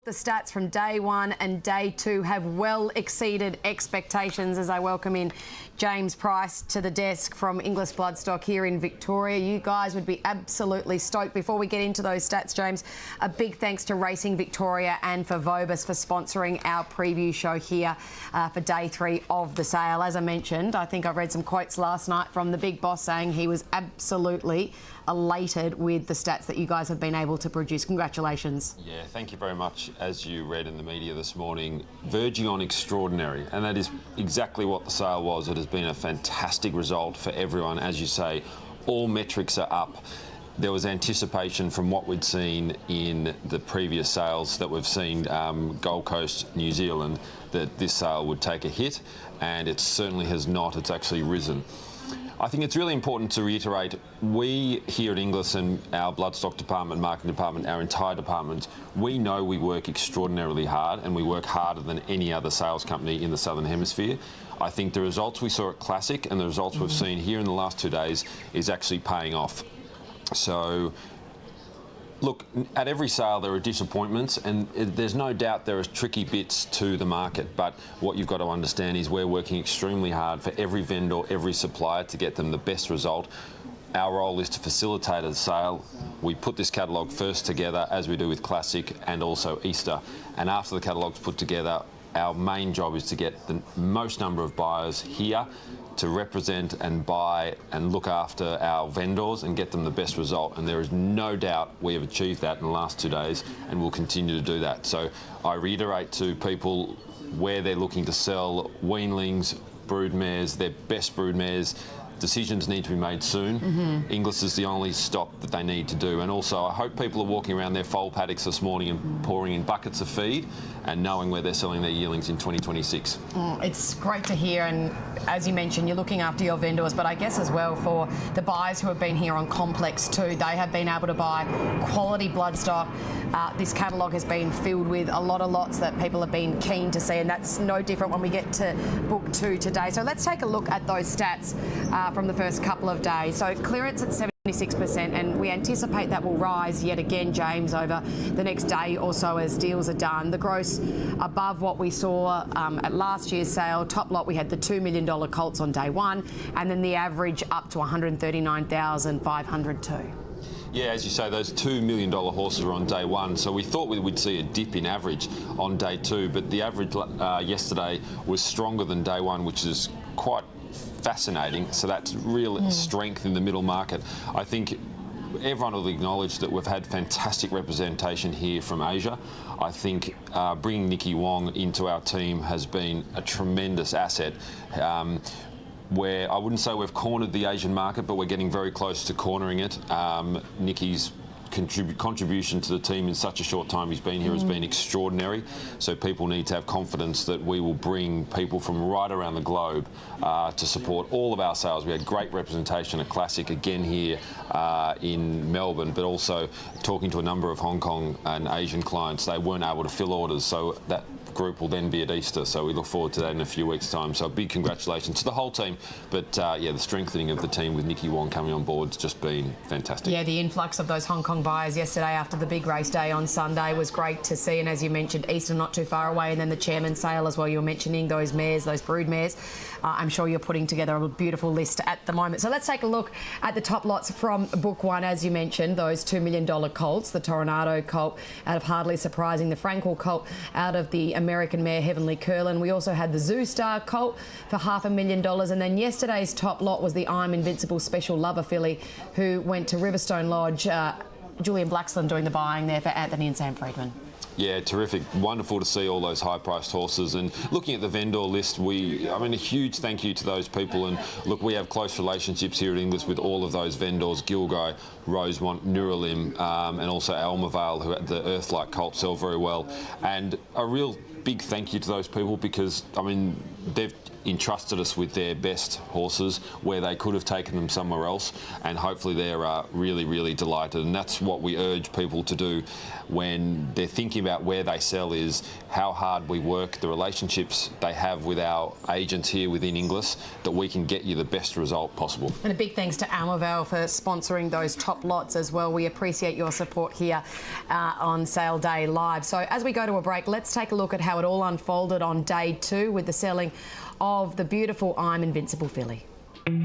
The stats from day one and day two have well exceeded expectations as I welcome in James Price to the desk from Inglis Bloodstock here in Victoria. You guys would be absolutely stoked. Before we get into those stats, James, a big thanks to Racing Victoria and for Vobis for sponsoring our preview show here for day three of the sale. As I mentioned, I think I read some quotes last night from the big boss saying he was absolutely elated with the stats that you guys have been able to produce. Congratulations. Yeah, thank you very much. As you read in the media this morning, verging on extraordinary, and that is exactly what the sale was. It has been a fantastic result for everyone. As you say, all metrics are up. There was anticipation from what we'd seen in the previous sales that we've seen Gold Coast, New Zealand, that this sale would take a hit, and it certainly has not. It's actually risen. I think it's really important to reiterate, we here at Inglis and our Bloodstock department, marketing department, our entire department, we know we work extraordinarily hard, and we work harder than any other sales company in the Southern Hemisphere. I think the results we saw at Classic and the results we've seen here in the last 2 days is actually paying off. So, look, at every sale there are disappointments, and there's no doubt there are tricky bits to the market, but what you've got to understand is we're working extremely hard for every vendor, every supplier to get them the best result. Our role is to facilitate a sale. We put this catalogue first together, as we do with Classic and also Easter, and after the catalogue's put together, our main job is to get the most number of buyers here to represent and buy and look after our vendors and get them the best result. And there is no doubt we have achieved that in the last 2 days, and we'll continue to do that. So I reiterate to people where they're looking to sell weanlings, broodmares, their best broodmares, decisions need to be made soon. Inglis is the only stop that they need to do. And also, I hope people are walking around their foal paddocks this morning and pouring in buckets of feed and knowing where they're selling their yearlings in 2026. It's great to hear, and as you mentioned, you're looking after your vendors, but I guess as well for the buyers who have been here on Complex too, they have been able to buy quality bloodstock. This catalogue has been filled with a lot of lots that people have been keen to see, and that's no different when we get to book two today. So let's take a look at those stats from the first couple of days. So clearance at 76%, and we anticipate that will rise yet again, James, over the next day or so as deals are done. The gross above what we saw at last year's sale. Top lot, we had the $2 million colts on day one, and then the average up to $139,502. Yeah, as you say, those $2 million horses were on day one, so we thought we would see a dip in average on day two, but the average yesterday was stronger than day one, which is quite fascinating. So that's real strength in the middle market. I think everyone will acknowledge that we've had fantastic representation here from Asia. I think bringing Nikki Wong into our team has been a tremendous asset. Where I wouldn't say we've cornered the Asian market, but we're getting very close to cornering it. Nikki's contribution to the team in such a short time he's been here has been extraordinary. So people need to have confidence that we will bring people from right around the globe to support all of our sales. We had great representation at Classic again here in Melbourne, but also talking to a number of Hong Kong and Asian clients. They weren't able to fill orders, so that group will then be at Easter, so we look forward to that in a few weeks' time. So a big congratulations to the whole team, but yeah, the strengthening of the team with Nikki Wong coming on board has just been fantastic. Yeah, the influx of those Hong Kong buyers yesterday after the big race day on Sunday was great to see, and as you mentioned, Easter not too far away, and then the chairman's sale as well. You were mentioning those mares, those brood mares. I'm sure you're putting together a beautiful list at the moment. So let's take a look at the top lots from book one. As you mentioned, those $2 million colts, the Toronado colt out of Hardly Surprising, the Frankel colt out of the American mare Heavenly Curlin. We also had the Zoo Star colt for $500,000, and then yesterday's top lot was the I'm Invincible Special Lover filly, who went to Riverstone Lodge. Julian Blaxland doing the buying there for Anthony and Sam Friedman. Yeah, terrific. Wonderful to see all those high-priced horses. And looking at the vendor list, I mean, a huge thank you to those people. And look, we have close relationships here at Inglis with all of those vendors, Gilgai, Rosemont, Nuralim, and also Almavale, who had the Earthlight colt sell very well. And a real big thank you to those people because, I mean, they've entrusted us with their best horses where they could have taken them somewhere else, and hopefully they're really, really delighted. And that's what we urge people to do when they're thinking about where they sell, is how hard we work, the relationships they have with our agents here within Inglis, that we can get you the best result possible. And a big thanks to Amavel for sponsoring those top lots as well. We appreciate your support here on Sale Day Live. So as we go to a break, let's take a look at how it all unfolded on day 2 with the selling of the beautiful I'm Invincible filly.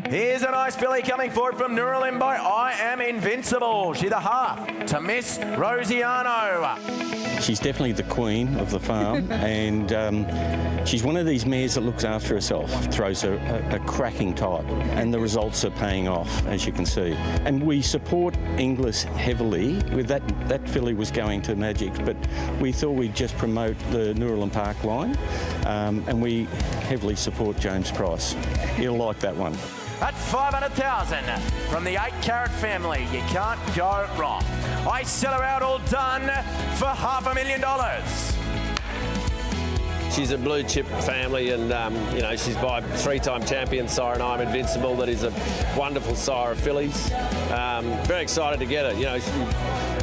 Here's a nice filly coming forward from Yearling by I Am Invincible. She's a half to Miss Rosiano. She's definitely the queen of the farm, and she's one of these mares that looks after herself, throws a cracking type, and the results are paying off, as you can see. And we support Inglis heavily. With that filly was going to Magic, but we thought we'd just promote the Yearling Park line, and we heavily support James Price. He'll like that one. At 500,000 from the 8-carat family, you can't go wrong. I sell her out all done for $500,000. She's a blue chip family, and you know, she's by 3-time champion sire and I'm Invincible. That is a wonderful sire of fillies. Very excited to get her. You know,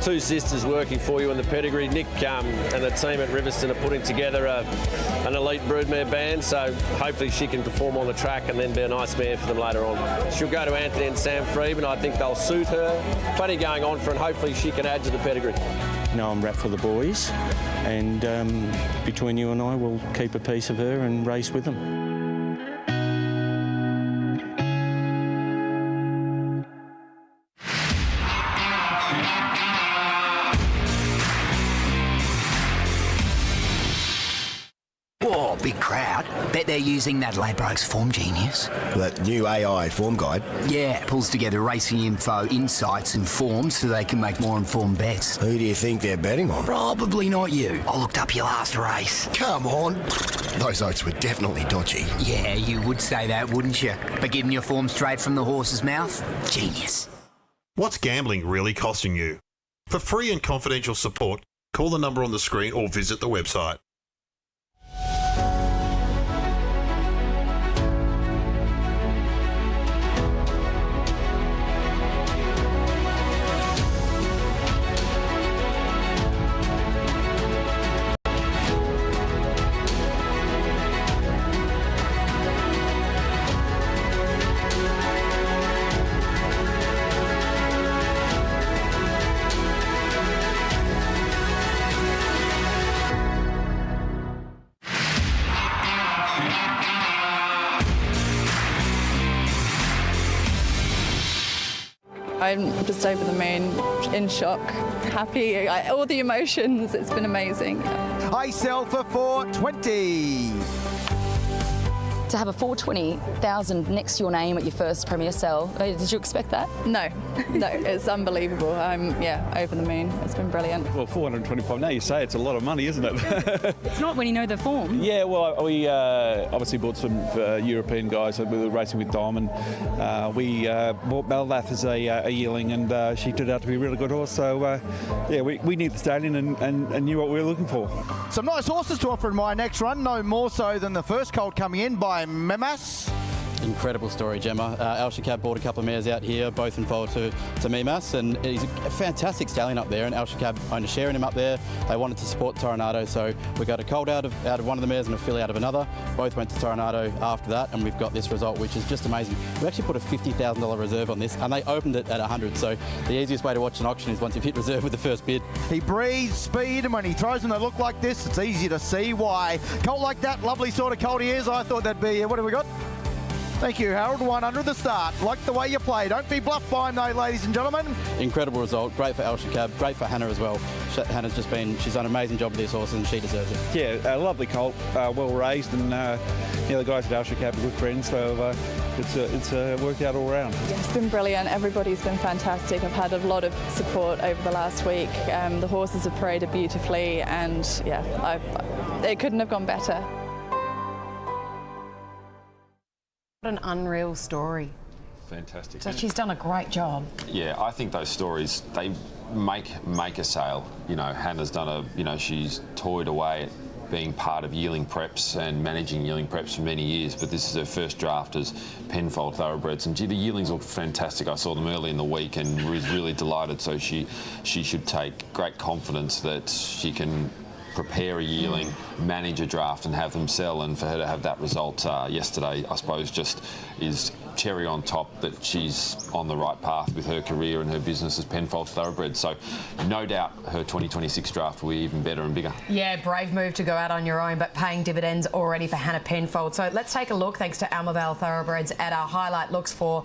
2 sisters working for you in the pedigree. Nick and the team at Riverston are putting together an elite broodmare band, so hopefully she can perform on the track and then be a nice mare for them later on. She'll go to Anthony and Sam Freeman. I think they'll suit her. Plenty going on for her, and hopefully she can add to the pedigree. No, I'm wrapped for the boys, and between you and I, we'll keep a piece of her and race with them. Whoa, big crowd. Bet they're using that Ladbrokes Form Genius. That new AI form guide? Yeah, it pulls together racing info, insights and forms so they can make more informed bets. Who do you think they're betting on? Probably not you. I looked up your last race. Come on. Those oats were definitely dodgy. Yeah, you would say that, wouldn't you? But getting your form straight from the horse's mouth? Genius. What's gambling really costing you? For free and confidential support, call the number on the screen or visit the website. I'm just over the moon, in shock, happy, all the emotions. It's been amazing. I sell for $420. To have a 420,000 next to your name at your first premier sale, did you expect that? No, it's unbelievable. I'm, over the moon. It's been brilliant. Well, 425, now you say it's a lot of money, isn't it? It's not when you know the form. Yeah, well, we obviously bought some European guys that were racing with Diamond. We bought Meldath as a yearling, and she turned out to be a really good horse. So, we knew the stallion and knew what we were looking for. Some nice horses to offer in my next run, no more so than the first colt coming in by Memas. Incredible story, Gemma. Al Shakab bought a couple of mares out here, both involved to Mimas, and he's a fantastic stallion up there, and Al Shakab owned a share in him up there. They wanted to support Toronado, so we got a colt out of one of the mares and a filly out of another. Both went to Toronado after that, and we've got this result, which is just amazing. We actually put a $50,000 reserve on this, and they opened it at 100, so the easiest way to watch an auction is once you've hit reserve with the first bid. He breathes speed, and when he throws them they look like this, it's easy to see why. Colt like that, lovely sort of colt he is. I thought that'd be, what have we got? Thank you, Harold. 100 the start. Like the way you play. Don't be bluffed by him, though, ladies and gentlemen. Incredible result. Great for Al Shakab. Great for Hannah as well. Hannah's she's done an amazing job with this horse, and she deserves it. Yeah, a lovely colt, well raised, and the guys at Al Shakab are good friends, so it's worked out all around. Yeah, it's been brilliant. Everybody's been fantastic. I've had a lot of support over the last week. The horses have paraded beautifully, and it couldn't have gone better. What an unreal story. Fantastic. So she's done a great job. Yeah, I think those stories, they make a sale. You know, Hannah's done she's toyed away being part of Yearling Preps and managing Yearling Preps for many years, but this is her first draft as Penfold Thoroughbreds. And gee, the Yearlings look fantastic. I saw them early in the week and was really delighted. So she should take great confidence that she can prepare a yearling, manage a draft and have them sell, and for her to have that result yesterday, I suppose, just is cherry on top that she's on the right path with her career and her business as Penfold Thoroughbred. So no doubt her 2026 draft will be even better and bigger. Yeah, brave move to go out on your own, but paying dividends already for Hannah Penfold. So let's take a look, thanks to Almaval Thoroughbreds, at our highlight looks for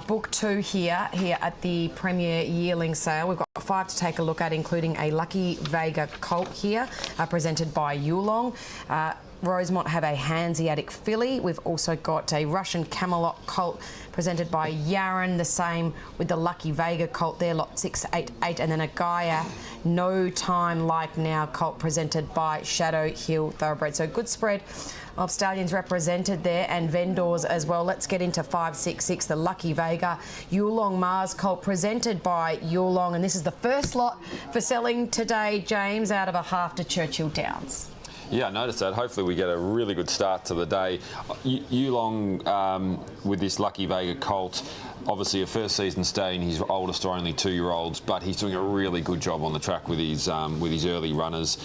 Book 2 here at the Premier Yearling Sale. We've got 5 to take a look at, including a Lucky Vega colt here, presented by Yearling. Rosemont have a Hanseatic filly. We've also got a Russian Camelot colt presented by Yaron, the same with the Lucky Vega colt there, lot 688, and then a Gaia No Time Like Now colt presented by Shadow Hill Thoroughbred. So good spread of stallions represented there, and vendors as well. Let's get into 566, the Lucky Vega Yearling Mars colt presented by Yearling, and this is the first lot for selling today, James, out of a half to Churchill Downs. Yeah, I noticed that. Hopefully we get a really good start to the day. Yearling, with this Lucky Vega colt, obviously a first season stallion. His oldest are only 2-year-olds, but he's doing a really good job on the track with his early runners.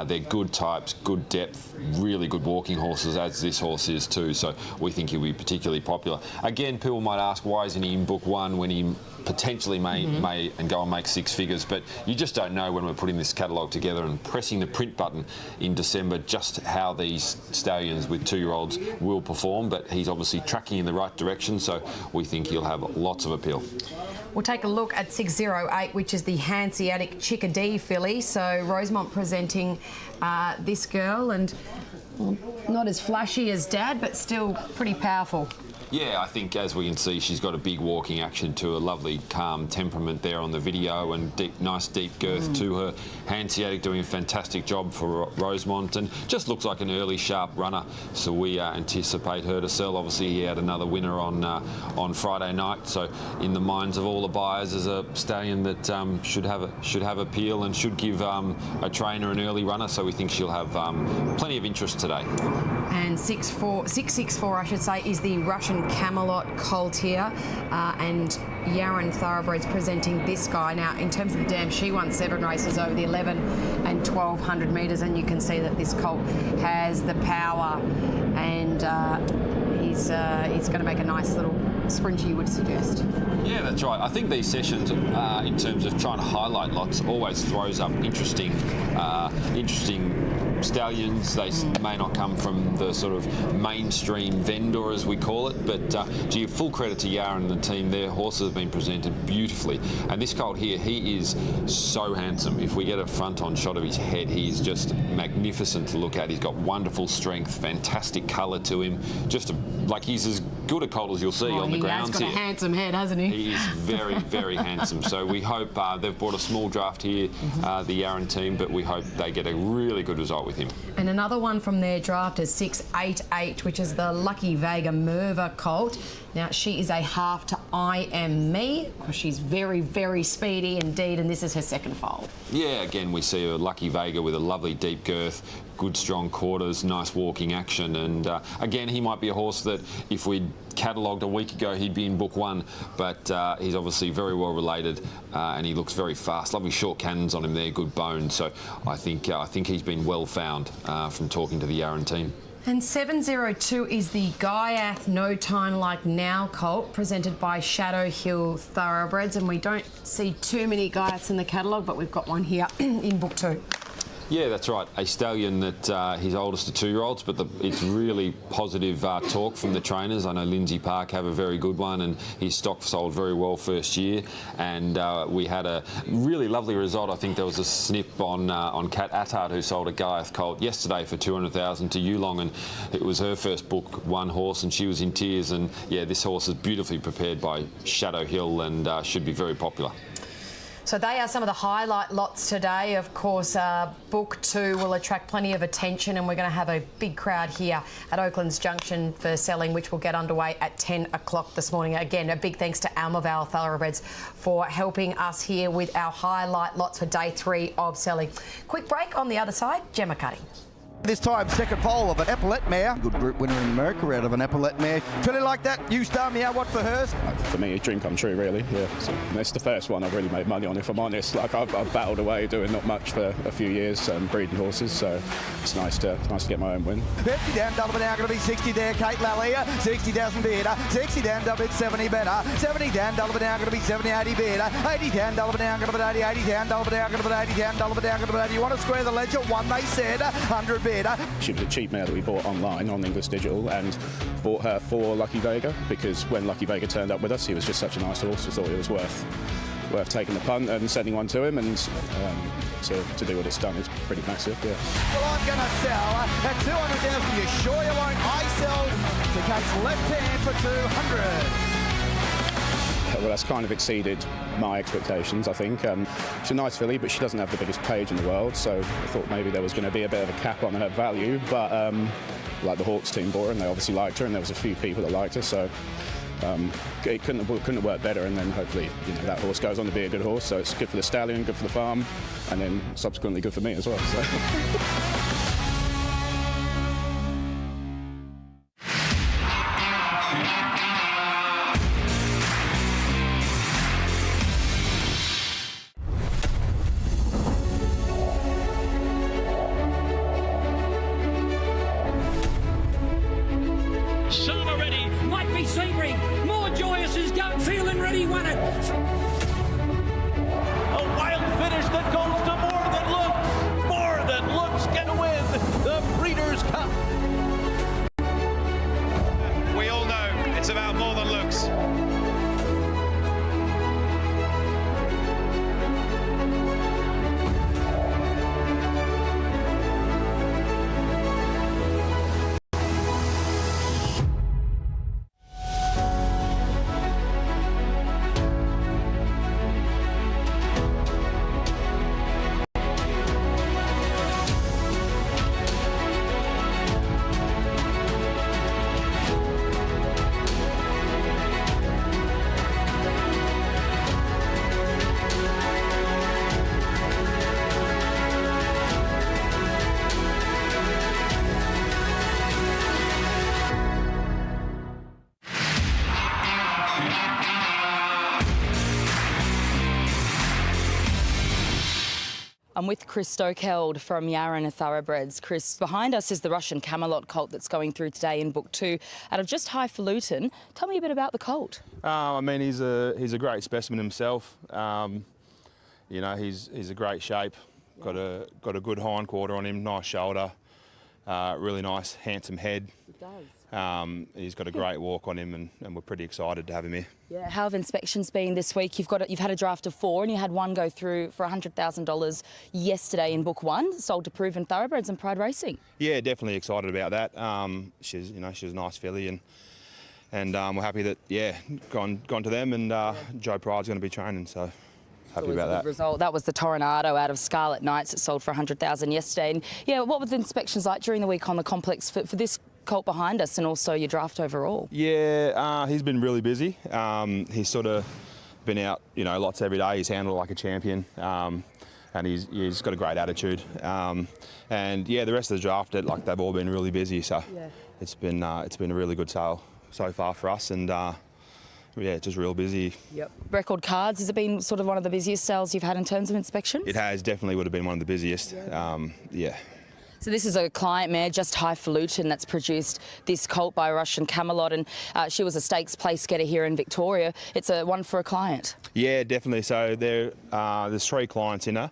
They're good types, good depth, really good walking horses, as this horse is too. So we think he'll be particularly popular. Again, people might ask, why isn't he in Book 1 when he potentially may and go and make 6 figures, but you just don't know when we're putting this catalogue together and pressing the print button in December just how these stallions with 2-year-olds will perform. But he's obviously tracking in the right direction, so we think he'll have lots of appeal. We'll take a look at 608, which is the Hanseatic Chickadee filly. So Rosemont presenting this girl, and not as flashy as Dad, but still pretty powerful. Yeah, I think as we can see, she's got a big walking action to a lovely calm temperament there on the video, and nice deep girth to her. Hanseatic doing a fantastic job for Rosemont, and just looks like an early sharp runner. So we anticipate her to sell. Obviously, he had another winner on Friday night. So in the minds of all the buyers, is a stallion that should have appeal and should give a trainer an early runner. So we think she'll have plenty of interest today. And 664, I should say, is the Russian Camelot colt here, and Yaron Thoroughbreds presenting this guy. Now, in terms of the dam, she won 7 races over the 11 and 1200 metres, and you can see that this colt has the power, and he's going to make a nice little sprint, you would suggest. Yeah, that's right. I think these sessions, in terms of trying to highlight lots, always throws up interesting stallions. They may not come from the sort of mainstream vendor, as we call it, but gee, full credit to Yaron and the team. Their horses have been presented beautifully, and this colt here, he is so handsome. If we get a front-on shot of his head, he is just magnificent to look at. He's got wonderful strength, fantastic colour to him. Just like he's as good a colt as you'll see on the grounds here. He's got a handsome head, hasn't he? He is very, very handsome. So we hope they've brought a small draft here, the Yaron team, but we hope they get a really good result with him. And another one from their draft is 688, which is the Lucky Vega Merva colt. Now, she is a half to I Am Me, because she's very, very speedy indeed, and this is her second foal. Yeah, again, we see a Lucky Vega with a lovely deep girth, good strong quarters, nice walking action, and again, he might be a horse that if we'd catalogued a week ago, he'd be in Book 1, but he's obviously very well related, and he looks very fast. Lovely short cannons on him there, good bone. So I think he's been well found from talking to the Yaron team. And 702 is the Gaiath No Time Like Now colt, presented by Shadow Hill Thoroughbreds, and we don't see too many Gaiaths in the catalogue, but we've got one here in Book 2. Yeah, that's right. A stallion that his oldest are 2-year-olds, but it's really positive talk from the trainers. I know Lindsay Park have a very good one, and his stock sold very well first year. And we had a really lovely result. I think there was a snip on Kat Attard, who sold a Gaiath colt yesterday for 200,000 to Yearling, and it was her first Book 1 horse, and she was in tears. And yeah, this horse is beautifully prepared by Shadow Hill and should be very popular. So they are some of the highlight lots today. Of course, Book 2 will attract plenty of attention, and we're going to have a big crowd here at Oaklands Junction for selling, which will get underway at 10 o'clock this morning. Again, a big thanks to Almaval Thoroughbreds for helping us here with our highlight lots for day 3 of selling. Quick break. On the other side, Gemma Cutting. This time, second foal of an epaulette mare. Good group winner in America out of an epaulette mare. Feeling like that? You star me out. What for hers? For me, a dream come true, really. Yeah, so that's the first one I've really made money on. If I'm honest, like I've battled away doing not much for a few years, breeding horses. So it's nice to get my own win. 50 down, double now going to be 60 there. Kate Lalia, 60,000 better. 60 down, double it's 70 better. 70 down, double now going to be 70, 80 better. 80 down, double down, going to be 80, 80 down, double down, going to be 80 down, double down, going to be 80. You want to square the ledger? One they said, 100 better. She was a cheap mare that we bought online on English Digital and bought her for Lucky Vega because when Lucky Vega turned up with us, he was just such a nice horse. We thought it was worth taking the punt and sending one to him, and to do what it's done is pretty massive. Yeah. Well, I'm going to sell at 200,000. You sure you won't? I sell to Kate's left hand for 200. Well, that's kind of exceeded my expectations, I think. She's a nice filly, but she doesn't have the biggest page in the world, so I thought maybe there was going to be a bit of a cap on her value, but like the Hawks team bought her, and they obviously liked her, and there was a few people that liked her, so it couldn't have worked better, and then hopefully that horse goes on to be a good horse, so it's good for the stallion, good for the farm, and then subsequently good for me as well. So. I'm with Chris Stokeld from Yearling Thoroughbreds. Chris, behind us is the Russian Camelot colt that's going through today in Book 2 out of just Highfalutin. Tell me a bit about the colt. I mean, he's a great specimen himself. You know, he's a great shape. Got a good hind quarter on him, nice shoulder, really nice, handsome head. It does. He's got a great walk on him, and we're pretty excited to have him here. Yeah, how have inspections been this week? You've had a draft of 4, and you had one go through for $100,000 yesterday in Book 1, sold to Proven Thoroughbreds and Pride Racing. Yeah, definitely excited about that. She's a nice filly, and we're happy that gone to them, and Joe Pride's going to be training, so. Happy about that. Result. That was the Tornado out of Scarlet Knights that sold for $100,000 yesterday. And yeah, what were the inspections like during the week on the complex for this colt behind us, and also your draft overall? Yeah, he's been really busy. He's sort of been out, lots every day. He's handled like a champion, and he's got a great attitude. And yeah, the rest of the draft, they've all been really busy. So it's been a really good sale so far for us, and. Yeah, just real busy. Yep. Record cards, has it been sort of one of the busiest sales you've had in terms of inspections? It has, definitely would have been one of the busiest. Yeah. So this is a client mare, just Highfalutin, that's produced this colt by Russian Camelot, and she was a stakes place getter here in Victoria. It's one for a client. Yeah, definitely. So there's 3 clients in her,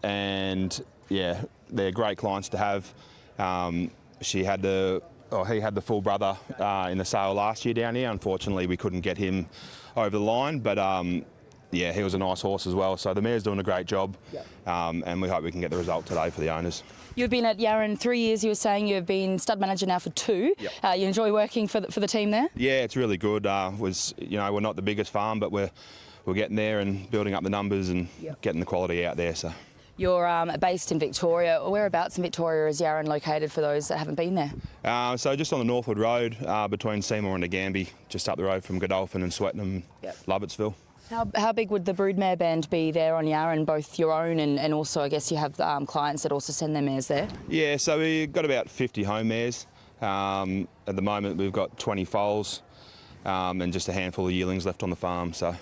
and yeah, they're great clients to have. He had the full brother in the sale last year down here. Unfortunately, we couldn't get him over the line, but yeah, he was a nice horse as well. So the mare's doing a great job, and we hope we can get the result today for the owners. You've been at Yearling 3 years. You were saying you've been stud manager now for 2. Yep. You enjoy working for the team there? Yeah, it's really good. We're not the biggest farm, but we're getting there and building up the numbers and getting the quality out there. So. You're based in Victoria. Whereabouts in Victoria is Yearling located for those that haven't been there? So just on the Northwood Road between Seymour and Nagambie, just up the road from Godolphin and Swettenham, Lovettsville. How big would the broodmare band be there on Yarra, both your own and also I guess you have clients that also send their mares there? Yeah, so we've got about 50 home mares. At the moment we've got 20 foals and just a handful of yearlings left on the farm. So.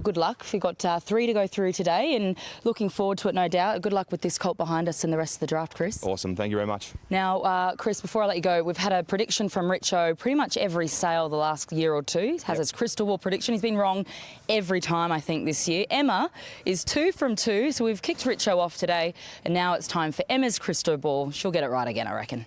Good luck. We've got 3 to go through today and looking forward to it, no doubt. Good luck with this colt behind us and the rest of the draft, Chris. Awesome. Thank you very much. Now, Chris, before I let you go, we've had a prediction from Richo pretty much every sale the last year or two. Has his crystal ball prediction. He's been wrong every time, I think, this year. Emma is 2 from 2, so we've kicked Richo off today, and now it's time for Emma's crystal ball. She'll get it right again, I reckon.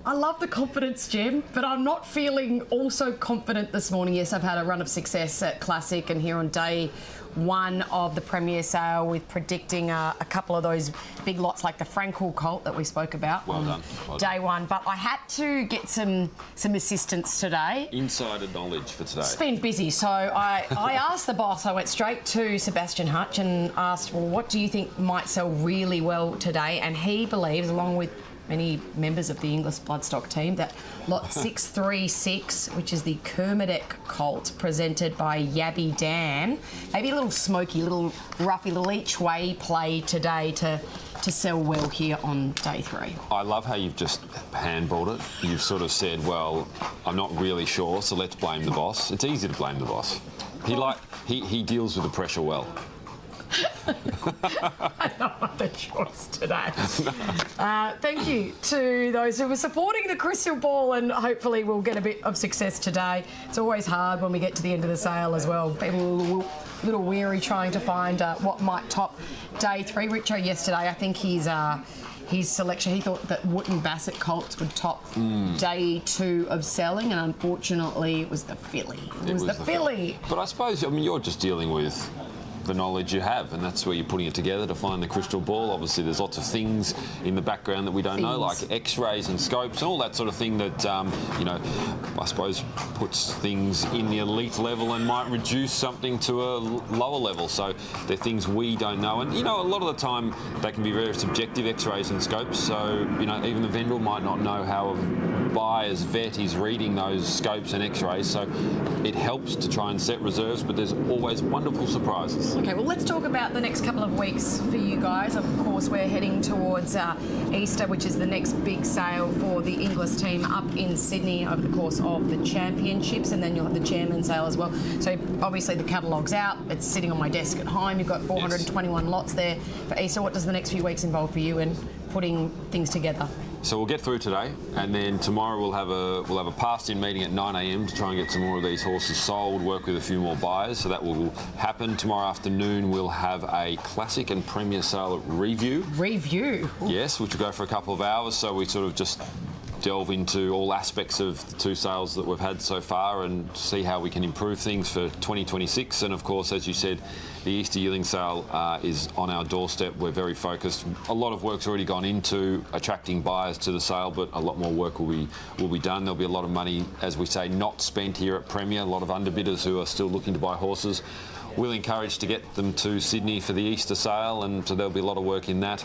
I love the confidence, Jim, but I'm not feeling also confident this morning. Yes, I've had a run of success at Classic and here on day 1 of the Premier Sale with predicting a couple of those big lots like the Frankel colt that we spoke about on day 1. But I had to get some assistance today. Insider knowledge for today. It's been busy, so I asked the boss. I went straight to Sebastian Hutch and asked, well, what do you think might sell really well today? And he believes, along with many members of the English bloodstock team, that lot 636, which is the Kermadec colt presented by Yabby Dan, maybe a little smoky, little roughy, little each way play today to sell well here on day 3. I love how you've just handballed it. You've sort of said, well, I'm not really sure, so let's blame the boss. It's easy to blame the boss. He deals with the pressure well. I don't have the choice today. Thank you to those who were supporting the crystal ball, and hopefully we'll get a bit of success today. It's always hard when we get to the end of the sale as well. People are a little weary trying to find what might top day 3. Richo yesterday, I think his selection, he thought that Wootton Bassett colts would top day 2 of selling, and unfortunately it was the filly. It was the filly. But I suppose, you're just dealing with the knowledge you have, and that's where you're putting it together to find the crystal ball. Obviously there's lots of things in the background that we don't know, like x-rays and scopes and all that sort of thing that I suppose puts things in the elite level and might reduce something to a lower level. So they're things we don't know, and a lot of the time they can be very subjective, x-rays and scopes. So even the vendor might not know how a buyer's vet is reading those scopes and x-rays, so it helps to try and set reserves, but there's always wonderful surprises. Okay, well, let's talk about the next couple of weeks for you guys. Of course, we're heading towards Easter, which is the next big sale for the Inglis team up in Sydney over the course of the championships, and then you'll have the chairman sale as well. So obviously the catalogue's out. It's sitting on my desk at home. You've got 421 lots there for Easter. What does the next few weeks involve for you in putting things together? So we'll get through today, and then tomorrow we'll have a passed-in meeting at 9 a.m. to try and get some more of these horses sold, work with a few more buyers. So that will happen. Tomorrow afternoon we'll have a Classic and Premier Sale review. Review? Yes, which will go for a couple of hours. So we sort of just delve into all aspects of the 2 sales that we've had so far and see how we can improve things for 2026. And of course, as you said, the Easter Yearling sale is on our doorstep. We're very focused. A lot of work's already gone into attracting buyers to the sale, but a lot more work will be done. There'll be a lot of money, as we say, not spent here at Premier. A lot of underbidders who are still looking to buy horses. We'll encourage to get them to Sydney for the Easter sale, and so there'll be a lot of work in that.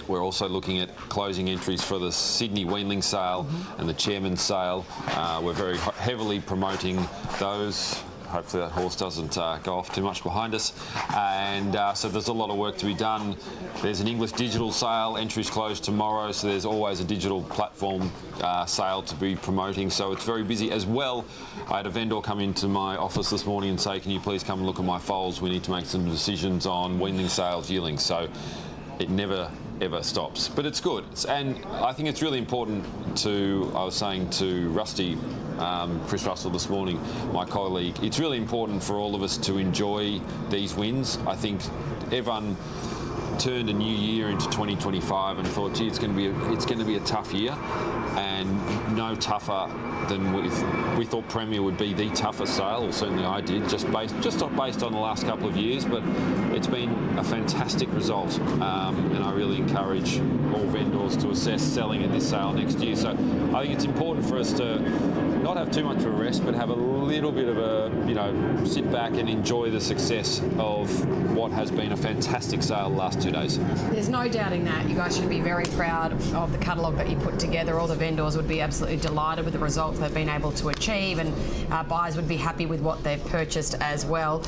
We're also looking at closing entries for the Sydney Weanling sale and the Chairman's sale. We're very heavily promoting those. Hopefully that horse doesn't go off too much behind us. And so there's a lot of work to be done. There's an English digital sale. Entries close tomorrow, so there's always a digital platform sale to be promoting. So it's very busy as well. I had a vendor come into my office this morning and say, can you please come and look at my foals? We need to make some decisions on weanling sales, yearling. So it never ever stops, but it's good. And I think it's really important I was saying to Rusty, Chris Russell this morning, my colleague, it's really important for all of us to enjoy these wins. I think everyone turned a new year into 2025 and thought, gee, it's going to be a tough year, and no tougher than we thought Premier would be the toughest sale, or certainly I did, just not based on the last couple of years, but it's been a fantastic result, and I really encourage all vendors to assess selling at this sale next year. So I think it's important for us to not have too much of a rest, but have a little bit of sit back and enjoy the success of what has been a fantastic sale the last 2 days. There's no doubting that. You guys should be very proud of the catalogue that you put together. All the vendors would be absolutely delighted with the results they've been able to achieve, and buyers would be happy with what they've purchased as well.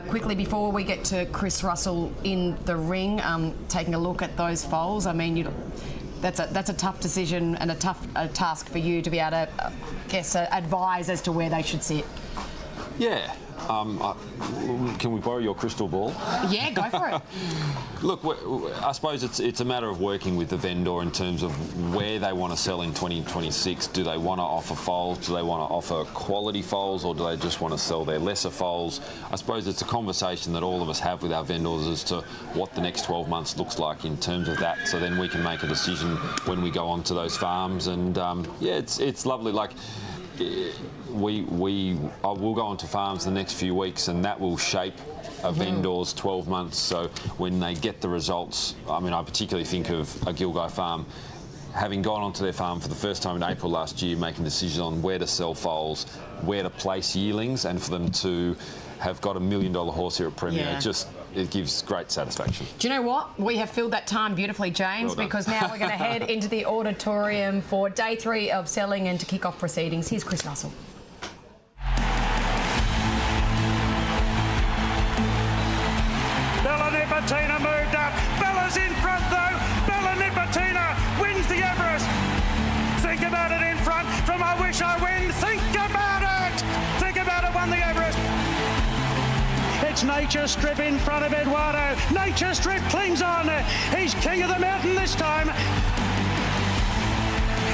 Quickly, before we get to Chris Russell in the ring, taking a look at those foals, I mean, that's a tough decision and a tough task for you to be able to, advise as to where they should sit. Yeah. Can we borrow your crystal ball? Yeah, go for it. Look, I suppose it's a matter of working with the vendor in terms of where they want to sell in 2026. Do they want to offer foals? Do they want to offer quality foals, or do they just want to sell their lesser foals? I suppose it's a conversation that all of us have with our vendors as to what the next 12 months looks like in terms of that. So then we can make a decision when we go onto those farms. And it's lovely. Like, we'll go onto farms the next few weeks, and that will shape a vendor's 12 months. So when they get the results, I mean, I particularly think of a Gilgai farm, having gone onto their farm for the first time in April last year, making decisions on where to sell foals, where to place yearlings, and for them to have got $1 million horse here at Premier. It gives great satisfaction. Do you know what? We have filled that time beautifully, James, because now we're going to head into the auditorium for day 3 of selling and to kick off proceedings. Here's Chris Russell. Bella Nipotina moved up. Bella's in front though. Bella Nipotina wins the Everest. Think about it in front from I Wish I Win. Think about it. Think about it, won the Everest. It's Nature Strip in front of Eduardo. Nature Strip clings on. He's king of the mountain this time.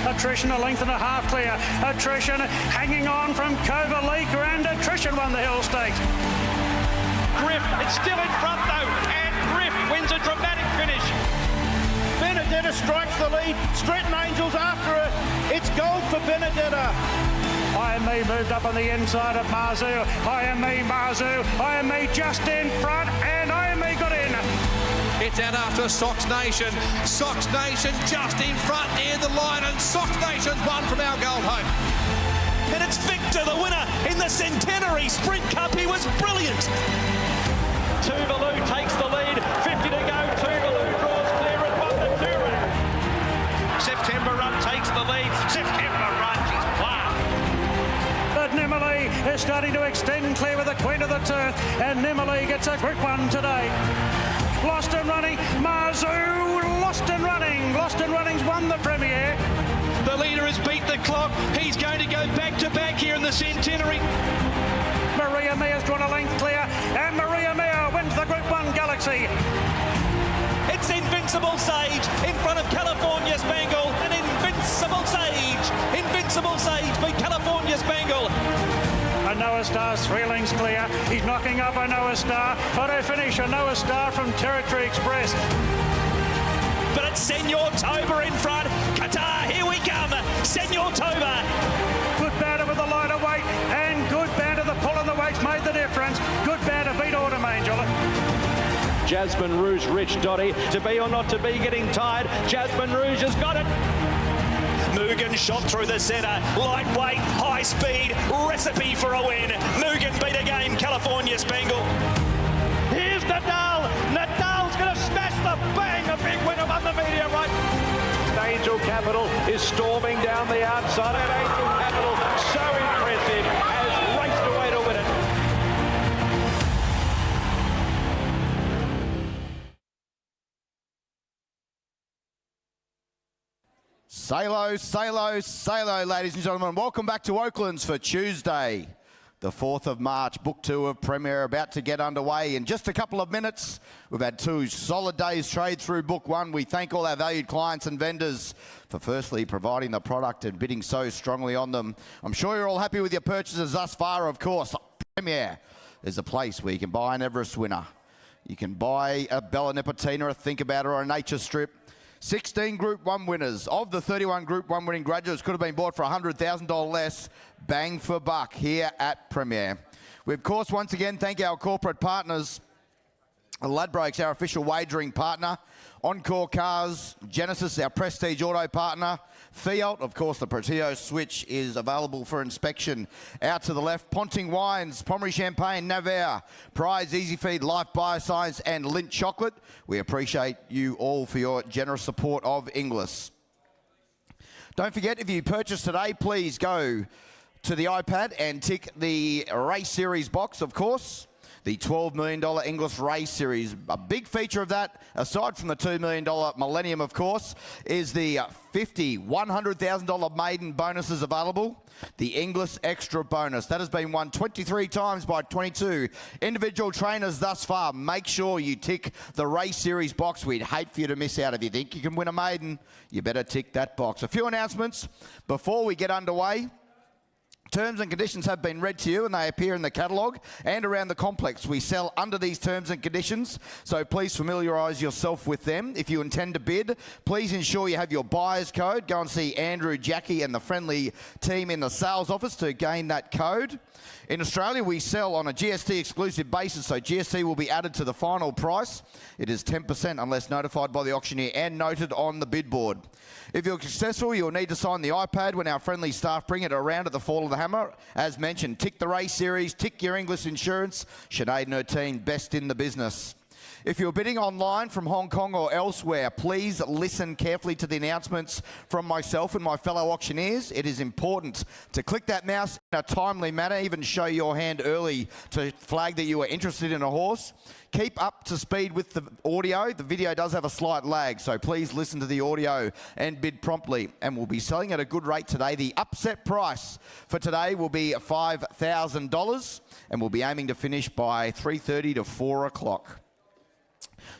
Attrition a length and a half clear. Attrition hanging on from Kovalica, and Attrition won the Hill Stakes. Griff, it's still in front though, and Griff wins a dramatic finish. Benedetta strikes the lead. Stretton Angels after her. It's gold for Benedetta. IME moved up on the inside of Marzu. IME Marzu. IME just in front, and IME got in. It's out after Sox Nation. Sox Nation just in front near the line, and Sox Nation's won from our Gold Home. And it's Victor, the winner in the Centenary Sprint Cup. He was brilliant. Tuvalu takes the lead. 50 to go. Tuvalu draws clear and won the Touring. September Run takes the lead. September Run, she's flat. But Nimmerley is starting to extend clear with the Queen of the Turf, and Nimmerley gets a Group 1 today. Lost and Running, Marzu, Lost and Running. Lost and Running's won the Premier. The leader has beat the clock. He's going to go back-to-back here in the Centenary. Maria Mea's drawn a length clear, and Maria Mea wins the Group 1 Galaxy. It's Invincible Sage in front of California Spangle. An Invincible Sage. Invincible Sage beat California Spangle. A Noah Star's 3 lengths clear. He's knocking up a Noah Star. Auto finish, a Noah Star from Territory Express. But it's Senor Toba in front. Qatar, here we come. Senor Toba. Good banter with the lighter weight, and good banter. The pull on the weights made the difference. Good banter beat Autumn Angel. Jasmine Rouge, Rich Dotty. To be or not to be, getting tired. Jasmine Rouge has got it. Mugen shot through the centre. Lightweight, high speed, recipe for a win. Mugen beat again California Spangle. Here's Nadal. Nadal's going to smash the bang. A big win above the media right. Angel Capital is storming down the outside, and Angel Capital, so impressive, has raced away to win it. Salo, ladies and gentlemen. Welcome back to Oaklands for Tuesday, the 4th of March. Book 2 of Premier about to get underway in just a couple of minutes. We've had 2 solid days trade through Book 1. We thank all our valued clients and vendors for firstly providing the product and bidding so strongly on them. I'm sure you're all happy with your purchases thus far, of course. Premier is a place where you can buy an Everest winner. You can buy a Bella Nipotina, a Think About Her, or a Nature Strip. 16 Group 1 winners. Of the 31 Group 1 winning graduates could have been bought for $100,000 less, bang for buck here at Premier. We, of course, once again thank our corporate partners. Ladbrokes, our official wagering partner. Encore Cars, Genesis, our Prestige Auto partner. Fiat, of course, the Proteo switch is available for inspection. Out to the left, Ponting Wines, Pommery Champagne, Navarre, Prize, Easy Feed, Life Bioscience, and Lindt Chocolate. We appreciate you all for your generous support of Inglis. Don't forget, if you purchase today, please go to the iPad and tick the Race Series box, of course. The $12 million Inglis Race Series. A big feature of that, aside from the $2 million Millennium, of course, is the $100,000 maiden bonuses available. The Inglis Extra Bonus. That has been won 23 times by 22 individual trainers thus far. Make sure you tick the Race Series box. We'd hate for you to miss out. If you think you can win a maiden, you better tick that box. A few announcements before we get underway. Terms and conditions have been read to you and they appear in the catalogue and around the complex. We sell under these terms and conditions, so please familiarise yourself with them. If you intend to bid, please ensure you have your buyer's code. Go and see Andrew, Jackie and the friendly team in the sales office to gain that code. In Australia, we sell on a GST exclusive basis, so GST will be added to the final price. It is 10% unless notified by the auctioneer and noted on the bid board. If you're successful, you'll need to sign the iPad when our friendly staff bring it around at the Fall of the Hammer. As mentioned, tick the Race Series, tick your Inglis Insurance. Sinead and her team, best in the business. If you're bidding online from Hong Kong or elsewhere, please listen carefully to the announcements from myself and my fellow auctioneers. It is important to click that mouse in a timely manner, even show your hand early to flag that you are interested in a horse. Keep up to speed with the audio. The video does have a slight lag, so please listen to the audio and bid promptly. And we'll be selling at a good rate today. The upset price for today will be $5,000, and we'll be aiming to finish by 3:30 to 4 o'clock.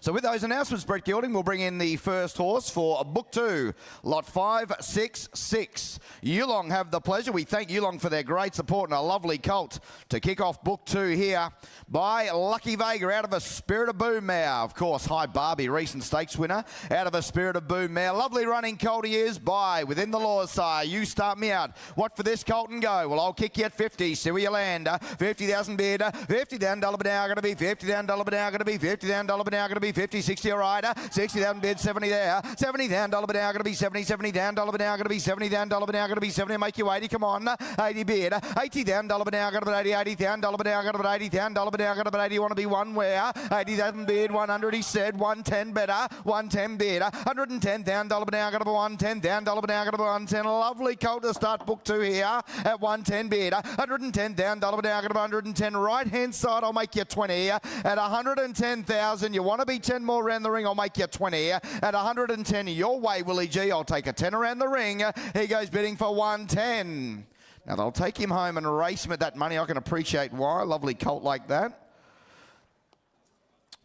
So with those announcements, Brett Gilding will bring in the first horse for Book 2, Lot 566. Yearling have the pleasure. We thank Yearling for their great support and a lovely colt to kick off Book 2 here by Lucky Vega out of a Spirit of Boom mare. Of course, High Barbie, recent stakes winner, out of a Spirit of Boom mare. Lovely running colt he is by Within the Laws, sire. You start me out. What for this colt and go? Well, I'll kick you at 50. See where you land. 50,000 bid. $50 down, $1 now going to be $50 down, $1 now going to be $50 down, $1 now going to be 50, 60 a rider, 60 down bid, 70 there, 70 down, $1 now going to be 70, 70 down, $1 now going to be 70 down, $1 now going to be 70, make you 80, come on, 80 bid, 80 down, $1 now going to be 80, 80 down, $1 now going to be 80 down, $1 now going to be 80, you want to be one where, 80,000 bid, 100 he said, 110 better, 110 bid, 110 down, $1 now going to be 110 down, $1 now going to be 110, lovely colt to start Book 2 here at 110 bid, 110 down, $1 now going to be 110, right hand side I'll make you 20, at 110,000, you want to be 10 more around the ring, I'll make you 20. At 110 your way, Willie G, I'll take a 10 around the ring. He goes bidding for 110. Now they'll take him home and race him at that money. I can appreciate why. Lovely colt like that.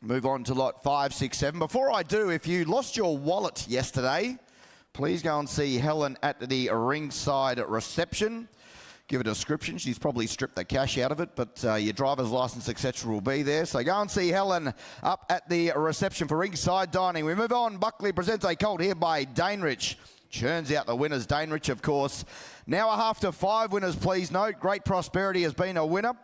Move on to lot 5, 6, 7. Before I do, if you lost your wallet yesterday, please go and see Helen at the ringside reception. Give a description. She's probably stripped the cash out of it, but your driver's license, etc. will be there. So go and see Helen up at the reception for ringside dining. We move on. Buckley presents a colt here by Dainrich. Churns out the winners. Dainrich, of course. Now a half to 5 winners, please note. Great Prosperity has been a winner.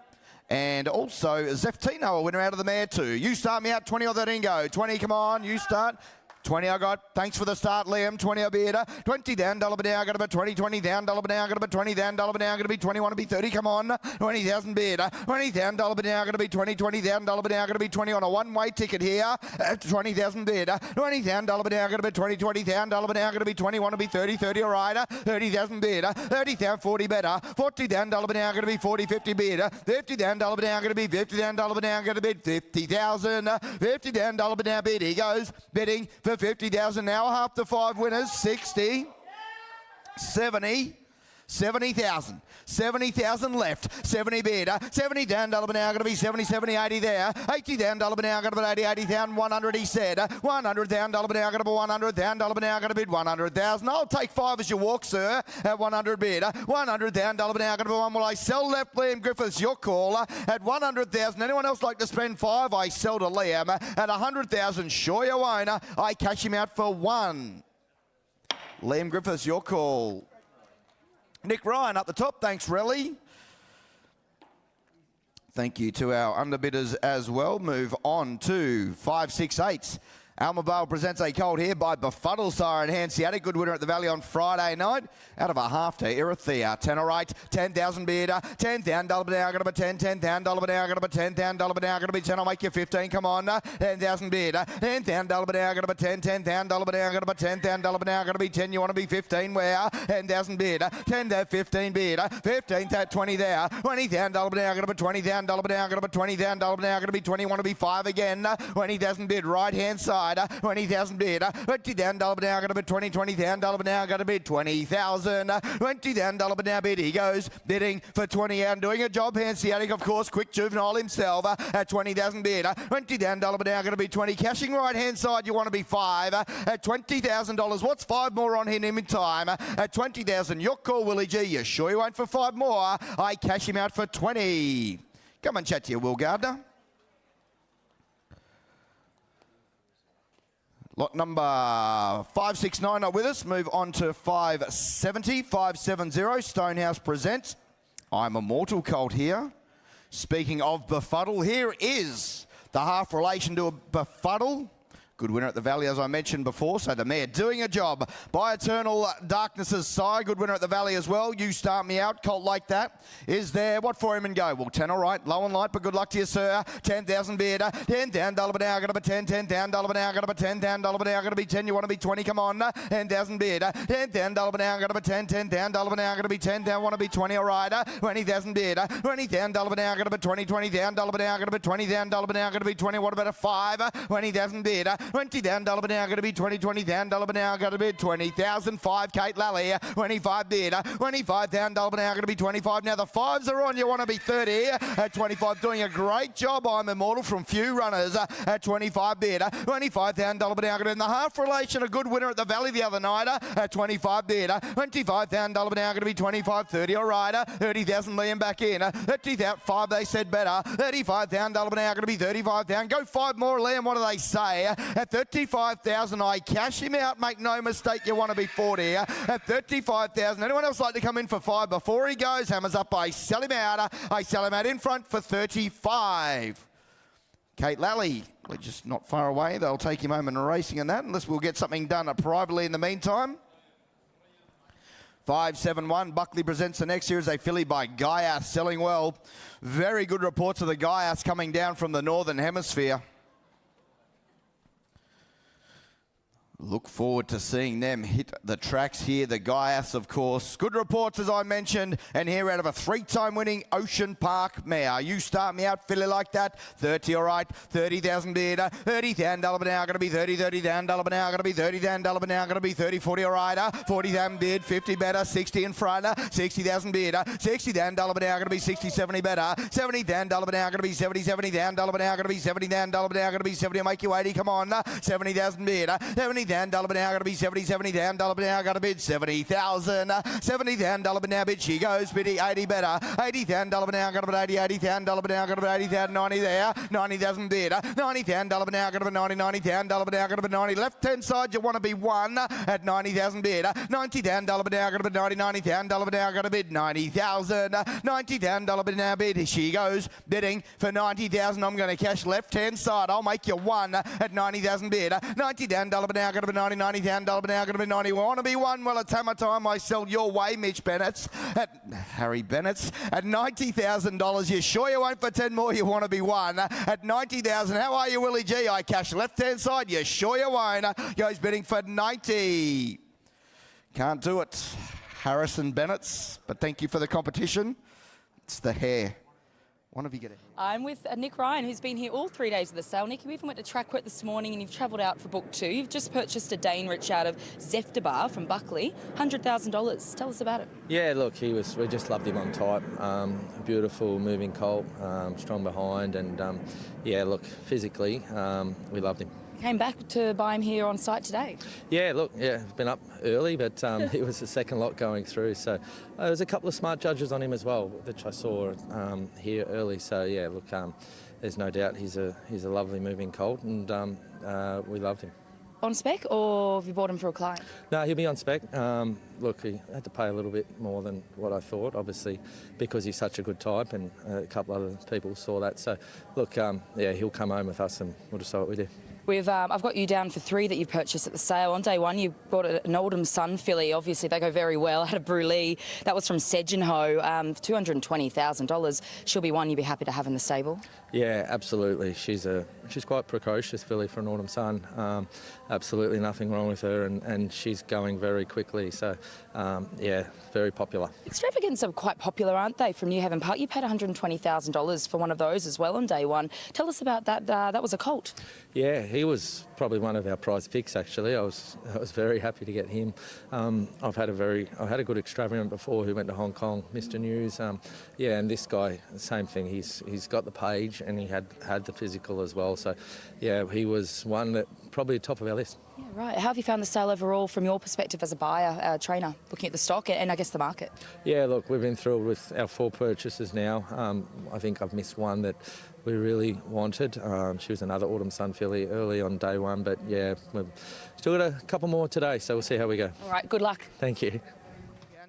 And also Zeftino, a winner out of the mare too. You start me out, 20 or 13 go. 20, come on, you start. 20 I got. Thanks for the start, Liam. 20 I bid. 20 down, $1 now. Got to be 20, 20 down, $1 now. Got to be 20 down, $1 now. Got to be 20, want to be 30. Come on. 20,000 bid. 20 down, $1 now. Got to be 20, 20 down, $1 now. Got to be 20 on a one-way ticket here. 20,000 bid. 20 down, $1 now. Got to be 20, 20 down, $1 now. Got to be 20, want to be 30, 30 a rider. 30,000 bid. 30 down, 40 better. 40 down, $1 now. Got to be 40, 50 bid. 50 down, $1 now. Got to be 50 down, $1 now. Got to bid 50,000. 50 down, $1 now bid. He goes bidding for 50,000 now. Half to 5 winners. 60, 70, 70,000. 70,000 left. 70 bid. 70 down, $1 now. Going to be 70, 70, 80 there. 80 down, $1 now. Going to be 80, 80 down. 100 he said. 100 down, $1 now. Going to be 100 down, $1 now. Going to bid 100,000. I'll take 5 as you walk, sir. At 100 bid. 100 down, $1 now. Going to be 1. Will I sell left? Liam Griffiths, your call. At 100,000. Anyone else like to spend 5? I sell to Liam. At 100,000, sure you won't. I cash him out for 1. Liam Griffiths, your call. Nick Ryan up the top. Thanks, Relly. Thank you to our underbidders as well. Move on to 5, 6, 8. Almavale presents a colt here by Befuddle Siren Hanseatic. Good winner at the Valley on Friday night. Out of a half to Irithea. 10 all right. 10,000 bid. $10,000 an hour. Going to be 10. $10,000 an hour. Going to be $10,000 an hour. Going to be 10. I'll make you 15. Come on. 10,000 bid. $10,000 an hour. Going to be 10. $10,000 an hour. Going to be $10,000 an hour. Going to be 10. You want to be 15 where? 10,000 bid. 10 there. 15 bid. 15 there. 20 there. $20,000 an hour. Going to be $20,000 an hour. Going to be $20,000 an hour. Going to be 20. Want to be 5 again. 20,000 bid. Right hand side. 20,000 bid. $20,000 an hour. Going to be 20. $20,000 an hour. Going to be 20,000. $20,000 an hour. Bid. He goes bidding for 20 and doing a job. Hanseatic, of course, quick juvenile himself at 20,000 bid. $20,000 an hour. Going to be 20. Cashing right hand side. You want to be 5 at $20,000. What's 5 more on him in time at 20,000? Your call, Willie G. You sure you won't for 5 more? I cash him out for 20. Come and chat to you, Will Gardner. Lot number 569 not with us. Move on to 570. 570. Stonehouse presents I'm Immortal colt here. Speaking of Befuddle, here is the half relation to a Befuddle. Good winner at the Valley, as I mentioned before. So the mare doing a job by Eternal Darkness's side. Good winner at the Valley as well. You start me out. Colt like that is there. What for him and go? Well, 10 all right. Low and light, but good luck to you, sir. 10,000 bid. $10,000 an hour. Going to be 10. $10,000 an hour. Going to be $10,000 an hour. Going to be 10. You want to be 20? Come on. 10,000 bid. $10,000 an hour. Going to be 10. $10,000 an hour. Going to be 10. Down. Want to be 20 all right. 20,000 bid. $20,000 an hour. Going to be 20. $20,000 an hour. Going to be 20,000 an hour. Going to be 20. What about a 5? 20,000 bid. $20,000 an hour. Now going to be 20, $20,000 now going to be 20,000. 5 Kate Lally, 25 bid, $25,000 now going to be 25. Now the 5s are on. You want to be 30 at 25. Doing a great job. I'm Immortal from Few Runners at 25 bid, $25,000 now going to be in the half relation. A good winner at the Valley the other night at 25 bid, $25,000 now going to be 25, 30 all right. 30,000 Liam back in. 30,000 5 they said better. 35,000 now going to be 35,000. Go 5 more Liam. What do they say? At 35,000 I cash him out. Make no mistake, you want to be 40 at 35,000. Anyone else like to come in for 5 before he goes? Hammers up. I sell him out. I sell him out in front for 35. Kate Lally, we're just not far away. They'll take him home and racing and that, unless we'll get something done privately in the meantime. 571. Buckley presents the next. Here is a filly by Gaiath, selling well. Very good reports of the Gaiaths coming down from the Northern Hemisphere. Look forward to seeing them hit the tracks here. The Gaiaths, of course. Good reports, as I mentioned. And here out of a 3-time winning Ocean Park mare. You start me out, filly like that. 30, all right. 30,000 bid. $30,000 an hour. Going to be 30, $30,000 an hour. Going to be 30,000 an hour. Going to be 30, 40, all right. 40,000 bid. 50 better. 60 in front. 60,000 bid. $60,000 an hour. Going to be 60, 70 better. $70,000 an hour. Going to be 70, $70,000 an hour. Going to be $70,000 an hour. Going to be 70. Make you 80. Come on. 70,000 bid. $70,000 an hour. Going to be 70, $70,000 an hour. Going to bid 70,000. $70,000 an hour. Now bid. She goes bidding 80 better. $80,000 an hour. Going to bid 80. $80,000 an hour. Going to bid 80,000. 90 there. 90,000 bid. $90,000 an hour. Now going to bid 90. $90,000 an hour. Now going to bid 90. Left hand side. You want to be 1 at 90,000 bid. $90,000 an hour. Now going to bid 90. $90,000 an hour. Now going to bid 90,000. $90,000 an hour. Now bid. She goes bidding for 90,000. I'm going to cash left hand side. I'll make you 1 at 90,000 bid. $90,000 an hour. Now going to bid 90. $90,000 an hour. Now going to be 90. Want to be 1? Well, it's hammer time. I sell your way, Mitch Bennett's at Harry Bennett's at $90,000. You sure you won't for 10 more? You want to be 1 at 90,000. How are you, Willie G? I cash left hand side. You sure you won't? Goes bidding for 90. Can't do it. Harrison Bennett's, but thank you for the competition. It's the hair. One of you get it. I'm with Nick Ryan, who's been here all 3 days of the sale. Nick, you even went to Track this morning and you've travelled out for book 2. You've just purchased a Dane Rich out of Zeftabar from Buckley, $100,000. Tell us about it. Yeah, look, we just loved him on type. Beautiful moving colt, strong behind, and yeah, look, physically, we loved him. Came back to buy him here on site today. Yeah, look, yeah, been up early, but it was the second lot going through. So there was a couple of smart judges on him as well, which I saw here early. So yeah, look, there's no doubt he's a lovely moving colt, and we loved him. On spec, or have you bought him for a client? No, he'll be on spec. Look, he had to pay a little bit more than what I thought, obviously, because he's such a good type, and a couple other people saw that. So look, yeah, he'll come home with us and we'll decide what we do. I've got you down for 3 that you've purchased at the sale. On day 1, you bought an Oldham Sun filly. Obviously, they go very well. Had a Brulé. That was from Sedgenho, $220,000. She'll be one you'd be happy to have in the stable. Yeah, absolutely. She's quite precocious filly for an Autumn Sun. Absolutely nothing wrong with her, and she's going very quickly. So, yeah, very popular. Extravagants are quite popular, aren't they, from New Haven Park? You paid $120,000 for one of those as well on day 1. Tell us about that. That was a colt. Yeah, he was probably one of our prize picks. Actually, I was very happy to get him. I've had a good extravagant before who went to Hong Kong, Mr. News. Yeah, and this guy, same thing. He's got the page and he had the physical as well. So, yeah, he was one that probably top of our list. Yeah, right. How have you found the sale overall from your perspective as a buyer, trainer, looking at the stock and I guess the market? Yeah, look, we've been thrilled with our 4 purchases now. I think I've missed one that we really wanted. She was another Autumn Sun filly early on day 1, but yeah, we've still got a couple more today, so we'll see how we go. All right, good luck. Thank you.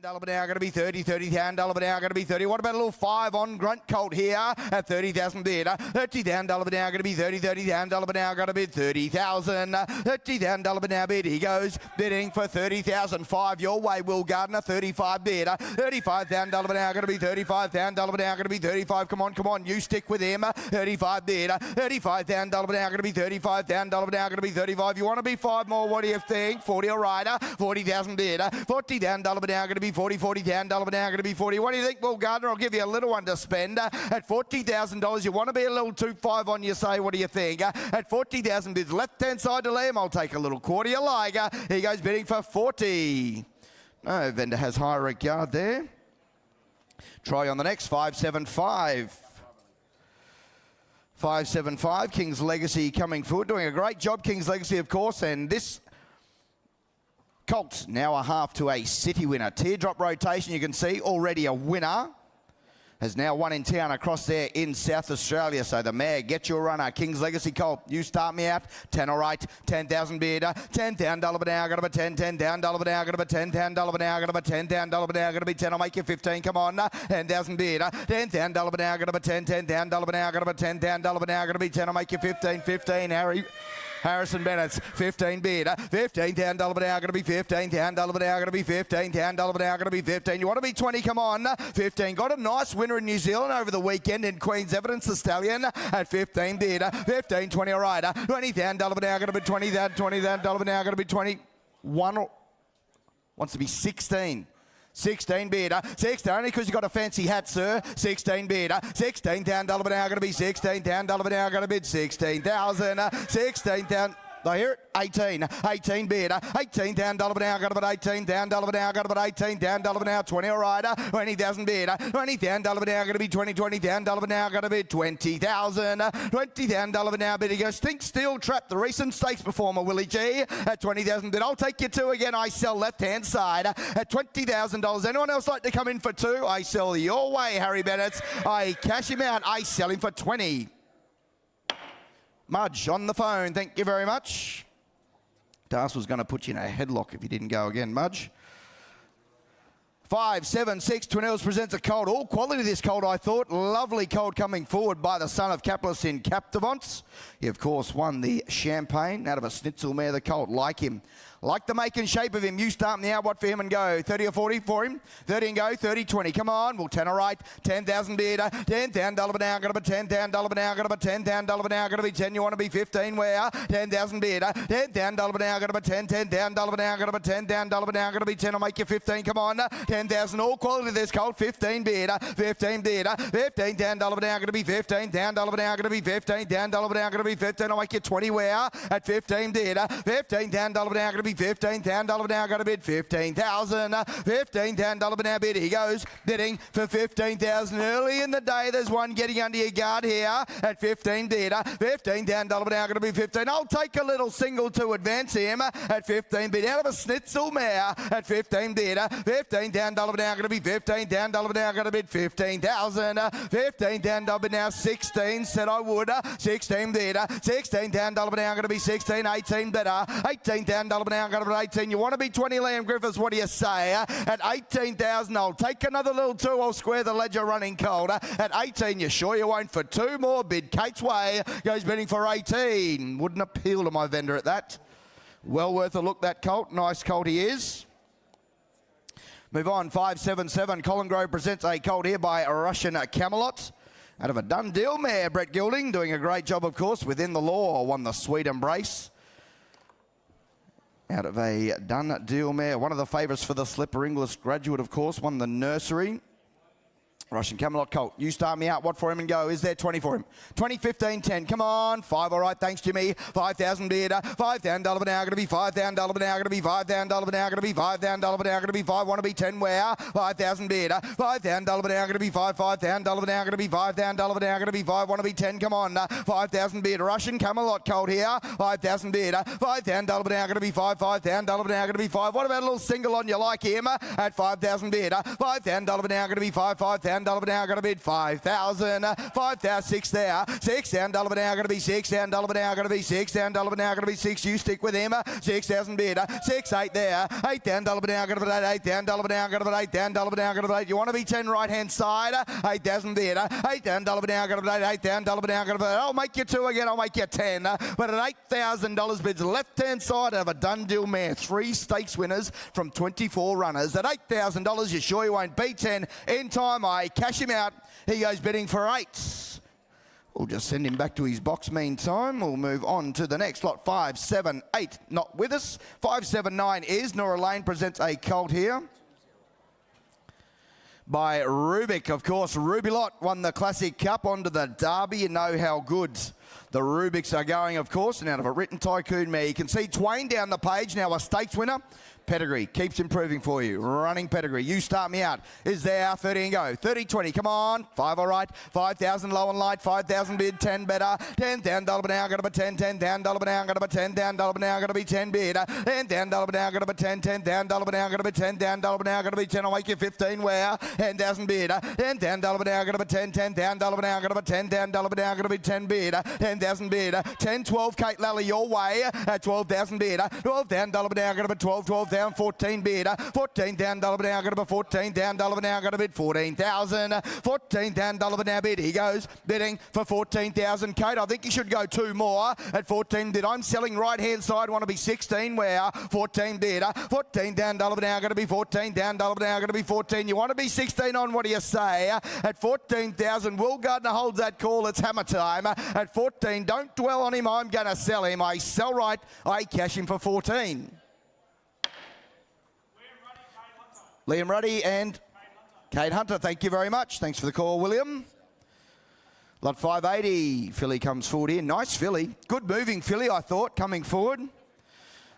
$30 now going to be 30, $30,000 now going to be 30. What about a little 5 on Grunt Colt here at 30,000 bid? $30,000 now going to be 30, $30,000 now going to bid 30,000. $30,000 now bid. He goes bidding for 30,005 your way, Will Gardner. 35 bid. $35,000 now going to be 35,000 now going to be 35. Come on, you stick with him. 35 bid. $35,000 now going to be 35,000 now going to be 35. You want to be 5 more? What do you think? 40 all right. 40,000 bid. $40,000 now going to be 40, $40,000 now going to be 40. What do you think, Will Gardner? I'll give you a little one to spend. At $40,000, you want to be a little 2-5 on your say. What do you think? At 40,000 bids, left-hand side to Liam. I'll take a little quarter you like. He goes bidding for 40. No, vendor has high regard there. Try on the next, 575. 575, King's Legacy coming forward. Doing a great job, King's Legacy, of course, and this Colt now a half to a city winner. Teardrop rotation, you can see already a winner. Has now won in town across there in South Australia. So the mare, get your runner. King's Legacy Colt, you start me out. 10 all right, 10,000 bid. $10,000 now, got to be 10, $10,000 now, got to be 10,000 now, got to be 10,000 now, got to be 10. I'll make you 15, come on. 10,000 bid. $10,000 now, got to be 10, $10,000 now, got to be 10,000 now, got to be 10. I'll make you 15, 15, Harrison Bennett's 15 bid. $15,000 now, going to be 15,000 now, going to be 15,000 now, going to be 15. You want to be 20? Come on. 15. Got a nice winner in New Zealand over the weekend in Queen's Evidence, the Stallion at 15 bid. 15, 20. All right. $20,000 now, going to be 20,000. $20,000 now, going to be 21. Wants to be 16. 16 bid. 16 only because you got a fancy hat, sir. 16 bid. $16,000 now, going to be 16,000 now, going to bid 16,000. 16,000. I hear it. 18 bid. $18,000 now, got about $18,000 now, got about $18,000 now, 20 all right. 20,000 bid. $20,000 now, going to be 20,000 now, got to be 20,000. $20,000 now bid. He goes, Think Steel Trap, the recent stakes performer, Willie G, at 20,000 bid. I'll take you 2 again. I sell left-hand side at $20,000. Anyone else like to come in for 2? I sell your way, Harry Bennett. I cash him out. I sell him for 20. Mudge on the phone, thank you very much. Das was going to put you in a headlock if you didn't go again, Mudge. 5, 7, 6, Twinells presents a colt. All quality this colt, I thought. Lovely colt coming forward by the son of Capitalist in Captivants. He, of course, won the Champagne out of a Schnitzel mare, the colt. Like him. Like the make and shape of him. You start me out, what for him and go. 30 or 40 for him. 30 and go. 30, 20. Come on. Well, 10 all right. 10,000 bid. $10,000 now. Got to be $10,000 now. Got to be $10,000 now. Got to be 10. You want to be 15 where? 10,000 bid. $10,000 now. Got to be 10. $10,000 now. Got to be $10,000 now. Got to be 10. I'll make you 15. Come on. 10,000. All quality this colt. 15 bid. 15 bid. $15,000 now. Got to be 15,000 now. Got to be 15,000 now. Got to be 15. I'll make you 20 where? At 15 bid. $15,000 now. Got to be $15,000 now, got to bid 15,000. $15,000 now bid. He goes bidding for 15,000. Early in the day, there's one getting under your guard here at 15 bid. $15,000 now, got to be 15. I'll take a little single to advance him at 15 bid. Out of a Schnitzel mare at 15 bid. $15,000 now, got to be 15,000 now, got to bid 15,000. $15,000 bid now, 16. Said I would. 16 bid. $16,000 now, got to be 16. 18 better. $18,000 now, $18,000. You want to be 20, Liam Griffiths, what do you say? At 18,000, I'll take another little two. I'll square the ledger running cold. At 18, you sure you won't for two more bid. Kate's Way goes bidding for 18. Wouldn't appeal to my vendor at that. Well worth a look, that colt. Nice colt he is. Move on, 577. Colin Grove presents a colt here by Russian Camelot. Out of a done deal mare, Brett Gilding, doing a great job, of course, within the law. Won the Sweet Embrace. Out of a done deal mare. One of the favourites for the Slipper English graduate, of course. Won the Nursery. Russian Camelot colt. You start me out. What for him and go? Is there 20 for him? 20, 15, 10. Come on. 5. All right. Thanks, Jimmy. 5,000 bid. $5,000 an hour. Going to be $5,000 an hour. Going to be $5,000 an hour. Going to be $5,000 an hour. Going to be 5. Want to be 10 where? 5,000 bid. $5,000 an hour. Going to be 5. $5,000 an hour. Going to be $5,000 an hour. Going to be 5. Want to be 10. Come on. 5,000 bid. Russian Camelot colt here. 5,000 bid. $5,000 an hour. Going to be 5. $5,000 an hour. Going to be 5. What about a little single on you like him at 5,000 bid? $5,000 an hour. Going to be 5. $5,000 an hour. Going to be 5,000, 5,000, 6 there, $6,000 an hour, going to be $6,000 an hour, going to be $6,000 an hour, going to be 6. You stick with him, 6,000 bid, 6, 8 there, $8,000 an hour, going to be $8,000 an hour, going to be $8,000 an hour, going to be 8. You want to be 10 right hand side, 8,000 bid, $8,000 an hour, going to be $8,000 an hour, going to be. I'll make you 2 again. I'll make you 10. But at $8,000 bids, left hand side of a done deal mare, 3 stakes winners from 24 runners. At $8,000, you sure you won't beat 10 in time. I cash him out. He goes bidding for 8. We'll just send him back to his box meantime. We'll move on to the next lot. 5, 7, 8 not with us. 5, 7, 9 is. Nora Lane presents a colt here by Rubik. Of course, Rubilot won the Classic Cup onto the Derby. You know how good the Rubiks are going, of course. And out of a written tycoon mare, you can see Twain down the page. Now a stakes winner. Pedigree keeps improving for you. Running pedigree. You start me out. Is there 30 and go? 30, 20. Come on. 5 all right. 5,000 low and light. 5,000 bid. 10 better. $10,000 an hour. Going to be 10. $10,000 an hour. Going to be $10,000 an hour. Going to be 10 bid. $10,000 an hour. Going to be 10. $10,000 an hour. Going to be $10,000 an hour. Going to be 10. I'll make you 15 where? 10,000 bid. $10,000 an hour. Going to be 10. $10,000 an hour. Going to be 10,000 an hour. Going to be 10 bid. 10,000 bid. 10, 12. Kate Lally your way. 12,000 bid. $12,000 an hour. Going to be 12. 12,000. 14 bid. $14,000 an hour, going to be $14,000 an hour, going to bid 14,000. $14,000 an hour bid. He goes bidding for 14,000. Kate, I think you should go 2 more at 14 bid. I'm selling right hand side. Want to be 16 where? 14 bid. $14,000 an hour, going to be 14,000 an hour, going to be 14. You want to be 16 on? What do you say? At 14,000, Will Gardner holds that call. It's hammer time. At 14, don't dwell on him. I'm going to sell him. I sell right. I cash him for 14. Liam Ruddy and Kate Hunter, thank you very much. Thanks for the call, William. Lot 580, filly comes forward here. Nice filly. Good moving filly, I thought, coming forward.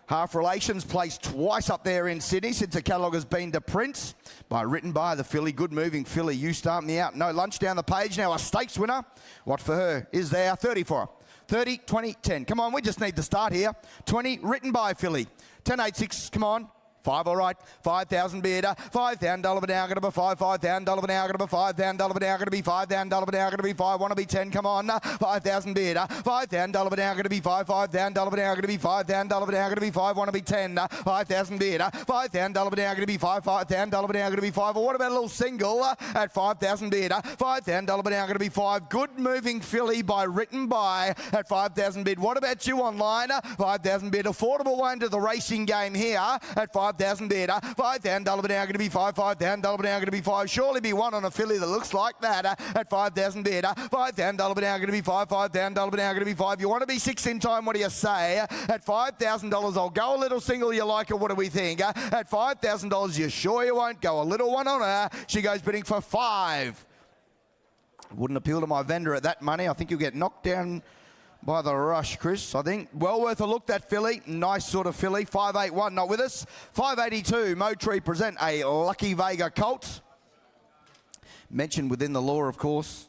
Half Relations placed twice up there in Sydney since the catalogue has been to print. Written by the filly. Good moving filly. You start me out. No lunch down the page now. A stakes winner. What for her? Is there 30 for her? 30, 20, 10. Come on, we just need the start here. 20, written by filly. 10, 8, 6, come on. 5 all right. 5,000 bid. $5,000 an hour. Going to be 5. $5,000 an hour. Going to be $5,000 an hour. Going to be $5,000 an hour. Going to be 5. Want to be 10. Come on. 5,000 bid. $5,000 an hour. Going to be 5. $5,000 an hour. Going to be $5,000 an hour. Going to be 5. Want to be 10. 5,000 bid. $5,000 an hour. Going to be 5. $5,000 an hour. Going to be 5. Or what about a little single at 5,000 bid? $5,000 an hour. Going to be 5. Good moving filly written by at 5,000 bid. What about you online? 5,000 bid. Affordable one to the racing game here at 5,000 bid. $5,000 an hour, going to be 5. $5,000 an hour, going to be 5. Surely be one on a filly that looks like that at 5,000 bid. $5,000 an hour, going to be 5. $5,000 an hour, going to be 5. You want to be 6 in time? What do you say? At $5,000, I'll go a little single. You like it? What do we think? At $5,000, you sure you won't go a little one on her? She goes bidding for 5. Wouldn't appeal to my vendor at that money. I think you'll get knocked down by the rush, Chris. I think well worth a look, that filly. Nice sort of filly. 581 not with us. 582 Motree present a Lucky Vega colt. Mentioned within the law, of course.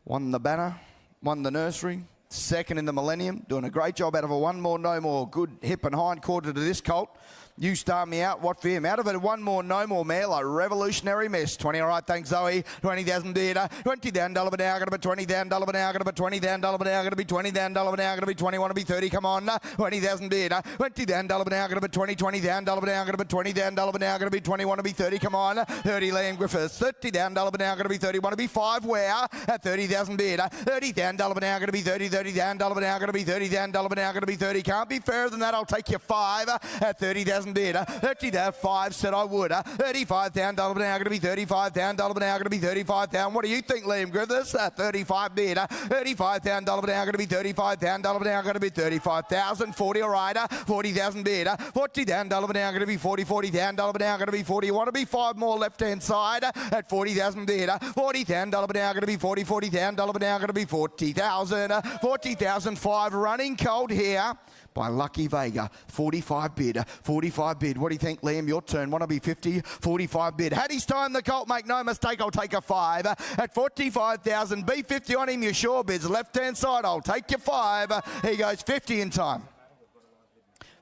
Won the banner, won the nursery, second in the Millennium. Doing a great job out of a one more, no more. Good hip and hind quarter to this colt. You start me out. What for him? Out of it, one more, no more. Melo, revolutionary miss. 20, all right, thanks, Zoe. 20,000 bid. $20,000 now. Going to be $20,000 now. Going to be $20,000 now. Going to be $20,000 now. Going to be 20. Want to be 30? Come on. 20,000 bid. $20,000 now. Going to be 20. $20,000 now. Going to be $20,000 now. Going to be 20. Want to be 30? Come on. 30. Liam Griffiths. $30,000 now. Going to be 30. Want to be 5? Where? At 30,000 bid. $30,000 now. Going to be 30. $30,000 now. Going to be $30,000 now. Going to be 30. Can't be fairer than that. I'll take you 5 at 30,000 bid. 30,500 said I would. $35,000 now. Going to be $35,000 now. Going to be $35,000. What do you think, Liam Griffiths? 35 bid. $35,000 now. Going to be $35,000 now. Going to be $35,000. 40, all right. 40,000 bid. $40,000 now. Going to be 40. $40,000 now. Going to be 40. You want to be 5 more left-hand side at 40,000 bid. $40,000 now. Going to be 40. $40,000 now. Going to be 40,000. 40,005 running cold here by Lucky Vega. 45 bid. 45 bid. What do you think, Liam? Your turn. Want to be 50? 45 bid. Hattie's time the Colt. Make no mistake, I'll take a 5 at 45,000. B50 on him. Your sure bids. Left-hand side, I'll take your 5. He goes 50 in time.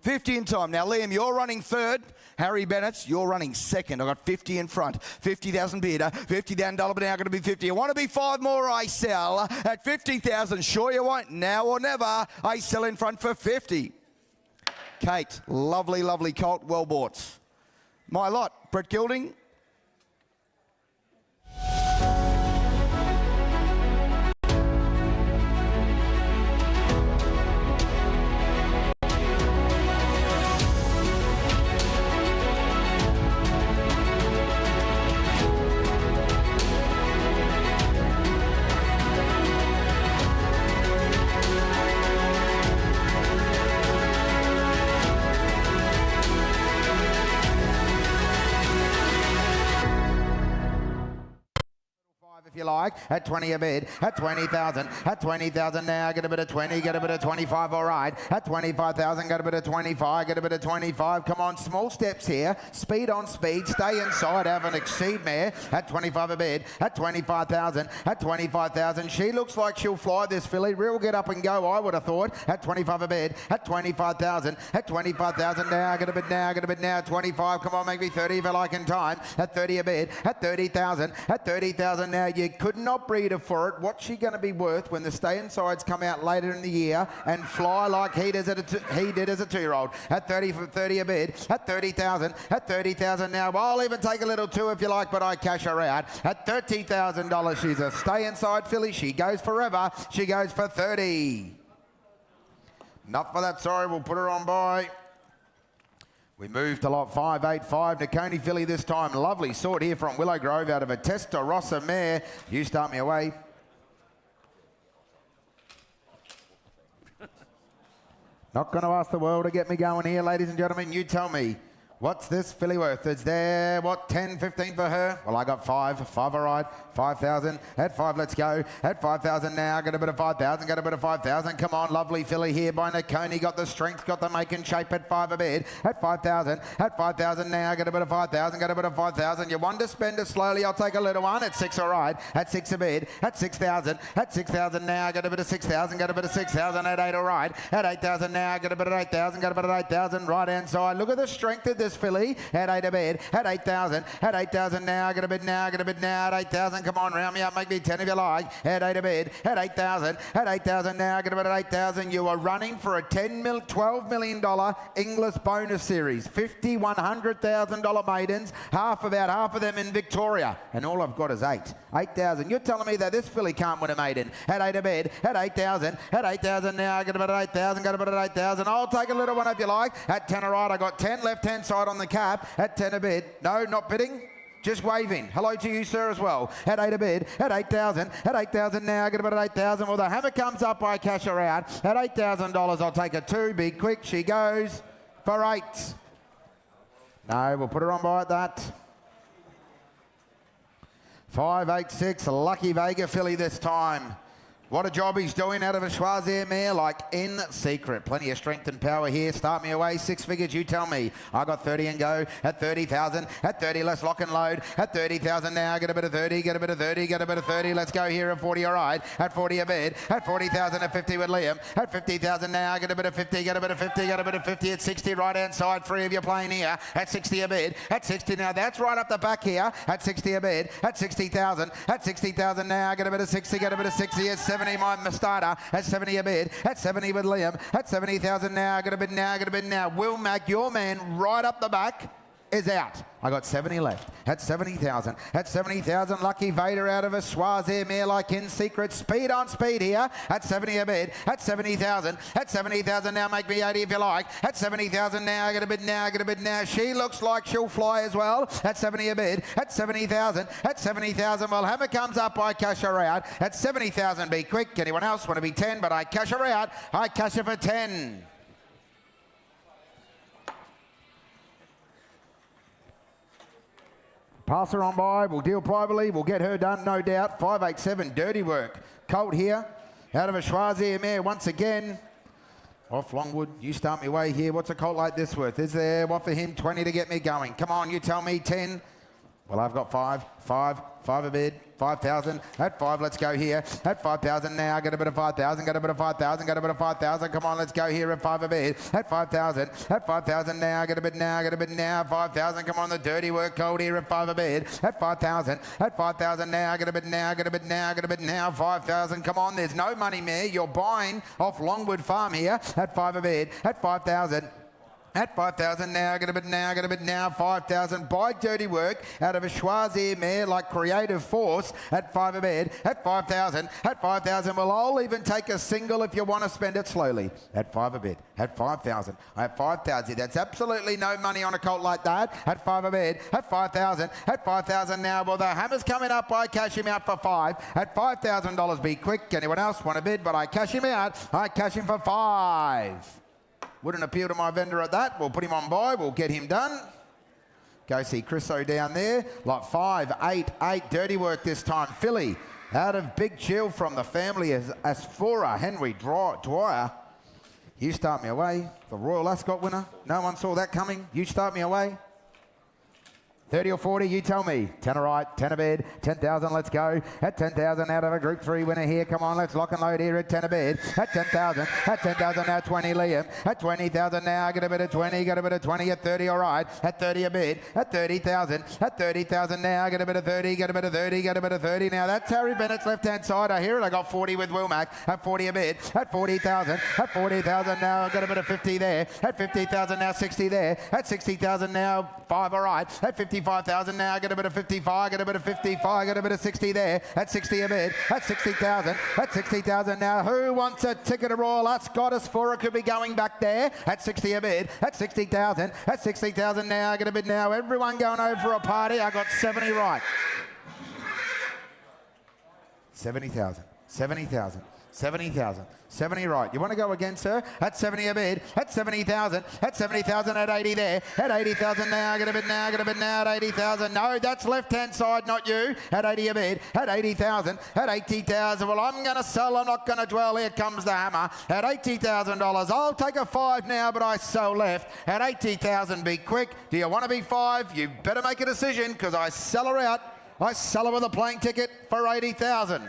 50 in time. Now, Liam, you're running third. Harry Bennett, you're running second. I've got 50 in front. 50,000 bid. $50,000 now. Going to be 50. I want to be 5 more. I sell at 50,000. Sure you won't. Now or never. I sell in front for 50. Kate, lovely, lovely colt. Well bought. My lot. Brett Gilding. If you like, at 20 a bid, at 20,000, at 20,000 now, get a bit of 20, get a bit of 25, all right, at 25,000, get a bit of 25, get a bit of 25, come on, small steps here, speed on speed, stay inside, have an exceed mare, at 25 a bid, at 25,000, at 25,000, she looks like she'll fly this filly, real get up and go, I would have thought, at 25 a bid, at 25,000, at 25,000 now, get a bit now, get a bit now, 25, come on, make me 30 if you like in time, at 30 a bid, at 30,000, at 30,000 now, you could not breed her for it. What's she going to be worth when the stay insides come out later in the year and fly like he did as a 2-year-old? At 30 a bid, at 30,000, at 30,000 now. Well, I'll even take a little 2 if you like, but I cash her out. At $30,000, she's a stay inside filly. She goes forever. She goes for 30. Enough for that, sorry, we'll put her on by. We move to lot 585, Nakoni filly this time. Lovely sort here from Willow Grove out of a Testarossa mare. You start me away. Not going to ask the world to get me going here, ladies and gentlemen. You tell me. What's this filly worth? Is there, what, 10, 15 for her? Well, I got 5. 5, all right. 5,000. At 5, let's go. At 5,000 now. Got a bit of 5,000. Got a bit of 5,000. Come on, lovely filly here by Nakoni. Got the strength, got the making shape at 5 a bid. At 5,000. At 5,000 now. Got a bit of 5,000. Got a bit of 5,000. You want to spend it slowly? I'll take a little one. At 6, all right. At 6 a bid. At 6,000. At 6,000 now. Got a bit of 6,000. Got a bit of 6,000. At 8, all right. At 8,000 now. Got a bit of 8,000. Got a bit of 8,000. Right hand side. Look at the strength of this filly. At 8 a bid, at 8,000, at 8,000 now, get a bid now, get a bid now, at 8,000, come on, round me up, make me 10 if you like, at 8 a bid, at 8,000, at 8,000 now, get a bid at 8,000, you are running for a $12 million English bonus series, $50,000, $100,000 maidens, about half of them in Victoria, and all I've got is 8,000. You're telling me that this filly can't win a maiden, at 8 a bid, at 8,000, at 8,000 now, get a bid at 8,000, got a bid at 8,000, I'll take a little one if you like, at 10 all right, I got 10 left-hand side on the cap, at 10 a bid. No, not bidding. Just waving. Hello to you, sir, as well. At 8 a bid. At 8,000. At 8,000 now. Get about at 8,000. Well, the hammer comes up. I cash her out. At $8,000, I'll take a 2. Be quick. She goes for 8. No, we'll put her on by at that. 586. Lucky Vega filly this time. What a job he's doing out of a Schwazier mare, like in secret. Plenty of strength and power here. Start me away, 6 figures, you tell me. I got 30 and go at 30,000. At 30, let's lock and load. At 30,000 now, get a bit of 30, get a bit of 30, get a bit of 30. Let's go here at 40, all right. At 40 a bid. At 40,000 at 50 with Liam. At 50,000 now, get a bit of 50, get a bit of 50, get a bit of 50 at 60, right-hand side. 3 of you playing here. At 60 a bid. At 60 now, that's right up the back here. At 60 a bid. At 60,000. At 60,000 now, get a bit of 60, get a bit of 60 at 70, my mistake. At 70 a bid, at 70 with Liam, at 70,000 now, get a bid now, get a bid now. Will Mac, your man right up the back, is out. I got 70 left. At 70,000. At 70,000, Lucky Vader out of a Schwazier mare like in secret. Speed on speed here. At 70 a bid. At 70,000. At 70,000 now, make me 80 if you like. At 70,000 now, get a bid now, get a bid now. She looks like she'll fly as well. At 70 a bid. At 70,000. At 70,000, well, Hammer comes up, I cash her out. At 70,000, be quick. Anyone else want to be 10, but I cash her out. I cash her for 10. Pass her on by, we'll deal privately, we'll get her done, no doubt. 587, dirty work. Colt here, out of a Schwazier mare once again. Off Longwood, you start me way here. What's a colt like this worth? Is there what for him? 20 to get me going. Come on, you tell me, 10. Well, I've got 5 a bid. 5,000. At 5, let's go here. At 5,000 now, get a bit of 5,000, get a bit of 5,000, get a bit of 5,000. Come on, let's go here at 5 a bid. At 5,000. At 5,000 now, get a bit now, get a bit now. 5,000. Come on, the dirty work cold here at 5 a bid. At 5,000. At 5,000 now, get a bit now, get a bit now, get a bit now. 5,000. Come on, there's no money mare. You're buying off Longwood Farm here at 5 a bid. At 5,000. At 5,000 now, get a bit now, get a bit now. 5,000. Buy dirty work out of a Schwazier mare like Creative Force at 5 a bid. At 5,000. At 5,000. Well, I'll even take a single if you want to spend it slowly. At 5 a bid. At 5,000. At 5,000. That's absolutely no money on a colt like that. At 5 a bid. At 5,000. At 5,000 now. Well, the Hammer's coming up. I cash him out for 5. At $5,000. Be quick. Anyone else want a bid? But I cash him out. I cash him for 5. Wouldn't appeal to my vendor at that. We'll put him on buy. We'll get him done. Go see Chriso down there. Lot 5, 8, 8. Dirty work this time. Philly out of Big Chill from the family as Asphora. Henry Dwyer. You start me away. The Royal Ascot winner. No one saw that coming. You start me away. 30 or 40, you tell me. 10 a right, 10 a bed, 10,000, let's go. At 10,000 out of a Group 3 winner here. Come on, let's lock and load here at 10 a bed. At 10,000, at 10,000 now 20 Liam. At 20,000 now, get a bit of 20, get a bit of 20 at 30, all right. At 30 a bed, at 30,000, at 30,000 now, get a bit of 30, get a bit of 30, get a bit of 30. Now that's Harry Bennett's left-hand side. I hear it, I got 40 with Wilmac. At 40 a bed, at 40,000, at 40,000 now, I've got a bit of 50 there. At 50,000 now, 60 there. At 60,000 now, 5, all right. At 55,000 now, get a bit of 55, get a bit of 55, get a bit of 60 there. At 60 a bid, at 60,000, at 60,000 now. Who wants a ticket of Royal Ascot? Asphora could be going back there. At 60 a bid, at 60,000, at 60,000 now, get a bid now. Everyone going over for a party. I got 70 right. 70,000, 70,000. 70,000. 70 right. You want to go again, sir? At 70 a bid. At 70,000. At 70,000. At 80 there. At 80,000 now. Get a bid now. Get a bid now. At 80,000. No, that's left-hand side, not you. At 80 a bid. At 80,000. At 80,000. Well, I'm going to sell. I'm not going to dwell. Here comes the Hammer. At $80,000. I'll take a 5 now, but I sell left. At 80,000. Be quick. Do you want to be 5? You better make a decision because I sell her out. I sell her with a plane ticket for 80,000.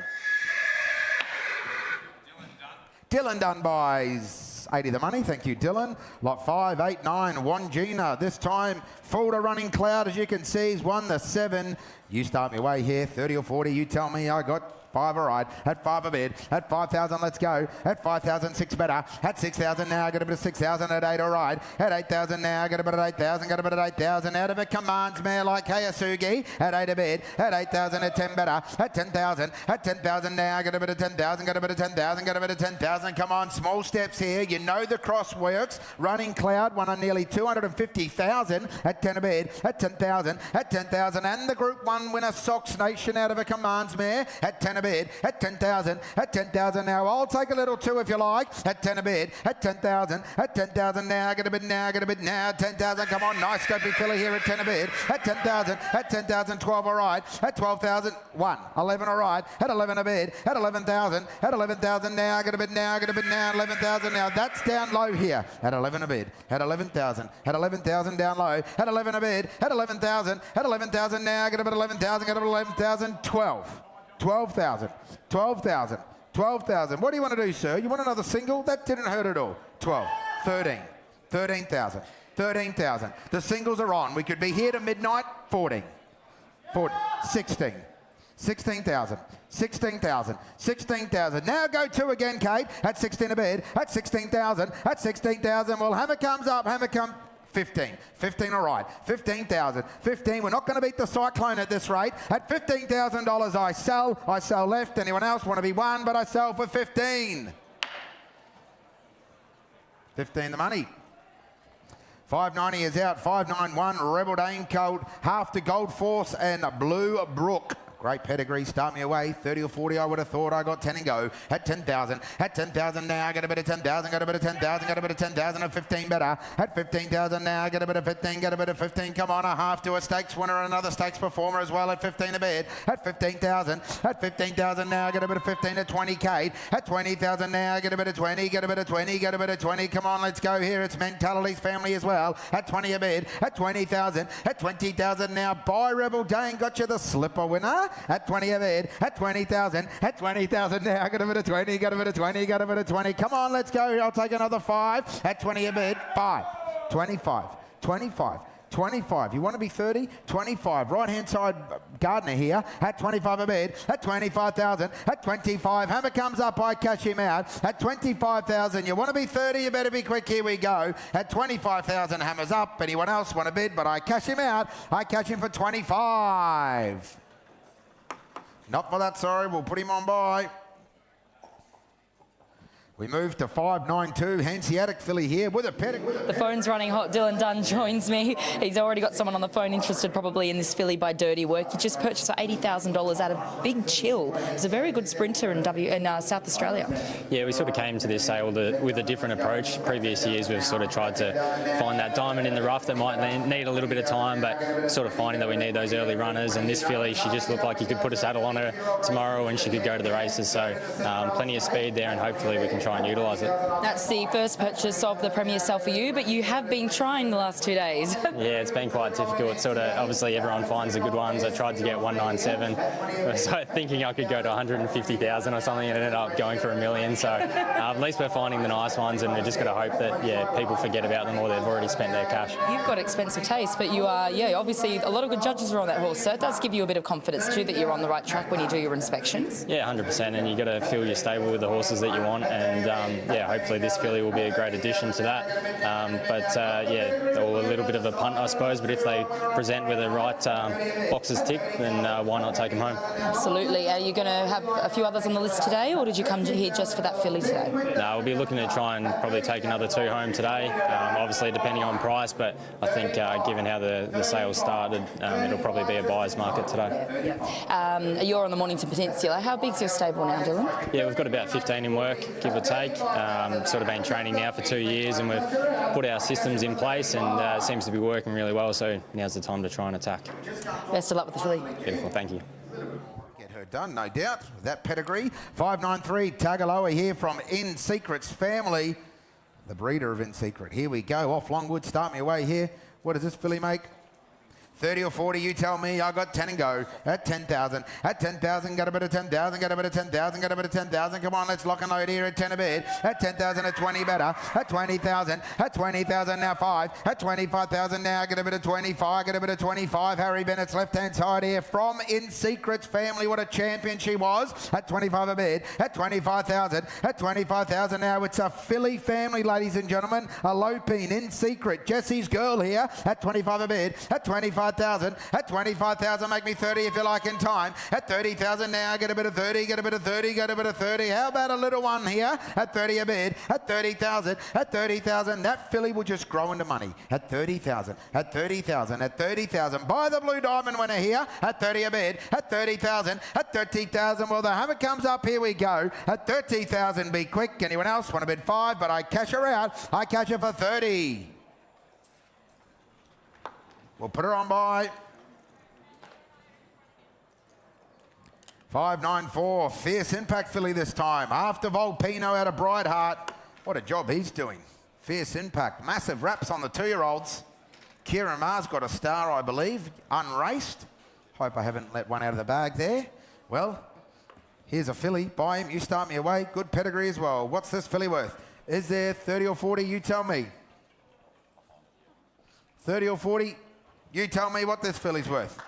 Dylan Dunn buys 80 the money. Thank you, Dylan. Lot 5, 8, 9, Wangina. This time, full to Running Cloud. As you can see, he's won the 7. You start me way here. 30 or 40, you tell me. I got 5 all right. At 5 a bid. At 5,000, let's go. At 5,000, 6 better. At 6,000 now, get a bit of 6,000. At 8 all right. At 8,000 now, get a bit of 8,000. Get a bit of 8,000. Out of it commands mare like Hayasugi. At 8 a bid. At 8,000, at 10 better. At 10,000. At 10,000 now, get a bit of 10,000. Get a bit of 10,000. Get a bit of 10,000. Come on, small steps here. You know the cross works. Running Cloud won on nearly 250,000 at 10 a bid. At 10,000. At 10,000. And the Group 1 winner Sox Nation out of a commands mare. At 10 a bid. bid, at 10,000, at 10,000 now. I'll take a little too if you like, at 10 a bid, at 10,000, at 10,000 now. Get a bid now, get a bid now. 10,000, come on, nice scopy filly here at 10 a bid, at 10,000, at 10,000, 12 all right, at 12,000, 1, 11 all right, at 11 a bid, at 11,000, at 11,000 now. Get a bid now, get a bid now. 11,000 now. That's down low here, at 11 a bid, at 11,000, at 11,000 down low, at 11 a bid, at 11,000, at 11,000 now. Get a bid 11,000, get a bid 11,000, 12, 12,000, 12,000. 12,000. What do you want to do, sir? You want another single? That didn't hurt at all. 12, 13, 13,000, 13,000. The singles are on. We could be here to midnight. 14, 16, 16,000, 16,000, 16,000. Now go 2 again, Kate. At 16 a bid. At 16,000. At 16,000. Well, hammer comes up. Hammer comes. 15. 15 all right. 15,000. 15. We're not going to beat the Cyclone at this rate. At $15,000 I sell. I sell left. Anyone else want to be one? But I sell for 15. 15 the money. 590 is out. 591 Rebel Dame Cold. Half to Gold Force and Blue Brook. Great pedigree, start me away. 30 or 40, I would have thought. I got 10 and go. At 10,000. At 10,000 now, get a bit of 10,000, got a bit of 10,000, got a bit of 10,000, at 15 better. At 15,000 now, get a bit of 15, get a bit of 15. Come on, a half to a stakes winner, another stakes performer as well at 15 a bid. At 15,000. At 15,000 now, get a bit of 15 at 20K. At 20,000 now, get a bit of 20, get a bit of 20, get a bit of 20. Come on, let's go here. It's Mentality's family as well. At 20 a bid. At 20,000. At 20,000 now, by Rebel Dane, got you the slipper winner. At 20 a bid. At 20,000, at 20,000 now, got a bit of 20, got a bit of 20, got a bit of 20. Come on, let's go. I'll take another 5. At 20 a bid, 5, 25, 25, 25. You want to be 30? 25. Right-hand side Gardner here. At 25 a bid. At 25,000. At 25. Hammer comes up. I cash him out. At 25,000. You want to be 30? You better be quick. Here we go. At 25,000. Hammer's up. Anyone else want a bid? But I cash him out. I cash him for 25. Not for that, sorry. We'll put him on by. We move to 592, Hanseatic filly here with a pedigree. The phone's running hot. Dylan Dunn joins me. He's already got someone on the phone interested probably in this filly by Dirty Work. He just purchased for $80,000 out of Big Chill. He's a very good sprinter in South Australia. Yeah, we sort of came to this sale with a different approach. Previous years we've sort of tried to find that diamond in the rough that might need a little bit of time, but sort of finding that we need those early runners. And this filly, she just looked like you could put a saddle on her tomorrow and she could go to the races. So plenty of speed there, and hopefully we can try and utilise it. That's the first purchase of the Premier Sale for you, but you have been trying the last 2 days. Yeah, it's been quite difficult. Sort of, obviously everyone finds the good ones. I tried to get 197. I was thinking I could go to 150,000 or something, and ended up going for $1 million. So at least we're finding the nice ones, and we're just got to hope that people forget about them or they've already spent their cash. You've got expensive taste, but you are, obviously a lot of good judges are on that horse, so it does give you a bit of confidence too that you're on the right track when you do your inspections. Yeah, 100%, and you've got to fill your stable with the horses that you want, and hopefully this filly will be a great addition to that. A little bit of a punt, I suppose, but if they present with the right boxes ticked, then why not take them home? Absolutely. Are you going to have a few others on the list today, or did you come here just for that filly today? No, we'll be looking to try and probably take another 2 home today, obviously depending on price, but I think given how the sales started, it'll probably be a buyer's market today. You're on the Mornington Peninsula. How big's your stable now, Dylan? Yeah, we've got about 15 in work, give or take. Sort of been training now for 2 years, and we've put our systems in place, and it seems to be working really well, so now's the time to try and attack. Best of luck with the filly. Beautiful, thank you. Get her done, no doubt, with that pedigree. 593 Tagaloa here from In Secret's family, the breeder of In Secret. Here we go, off Longwood, start me away here. What does this filly make? 30 or 40, you tell me. I got 10 and go. At 10,000. At 10,000, got a bit of 10,000, got a bit of 10,000, got a bit of 10,000. Come on, let's lock and load here at 10 a bid. At 10,000, at 20 better. At 20,000, at 20,000, now 5. At 25,000 now, get a bit of 25, get a bit of 25. Harry Bennett's left-hand side here from In Secret's family. What a champion she was. At 25 a bid. At 25,000. At 25,000 now, it's a filly family, ladies and gentlemen. A Lopine, In Secret. Jesse's girl here. At 25 a bid. At 25,000. 25,000. At 25,000, make me 30 if you like in time. At 30,000 now, get a bit of 30, get a bit of 30, get a bit of 30. How about a little one here? At 30 a bid. At 30,000. At 30,000, that filly will just grow into money. At 30,000. At 30,000. At 30,000. Buy the blue diamond winner here. At 30 a bid. At 30,000. At 30,000. Well, the hammer comes up. Here we go. At 30,000, be quick. Anyone else want to bid 5? But I cash her out. I cash her for 30. We'll put her on by 594. Fierce Impact filly this time. After Volpino out of Brightheart. What a job he's doing. Fierce Impact. Massive wraps on the 2-year-olds. Kieran Maher's got a star, I believe. Unraced. Hope I haven't let one out of the bag there. Well, here's a filly. Buy him. You start me away. Good pedigree as well. What's this filly worth? Is there 30 or 40? You tell me. 30 or 40? You tell me what this filly's worth.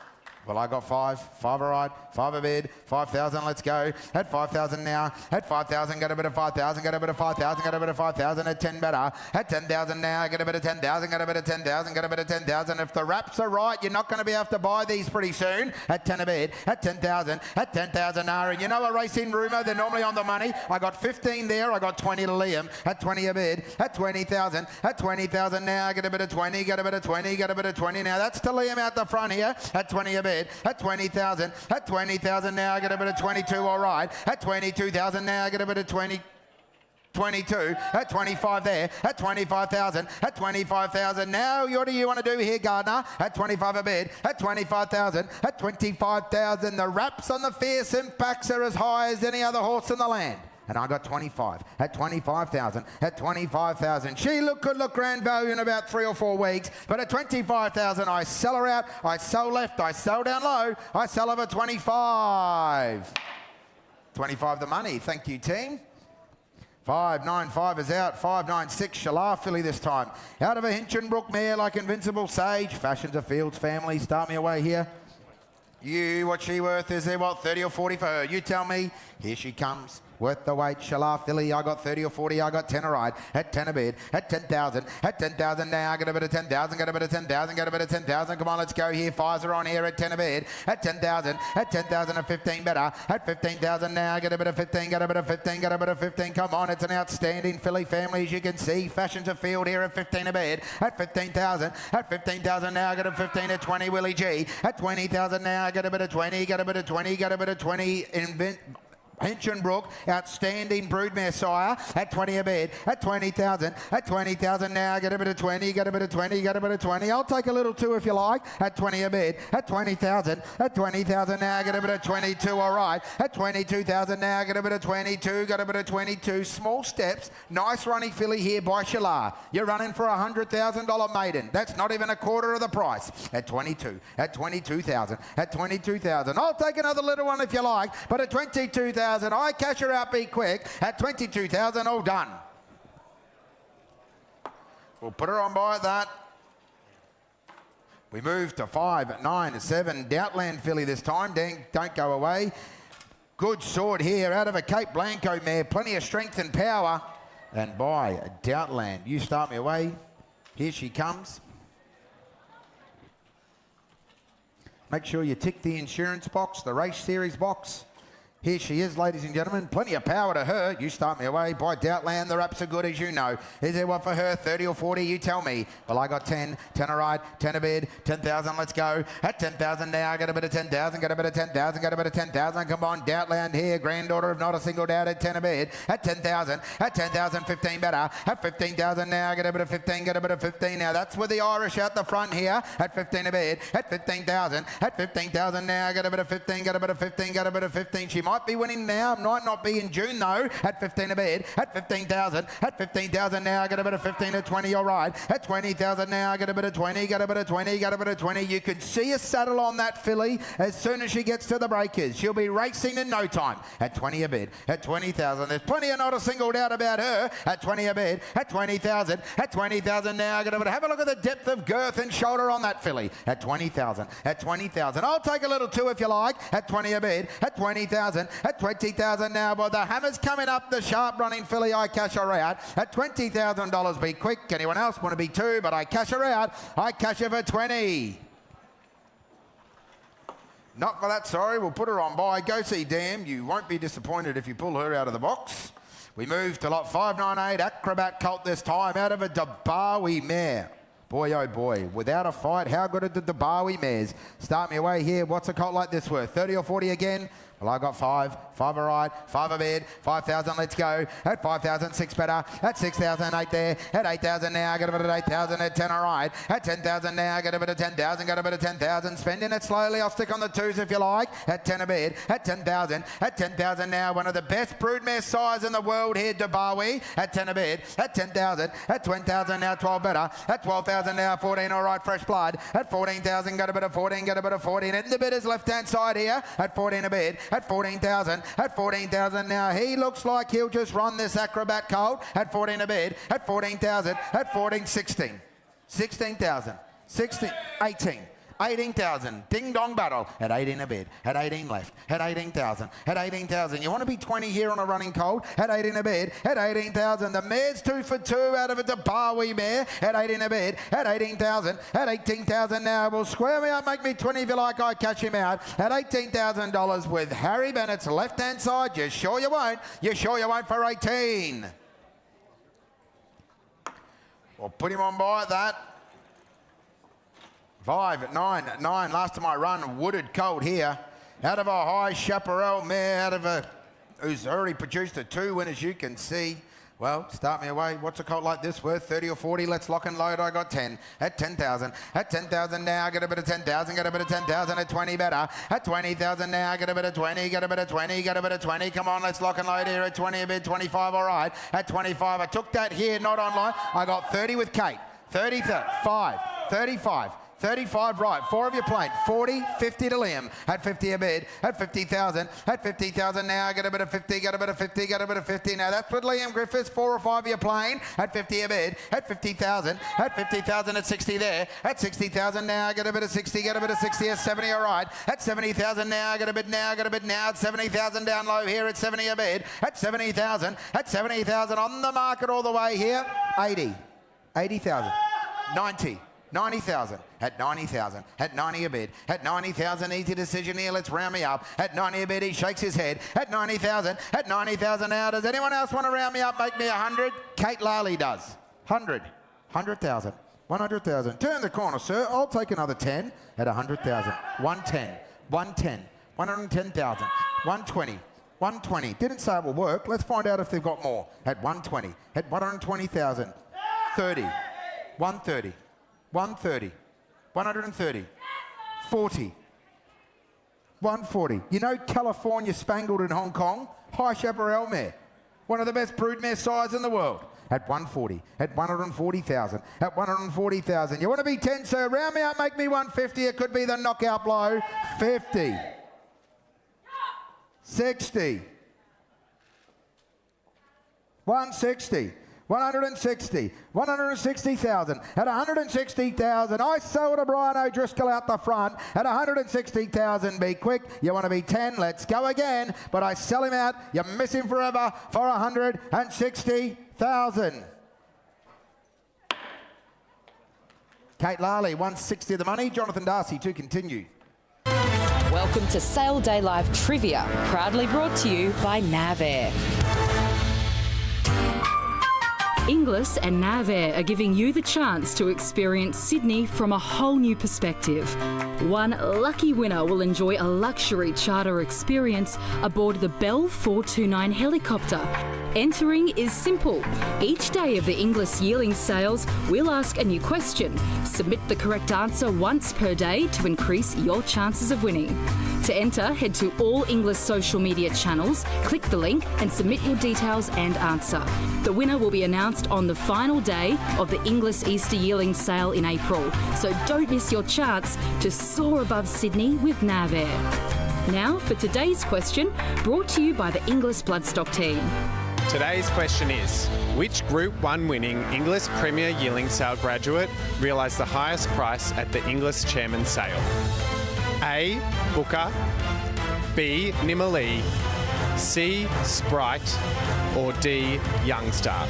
Well, I got 5. 5 all right. 5 a bid. 5,000, let's go. At 5,000 now. At 5,000, get a bit of 5,000, get a bit of 5,000, get a bit of 5,000. At 10 better. At 10,000 now, get a bit of 10,000, get a bit of 10,000, get a bit of 10,000. If the wraps are right, you're not going to be able to buy these pretty soon. At 10 a bid. At 10,000. At 10,000 now. And you know a racing rumour, they're normally on the money. I got 15 there. I got 20 to Liam. At 20 a bid. At 20,000. At 20,000 now, get a bit of 20, get a bit of 20, get a bit of 20. Now that's to Liam out the front here. At 20 a bid. At 20,000. At 20,000 now, get a bit of 22, all right. At 22,000 now, get a bit of 20. 22, at 25 there, at 25,000, at 25,000. Now, what do you want to do here, Gardner? At 25 a bid, at 25,000, at 25,000. The wraps on the Fierce Impacts are as high as any other horse in the land. And I got 25, at 25,000, at 25,000. She could look grand value in about 3 or 4 weeks, but at 25,000, I sell her out, I sell left, I sell down low, I sell her for 25. 25 the money, thank you, team. 595 is out. 596 Shalar filly this time. Out of a Hinchinbrook mare like Invincible Sage. Fashions of Fields family. Start me away here. You, what's she worth? Is there what, 30 or 40 for her? You tell me. Here she comes. Worth the wait. Shalar filly. I got 30 or 40. I got 10 a ride. At 10 a bid. At 10,000. At 10,000 now. Get a bit of 10,000. Get a bit of 10,000. Get a bit of 10,000. Come on, let's go here. Fires are on here at 10 a bid. At 10,000. At 10,000 and 15 better. At 15,000 now. Get a bit of 15. Get a bit of 15. Get a bit of 15. Come on, it's an outstanding filly family as you can see. Fashions of Field here at 15 a bid. At 15,000. At 15,000 now. Get a 15 at 20. Willie G. At 20,000 now. Get a bit of 20. Get a bit of 20. Get a bit of 20. Hinchinbrook, outstanding broodmare sire, at 20 a bid, at 20,000, at 20,000 now, get a bit of 20, get a bit of 20, get a bit of 20. I'll take a little too if you like, at 20 a bid, at 20,000, at 20,000 now, get a bit of 22, all right, at 22,000 now, get a bit of 22, got a bit of 22. Small steps, nice running filly here by Shalar. You're running for a $100,000 maiden. That's not even a quarter of the price. At 22, at 22,000, at 22,000. I'll take another little one if you like, but at 22,000, I cash her out, be quick. At 22,000, all done. We'll put her on by that. We move to 5, 9, 7. Doubtland filly this time. Don't go away. Good sword here out of a Cape Blanco mare. Plenty of strength and power. And by Doubtland. You start me away. Here she comes. Make sure you tick the insurance box, the race series box. Here she is, ladies and gentlemen. Plenty of power to her. You start me away. By Doubtland, the wraps are good, as you know. Is there one for her? 30 or 40? You tell me. Well, I got 10. 10 a ride. 10 a bid. 10,000. Let's go. At 10,000 now. Get a bit of 10,000. Get a bit of 10,000. Get a bit of 10,000. Come on, Doubtland here. Granddaughter of not a single doubt at 10 a bid. At 10,000. At 10,000, 15 better. At 15,000 now. Get a bit of 15. Get a bit of 15. Now, that's with the Irish out the front here. At 15 a bid. At 15,000. At 15,000 now. Get a bit of 15. Get a bit of 15. Get a bit of 15. She might be winning now. Might not be in June though. At 15 a bid. At 15,000. At 15,000 now. Get a bit of 15 at 20. All right. At 20,000 now. Get a bit of 20. Get a bit of 20. Get a bit of 20. You can see a saddle on that filly as soon as she gets to the breakers. She'll be racing in no time. At 20 a bid. At 20,000. There's plenty of not a single doubt about her. At 20 a bid. At 20,000. At 20,000 now. Get a bit. Have a look at the depth of girth and shoulder on that filly. At 20,000. At 20,000. I'll take a little too if you like. At 20 a bid. At 20,000. At 20,000 now. But the hammer's coming up. The sharp running filly. I cash her out. At $20,000. Be quick. Anyone else want to be 2? But I cash her out. I cash her for 20. Not for that, sorry. We'll put her on by. Go see Dam. You won't be disappointed if you pull her out of the box. We move to lot 598, Acrobat Colt this time, out of a Dabawi mare. Boy, oh boy, without a fight, how good are the Dabawi mares? Start me away here. What's a colt like this worth? 30 or 40 again? Well, I got 5. 5 a ride, 5 a bid, 5,000, let's go. At 5,000, 6 better. At 6,000, 8 there. At 8,000 now, get a bit of 8,000. At 10 a ride. At 10,000 now, get a bit of 10,000. Get a bit of 10,000. Spending it slowly. I'll stick on the 2s if you like. At 10 a bid. At 10,000. At 10,000 now, one of the best broodmare size in the world here, Dabawi. At 10 a bid. At 10,000. At 20,000 now, 12 better. At 12,000 now, 14 all right, fresh blood. At 14,000, got a bit of 14. Get a bit of 14. In the bid is left-hand side here. At 14 a bid. At 14,000. At 14,000 now, he looks like he'll just run this Acrobat Colt. At 14 a bid. At 14,000. At 14, 16. 16,000. 16, 18. 18,000. Ding dong battle. At 18 a bid. At 18 left. At 18,000. At 18,000. You want to be 20 here on a running colt? At 18 a bid. At 18,000. The mare's 2 for 2 out of a Dabawi mare. At 18 a bid. At 18,000. At 18,000 now. Well, square me up. Make me 20 if you like. I catch him out. At $18,000 with Harry Bennett's left-hand side. You sure you won't? You sure you won't for 18? Well, put him on by at that. 5, 9, 9. Last time I run, Wooded Colt here. Out of a high chaparral mare, out of a who's already produced the 2 winners, you can see. Well, start me away. What's a colt like this worth? 30 or 40? Let's lock and load. I got 10. At 10,000. At 10,000 now, get a bit of 10,000. Get a bit of 10,000. At 20 better. At 20,000 now, get a bit of 20. Get a bit of 20. Get a bit of 20. Come on, let's lock and load here. At 20 a bit. 25, all right. At 25, I took that here, not online. I got 30 with Kate. 30, 5, 35. 35 right, 4 of you playing. 40, 50 to Liam. At 50 a bid. At 50,000. At 50,000 now. Get a bit of 50. Get a bit of 50. Get a bit of 50. Now that's with Liam Griffiths. 4 or 5 of you playing. At 50 a bid. At 50,000. At 50,000 at 60 there. At 60,000 now. Get a bit of 60. Get a bit of 60 at 70 all right. At 70,000 now. Get a bit now. Get a bit now. At 70,000 down low here. At 70 a bid. At 70,000. At 70,000 on the market all the way here. 80. 80,000. 90. 90,000. At 90,000. At 90 a bid. At 90,000, easy decision here. Let's round me up. At 90 a bid, he shakes his head. At 90,000. At 90,000 now. Does anyone else want to round me up? Make me 100? Kate Lally does. 100. 100,000. 100,000. Turn the corner, sir. I'll take another 10 at 100,000. 110. 110. 110,000. 120. 120. Didn't say it will work. Let's find out if they've got more. At 120. At 120,000. 30. 130. 130, 130, 40, 140. You know California Spangled in Hong Kong? High chaparral mare. One of the best broodmare size in the world. At 140, at 140,000, at 140,000. You want to be 10, sir? Round me up, make me 150. It could be the knockout blow. 50, 60, 160. 160, 160,000. At 160,000, I sold a Brian O'Driscoll out the front. At 160,000, be quick. You want to be 10, let's go again. But I sell him out, you miss him forever for 160,000. Kate Lally, 160 the money. Jonathan Darcy to continue. Welcome to Sale Day Live Trivia, proudly brought to you by Navair. Inglis and Navair are giving you the chance to experience Sydney from a whole new perspective. One lucky winner will enjoy a luxury charter experience aboard the Bell 429 helicopter. Entering is simple. Each day of the Inglis Yearling sales, we'll ask a new question. Submit the correct answer once per day to increase your chances of winning. To enter, head to all Inglis social media channels, click the link and submit your details and answer. The winner will be announced on the final day of the Inglis Easter Yearling sale in April, so don't miss your chance to soar above Sydney with Navair. Now for today's question, brought to you by the Inglis Bloodstock team. Today's question is, which Group 1 winning Inglis Premier Yearling Sale graduate realised the highest price at the Inglis Chairman's Sale? A. Booker, B. Nimalee, C. Sprite, or D. Youngstar?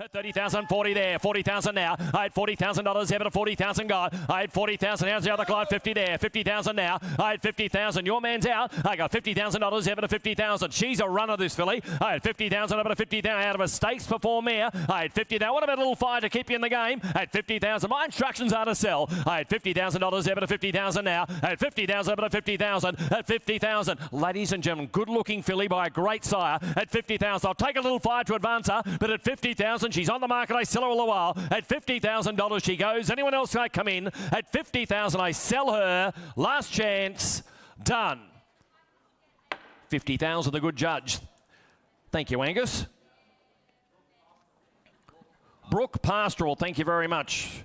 At 30,000, 40 there, 40,000 now. I had $40,000 ever to 40,000 gone. I had 40,000. How's the other client? 50 there, 50,000 now. I had 50,000. Your man's out. I got $50,000 ever to 50,000. She's a runner, this filly. I had 50,000 over to 50,000 out of a stakes before mare. I had 50,000. What about a little fire to keep you in the game? At 50,000. My instructions are to sell. I had $50,000 ever to 50,000 now. I had 50,000 ever to 50,000. At 50,000. Ladies and gentlemen, good looking filly by a great sire. At 50,000. I'll take a little fire to advance her, but at 50,000, she's on the market. I sell her all the while. At $50,000 she goes. Anyone else might come in? At 50,000 I sell her. Last chance. Done. 50,000 the good judge. Thank you, Angus. Brooke Pastoral, thank you very much.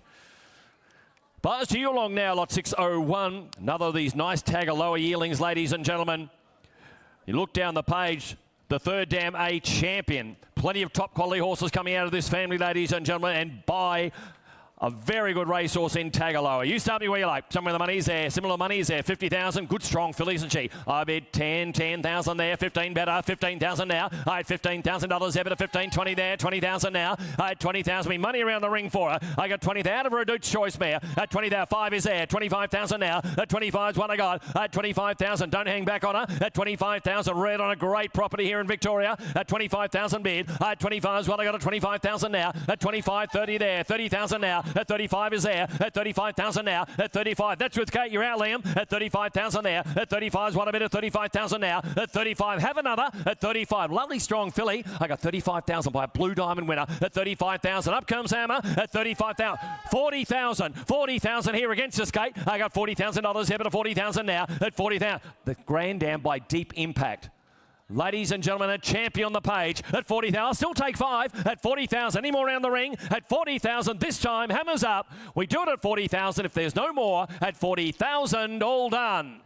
Buzz to you along now, lot 601. Another of these nice Tagaloa yearlings, ladies and gentlemen. You look down the page, the third Dam A champion. Plenty of top quality horses coming out of this family, ladies and gentlemen, and by a very good racehorse in Tagaloa. You start me where you like. Somewhere the money's there. Similar money is there. 50,000. Good, strong filly, isn't she? I bid 10,000 there. 15 better. 15,000 now. I had $15,000 ever to 15. 20 there. 20,000 now. I had 20,000. Me money around the ring for her. I got 20 out of her Duke's Choice mare. At 20,000. 5 is there. 25,000 now. At 25 is what I got. At 25,000. Don't hang back on her. At 25,000. Red on a great property here in Victoria. At 25,000 bid. I had 25 is what I got. At 25,000 now. At 25, 30 there. 30,000 now. At 35 is there. At 35,000 now. At 35. That's with Kate. You're out, Liam. At 35,000 there. At 35 is what I bid. At 35,000 now. At 35. Have another. At 35. Lovely strong filly. I got 35,000 by a Blue Diamond winner. At 35,000. Up comes Hammer. At 35,000. 40,000. 40,000 here against us, Kate. I got $40,000 here, but 40,000 now. At 40,000. The Grand Dam by Deep Impact. Ladies and gentlemen, a champion on the page at 40,000. I'll still take 5 at 40,000. Any more around the ring? At 40,000 this time. Hammers up. We do it at 40,000. If there's no more, at 40,000, all done.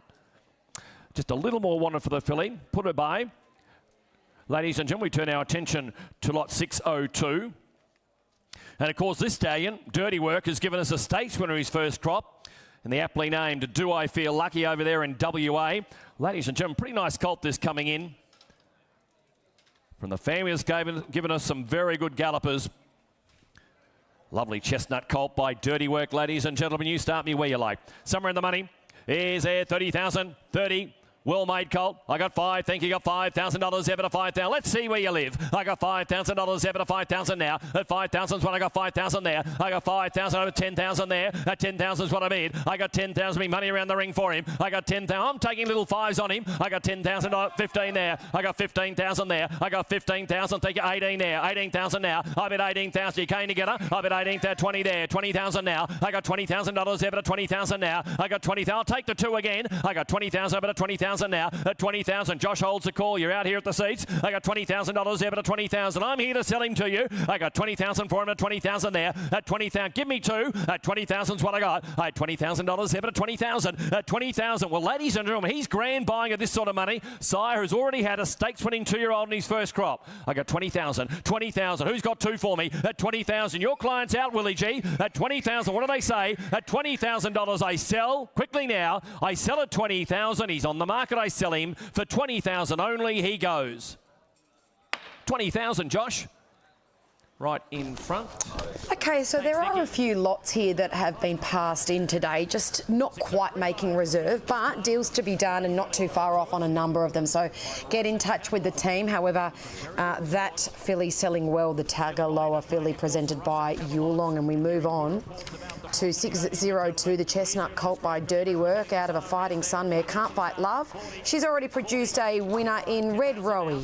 Just a little more wanted for the filly. Put it by. Ladies and gentlemen, we turn our attention to lot 602. And of course, this stallion, Dirty Work, has given us a stakes winner his first crop. And the aptly named Do I Feel Lucky over there in WA. Ladies and gentlemen, pretty nice colt this coming in. From the family has given us some very good gallopers. Lovely chestnut colt by Dirty Work, ladies and gentlemen. You start me where you like. Somewhere in the money is there 30,000, 30. Well-made colt. I got 5. Think you got $5,000 ever to 5,000. Let's see where you live. I got $5,000 ever to 5,000 now. At 5,000 is what I got 5,000 there. I got 5,000 over 10,000 there. At 10,000 is what I bid. I got 10,000. Me money around the ring for him. I got 10,000. I'm taking little 5s on him. I got 10,000. 15 there. I got 15,000 there. I got 15,000. Take 18 there. 18,000 now. I bid 18,000. You came together. I bid 18,000. 20 there. 20,000 now. I got $20,000 ever to 20,000 now. I got 20,000. I'll take the 2 again. I got 20,000 over to 20,000 now. At 20,000, Josh holds the call. You're out here at the seats. I got $20,000 ever to 20,000. I'm here to sell him to you. I got 20,000 for him at 20,000 there. At 20,000, give me 2. At 20,000 is what I got. I had $20,000 ever to 20,000. At 20,000, well, ladies and gentlemen, he's grand buying at this sort of money. Sire has already had a stakes-winning 2-year-old in his first crop. I got 20,000. 20,000. Who's got 2 for me? At 20,000. Your client's out, Willie G. At 20,000, what do they say? At $20,000, I sell. Quickly now. I sell at 20,000. He's on the market. I sell him for 20,000 only. He goes. 20,000, Josh. Right in front. Okay, so there are a few lots here that have been passed in today, just not quite making reserve, but deals to be done and not too far off on a number of them. So get in touch with the team. However, that filly selling well, the Tagaloa filly presented by Yearling, and we move on to 602, the Chestnut Colt by Dirty Work out of a Fighting Sun mare, Can't Fight Love. She's already produced a winner in Red Rowie.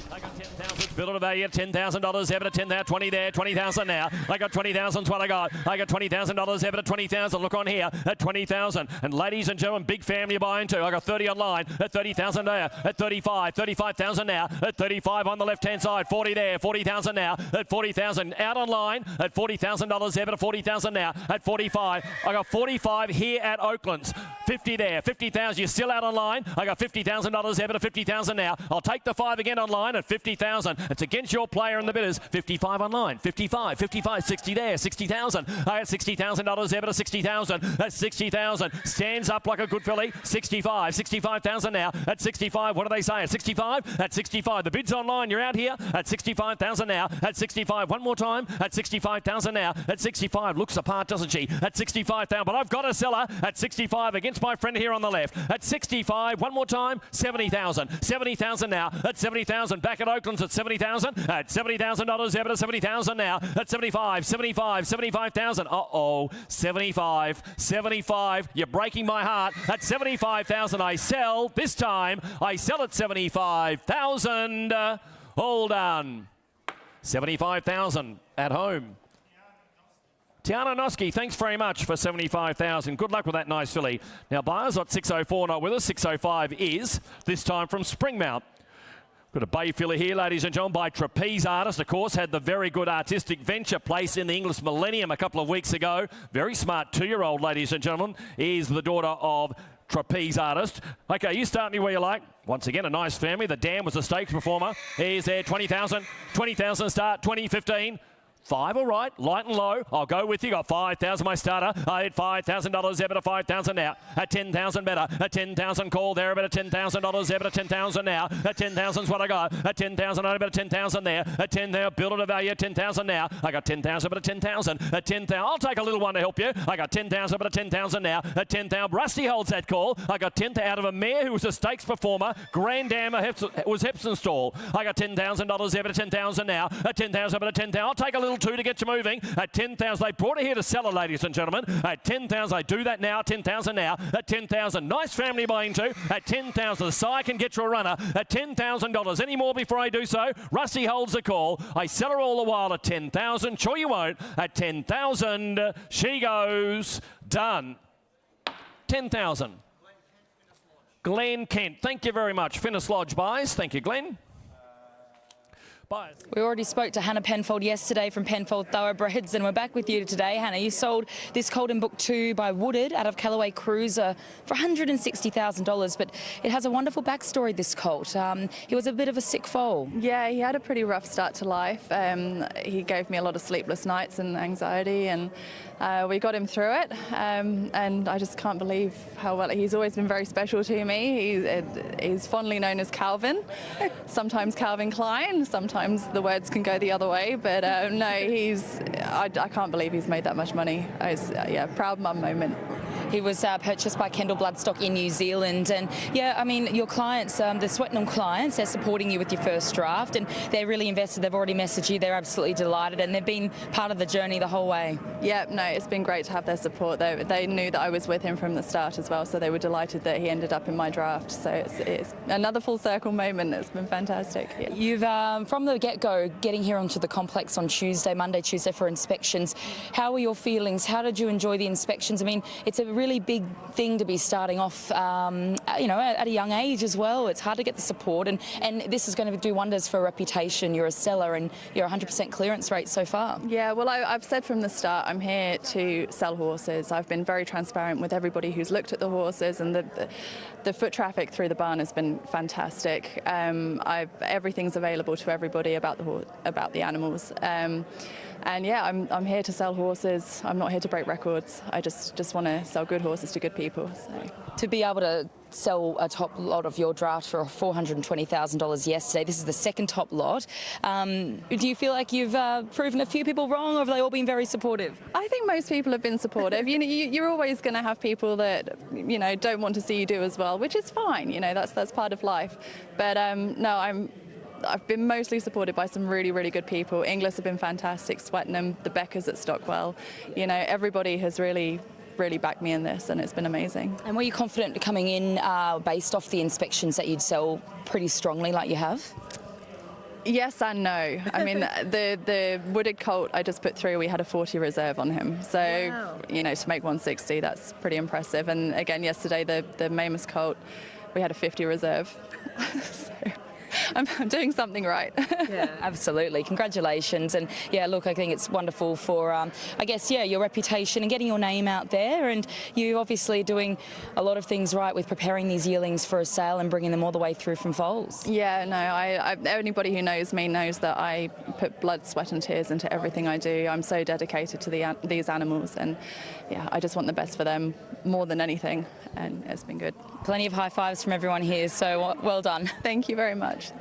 Build it value at $10,000 ever to 10,000, 20 there, 20,000 now. I got 20,000 is what I got. I got $20,000 ever to 20,000. Look on here at 20,000. And ladies and gentlemen, big family buying too. I got 30 online at 30,000 there. At 35, 35,000 now. At 35 on the left-hand side. 40 there, 40,000 now. At 40,000 out online at $40,000 ever to 40,000 now. At 45. 45. I got 45 here at Oaklands. 50 there. 50,000. You're still out online. I got $50,000 there, but a 50,000 now. I'll take the 5 again online at 50,000. It's against your player in the bidders. 55 online. 55. 55. 60 there. 60,000. I got $60,000 there, but a 60,000. That's 60,000. Stands up like a good filly. 65. 65,000 now. At 65. What do they say? At 65? At 65. The bid's online. You're out here at 65,000 now. At 65. One more time. At 65,000 now. At 65. Looks apart, doesn't she? At 65,000. But I've got a seller at 65 against my friend here on the left. At 65. One more time. 70,000. 70,000 now. At 70,000. Back at Oakland's at 70,000. At $70,000 there, but at 70,000 now. At 75. 75. 75,000. Uh-oh. 75. 75. You're breaking my heart. At 75,000 I sell. This time I sell at 75,000. All done. 75,000 at home. Tiana Noski, thanks very much for 75,000. Good luck with that nice filly. Now, buyers at 604 not with us. 605 is, this time from Springmount. Got a bay filly here, ladies and gentlemen, by Trapeze Artist. Of course, had the very good Artistic Venture place in the English Millennium a couple of weeks ago. Very smart 2-year-old, ladies and gentlemen, is the daughter of Trapeze Artist. Okay, you start me where you like. Once again, a nice family. The Dam was a stakes performer. Here's there, 20,000. 20,000 start, 2015. 5, all right, light and low. I'll go with you. Got 5,000 my starter. I had $5,000 there, but a 5,000 now. At 10,000 better. At 10,000 call there, but at $10,000 there, but at 10,000 now. At 10,000 is what I got. At 10,000, I bet 10,000 there. At 10,000, build it a value. 10,000 now. I got 10,000, but at 10,000. At 10,000, I'll take a little one to help you. I got 10,000, but at 10,000 now. At 10,000, Rusty holds that call. I got 10,000 out of a mare who was a stakes performer. Grand Dam was Hepsonstall. I got $10,000 there, but at 10,000 now. At 10,000, but at 10,000, I'll take a little 2 to get you moving. At 10,000, they brought her here to sell her, ladies and gentlemen. At 10,000, I do that now. 10,000 now. At 10,000, nice family buy into. At 10,000, the sire can get you a runner. At $10,000, any more before I do so? Rusty holds the call. I sell her all the while at 10,000. Sure you won't. At 10,000, she goes. Done. 10,000. Glenn Kent. Thank you very much. Finnis Lodge buys. Thank you, Glenn. Bye. We already spoke to Hannah Penfold yesterday from Penfold Thoroughbreds, and we're back with you today. Hannah, you sold this colt in Book 2 by Woodard out of Callaway Cruiser for $160,000, but it has a wonderful backstory, this colt. He was a bit of a sick foal. Yeah, he had a pretty rough start to life. He gave me a lot of sleepless nights and anxiety, and we got him through it, and I just can't believe how well he's always been very special to me. He's fondly known as Calvin, sometimes Calvin Klein, sometimes the words can go the other way, but no, I can't believe he's made that much money. Yeah, proud mum moment. He was purchased by Kendall Bloodstock in New Zealand, and yeah, I mean, your clients, the Swettenham clients, they're supporting you with your first draft, and they're really invested. They've already messaged you. They're absolutely delighted, and they've been part of the journey the whole way. Yeah, no, it's been great to have their support. They knew that I was with him from the start as well, so they were delighted that he ended up in my draft. So it's another full circle moment. It's been fantastic. Yeah. You've, from the get-go, getting here onto the complex on Monday, Tuesday for inspections. How were your feelings? How did you enjoy the inspections? I mean, it's a really big thing to be starting off, you know, at a young age as well. It's hard to get the support, and this is going to do wonders for reputation. You're a seller, and you're 100% clearance rate so far. Yeah, well, I've said from the start, I'm here to sell horses. I've been very transparent with everybody who's looked at the horses, and the foot traffic through the barn has been fantastic. Everything's available to everybody about the animals. And yeah, I'm here to sell horses. I'm not here to break records. I just want to sell good horses to good people. So. To be able to sell a top lot of your draft for $420,000 yesterday, this is the second top lot. Do you feel like you've proven a few people wrong, or have they all been very supportive? I think most people have been supportive. You know, you're always going to have people that, you know, don't want to see you do as well, which is fine. You know, that's part of life. But no, I've been mostly supported by some really, really good people. Inglis have been fantastic, Swettenham, the Beckers at Stockwell. You know, everybody has really backed me in this, and it's been amazing. And were you confident coming in based off the inspections that you'd sell pretty strongly like you have? Yes and no. I mean, the Woodard colt I just put through, we had a 40 reserve on him. So, wow. You know, to make 160, that's pretty impressive. And again, yesterday, the Mamus colt, we had a 50 reserve. So. I'm doing something right. Yeah, absolutely. Congratulations. And yeah, look, I think it's wonderful for, I guess, yeah, your reputation and getting your name out there. And you obviously doing a lot of things right with preparing these yearlings for a sale and bringing them all the way through from foals. Yeah, no, anybody who knows me knows that I put blood, sweat and tears into everything I do. I'm so dedicated to these animals, and yeah, I just want the best for them more than anything, and it's been good. Plenty of high fives from everyone here, so well done. Thank you very much.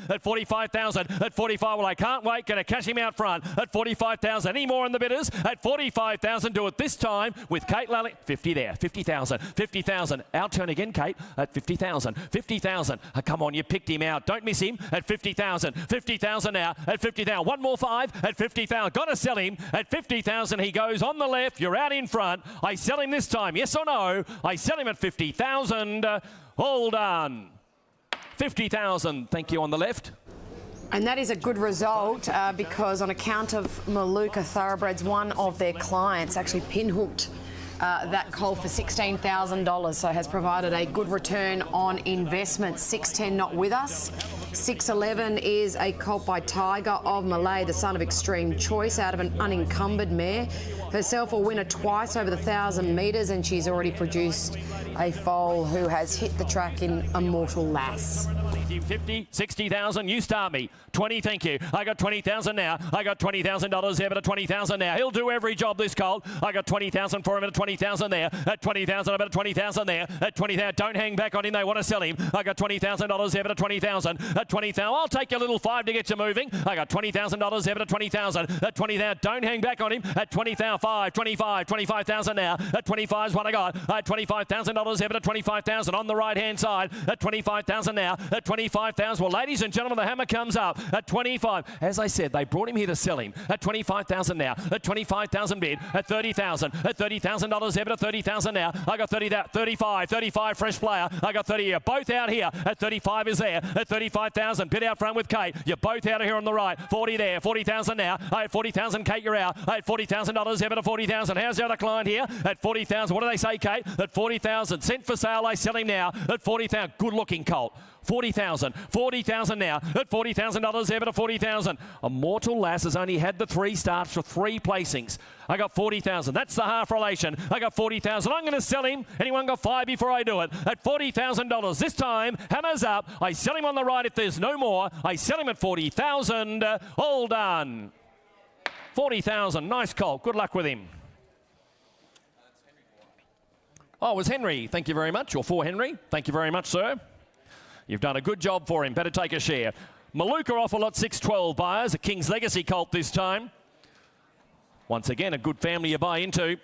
At 45,000, at 45, well, I can't wait, going to cash him out front at 45,000. Any more in the bidders? At 45,000, do it this time with Kate Lally. 50 there, 50,000, 50,000. Our turn again, Kate, at 50,000, 50,000. Come on, you picked him out. Don't miss him at 50,000, 50,000 now at 50,000. One more five at 50,000. Got to sell him at 50,000. He goes on the left. You're out in front. I sell him this time, yes or no? I sell him at 50,000. All done. 50,000, thank you, on the left. And that is a good result because on account of Maluka Thoroughbreds, one of their clients actually pinhooked that colt for $16,000, so has provided a good return on investment. 610 not with us. 611 is a colt by Tiger of Malay, the son of Extreme Choice, out of an unencumbered mare. Herself a winner twice over the 1,000 metres, and she's already produced a foal who has hit the track in Immortal Lass. 50, 60,000, you start me. 20, thank you. I got 20,000 now. I got $20,000 there, but at 20,000 now. He'll do every job, this colt. I got 20,000 for him at 20,000 there. At 20,000, I bet at 20,000 there. At 20,000, don't hang back on him. They want to sell him. I got $20,000 there, but at 20,000. At 20,000, I'll take your little five to get you moving. I got $20,000 there, but at 20,000. At 20,000, don't hang back on him. At 20,000, 25,000 now. At 25 is what I got. I had $25,000 there, but at 25,000 on the right-hand side. At 25,000 now. At 25,000. Well, ladies and gentlemen, the hammer comes up at 25. As I said, they brought him here to sell him at 25,000 now. At 25,000 bid. At 30,000. At $30,000 there, but at 30,000 now. I got 35 fresh player. I got 30 here. Both out here. At 35 is there. At 35,000. Bid out front with Kate. You're both out of here on the right. 40 there. 40,000 now. I had 40,000. Kate, you're out. I had $40,000 there, but at 40,000. How's the other client here? At 40,000. What do they say, Kate? At 40,000. Sent for sale. I sell him now. At 40,000. Good looking colt. 40,000. 40,000 now. At $40,000 there, but at 40,000. Immortal Lass has only had the 3 starts for 3 placings. I got 40,000. That's the half relation. I got 40,000. I'm going to sell him. Anyone got 5 before I do it? At $40,000. This time, hammer's up. I sell him on the right if there's no more. I sell him at 40,000. All done. 40,000. Nice colt. Good luck with him. Oh, it was Henry. Thank you very much. Or for Henry. Thank you very much, sir. You've done a good job for him. Better take a share. Maluka off a lot 612 buyers. A King's Legacy colt this time. Once again, a good family you buy into.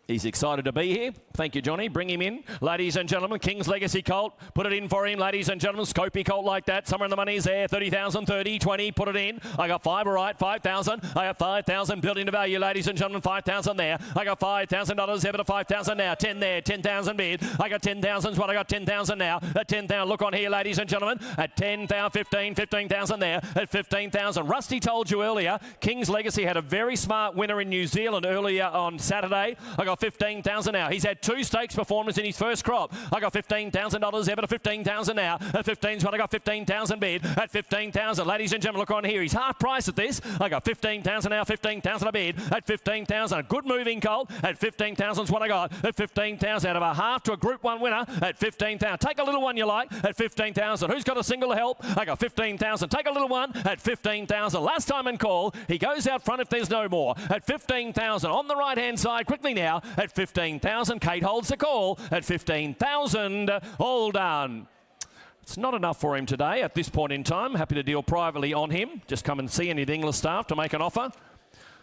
He's excited to be here. Thank you, Johnny. Bring him in. Ladies and gentlemen, King's Legacy colt. Put it in for him, ladies and gentlemen. Scopy colt like that. Somewhere in the money is there. 30,000, 30, 20. Put it in. I got 5, all right. 5,000. I got 5,000 built into value, ladies and gentlemen. 5,000 there. I got $5,000 there, but 5,000 now. 10 there. 10,000 bid. I got 10,000 is what I got. 10,000 now. At 10,000. Look on here, ladies and gentlemen. At 10,000, 15,000 there. At 15,000. Rusty told you earlier, King's Legacy had a very smart winner in New Zealand earlier on Saturday. I got 15,000 now. He's had 2 stakes performances in his first crop. I got $15,000 there, but at 15,000 now. At 15 is what I got. 15,000 bid. At 15,000, ladies and gentlemen, look on here. He's half price at this. I got 15,000 now. 15,000 a bid. At 15,000, a good moving colt. At 15,000 is what I got. At 15,000, out of a half to a Group 1 winner. At 15,000, take a little one you like. At 15,000, who's got a single help? I got 15,000. Take a little one. At 15,000, last time and call. He goes out front if there's no more. At 15,000, on the right hand side, quickly now. At 15,000, Kate holds the call. At 15,000, all done. It's not enough for him today at this point in time. Happy to deal privately on him. Just come and see any of the English staff to make an offer.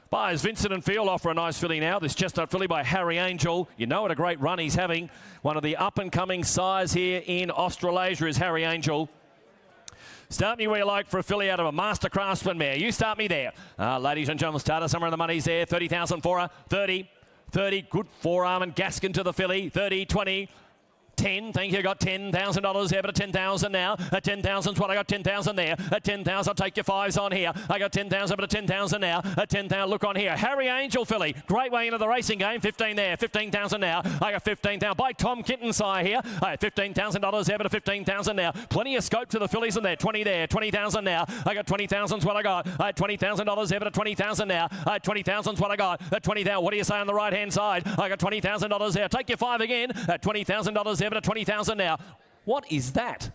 Buyers Vincent and Field offer a nice filly now. This chestnut filly by Harry Angel. You know what a great run he's having. One of the up-and-coming sires here in Australasia is Harry Angel. Start me where you like for a filly out of a Master Craftsman mare. You start me there. Ladies and gentlemen, starter somewhere in the money's there. 30,000 for her. 30. 30, good forearm and Gaskin to the filly. 30, 20. 10, thank you, got $10,000 there, but at 10,000 now. At 10,000's what I got, 10,000 there. At 10,000, I'll take your fives on here. I got 10,000, but at 10,000 now. At 10,000, look on here. Harry Angel filly, great way into the racing game. 15 there, 15,000 now. I got 15,000 by Tom Kittensire here. I had $15,000 there, but at 15,000 now. Plenty of scope to the fillies in there. 20 there, 20,000 now. I got 20,000's what I got. I had $20,000 there, but at 20,000 now. I had 20,000's what I got. At 20,000, what do you say on the right-hand side? I got $20,000 there. Take your five again. At $20,000 there, but at 20,000 now. What is that?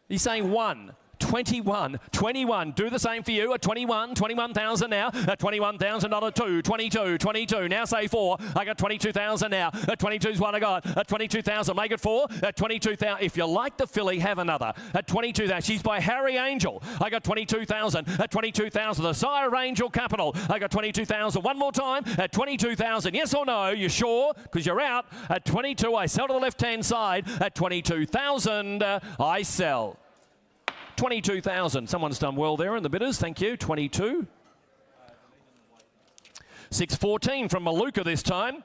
He's saying 1, 21, 21. Do the same for you at 21, 21,000 now. At 21,000, $2, 22, 22. Now say 4. I got 22,000 now. At 22's what I got. At 22,000, make it 4. At 22,000, if you like the filly, have another. At 22,000, she's by Harry Angel. I got 22,000. At 22,000, the Sire Angel Capital. I got 22,000. One more time. At 22,000, yes or no? You sure? Because you're out. At 22, I sell to the left-hand side. At 22,000, I sell. 22,000. Someone's done well there in the bidders. Thank you. 22. 6.14 from Maluka this time.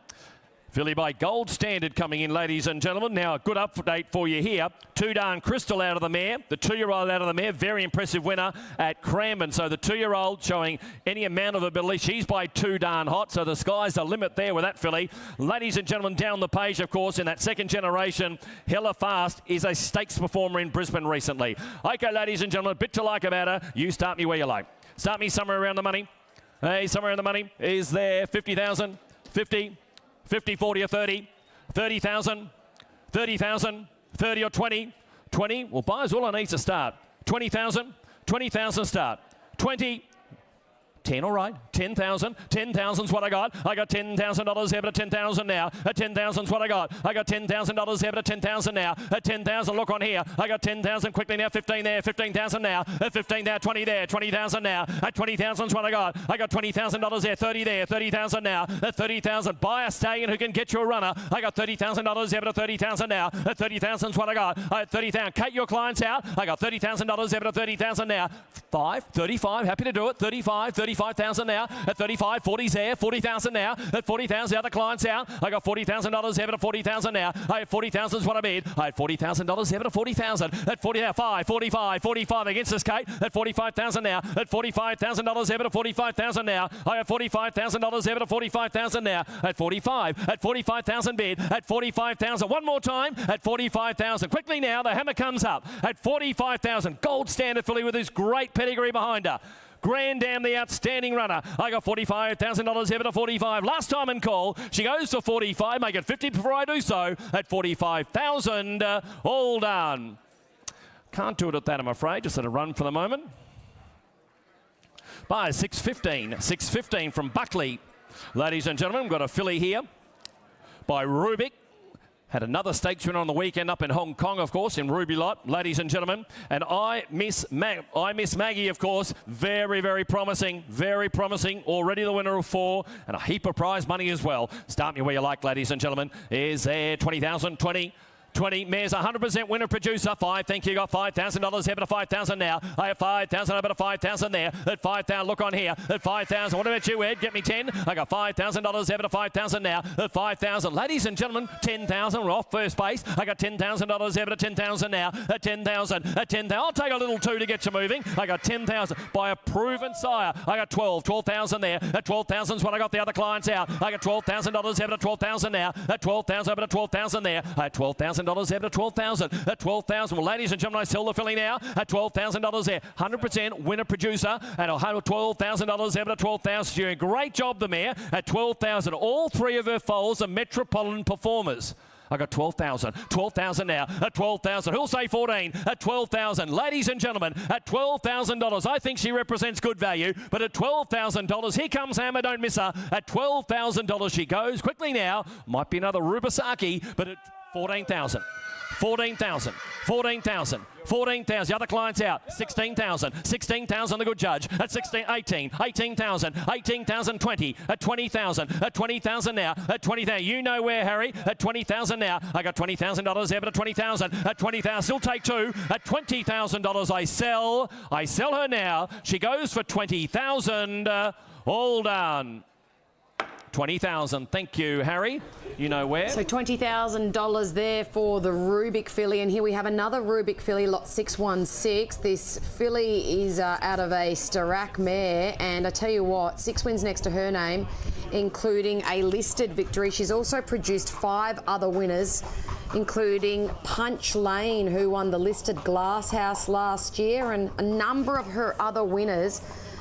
Filly by Gold Standard coming in, ladies and gentlemen. Now, a good update for you here. Two Darn Crystal out of the mare. The 2-year-old out of the mare. Very impressive winner at Cranbourne. So the 2-year-old showing any amount of ability. She's by Too Darn Hot. So the sky's the limit there with that filly. Ladies and gentlemen, down the page, of course, in that second generation, Hella Fast is a stakes performer in Brisbane recently. Okay, ladies and gentlemen, a bit to like about her. You start me where you like. Start me somewhere around the money. Hey, somewhere around the money. Is there 50,000? 50? 50, 40 or 30, 30,000, 30,000, 30 or 20, 20. Well, buyers all I need to start. 20,000, 20,000 start. 20, 10, all right. 10,000. 10,000's what I got. I got $10,000 there, but at 10,000 now. At 10,000's what I got. I got $10,000 there, but at 10,000 now. At 10,000, look on here. I got 10,000 quickly now. 15 there. 15,000 now. At 15 there. 20 there. 20,000 now. At 20,000's what I got. I got $20,000 there. 30 there. 30,000 now. At 30,000, buy a stallion who can get you a runner. I got $30,000 there, but at 30,000 now. At 30,000's what I got. I had 30,000. Cut your clients out. I got $30,000 there, but at 30,000 now. 5, 35. Happy to do it. 35, 35,000 now. At 35, 40's there, 40,000 now. At 40,000, the other clients out. I got $40,000 there, but at 40,000 now. I had 40,000 is what I bid. I had $40,000 there, but at 40,000. At 40, 5, 45, 45 against us, Kate. At 45,000 now. At $45,000 there, but at 45,000 now. I have $45,000 there, but at 45,000 now. At 45, at 45,000 bid. At 45,000, one more time. At 45,000. Quickly now, the hammer comes up. At 45,000, Gold Standard filly with his great pedigree behind her. Grand Dam, the outstanding runner. I got $45,000 here, but a 45. Last time in call, she goes to 45. Make it 50 before I do so. At 45,000, all done. Can't do it at that, I'm afraid. Just let it run for the moment. By 6.15. 6.15 from Buckley. Ladies and gentlemen, we've got a filly here by Rubik. Had another stakes winner on the weekend up in Hong Kong, of course, in Ruby Lot, ladies and gentlemen. And I Miss Maggie, of course, very, very promising, already the winner of 4, and a heap of prize money as well. Start me where you like, ladies and gentlemen. Is there 20,000, 20, 20. Mare's 100% winner producer. 5. Thank you. Got $5,000 here, but a 5,000 now. I have 5,000. I bet a 5,000 there. At 5,000. Look on here. At 5,000. What about you, Ed? Get me 10. I got $5,000 here, but a 5,000 now. At 5,000. Ladies and gentlemen, 10,000. We're off first base. I got $10,000 here, but a 10,000 now. At 10,000. At 10,000. I'll take a little 2 to get you moving. I got 10,000 by a proven sire. I got 12,000 there. At 12,000 is what I got the other clients out. I got $12,000 here, but a 12,000 now. At 12,000, but a 12,000 there. I had $12,000 there, but a 12,000. At 12,000. Well, ladies and gentlemen, I sell the filly now at $12,000 there. 100% winner producer. And I'll have $12,000 there, but a 12,000. Doing a great job, the mare, at 12,000. All 3 of her foals are Metropolitan performers. I got 12,000. 12,000 now. At 12,000. Who'll say 14? At 12,000. Ladies and gentlemen, at $12,000. I think she represents good value. But at $12,000, here comes Hammer. Don't miss her. At $12,000 she goes. Quickly now. Might be another Rubisaki, but at 14,000. 14,000, 14,000, 14,000. The other clients out. 16,000, 16,000. The good judge at 16, 18, 18,000, 18,000, 20, at 20,000, at 20,000 now, at 20,000. You know where, Harry? At 20,000 now. I got $20,000 there, but at 20,000, at 20,000. Still take 2. At $20,000, I sell. I sell her now. She goes for 20,000. All done. 20,000. Thank you, Harry. You know where. So $20,000 there for the Rubik filly. And here we have another Rubik filly, lot 616. This filly is out of a Starak mare. And I tell you what, 6 wins next to her name, including a listed victory. She's also produced 5 other winners, including Punch Lane, who won the listed Glasshouse last year. And a number of her other winners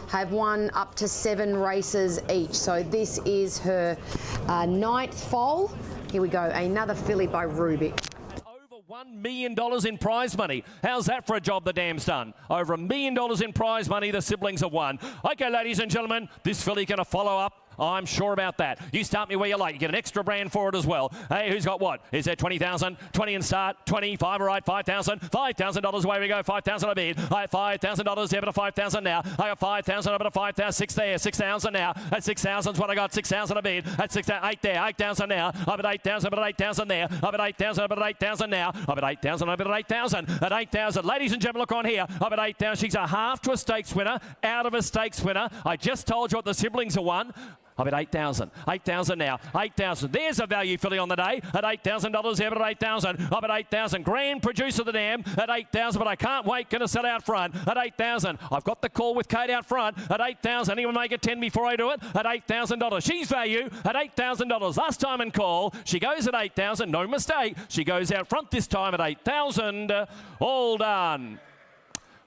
have won up to 7 races each. So this is her 9th foal. Here we go, another filly by Rubik. Over $1 million in prize money. How's that for a job the dam's done? Over $1 million in prize money the siblings have won. Okay, ladies and gentlemen, this filly going to follow up. I'm sure about that. You start me where you like. You get an extra brand for it as well. Hey, who's got what? Is there 20,000? 20 and start. 25, all right, 5,000. $5,000 away we go. 5,000 a bid. All right, $5,000 there, but a 5,000 now. I got 5,000, up at a 5,000. 6 there. 6,000 now. At 6,000's what I got. 6,000 a bid. At 6,000, 8 there. 8,000 now. Up at 8,000, up at 8,000 there. Up at 8,000, up at 8,000 now. Up at 8,000, up at 8,000. At 8,000. Ladies and gentlemen, look on here. Up at 8,000. She's a half to a stakes winner. Out of a stakes winner. I just told you what the siblings have won. Up at 8,000. 8,000 now. 8,000. There's a value filly on the day. At $8,000 there, but at 8,000. Up at 8,000. Grand producer of the dam at 8,000, but I can't wait. Going to sell out front at 8,000. I've got the call with Kate out front at 8,000. Anyone make it 10 before I do it? At $8,000. She's value at $8,000. Last time in call, she goes at 8,000. No mistake. She goes out front this time at 8,000. All done.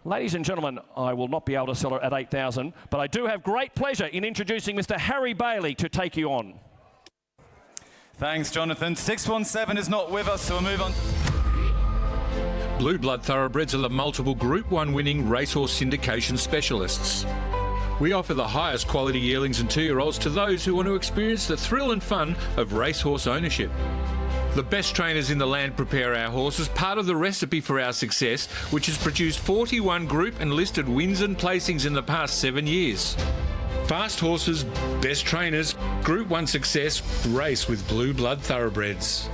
Ladies and gentlemen, I will not be able to sell her at 8,000, but I do have great pleasure in introducing Mr. Harry Bailey to take you on. Thanks, Jonathan. 617 is not with us, so we'll move on. Blue Blood Thoroughbreds are the multiple Group 1 winning racehorse syndication specialists. We offer the highest quality yearlings and 2-year-olds to those who want to experience the thrill and fun of racehorse ownership. The best trainers in the land prepare our horses, part of the recipe for our success, which has produced 41 group and listed wins and placings in the past 7 years. Fast horses, best trainers, Group 1 success, race with Blue Blood Thoroughbreds.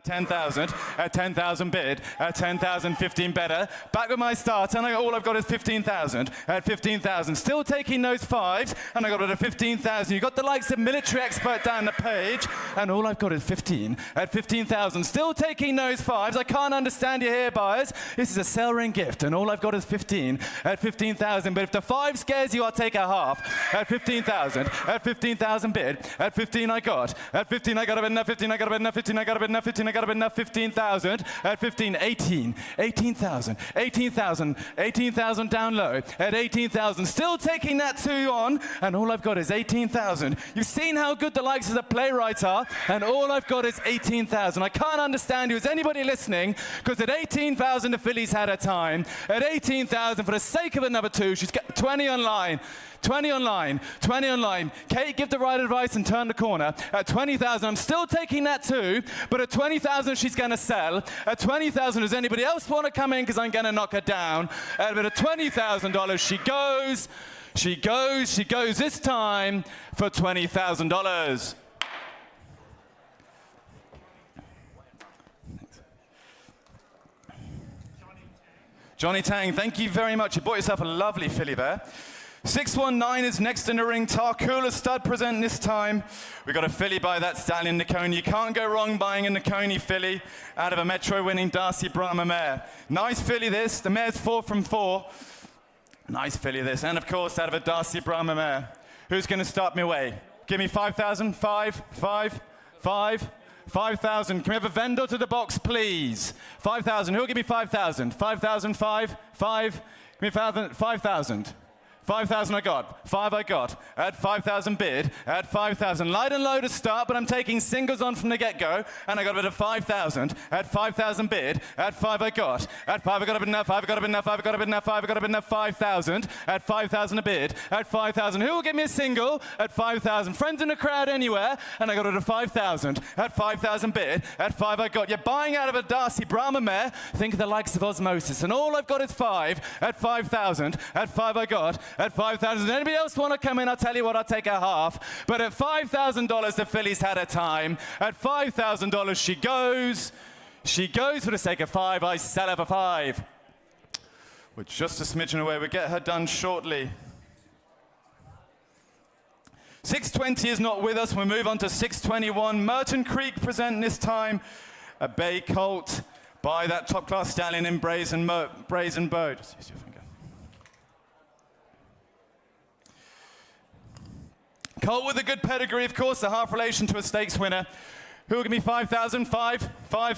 10,000, at 10,000 bid, at 10,000, 15 better. Back with my start, and all I've got is 15,000, at 15,000. Still taking those 5s, and I got it at 15,000. You've got the likes of Military Expert down the page, and all I've got is 15, at 15,000. Still taking those 5s. I can't understand you here, buyers. This is a sell ring gift, and all I've got is 15, at 15,000. But if the 5 scares you, I'll take a half, at 15,000, at 15,000 bid, at 15 I got, at 15 I got a bid enough, 15 I got a bid enough, 15 I got a bid enough, 15 I got a bid enough, 15,000, at 15, 18, 18,000, 18,000, 18,000 down low, at 18,000, still taking that 2 on, and all I've got is 18,000. You've seen how good the likes of the playwrights are, and all I've got is 18,000. I can't understand you. Is anybody listening? Because at 18,000, the fillies had a time. At 18,000, for the sake of another 2, she's got 20 online. 20 online, 20 online. Kate, give the right advice and turn the corner. At 20,000, I'm still taking that too, but at 20,000, she's going to sell. At 20,000, does anybody else want to come in? Because I'm going to knock her down. But at $20,000, she goes. She goes. She goes this time for $20,000. Johnny Tang, thank you very much. You bought yourself a lovely filly there. 619 is next in the ring. Tarcoola stud present this time. We got a filly by that stallion, Nikoni. You can't go wrong buying a Nikoni filly out of a Metro winning Darcy Brahma mare. Nice filly this. The mare's 4 from 4. Nice filly this. And of course, out of a Darcy Brahma mare. Who's going to start me away? Give me 5,000. 5, 5, 5. 5,000. Can we have a vendor to the box, please? 5,000. Who'll give me 5,000? 5,000, 5, 5. Give me 5,000. 5,000 I got, 5 I got, at 5,000 bid, at 5,000. Light and low to start, but I'm taking singles on from the get-go, and I got a bit of 5,000, at 5,000 bid, at 5 I got, at 5 I got a bit enough, 5 I got a bit enough, 5 I got a bit enough, 5 I got a bit enough, 5,000, at 5,000 a bid, at 5,000. Who will give me a single? At 5,000. Friends in the crowd anywhere, and I got it at 5,000, at 5,000 bid, at 5 I got. You're buying out of a Darcy Brahma mare, think of the likes of Osmosis, and all I've got is 5, at 5,000, at 5 I got, at 5,000. Anybody else want to come in? I'll tell you what, I'll take a half. But at $5,000, the fillies had a time. At $5,000, she goes. She goes for the sake of 5. I sell her for 5. We're just a smidgen away. We'll get her done shortly. 620 is not with us. We'll move on to 621. Merton Creek present this time a bay colt by that top-class stallion in Brazen Bow. Just use your finger. Colt with a good pedigree, of course, a half relation to a stakes winner. Who will give me 5,000? Five,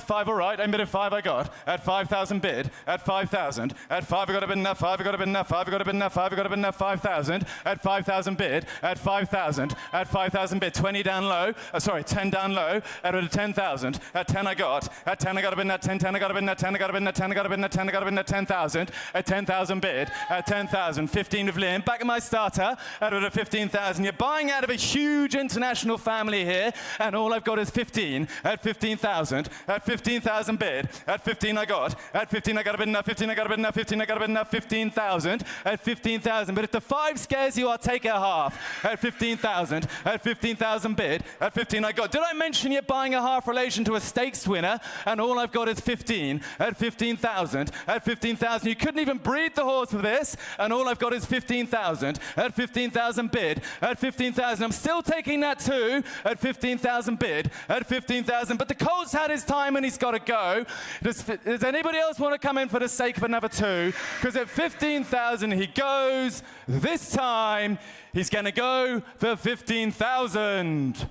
all right. Aim bid of 5 I got. At 5,000 bid. At 5,000. At 5 I got to bid enough. 5 I got to bid enough. 5 I got to bid enough. 5 I got to bid enough. 5,000. At 5,000 bid. At 5,000. At 5,000 bid. 20 down low. 10 down low. At 10,000. At 10 I got. At 10 I got to bid enough. 10 I got to bid enough. 10 I got to bid enough. 10 I got to bid enough. 10 I got to bid enough. 10,000. At 10,000 bid. At 10,000. 15 of Liam. Back at my starter. At 15,000. You're buying out of a huge international family here, and all I've got is 15. At 15,000. At 15,000 bid. At 15 I got. At 15 I got to bid enough. 15 I got to bid enough. 15 I got to bid enough. 15,000. At 15,000. But if the 5 scares you, I'll take a half. At 15,000. At 15,000 bid. At 15 I got. Did I mention you're buying a half relation to a stakes winner, and all I've got is 15. At 15,000. At 15,000. You couldn't even breed the horse for this, and all I've got is 15,000. At 15,000 bid. At 15,000. I'm still taking that too. At 15,000 bid. At 15,000. But the colt's had his time and he's got to go. Does anybody else want to come in for the sake of another 2? Because at 15,000 he goes. This time he's going to go for 15,000.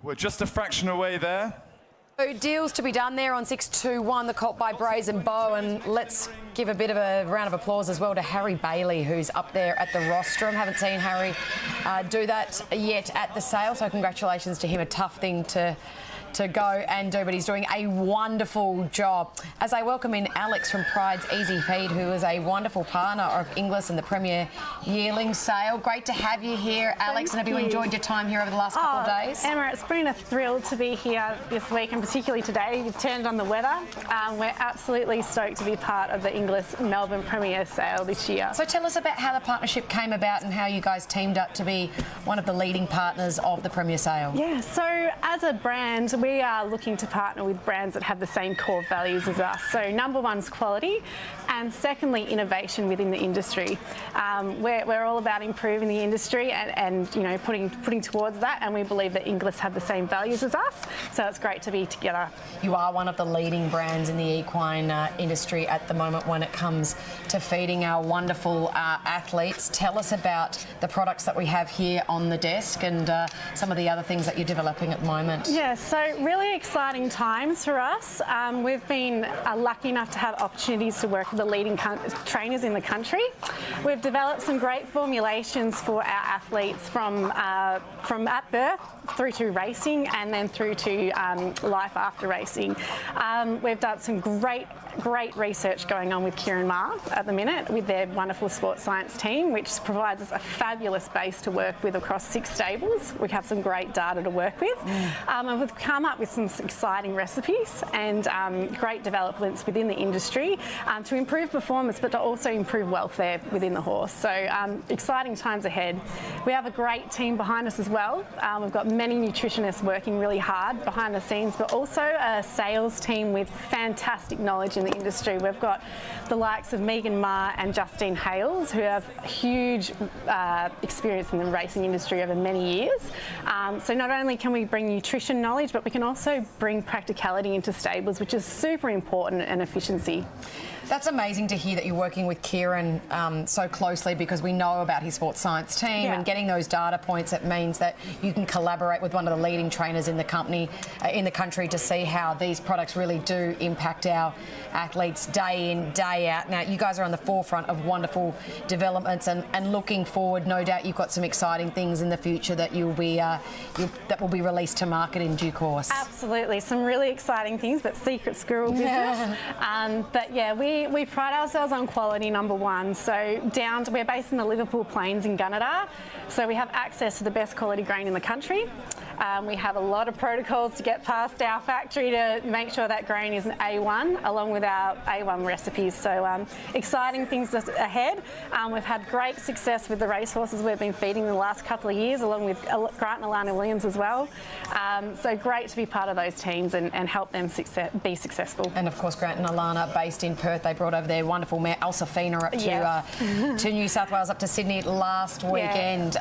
We're just a fraction away there. So deals to be done there on 621, the colt by Brazen Bow, and let's give a bit of a round of applause as well to Harry Bailey, who's up there at the rostrum. Haven't seen Harry do that yet at the sale, so congratulations to him. A tough thing to go and do, but he's doing a wonderful job. As I welcome in Alex from Pride's Easy Feed, who is a wonderful partner of Inglis and the Premier Yearling sale. Great to have you here, Alex. And have you enjoyed your time here over the last couple of days? Emma, it's been a thrill to be here this week, and particularly today. You've turned on the weather. We're absolutely stoked to be part of the Inglis Melbourne Premier sale this year. So tell us about how the partnership came about and how you guys teamed up to be one of the leading partners of the Premier sale. Yeah, so as a brand, we are looking to partner with brands that have the same core values as us. So number one's quality, and secondly, innovation within the industry. We're all about improving the industry and you know, putting towards that, and we believe that Inglis have the same values as us, so it's great to be together. You are one of the leading brands in the equine industry at the moment when it comes to feeding our wonderful athletes. Tell us about the products that we have here on the desk and some of the other things that you're developing at the moment. Yeah, so really exciting times for us. We've been lucky enough to have opportunities to work with the leading trainers in the country. We've developed some great formulations for our athletes from at birth through to racing and then through to life after racing. We've done some great research going on with Kieran Maher at the minute with their wonderful sports science team, which provides us a fabulous base to work with across 6 stables. We have some great data to work with. And we've come up with some exciting recipes and great developments within the industry to improve performance, but to also improve welfare within the horse. So exciting times ahead. We have a great team behind us as well. We've got many nutritionists working really hard behind the scenes, but also a sales team with fantastic knowledge in the industry. We've got the likes of Megan Marr and Justine Hales, who have huge experience in the racing industry over many years. So not only can we bring nutrition knowledge, but we can also bring practicality into stables, which is super important, and efficiency. That's amazing to hear that you're working with Kieran so closely, because we know about his sports science team and getting those data points. It means that you can collaborate with one of the leading trainers in the company, in the country, to see how these products really do impact our athletes day in, day out. Now, you guys are on the forefront of wonderful developments and looking forward. No doubt you've got some exciting things in the future that you'll be that will be released to market in due course. Absolutely, some really exciting things, but secret squirrel business. But yeah, we pride ourselves on quality, number one. So we're based in the Liverpool Plains in Gunnedah, so we have access to the best quality grain in the country. We have a lot of protocols to get past our factory to make sure that grain is an A1, along with our A1 recipes. So exciting things ahead. We've had great success with the racehorses we've been feeding the last couple of years, along with Grant and Alana Williams as well. So great to be part of those teams and help them be successful. And of course, Grant and Alana, based in Perth, they brought over their wonderful mare Alsafina up to New South Wales, up to Sydney last weekend.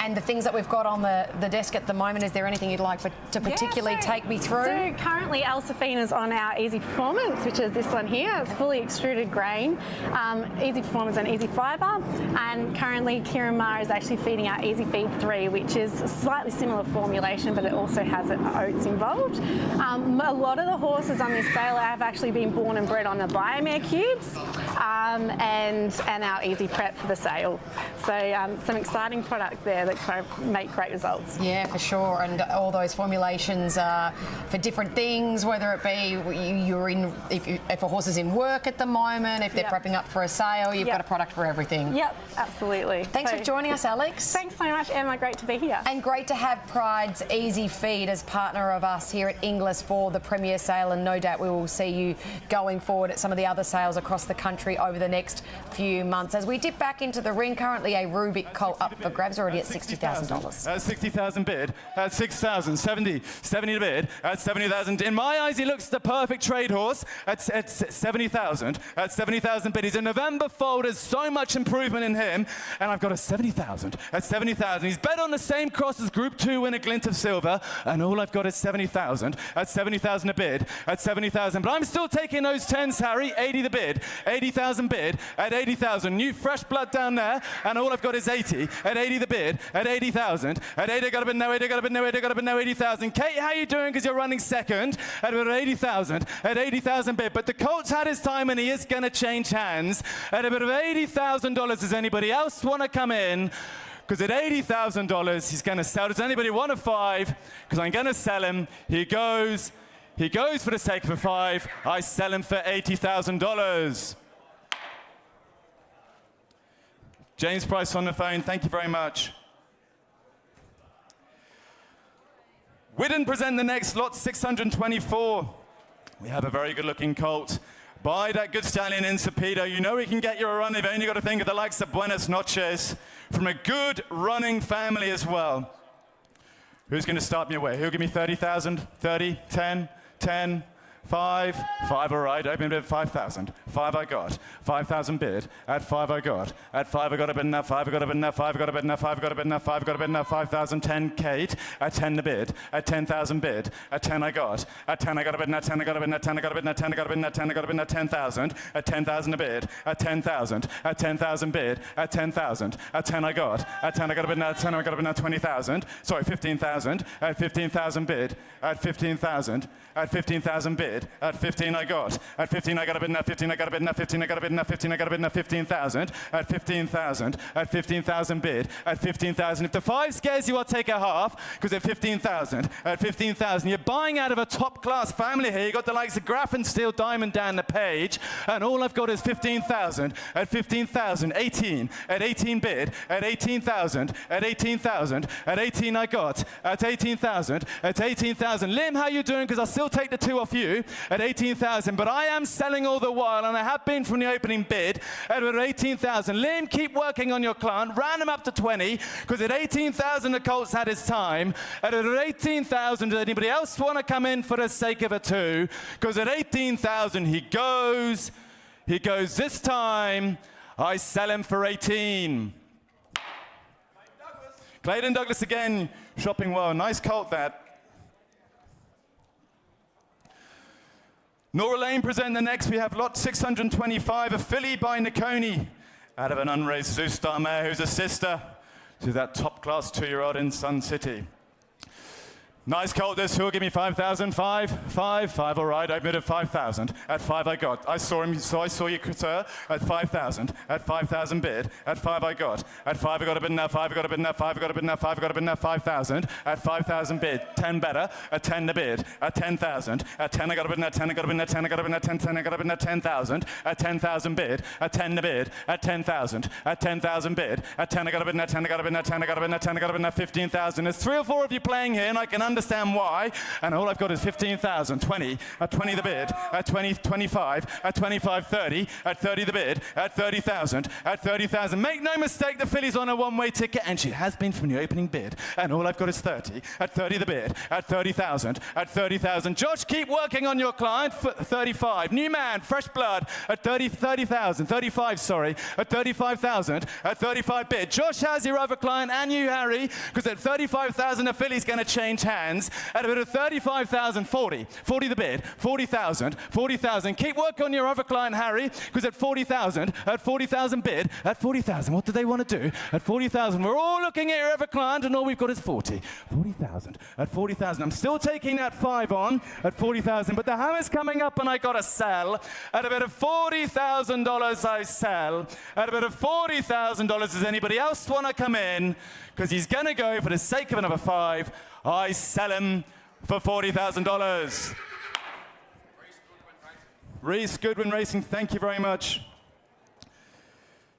And the things that we've got on the desk at the moment, is there anything you'd like to particularly take me through? So currently Elsafina's on our Easy Performance, which is this one here. It's fully extruded grain, Easy Performance and Easy Fibre. And currently Kieran Maher is actually feeding our Easy Feed 3, which is a slightly similar formulation, but it also has oats involved. A lot of the horses on this sale have actually been born and bred on the Biomare cubes and our Easy Prep for the sale. So some exciting products there that make great results. Yeah, for sure. And all those formulations are for different things, whether it be if a horse is in work at the moment, if they're prepping up for a sale, you've got a product for everything. Yep, absolutely. Thanks for joining us, Alex. Thanks so much, Emma. Great to be here. And great to have Pride's Easy Feed as partner of us here at Inglis for the Premier Sale, and no doubt we will see you going forward at some of the other sales across the country over the next few months. As we dip back into the ring, currently a Rubik colt up for grabs, already at $60,000. That's 60,000 bid. That's 6,000. 70 to bid. That's 70,000. In my eyes, he looks the perfect trade horse. That's 70,000. That's 70,000 bid. He's a November fold. There's so much improvement in him, and I've got a 70,000. That's 70,000. He's bet on the same cross as Group 2 in a glint of silver, and all I've got is 70,000. That's 70,000 a bid. That's 70,000. But I'm still taking those 10s, Harry. 80 the bid. 80,000 bid at 80,000. New fresh blood down there, and all I've got is 80 at 80 the bid at 80,000. At 80, I got to bid now. 80, I got to bid now. 80, I got to bid now. 80,000. Kate, how you doing? Because you're running second at 80,000. At 80,000 bid. But the colt's had his time, and he is going to change hands at a bit of $80,000. Does anybody else want to come in? Because at $80,000, he's going to sell. Does anybody want a 5? Because I'm going to sell him. He goes for the sake of a 5. I sell him for $80,000. James Price on the phone. Thank you very much. Widden present the next lot, 624. We have a very good-looking colt. By that good stallion in Sapido. You know he can get you a run. You've only got to think of the likes of Buenos Noches from a good running family as well. Who's going to start me away? Who'll give me 30,000? 30, 10, 10, 5, all right, open bid 5,000. 5 I got. 5,000 bid. At 5 I got. At 5 I got a bid enough. 5 I got a bid enough. 5 I got a bid enough. 5 I got a bid enough. 5 I got a bid enough. 5,000. 10 Kate. At 10 the bid. At 10,000 bid. At 10 I got. At 10 I got a bid enough. 10 I got a bid enough. 10 I got a bid enough. 10 I got a bid enough. 10 I got a bid enough. 10,000. At 10,000 a bid. At 10,000. At 10,000 bid. At 10,000. At 10 I got. At 10 I got a bid enough. 10 I got a bid enough. 20,000. Sorry, 15,000. At 15,000 bid. At 15,000. At 15,000 bid. At 15 I got. At 15 I got a bid enough. 15 I got a bid enough. 15 I got a bid enough. 15 I got a bid enough. 15,000. At 15,000. At 15,000 bid. At 15,000. If the 5 scares you, I'll take a half. Because at 15,000. At 15,000. You're buying out of a top-class family here. You got the likes of Graff and Steel Diamond down the page. And all I've got is 15,000. At 15,000. 18. At 18 bid. At 18,000. At 18,000. At 18 I got. At 18,000. At 18,000. Lim, how you doing? Because I'll still take the 2 off you. At 18,000. But I am selling all the while, and I have been from the opening bid at 18,000. Liam, keep working on your client. Round him up to 20, because at 18,000 the colt's had his time. At 18,000, does anybody else want to come in for the sake of a 2? Because at 18,000 he goes this time. I sell him for 18. Clayton Douglas again, shopping well. Nice colt that. Nora Lane present the next. We have lot 625, a filly by Niconi, out of an unraised Zeus Star mare who's a sister to that top-class 2-year-old in Sun City. Nice colt this. Who'll give me 5,000? 5, all right. I bid at 5,000. At 5 I got. I saw him, so I saw you, sir. At 5,000. At 5,000 bid. At 5 I got. At 5 I got a bid enough. 5 I got a bid enough. 5 I got a bid enough. 5 I got a bid enough. 5,000. At 5,000 bid. 10 better. At 10 the bid. At 10,000. At 10 I got a bid enough. 10 I got a bid enough. 10 I got a bid enough. 10 I got a bid enough. 10,000. At 10,000 bid. At 10 the bid. At 10,000. At 10,000 bid. At 10 I got a bid enough. 10 I got a bid enough. 10 I got a bid enough. 10 I got a bid enough. 15,000. There's 3 or 4 of you playing here, and I can understand why. And all I've got is 15,000, 20, at 20 the bid, at 20, 25, at 25, 30, at 30 the bid, at 30,000, at 30,000. Make no mistake, the filly's on a one-way ticket, and she has been from the opening bid. And all I've got is 30, at 30 the bid, at 30,000, at 30,000. Josh, keep working on your client. 35. New man, fresh blood, at 30,000, 35, sorry, at 35,000, at 35 bid. Josh has your other client and you, Harry, because at 35,000, the filly's going to change hands. At a bit of 35,000, 40. 40 the bid, 40,000, 40,000. Keep working on your other client, Harry, because at 40,000 bid, at 40,000, what do they want to do? At 40,000, we're all looking at your other client, and all we've got is 40. 40,000, at 40,000. I'm still taking that 5 on at 40,000, but the hammer's coming up, and I got to sell. At a bit of $40,000, I sell. At a bit of $40,000, does anybody else want to come in? Because he's going to go for the sake of another 5. I sell him for $40,000. Reese Goodwin Racing, thank you very much.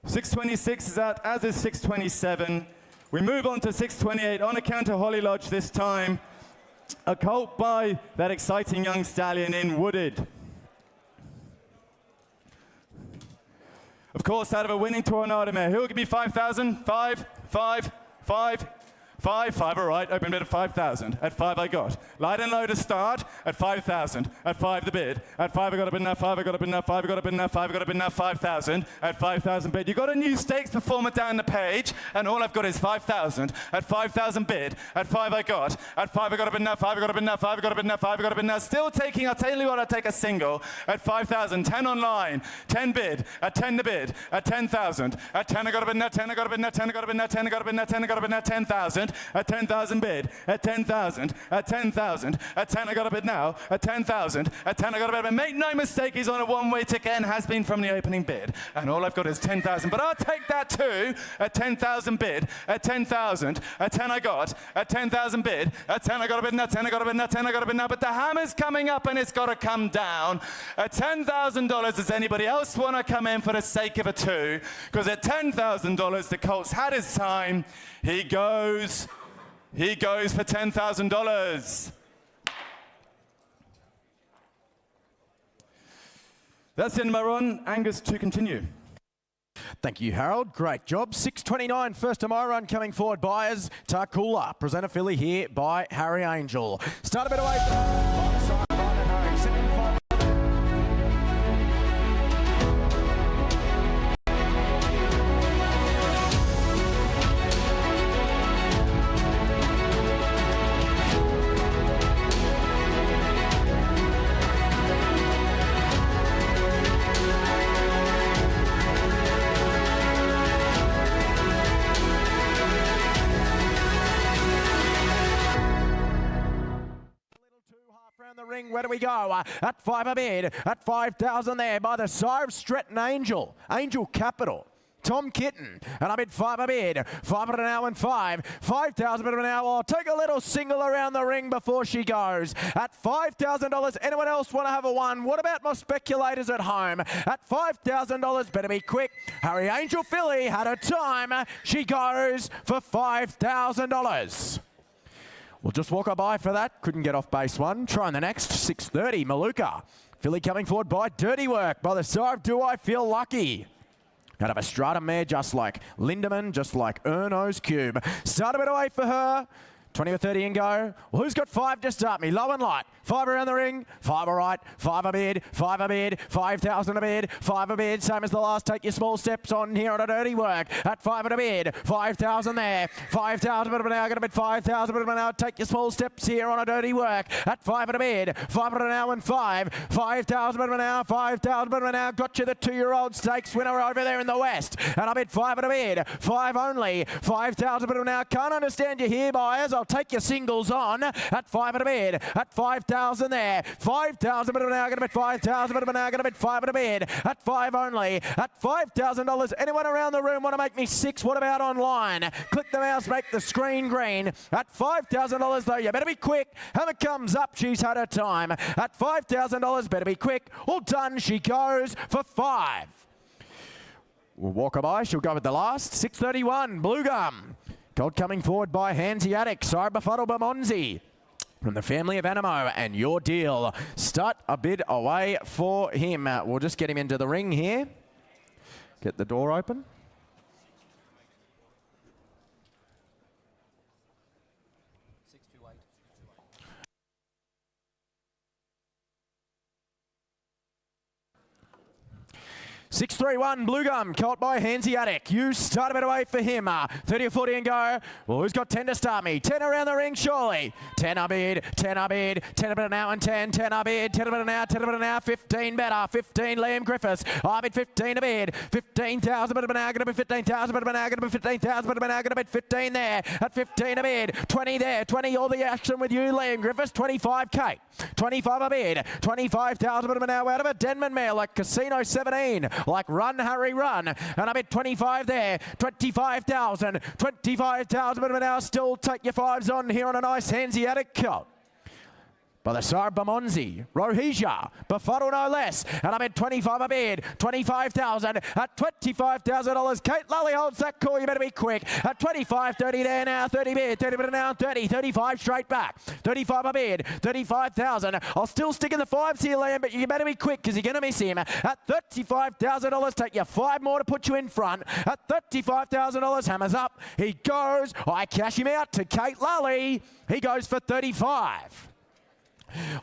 626 is out, as is 627. We move on to 628 on account of Holly Lodge this time. A colt by that exciting young stallion in Wooded. Of course, out of a winning Tornado mare. Who'll give me 5,000? 5, 5, 5. 5, all right, open bid of 5,000. At 5 I got. Light and low to start, at 5,000. At 5 the bid. At 5 I got a bid enough, 5 I got a bid enough, 5 I got a bid enough, 5 I got a bid enough, 5,000. At 5,000 bid. You got a new stakes performer down the page, and all I've got is 5,000. At 5,000 bid. At 5 I got. At 5 I got a bid enough, 5 I got a bid enough, 5 I got a bid enough, 5 I got a bid enough. Still taking, I'll tell you what, I'll take a single. At 5,000, 10 online, 10 bid. At 10 the bid. At 10,000. At 10 I got a bid enough, 10 I got a bid enough, 10 I got a bid enough, 10 I got a bid enough, 10 I got a bid enough, 10,000. At 10,000 bid, at 10,000, at 10,000, at 10 I got a bid now, at 10,000, at 10 I got a bid. But make no mistake, he's on a one-way ticket and has been from the opening bid. And all I've got is 10,000. But I'll take that too, at 10,000 bid, at 10,000, at 10 I got, at 10,000 bid, at 10 I got a bid now, 10 I got a bid now, 10 I got a bid now. But the hammer's coming up and it's got to come down. At $10,000, does anybody else want to come in for the sake of a 2? Because at $10,000, the colt's had his time. He goes for $10,000. That's in Maron. Angus to continue. Thank you, Harold. Great job. 629, first to my run, coming forward by as Tarkula. Presenter filly here by Harry Angel. Start a bit away from Harry. Sitting in five. The ring, where do we go? At 5 a bid, at 5,000 there by the sire of Stretton Angel, Angel Capital. Tom Kitten, and I bid 5 a bid, 5 an hour and 5, 5,000 bid of an hour. I'll take a little single around the ring before she goes. At $5,000, anyone else want to have a 1? What about my speculators at home? At $5,000, better be quick. Harry Angel filly had her time. She goes for $5,000. We'll just walk her by for that. Couldn't get off base 1. Trying the next. 6:30, Maluka. Filly coming forward by Dirty Work. By the side of Do I Feel Lucky. Out of a strata mare just like Lindemann, just like Erno's Cube. Start a bit away for her. 20 or 30 and go. Well, who's got 5 to start me? Low and light. 5 around the ring. 5 all right. 5 a bid. 5 a bid. 5,000 a bid. 5 a bid. Same as the last. Take your small steps on here on a Dirty Work. At 5 at a bid. 5,000 there. 5,000 bid of an hour. Going to bid 5,000 bid of an hour. Take your small steps here on a Dirty Work. At 5 at a bid. 5 at an hour and 5. 5,000 bid of an hour. 5,000 bid of an hour. Got you the 2-year-old stakes winner over there in the West. And I bid 5 at a bid. 5 only. 5,000 bid of an hour. Can't understand you here, buyers. I'll take your singles on at 5 at a bid. At 5,000 there. 5,000 bid of an hour. Going to bid 5,000 bid of an hour. Going to bid 5 at a bid. At 5 only. At $5,000. Anyone around the room want to make me 6? What about online? Click the mouse, make the screen green. At $5,000 though, you better be quick. Hammer comes up. She's had her time. At $5,000, better be quick. All done. She goes for 5. We'll walk her by. She'll go with the last. 6:31, Blue Gum. Gold coming forward by Hanseatic, Sire Befuddle Bamonzi. from the family of Animo, and Your Deal. Start a bid away for him. We'll just get him into the ring here. Get the door open. $6-3-1, Blue Gum, caught by Hanseatic. You start a bit away for him. 30 or 40 and go. Well, who's got 10 to start me? 10 around the ring, surely. 10 a bid, 10 a bid, 10 a bit now and 10, 10 a bid, 10 a bit now, 10 a bit now, 15 better, 15 Liam Griffiths. I bid 15 a bid, 15,000 bit now, going to be 15,000 bit now, going to be 15,000 bit now, going to be 15 there, at 15 a bid, 20 there, 20 all the action with you, Liam Griffiths, 25 Kate, 25 a bid, 25,000 bit now out of it, Denman Mare like Casino 17. Like Run, Harry, Run. And I bet 25 there. 25,000. 25,000. But now still take your fives on here on a nice Hanseatic colt. By the side of Bamonzi, Rohija, Befuddle no less. And I bet 25 a bid, 25,000 at $25,000. Kate Lully holds that call, you better be quick. At 25, 30 there now, 30 bid, 30 bid now, 30, 35 straight back. 35 a bid, 35,000. I'll still stick in the fives here, Liam, but you better be quick because you're going to miss him. At $35,000, take you 5 more to put you in front. At $35,000, hammers up. He goes. I cash him out to Kate Lully. He goes for 35.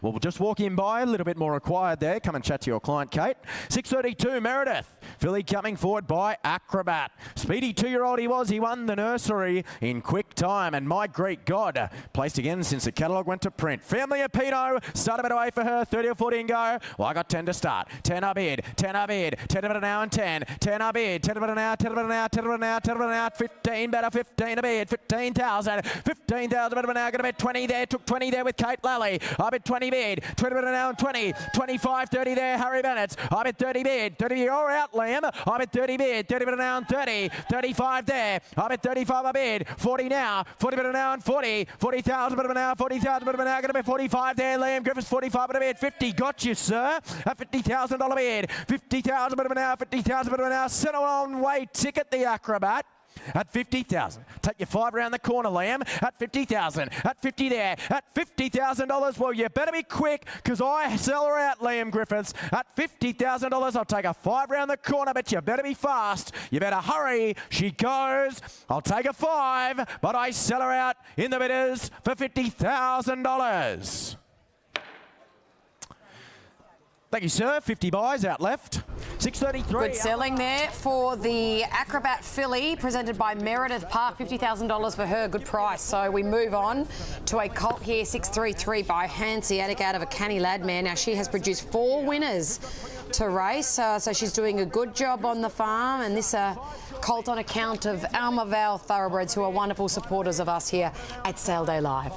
Well, we'll just walk in by, a little bit more required there. Come and chat to your client, Kate. 6:32, Meredith. Filly coming forward by Acrobat. Speedy 2-year-old he was. He won the nursery in quick time. And my great God, placed again since the catalogue went to print. Family of Pino, start a bit away for her. 30 or 40 and go. Well, I got 10 to start. 10 a bid, 10 a bid, 10 a bid now and 10. 10 a bid, 10 a bid now, 10 a bid now, 10 a bid now, 10 a bid now, 15 better, 15 a bid, 15,000. 15,000 bid now, going to bet 20 there. Took 20 there with Kate Lally. I bet 20 bid, 20 bid now and 20. 25, 30 there, Harry Bennett. I bet 30 bid, 30 bid, you're out, Liam. I bet 30 bid, 30 bid now and 30. 35 there. I bet 35 a bid, 40 now, 40 bid now and 40. 40,000 bid now, 40,000 bid now, going to be 45 there, Liam Griffiths, 45 bid a bid, 50. Got you, sir. A $50,000 bid, 50,000 bid now, 50,000 bid now. Settle on way ticket, the Acrobat. At 50,000. Take your 5 around the corner, Liam. At 50,000. At 50 there. At $50,000. Well, you better be quick because I sell her out, Liam Griffiths. At $50,000, I'll take a 5 around the corner, but you better be fast. You better hurry. She goes. I'll take a 5, but I sell her out in the bidders for $50,000. Thank you, sir. 50 buys out left. 6:33. Good selling there for the Acrobat filly, presented by Meredith Park. $50,000 for her. Good price. So we move on to a colt here, 633 by Hanseatic out of a canny lad mare. Now she has produced 4 winners to race, so she's doing a good job on the farm. And this colt on account of Alma Vale Thoroughbreds, who are wonderful supporters of us here at Sale Day Live.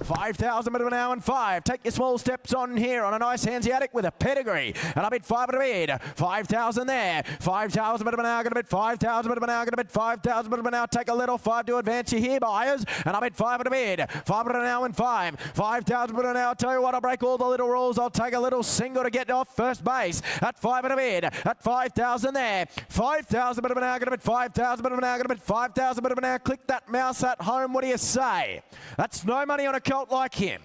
5,000 bid of an hour and 5. Take your small steps on here on a nice Hanseatic with a pedigree. And I bid 5 at a bid. 5,000 there. 5,000 bid of an hour, going to bid 5,000 bid of an hour, going to bid 5,000 bid of an hour. Take a little 5 to advance you here, buyers. And I bid 5 at a bid. 5 at an hour and 5. 5,000 bid of an hour. I'll tell you what, I'll break all the little rules. I'll take a little single to get off first base. At 5 at a bid. At 5,000 there. 5,000 bid of an hour, going to bid 5,000 bid of an hour, going to bid 5,000 bid of an hour. Click that mouse at home. What do you say? That's no money on a colt like him.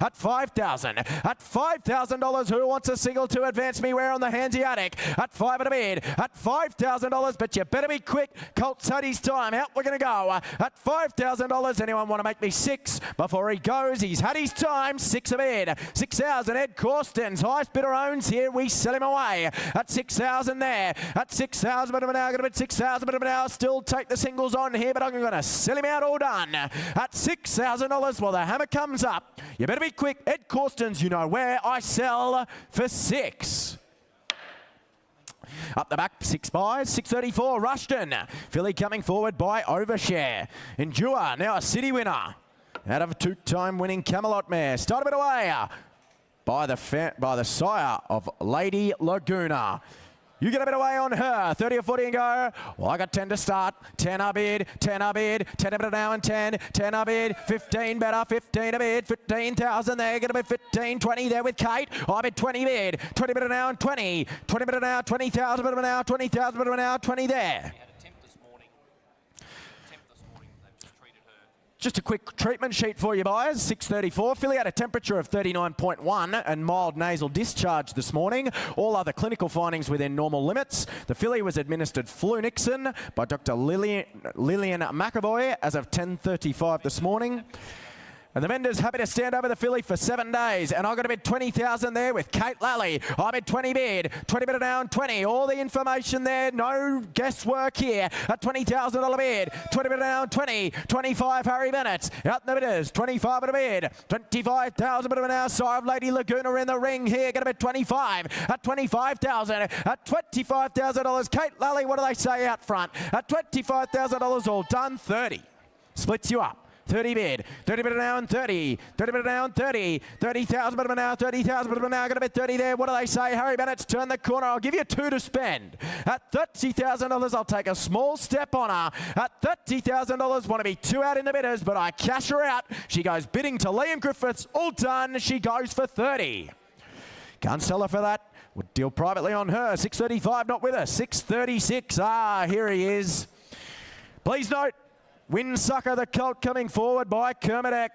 At 5,000. At $5,000, who wants a single to advance me where on the Hanseatic? At 5 at a bid. At $5,000, but you better be quick. Colt's had his time. Out we're going to go. At $5,000, anyone want to make me 6 before he goes? He's had his time. 6 a bid. 6,000. Ed Corstens, highest bidder owns here. We sell him away. At 6,000 there. At 6,000 bid of an hour. Going to bid 6,000 bid of an hour. Still take the singles on here, but I'm going to sell him out all done. At $6,000, well, the hammer comes up. You better be quick. Ed Corstens, you know where. I sell for 6. Up the back, 6 buys. 634, Rushton. Filly coming forward by Overshare. Endure, now a city winner. Out of a 2-time winning Camelot mare. Start a bit away by the sire of Lady Laguna. You get a bit away on her. 30 or 40 and go. Well, I got 10 to start. 10 a bid. 10 a bid. 10 a bid now and 10. 10 a bid. 15 better. 15 a bid. 15,000 there. Going to be 15. 20 there with Kate. I bid 20 bid. 20 bid now and 20. 20 bid now. 20,000 bid now. 20,000 bid now. 20 there. Just a quick treatment sheet for you buyers. 6:34. Filly had a temperature of 39.1 and mild nasal discharge this morning. All other clinical findings within normal limits. The filly was administered Flunixin by Dr. Lillian McAvoy as of 10:35 this morning. And the vendor's happy to stand over the filly for 7 days. And I've got to bid 20,000 there with Kate Lally. I bid 20 bid. 20 bid down 20. All the information there. No guesswork here. At $20,000 bid. 20 bid down 20. 25 Harry Bennett. Out the bidders. 25 at a bid. 25,000 bid now. Sire of Lady Laguna in the ring here. Going to bid 25. At 25,000. At $25,000. Kate Lally, what do they say out front? At $25,000 all done. 30. Splits you up. 30 bid, 30 bid now and 30, 30 bid now and 30, 30,000 bid now, 30,000 bid now, going to bid 30 there. What do they say? Harry Bennett's turned the corner. I'll give you 2 to spend. At $30,000, I'll take a small step on her. At $30,000, want to be 2 out in the bidders, but I cash her out. She goes bidding to Liam Griffiths. All done. She goes for 30. Can't sell her for that. We'll deal privately on her. 635, not with her. 636. Ah, here he is. Please note, Windsucker, the colt coming forward by Kermadec.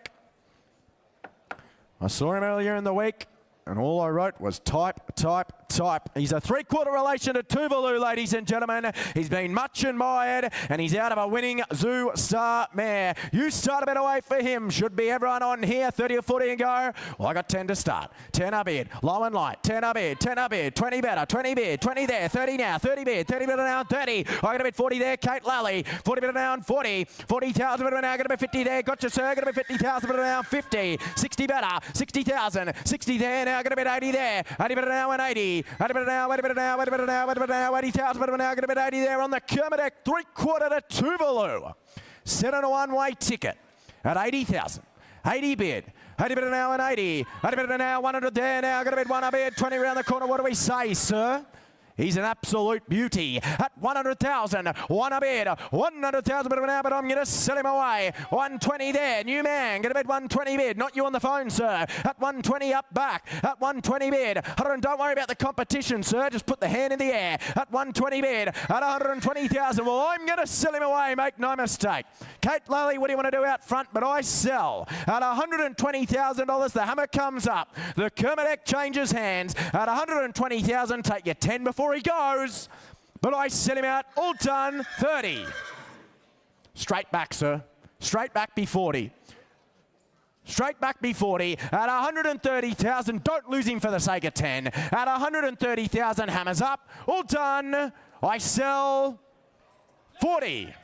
I saw him earlier in the week, and all I wrote was type, type, type. He's a 3/4 relation to Tuvalu, ladies and gentlemen. He's been much admired, and he's out of a winning Zoo Star mare. You start a better way for him. Should be everyone on here. 30 or 40 and go. Well, I got 10 to start. 10 up bid. Low and light. 10 up bid. 10 up bid. 20 better. 20 bid. 20 there. 30 now. 30 bid. 30 bid now. 30. I got to bid 40 there. Kate Lally. 40 bid now. 40. 40,000 bid now. Got to bid 50 there. Gotcha, sir. Got to bid 50,000 bid now. 50. 60 better. 60,000. 60 there. Now got to bid 80 there. 80 bid now and 80. 80 bid now. 80 bid now. 80 bid now. 80 bid now. 80,000 bid now. Got to bid 80 there on the Kermadec. 3/4 to Tuvalu. Set on a one-way ticket at 80,000. 80 bid. 80 bid now and 80. 80 bid now. 100 there now. Got to bid 1 a bid. 20 around the corner. What do we say, sir? He's an absolute beauty at 100,000. 1 a bid. 100,000 bid now, but I'm going to sell him away. 120 there. New man. Going to bid 120 bid. Not you on the phone, sir. At 120 up back. At 120 bid. 100, don't worry about the competition, sir. Just put the hand in the air. At 120 bid. At 120,000. Well, I'm going to sell him away. Make no mistake. Kate Lally, what do you want to do out front? But I sell. At $120,000, the hammer comes up. The Kermadec changes hands. At 120,000, take your 10 before he goes, but I sell him out. All done. 30. Straight back, sir. Straight back be 40. Straight back be 40. At 130,000, don't lose him for the sake of 10. At 130,000, hammers up. All done. I sell 40.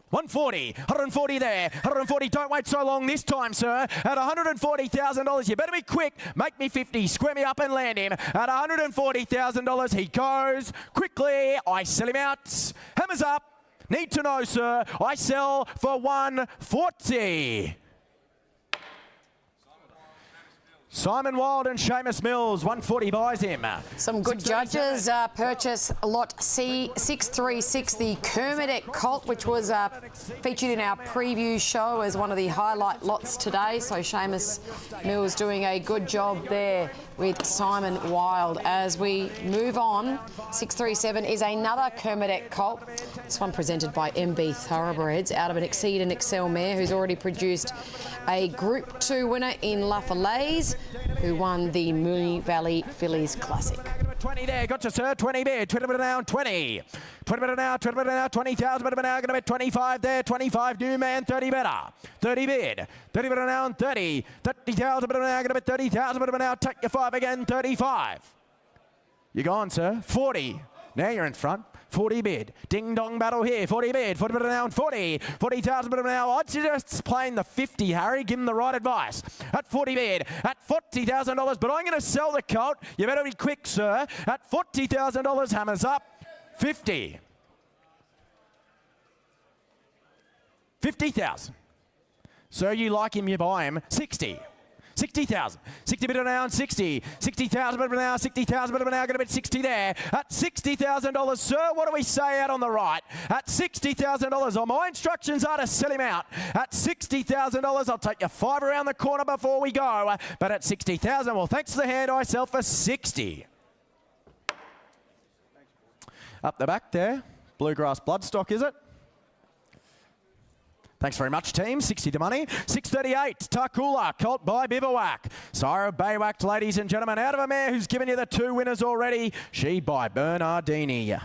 140, 140 there, 140, don't wait so long this time, sir. At $140,000, you better be quick. Make me 50, square me up and land him. At $140,000, he goes quickly. I sell him out. Hammers up. Need to know, sir. I sell for 140. Simon Wild and Seamus Mills, 140 buys him. Some good judges purchase lot C636, the Kermadec colt, which was featured in our preview show as one of the highlight lots today. So Seamus Mills doing a good job there with Simon Wild. As we move on, 637 is another Kermadec colt. This one presented by MB Thoroughbreds out of an Exceed and Excel mare who's already produced a Group 2 winner in La Falaise, who won the Moonee Valley Fillies Classic. 20 there, gotcha, sir. 20 bid. 20 bid now, 20. 20 bid now, 20 bid now, 20,000 bid now. Going to bet 25 there, 25 new man, 30 better. 30 bid. 30 bid now, 30. 30,000 bid now. Going to bet 30,000 bid now. Take your 5 again, 35. You gone, sir. 40. Now you're in front. 40 bid. Ding dong battle here. 40 bid. 40 bid now. 40. 40,000 bid now. I'd suggest playing the 50, Harry. Give him the right advice. At 40 bid. At $40,000. But I'm going to sell the colt. You better be quick, sir. At $40,000. Hammers up. 50. 50,000. Sir, you like him, you buy him. 60. 60,000. 60 bid now and 60. 60,000 bid now. 60,000 bid now. Going to bid 60 there. At $60,000, sir, what do we say out on the right? At $60,000. Oh, my instructions are to sell him out. At $60,000, I'll take you 5 around the corner before we go. But at $60,000, well, thanks to the hand, I sell for 60. Up the back there. Bluegrass Bloodstock, is it? Thanks very much, team. 60 the money. 638, Tarkula, colt by Bivouac. Sire Baywhacked, ladies and gentlemen, out of a mare who's given you the 2 winners already. She by Bernardini.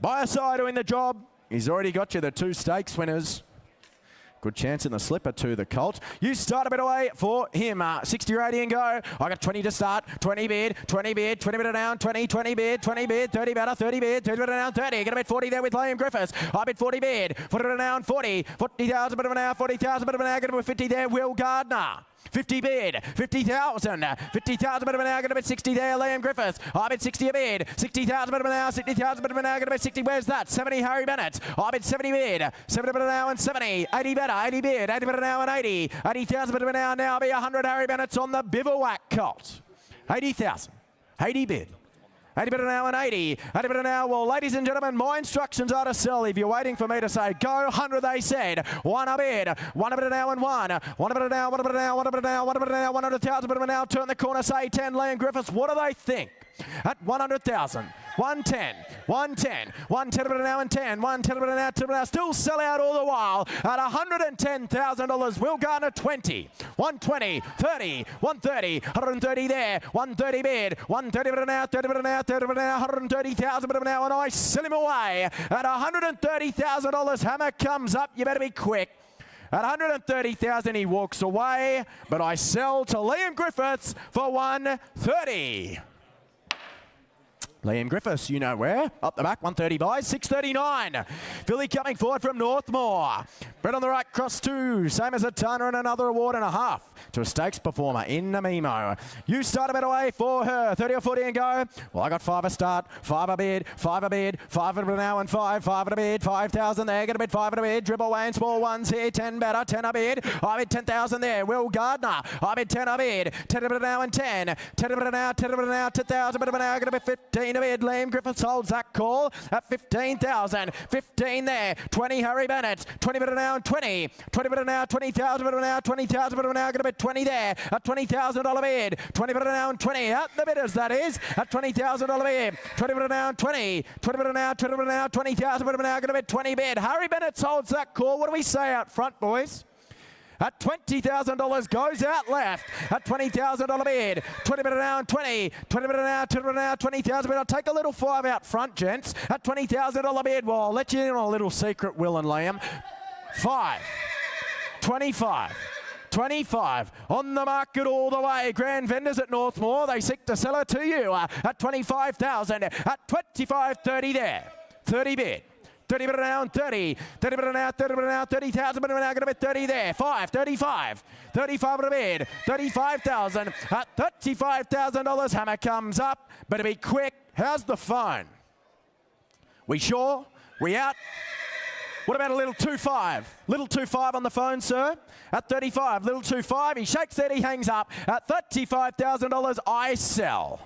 By a side doing the job. He's already got you the 2 stakes winners. Good chance in the slipper to the colt. You start a bit away for him. 60 ready and go. I got 20 to start. 20 bid, 20 bid, 20 bid down, 20 bid, 20 bid, 30 better, 30 bid, 30 bid down, 30. Gonna bet 40 there with Liam Griffiths. I bid 40 bid, 40 bid down, 40, 40,000 bit of an hour, 40,000 bit of an hour. Gonna be 50 there, Will Gardner. 50 bid, 50,000, 50,000 bit of an hour, going to bet 60 there, Liam Griffiths. I bid 60 a bid, 60,000 bit of an hour, 60,000 bit of an hour, going to bet 60, where's that? 70, Harry Bennett. I bid 70 bid, 70 bit of an hour and 70, 80 better, 80 bid, 80 bit of an hour and 80, 80,000 bit of an hour, now be 100 Harry Bennett's on the Bivouac colt. 80,000, 80 bid. 80 bit an hour and 80 bit an hour. Well, ladies and gentlemen, my instructions are to sell. If you're waiting for me to say go 100, they said 1 a bid, 1 a bit an hour and 1 a bit an hour, 1 a bit an hour, 1 a bit an hour, 1 a bit an hour, 100,000 bit of an hour. Turn the corner, say 10. Liam Griffiths, what do they think? At 100,000, 110, 110, 110 a bit an hour and 10, 110 a bit an hour, 10 a bit an hour. Still sell out all the while at $110,000. Will Gardner 20, 120, 30, 130, 130 there, 130 bid, 130 bit an hour, 30 bit an hour, 30 bit an hour, 130,000 bit of an hour, and I sell him away at $130,000. Hammer comes up, you better be quick. At 130,000 he walks away, but I sell to Liam Griffiths for 130. Liam Griffiths, you know where. Up the back, 130 buys, 639. Philly coming forward from Northmore. Brett on the right, cross 2. Same as a tonner and another award and a half to a stakes performer in Namimo. You start a bit away for her. 30 or 40 and go. Well, I got 5 a start, 5 a bid, 5 a bid, 5 a now and 5 a bid, 5,000 there. Going to bid 5 a bid. Dribble away in small ones here. 10 better, 10 a bid. I bid 10,000 there. Will Gardner. I bid 10 a bid. 10 a bid now and 10. 10 a bid now, 10 a bid now, 10,000 bit of an hour. Going to bid 15 a bid. Liam Griffiths holds that call at 15,000. 15 there. 20 Harry Bennett. 20 bit an hour and 20. 20 bit an hour, 20,000 bit of an hour, 20,000 bit of an hour. Going to bid 20 there. At $20,000 bid. 20 bit an hour and 20. At the bidders, that is. At $20,000 bid. 20 bit an hour and 20. 20 bit an hour, 20 bit an hour, 20,000 bit of an hour. Going to bid 20 bid. Harry Bennett holds that call. What do we say out front, boys? At $20,000 goes out left. At $20,000 bid. 20 bit an hour and 20. 20 bit an hour, 20 bit an hour, 20,000 bid. I'll take a little 5 out front, gents. At $20,000 bid. Well, I'll let you in on a little secret, Will and Liam. 5. 25. 25 on the market all the way. Grand vendors at Northmore, they seek to sell it to you at 25,000. At 25.30 there. 30 bid. 30 bit an hour and 30. 30 bit an hour, 30 bit an hour, 30,000 bit an hour. Going to be 30 there. 5, 35. 35 a bid. 35,000. At $35,000, Hammer comes up. Better be quick. How's the phone? We sure? We out? What about a little 2-5? Little 2-5 on the phone, sir? At 35, little 2-5. He shakes it, he hangs up. At $35,000, I sell.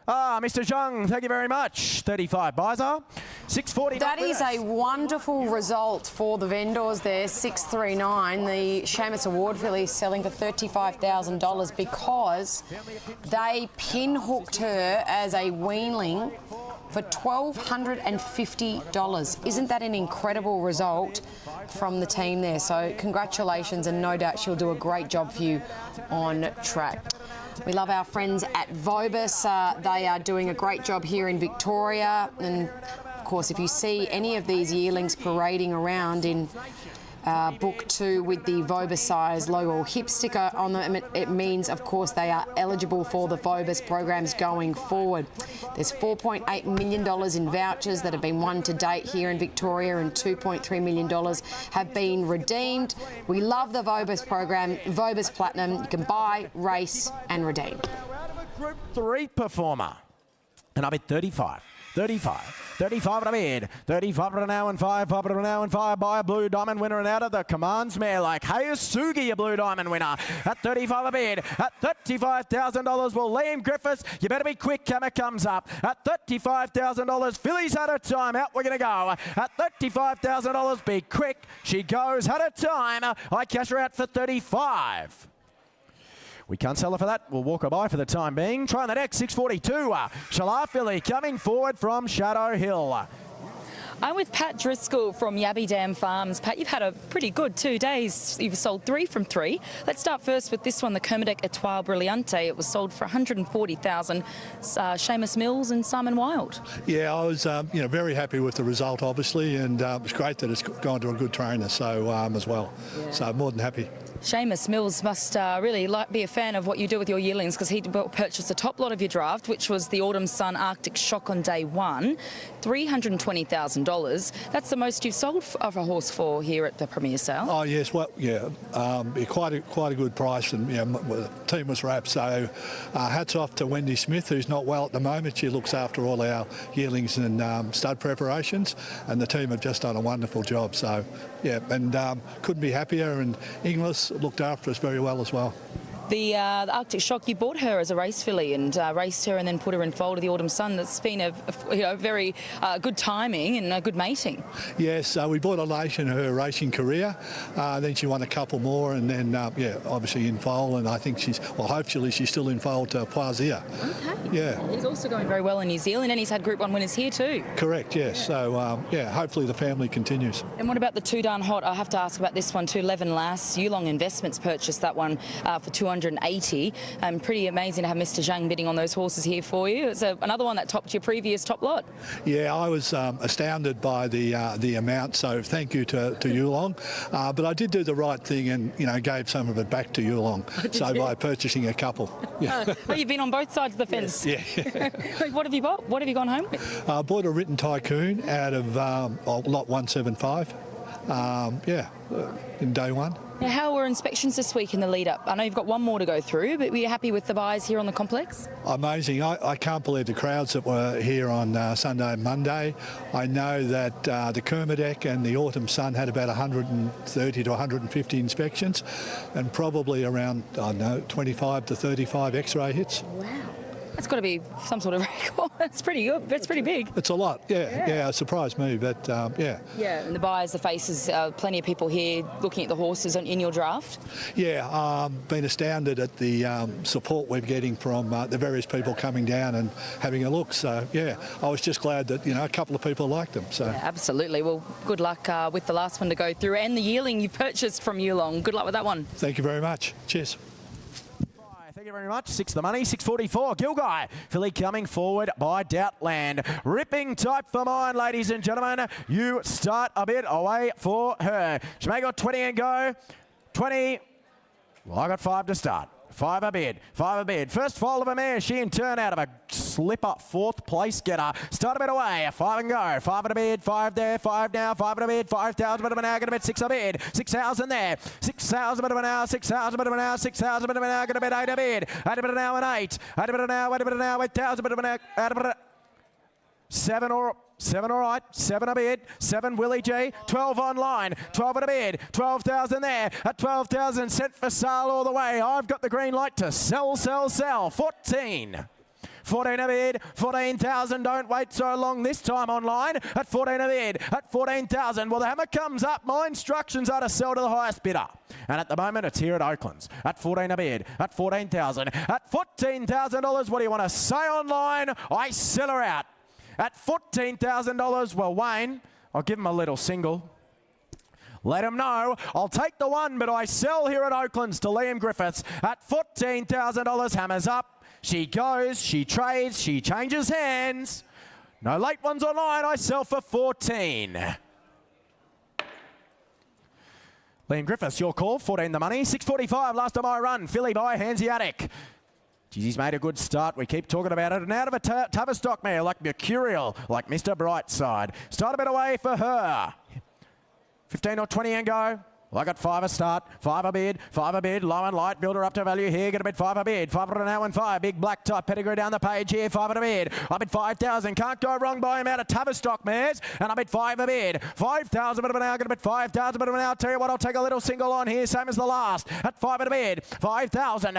Mr. Zhang, thank you very much. 35 buys are 640. That is a wonderful result for the vendors there. 639. The Shamus Award filly selling for $35,000 because they pinhooked her as a weanling for $1,250. Isn't that an incredible result from the team there? So congratulations, and no doubt she'll do a great job for you on track. We love our friends at Vobis. They are doing a great job here in Victoria. And, of course, if you see any of these yearlings parading around in Book 2 with the Vobis size logo or hip sticker on them, it means, of course, they are eligible for the Vobis programs going forward. There's $4.8 million in vouchers that have been won to date here in Victoria, and $2.3 million have been redeemed. We love the Vobis program, Vobis Platinum. You can buy, race and redeem. Group 3 performer. And I bid 35. 35. 35 and a bid. 35 an hour and 5. 5 an hour and 5 by a Blue Diamond winner, and out of the commands mare like Hayasugi, a Blue Diamond winner. At 35 a bid. At $35,000. Well, Liam Griffiths, you better be quick. Hammer comes up. At $35,000. Filly's out of time. Out we're going to go. At $35,000. Be quick. She goes out of time. I cash her out for 35. We can't sell her for that. We'll walk her by for the time being. Trying the next, 642. Shalar filly coming forward from Shadow Hill. I'm with Pat Driscoll from Yabby Dam Farms. Pat, you've had a pretty good 2 days. You've sold 3 from 3. Let's start first with this one, the Kermadec Etoile Brilliante. It was sold for 140,000. Seamus Mills and Simon Wilde. Yeah, I was very happy with the result, obviously, and it was great that it's gone to a good trainer as well. Yeah. So more than happy. Seamus Mills must really be a fan of what you do with your yearlings, because he purchased the top lot of your draft, which was the Autumn Sun Arctic Shock on day 1, $320,000. That's the most you've sold of a horse for here at the Premier Sale. Oh yes, well yeah, quite a good price, and the team was wrapped. So hats off to Wendy Smith, who's not well at the moment. She looks after all our yearlings and stud preparations, and the team have just done a wonderful job. So yeah, and couldn't be happier. And Inglis looked after us very well as well. The Arctic Shock, you bought her as a race filly and raced her and then put her in foal to the Autumn Sun. That's been a very good timing and a good mating. Yes, we bought her late in her racing career. Then she won a couple more, and then obviously in foal. And I think hopefully she's still in foal to Poisia. Okay. Yeah. He's also going very well in New Zealand, and he's had Group 1 winners here too. Correct. Yes. So hopefully the family continues. And what about the Too Darn Hot? I have to ask about this one too. Levin Lass, Yearling Investments purchased that one for 280. Pretty amazing to have Mr. Zhang bidding on those horses here for you. It's another one that topped your previous top lot. Yeah, I was astounded by the amount, so thank you to Yearling. But I did do the right thing and gave some of it back to Yearling. By purchasing a couple. Yeah. Well, you've been on both sides of the fence. Yeah. What have you bought? What have you gone home with? I bought a Written Tycoon out of lot 175. In day 1. Now, how were inspections this week in the lead up? I know you've got one more to go through, but were you happy with the buys here on the complex? Amazing. I can't believe the crowds that were here on Sunday and Monday. I know that the Kermadec and the Autumn Sun had about 130 to 150 inspections, and probably around, 25 to 35 X-ray hits. Wow. That's got to be some sort of record. That's pretty good. That's pretty big. It's a lot, yeah. It surprised me, but yeah. Yeah, and the buyers, the faces, plenty of people here looking at the horses in your draft. Yeah, been astounded at the support we're getting from the various people coming down and having a look. So yeah, I was just glad that a couple of people liked them. So yeah, absolutely. Well, good luck with the last one to go through, and the yearling you purchased from Yearling. Good luck with that one. Thank you very much. Cheers. Thank you very much. 6 the money, 6.44. Gilguy. Filly coming forward by Doubtland. Ripping type for mine, ladies and gentlemen. You start a bit away for her. She may got 20 and go. 20. Well, I got 5 to start. 5 a bid. 5 a bid. First foal of a mare. She in turn out of a slipper. 4th place getter. Start a bit away. 5 and go. 5 at a bid. 5 there. 5 now. 5 at a bid. 5,000 bit of an hour. Going to bid 6 a bid. 6,000 there. 6,000 bit of an hour. 6,000 bit of an hour. 6,000 bit of an hour. Going to bid 8 a bid. 8 a bit an hour and 8. 8 a bit an hour. 8 a bit an hour. 8,000 bit of an hour. 8 a bit. 7 all right, 7 a bid, 7 Willie G, 12 online, 12 at a bid, 12,000 there, at 12,000 set for sale all the way. I've got the green light to sell, 14. 14 a bid, 14,000, don't wait so long this time online, at 14 a bid, at 14,000. Well, the hammer comes up, my instructions are to sell to the highest bidder. And at the moment, it's here at Oaklands, at 14 a bid, at 14,000, at $14,000. What do you want to say online? I sell her out. At $14,000, well, Wayne, I'll give him a little single. Let him know. I'll take the one, but I sell here at Oaklands to Liam Griffiths at $14,000. Hammers up. She goes, she trades, she changes hands. No late ones online. I sell for 14. Liam Griffiths, your call. 14 the money. 6.45 last of my run. Filly by Hanseatic. Geez, he's made a good start. We keep talking about it. And out of a Tavistock mare like Mercurial, like Mr. Brightside. Start a bit away for her. 15 or 20 and go. Well, I got 5 a start, 5 a bid, low and light, build her up to value here, get a bid 5 a bid, 5 at an hour and 5, big black top, pedigree down the page here, 5 at a bid, I bid 5,000, can't go wrong by him out of Tavistock mares, and I bid 5 a bid, 5,000 bit of an hour, gonna bid 5,000 bit of an hour, tell you what, I'll take a little single on here, same as the last, at 5 at a bid, 5,000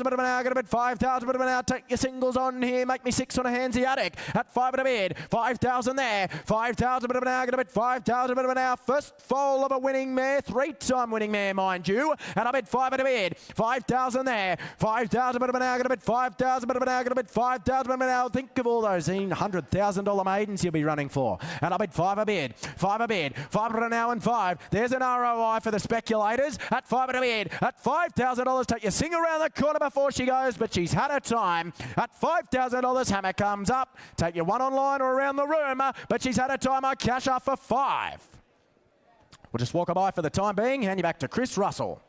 bit of an hour, gonna bid 5,000 bit of an hour, take your singles on here, make me 6 on a Hanseatic, at 5 at a bid, 5,000 there, 5,000 bit of an hour, gonna bid 5,000 bit of an hour, first foal of a winning mare, mare, 3-time winning mare, mind you. And I bid 5 at a bid. 5,000 there. 5,000, but I'm now going to bid 5,000, but I'm now going to bid 5,000, but I'm now think of all those $100,000 maidens you'll be running for. And I bid 5 a bid. 5 a bid. 5 at an hour and 5. There's an ROI for the speculators at 5 at a bid. At $5,000, take your single around the corner before she goes, but she's had her time. At $5,000, hammer comes up. Take your one online or around the room, but she's had her time. I cash her for 5. We'll just walk her by for the time being. Hand you back to Chris Russell.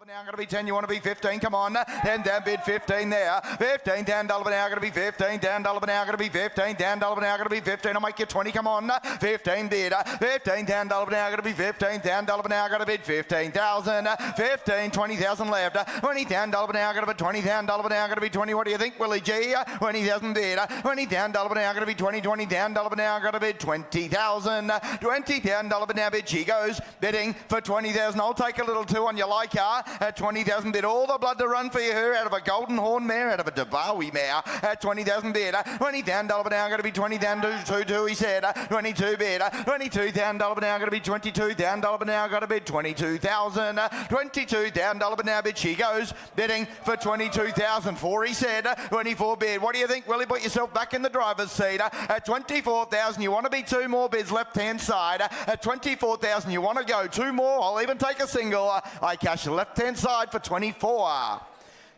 Now going to be 10, you want to be 15, come on. Then down bid 15 there. 15 down $1 now going to be 15, down $1 now going to be 15, down $1 now going to be 15. I'll make you 20, come on. 15 bid. 15 down $1 now going to be 15, down $1 now going to bid 15,000. 15, 20,000 left. 20 down $1 now going to be 20, down $1 now going to be 20. What do you think, Willie G? 20,000 bid. 20 down $1 now going to be 20, 20 down $1 now going to bid 20,000. 20 down $1 now bid. She goes bidding for 20,000. I'll take a little 2 on your like her. At 20,000 bid, all the blood to run for you here out of a Golden Horn mare, out of a Dabawi mare. At 20,000 bid, 20 down $1 now going to be 20 down 2, he said. 22 bid, 22 down $1 now going to be 22 down $1 now going to bid 22,000. 22 down $1 now bid. She goes bidding for 22,004, he said. 24 bid. What do you think, Willie? Put yourself back in the driver's seat. At 24,000, you want to be 2 more bids left hand side. At 24,000, you want to go 2 more. I'll even take a single. I cash the left hand side for 24.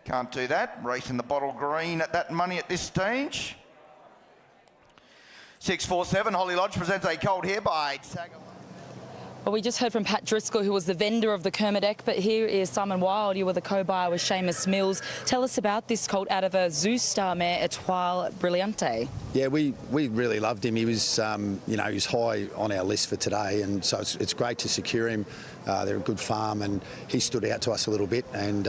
Can't do that. Racing the bottle green at that money at this stage. 647 Holly Lodge presents a colt here by Saga. Well, we just heard from Pat Driscoll, who was the vendor of the Kermadec, but here is Simon Wild. You were the co-buyer with Seamus Mills. Tell us about this colt out of a Zoo Star mare, Etoile Brillante. Yeah, we really loved him. He was, he was high on our list for today, and so it's great to secure him. They're a good farm, and he stood out to us a little bit, and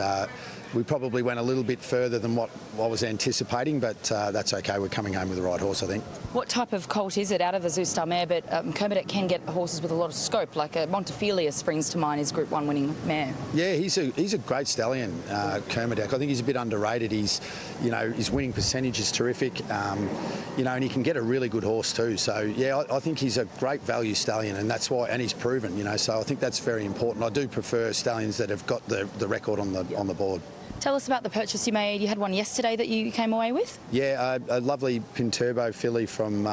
we probably went a little bit further than what I was anticipating, but that's okay. We're coming home with the right horse, I think. What type of colt is it out of a Zoo Star mare? But Kermadec can get horses with a lot of scope, like a Montefilia springs to mind, his Group 1 winning mare. Yeah, he's a great stallion, Kermadec. I think he's a bit underrated. His winning percentage is terrific, and he can get a really good horse too. So yeah, I think he's a great value stallion, and that's why, and he's proven, so I think that's very important. I do prefer stallions that have got the record on the board. Tell us about the purchase you made. You had one yesterday that you came away with? Yeah, a lovely Pin Turbo filly from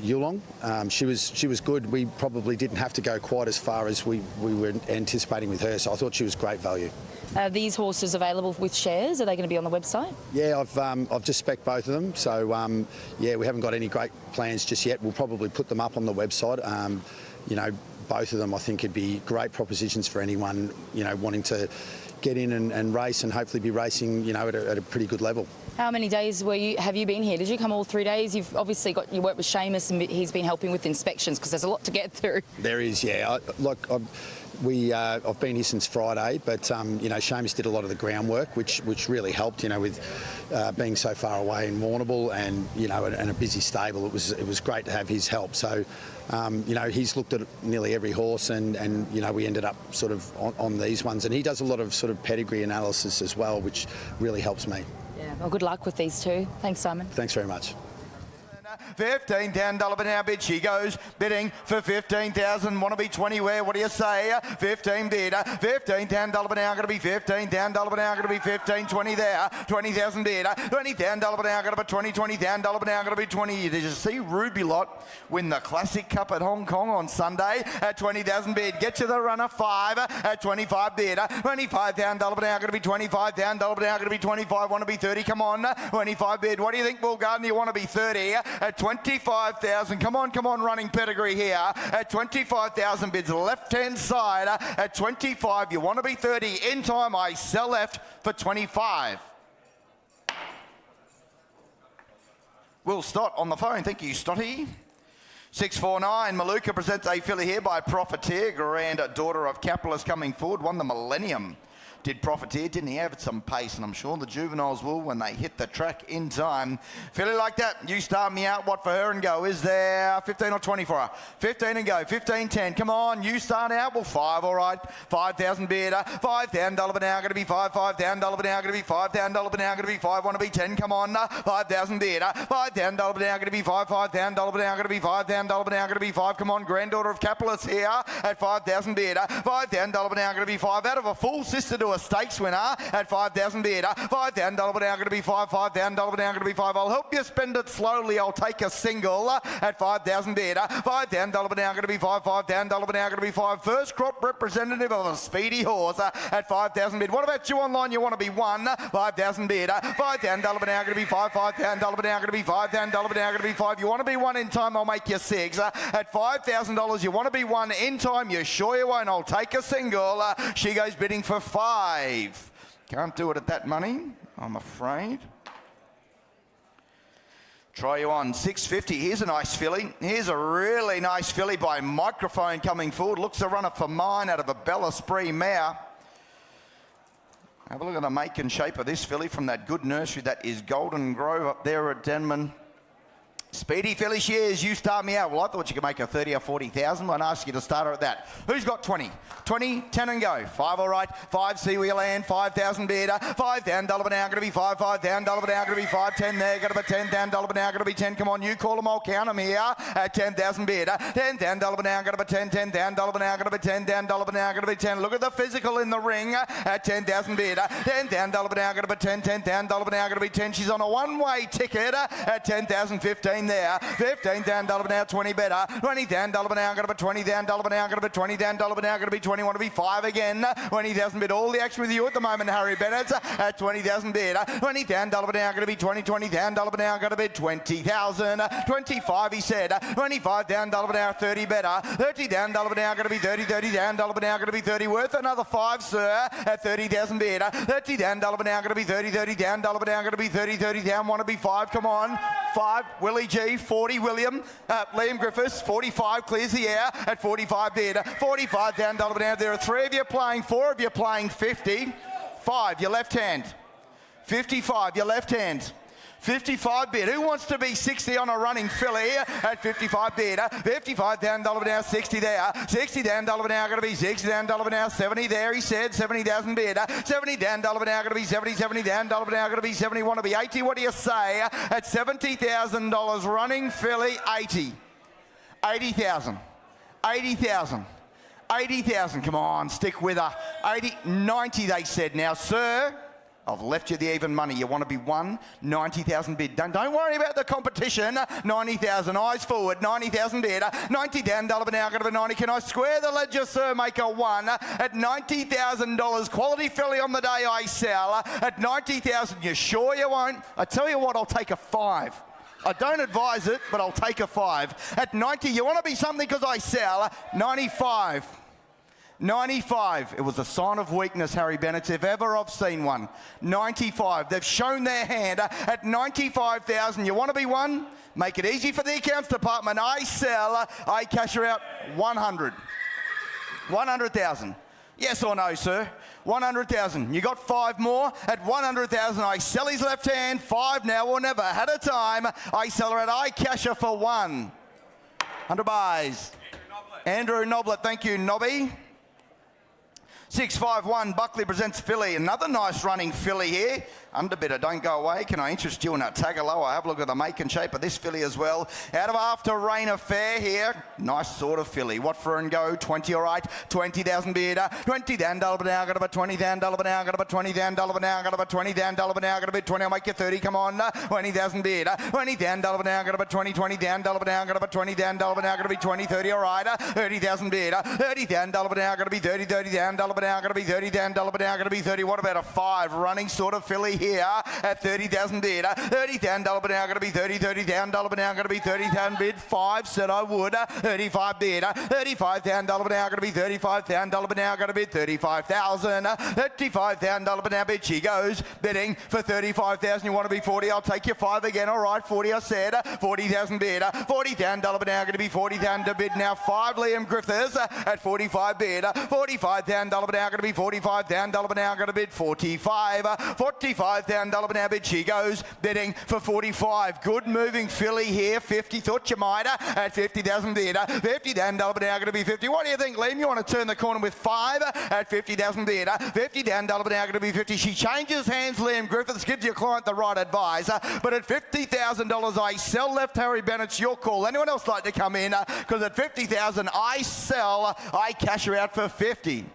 Yearling. She was good. We probably didn't have to go quite as far as we were anticipating with her, so I thought she was great value. Are these horses available with shares? Are they going to be on the website? Yeah, I've just spec'd both of them, so yeah, we haven't got any great plans just yet. We'll probably put them up on the website. Both of them I think would be great propositions for anyone wanting to get in and race and hopefully be racing at a pretty good level. How many days have you been here? Did you come all 3 days? You've obviously got you work with Seamus and he's been helping with inspections because there's a lot to get through. There is, yeah. I've been here since Friday, but Seamus did a lot of the groundwork, which really helped. With being so far away in Warrnambool and and a busy stable, it was great to have his help. So he's looked at nearly every horse, and we ended up sort of on these ones, and he does a lot of sort of pedigree analysis as well, which really helps me. Yeah. Well, good luck with these two. Thanks, Simon. Thanks very much. 15 down $1 now bid. She goes bidding for 15,000. Want to be 20 where? What do you say? 15 bid. 15 down $1 now going to be 15 down $1 now going to be 15. 20 there. 20,000 bid. 20 down $1 now going to be 20. 20 down $1 now going to be 20. Did you see Ruby Lot win the Classic Cup at Hong Kong on Sunday? At 20,000 bid. Get you the runner 5 at 25 bid. 25 down $1 now going to be 25 down $1 now going to be 25. Want to be 30? Come on. 25 bid. What do you think, Bull Garden? You want to be 30 at 25,000. Come on, running pedigree here. At 25,000 bids left-hand side. At 25, you want to be 30. In time, I sell left for 25. Will Stott on the phone. Thank you, Stotty. 649, Maluka presents a filly here by Profiteer, granddaughter of Capitalist coming forward, won the Millennium. Did Profiteer, didn't he have some pace? And I'm sure the juveniles will when they hit the track in time. Filly like that, you start me out. What for her and go? Is there 15 or 20 for her? 15 and go, 15, 10. Come on, you start out. Well, 5, all right. 5,000 bid. $5,000 an hour, going to be 5. $5,000 an hour, going to be 5,000 an hour, going to be 5. Want to be 10, come on. 5,000 bid. $5,000 an hour, going to be 5. $5,000 an hour, going to be 5,000 an hour, going to be 5. Come on, granddaughter of Capitalists here at 5,000 bid. $5,000 an hour, going to be 5. Out of a full sister to a stakes winner at 5,000 bid. $5,000 an hour, going to be 5. $5,000 an hour, going to be 5. I'll help you spend it slowly. I'll take a single at 5,000 bid. $5,000 an hour, going to be 5. $5,000 an hour, going to be 5. First crop representative of a speedy horse at 5,000 bid. What about you online? You want to be 1. 5,000 bid. $5,000 an hour, going to be 5. $5,000 an hour, going to be 5. $5,000 an hour, going to be 5. You want to be 1 in time? I'll make you 6. At $5,000, you want to be 1 in time? You sure you won't? I'll take a single. She goes bidding for 5. Can't do it at that money, I'm afraid. Try you on, 650. Here's a nice filly. Here's a really nice filly by Microphone coming forward. Looks a runner for mine out of a Bella Spree mare. Have a look at the make and shape of this filly from that good nursery that is Golden Grove up there at Denman. Speedy filly she is. You start me out. Well, I thought you could make her 30 or 40,000. I'd ask you to start her at that. Who's got 20? 20, 10 and go. 5, all right. 5, see where you land. 5,000 bid. $5,000 an hour, going to be 5. $5,000 an hour, going to be 5. 10 there, going to be $10,000 an hour, going to be 10. Come on, you call them, I'll count them here at 10,000 bid. $10,000 an hour, going to be 10. $10,000 an hour, going to be 10. $10,000 an hour, going to be 10. Look at the physical in the ring at 10,000 bid. $10,000 an hour, going to be 10. $10,000 an hour, going to be 10. She's on a one-way ticket at 10,015 there. $15,000 an hour, 20 better. $20,000 an hour, going to be 20,000 an hour, going to be 20,000 an hour, going to be 20. Want to be 5 again. 20,000 bid. All the action with you at the moment, Harry Bennett at 20,000 bid. $20,000 an hour, going to be 20. $20,000 an hour, going to be 20,000. 25, he said. $25,000 an hour, 30 better. $30,000 an hour, going to be 30. $30,000 an hour, going to be 30. Worth another 5, sir, at 30,000 bid. $30,000 an hour, going to be 30. $30,000 an hour, going to be 30. 30,000. Want to be 5. Come on. 5. Willie G. 40. William. Liam Griffiths. 45 clears the air at 45 bid. $45,000 an hour. There are 3 of you playing, 4 of you playing 50. 5, your left hand. 55, your left hand. 55 bid. Who wants to be 60 on a running filly at 55 bid? $55,000 an hour, 60 there. $60,000 an hour, going to be 60,000 an hour, 70 there, he said. 70,000 bid. $70,000 an hour, going to be 70. $70,000 an hour, going to be 70. Want to be 80. What do you say? At $70,000 running filly, 80. 80,000. 80,000. 80,000. Come on, stick with her. 80, 90 they said. Now, sir, I've left you the even money. You want to be 1, 90,000 bid. Don't worry about the competition. 90,000, eyes forward. 90,000 bid. $90,000 an hour, going to be 90. Can I square the ledger, sir? Make a 1 at $90,000. Quality filly on the day I sell at 90,000. You sure you won't? I tell you what, I'll take a 5. I don't advise it, but I'll take a 5. At 90, you want to be something because I sell. 95. 95. It was a sign of weakness, Harry Bennett, if ever I've seen one. 95. They've shown their hand at 95,000. You want to be 1? Make it easy for the accounts department. I sell. I cash her out 100. 100,000. Yes or no, sir? 100,000. You got 5 more at 100,000. I sell his left hand. 5 now or never. Had a time. I sell her at I cash her for 1. 100 buys. Andrew Noblet. Thank you, Nobby. 651 Buckley presents filly. Another nice running filly here. Underbidder, don't go away. Can I interest you in a Tagaloa? Have a look at the make and shape of this filly as well. Out of After Rain Affair here. Nice sort of filly. What for and go? 20, all right. 20,000 bid. $20,000 an hour, got about $20,000 an hour, got about $20,000 an hour, got about $20,000 an hour, got about 20. I'll make you 30. Come on. 20,000 bid. $20,000 an hour, got about 20. $20,000 an hour, got about $20,000 an hour, got to be 20. 30, all right. 30,000 bid. $30,000 an hour, got to be 30. $30,000 an hour, got to be 30,000 an hour, got to be 30. What about a 5 running sort of filly here? here at 30,000 bid. $30,000 bid now going to be 30, $30,000 bid now going to be 30,000 bid. 5 said I would. 35 bid. $35,000 bid now going to be 35,000 bid now going to bid 35,000. $35,000 bid now bid. She goes bidding for 35,000. You want to be 40? I'll take you 5 again. All right, 40 I said. 40,000 bid. $40,000 bid now going to be 40,000 to bid now. 5 Liam Griffiths at 45 bid. $45,000 bid now going to be 45,000 bid now going to bid 45. $45,000 bid now bid. She goes bidding for 45. Good moving filly here. 50. Thought you might at 50,000 bid. $50,000 bid now going to be 50. What do you think, Liam? You want to turn the corner with 5 at 50,000 bid. $50,000 bid now going to be 50. She changes hands. Liam Griffiths gives your client the right advice. But at $50,000 I sell left. Harry Bennett's your call. Anyone else like to come in? Because at 50,000 I sell. I cash her out for 50.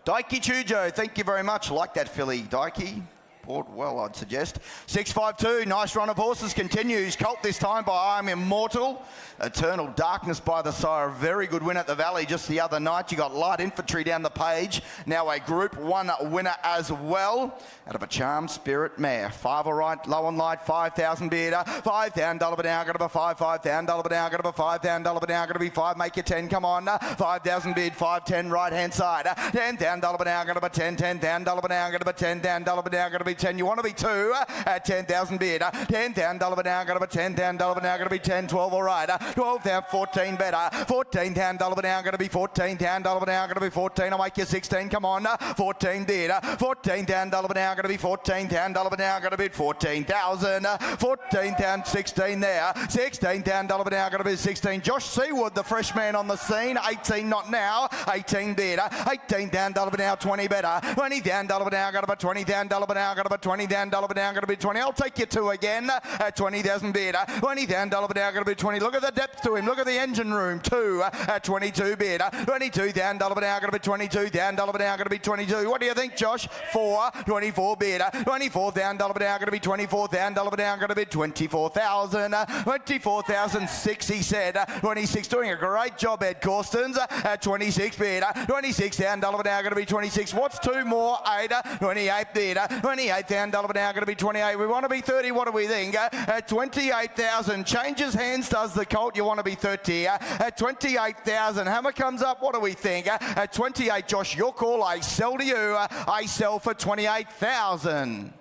Daiki Chujo, thank you very much. Like that filly, Daiki. Bought well, I'd suggest. 652, nice run of horses continues. Colt this time by I Am Immortal. Eternal Darkness by the sire. Very good win at the Valley just the other night. You got Light Infantry down the page. Now a Group 1 winner as well. Out of a Charm Spirit mare. 5 all right, low on light, 5,000 bid. $5,000 bid now, going to be 5. $5,000 bid now, going to be 5,000 bid now, going to be 5. Make it 10, come on. 5,000 bid, 5, 10, right hand side. $10,000 bid now, going to be 10, $10,000 bid now, going to be 10,000 bid now, going to be 10. You want to be 2 at 10,000 bid. $10,000 bid now, going to be 10,000 bid now, going to be 10, 12 all right. 12,000, 14 better. $14,000 bid now, going to be 14,000 bid now, going to be 14. I'll make you 16, come on. 14 bid. $14,000 bid now, going to be 14,000 bid now, going to be 14,000. 14,000, 16 there. $16,000 bid now, going to be 16. Josh Seawood, the fresh man on the scene. 18 not now. 18 bid. $18,000 bid now, 20 better. $20,000 bid now, going to be 20,000 bid now, going to be $20,000 bid now, going to be 20. I'll take you 2 again at 20,000 bid. $20,000 bid now, going to be 20. Look at the depth to him. Look at the engine room. 2 at 22 bid. $22,000 bid now, going to be 22,000 bid now, going to be 22. What do you think, Josh? 4, 24 bid. $24,000 bid now, going to be 24,000 bid now, going to be 24,000. 24,006 he said. 26 doing a great job, Ed Corstens at 26 bid. $26,000 bid now, going to be 26. What's 2 more? 8. 28 bid. $28,000 bid now, going to be 28. We want to be 30. What do we think? At 28,000. Changes hands, does the Colt. You want to be 30. At 28,000. Hammer comes up. What do we think? At 28, Josh, your call. I sell to you. I sell for 28,000.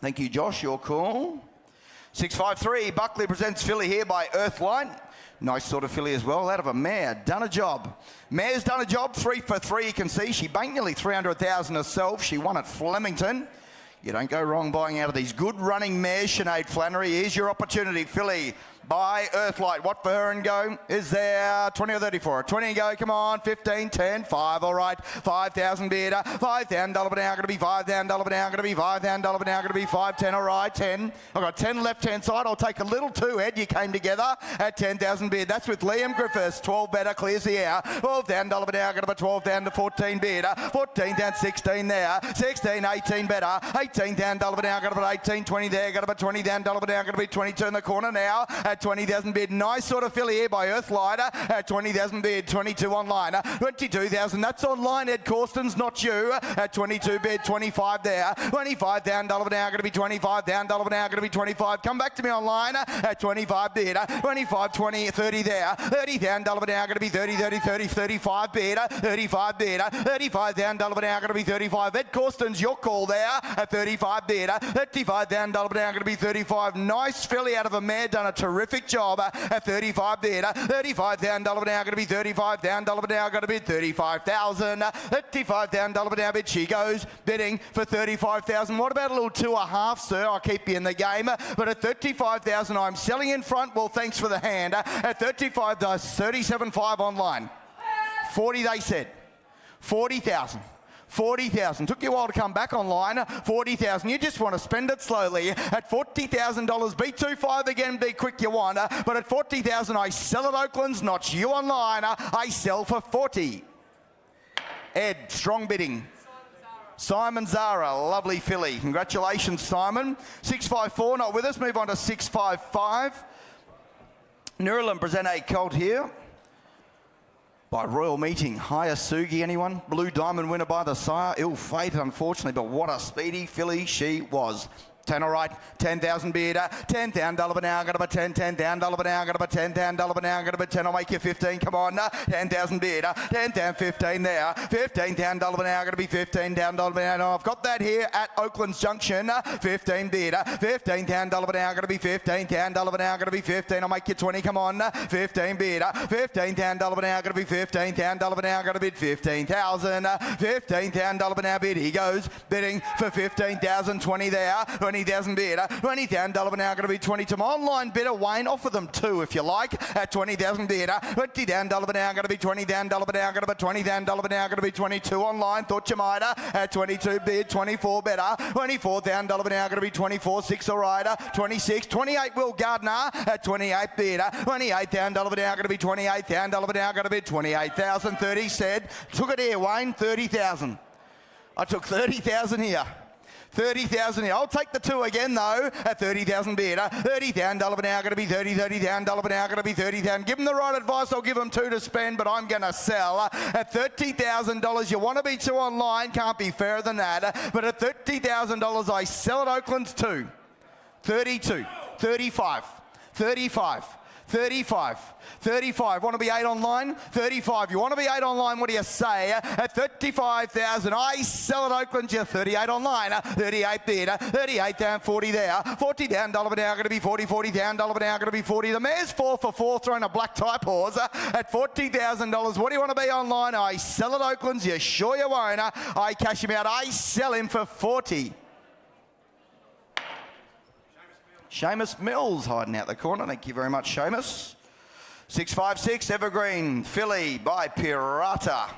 Thank you, Josh. Your call. 653. Buckley presents filly here by Earthlight. Nice sort of filly as well, out of a mare. Done a job. Mare's done a job, 3 for 3. You can see she banked nearly 300,000 herself. She won at Flemington. You don't go wrong buying out of these good running mares, Sinead Flannery. Here's your opportunity, filly by Earthlight. What for her and go? Is there 20 or 30 for her? 20 and go, come on, 15, 10, 5, all right. 5,000 bid. $5,000 bid now, going to be $5,000 bid now, going to be $5,000 bid now, going to be 5, 10, all right, 10. I've got 10 left-hand side. I'll take a little 2, Ed. You came together at 10,000 bid. That's with Liam Griffiths. 12 better, clears the air. $12,000 bid now, going to be 12,000 to 14 bid. 14 down, 16 there. 16, 18 better. $18,000 bid now, going to be 18, 20 there. Going to be $20,000 bid now, going to be 22 in the corner now. At 20,000 bid. Nice sort of filly here by Earthlight at 20,000 bid. 22 online. 22,000. That's online, Ed Corstens, not you. At 22 bid. 25 there. $25,000 bid now, going to be 25,000 bid now, going to be 25. Come back to me online at 25 bid. 25, 20, 30 there. $30,000 bid now, going to be 30, 30, 30, 35 bid. 35 bid. $35,000 bid now, going to be 35. Ed Corstens, your call there at 35 bid. $35,000 bid now, going to be 35. Nice filly out of a mare, done a terrific job at 35 bid. $35,000 bid now, going to be 35,000 bid now, going to be 35,000. $35,000 bid now bid. She goes bidding for 35,000. What about a little 2.5, sir? I'll keep you in the game. But at 35,000, I'm selling in front. Well, thanks for the hand. At 35, does 37.5 online. 40 they said. 40,000. 40,000. Took you a while to come back online. 40,000. You just want to spend it slowly. At $40,000, B25 again, be quick you want. But at 40,000, I sell at Oakland's, not you online. I sell for 40. Ed, strong bidding. Simon Zara, lovely filly. Congratulations, Simon. 654, not with us. Move on to 655. Yearling present a colt here by Royal Meeting. Hayasugi, anyone? Blue Diamond winner by the sire. Ill-fated, unfortunately, but what a speedy filly she was. 10 all right, 10,000 bid, 10 down, $1 an hour, got about 10, 10 down, $1 an hour, got about 10 down, $1 an hour, got about 10, I'll make you 15, come on, 10,000 bid, 10 down, 15 there, 15 down, $1 an hour, got to be 15 down, $1 an hour, I've got that here at Oakland's Junction, 15 bid, 15 down, $1 an hour, got to be 15 down, $1 an hour, got to be 15, I'll make you 20, come on, 15 bid, 15 down, $1 an hour, got to be 15 down, $1 an hour, got to bid 15,000, 15 down, $1 an hour bid, he goes, bidding for 15,000, 20 there, 20,000 bid, 20 down, $1 an hour, going to be 20 to my online bidder, Wayne. Offer them 2 if you like, at 20,000 bid, 20 down, $1 an hour, going to be 20 down, $1 an hour, going to be 20 down, $1 an hour, going to be 22 online. Thought you might, at 22 bid, 24 better, 24 down, $1 an hour, going to be 24, 6 all right, 26, 28 Will Gardner, at 28 bid, 28 down, $1 an hour, going to be 28 down, $1 an hour, going to be 28,000, 30 said, took it here, Wayne, 30,000. I took 30,000 here. 30,000 here. I'll take the 2 again though at 30,000 bid. 30 down, $1 an hour, going to be 30, 30 down, $1 an hour, going to be 30 down. Give them the right advice, I'll give them 2 to spend, but I'm going to sell at $30,000. You want to be 2 online, can't be fairer than that. But at $30,000, I sell at Oakland's 2. 32, 35, 35. 35, 35, want to be 8 online? 35, you want to be 8 online, what do you say? At 35,000, I sell at Oakland, you're 38 online, 38 bid, 38 down, 40 there, 40 down, $1 an hour, going to be 40, 40 down, $1 an hour, going to be 40. The mare's 4 for 4, throwing a black type horse at $40,000. What do you want to be online? I sell at Oakland's, you sure you won't? I cash him out, I sell him for 40. Seamus Mills hiding out the corner. Thank you very much, Seamus. 656 Evergreen filly by Pirata.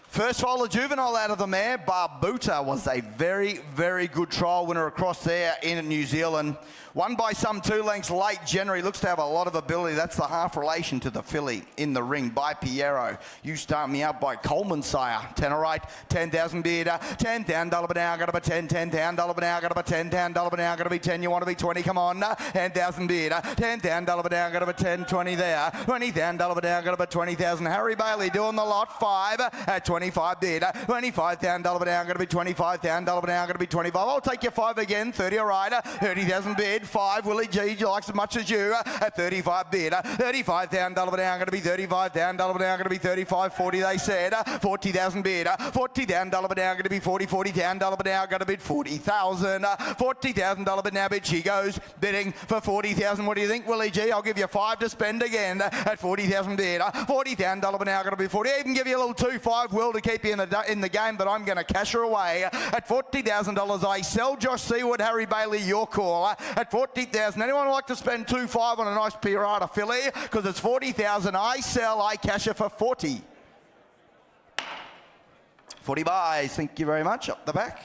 First foal, a juvenile out of the mare. Barbuta was a very, very good trial winner across there in New Zealand. Won by some 2 lengths late. January looks to have a lot of ability. That's the half relation to the filly in the ring by Piero. You Start Me Out by Coleman Sire. 10 all right, 10,000 bid, 10 down, $1 an hour, got to be 10, 10 down, $1 an hour, got to be 10 down, $1 an hour, got to be 10, you want to be 20, come on, 10,000 bid, 10 down, $1 an hour, got to be 10, 20 there, 20 down, $1 an hour, got to be 20,000. Harry Bailey doing the lot, 5 at 25 bid, 25 down, $1 an hour, got to be 25 down, $1 an hour, got to be 25. I'll take your 5 again, 30 all right, 30,000 bid, 5, Willie G, you likes as much as you, at 35 bid, 35 down, $1 an hour, going to be 35 down, $1 an hour, going to be 35, 40 they said, 40,000 bid, 40 down, $1 an hour, going to be 40, 40 down, $1 an hour, going to bid 40,000, $40,000 an hour bid, she goes bidding for 40,000. What do you think, Willie G? I'll give you 5 to spend again at 40,000 bid, 40 down, $1 an hour, going to be 40. I even give you a little 2-5 Will to keep you in the game, but I'm going to cash her away at $40,000. I sell Josh Seaward, Harry Bailey, your call at 40,000. Anyone like to spend 2-5 on a nice Pirata filly? Because it's 40,000. I sell, I cash her for 40. 40 buys. Thank you very much. Up the back.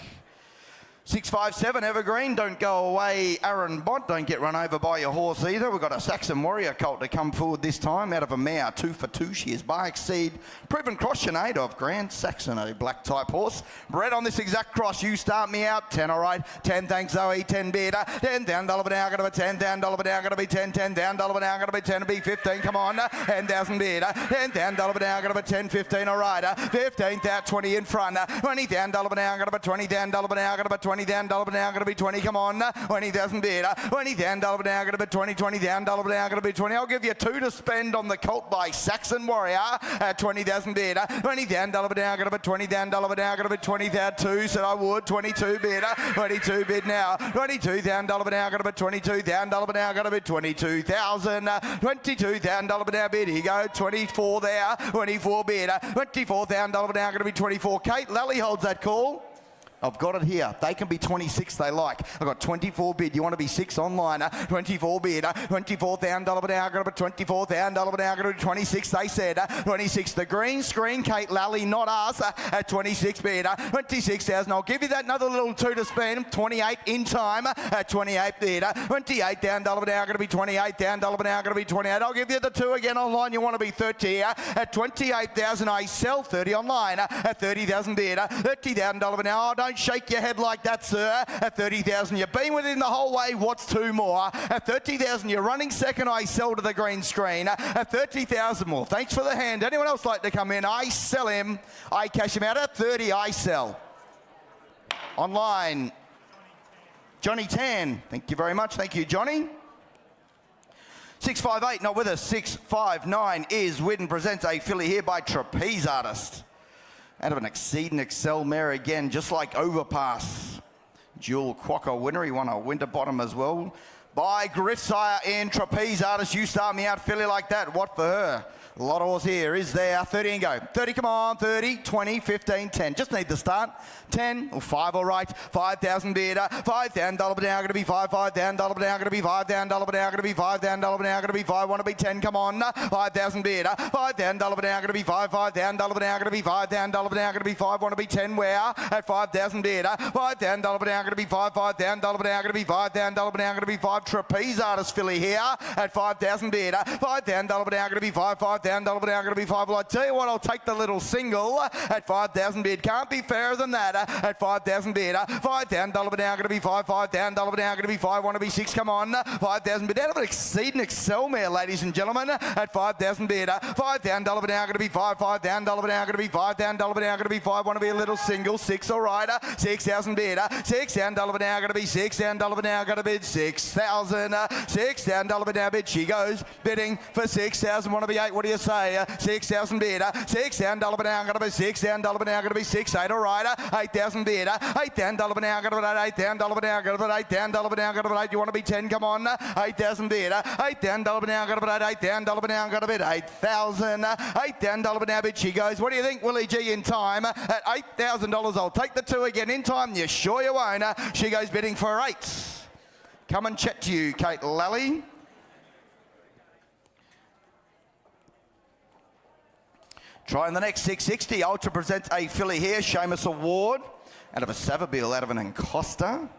657 Evergreen, don't go away. Aaron Bott, don't get run over by your horse either. We've got a Saxon Warrior colt to come forward this time out of a mare, 2 for 2. She is by exceed. Proven cross Sinead of Grand Saxon, a black type horse. Bred on this exact cross. You Start Me Out. 10 all right. 10 thanks Zoe. 10 bid. 10 down, $1 an hour, going to be 10 down, $1 an hour, going to be 10, 10 down, $1 an hour, going to be 10 to be 15. Come on. 10,000 bid. 10 down, $1 an hour, going to be 10, 15 all right. 15 down, 20 in front. 20 down, $1 an hour, going to be 20 down, $1 an hour, going to be 20 down, $1 an hour, going to be 20, come on, 20,000 bid, 20 down, $1 an hour, going to be 20, 20 down, $1 an hour, going to be 20. I'll give you 2 to spend on the colt by Saxon Warrior at 20,000 bid, 20 down, $1 an hour, going to be 20 down, $1 an hour, going to be 20 down, 2, said I would, 22 bid, 22 bid now, 22 down, $1 an hour, going to be 22 down, $1 an hour, going to be 22,000, 22 down, $1 an hour bid, here you go, 24 there, 24 bid, 24 down, $1 an hour, going to be 24. Kate Lally holds that call. I've got it here. They can be 26 they like. I've got 24 bid. You want to be 6 online. 24 bid. 24 down, $1 an hour. Got to be 24 down, $1 an hour. Got to be 26 they said. 26. The green screen, Kate Lally, not us, at 26 bid. 26,000. I'll give you that another little 2 to spend. 28 in time at 28 bid. 28 down, $1 an hour. Got to be 28 down, $1 an hour. Got to be 28. I'll give you the 2 again online. You want to be 30 at 28,000. I sell 30 online at 30,000 bid. 30 down, $1 an hour. Don't shake your head like that, sir. At 30,000, you've been within the whole way. What's two more? At 30,000, you're running second. I sell to the green screen. At 30,000 more. Thanks for the hand. Anyone else like to come in? I sell him. I cash him out. At 30, I sell. Online, Johnny Tan. Thank you very much. Thank you, Johnny. 658, not with us. 659 is Widden presents a filly here by Trapeze Artist. Out of an Exceed and Excel mare again, just like Overpass. Dual Quokka winner. He won a Winterbottom as well. By Griffsire in Trapeze Artist. You start me out, filly like that. What for her? A lot of horse here. Is there? 30 and go. 30, come on. 30, 20, 15, 10. Just need the start. 10 or 5, all right. 5,000 bid. 5 down, dollar down, going to be 5, 5 down, dollar down, going to be 5 down, dollar down, going to be 5 down, dollar down, going to be 5, want to be 10, come on. 5,000 bid. 5 down, dollar down, going to be 5, 5 down, dollar down, going to be 5 down, dollar down, going to be 5, want to be 10, where? At 5,000 bid. 5 down, dollar down, going to be 5, 5 down, dollar down, going to be 5 down, dollar down, going to be 5. Trapeze Artist filly here at 5,000 bid. 5 down, dollar down, going to be 5, 5 down, dollar down, going to be 5. Well, I tell you what, I'll take the little single at 5,000 bid. Can't be fairer than that at 5,000 bid. 5 down, dollar down, going to be 5, 5 down, dollar down, going to be 5, want to be 6, come on. 5,000 bid. Out of an Exceed and Excel mare, ladies and gentlemen, at 5,000 bid. 5 down, dollar down, going to be 5, 5 down, dollar down, going to be 5 down, dollar down, going to be 5, want to be a little single. 6, all right. 6,000 bid. 6 down, dollar down, going to be 6 down, dollar down, going to bid 6,000. 6 down, dollar down bid. She goes bidding for 6,000. Want to be 8. What do you say? 6,000 bid. 6 down, dollar down, going to be 6 down, dollar down, going to be 6, 8, all right. 8,000 bid. 8 down, dollar down, going to be 8 down, dollar down, going to be 8 down, dollar down, going to be 8. You want to be 10? Come on. 8,000 bid. 8 down, dollar down, going to be 8 down, dollar down, going to be 8,000. 8 down, dollar down bid. She goes. What do you think, Willie G, in time? At $8,000, I'll take the 2 again in time. You sure you won't? She goes bidding for 8. Come and chat to you, Kate Lally. Trying the next 660. Ultra presents a filly here. Seamus Award. Out of a Savabeel, out of an Encosta.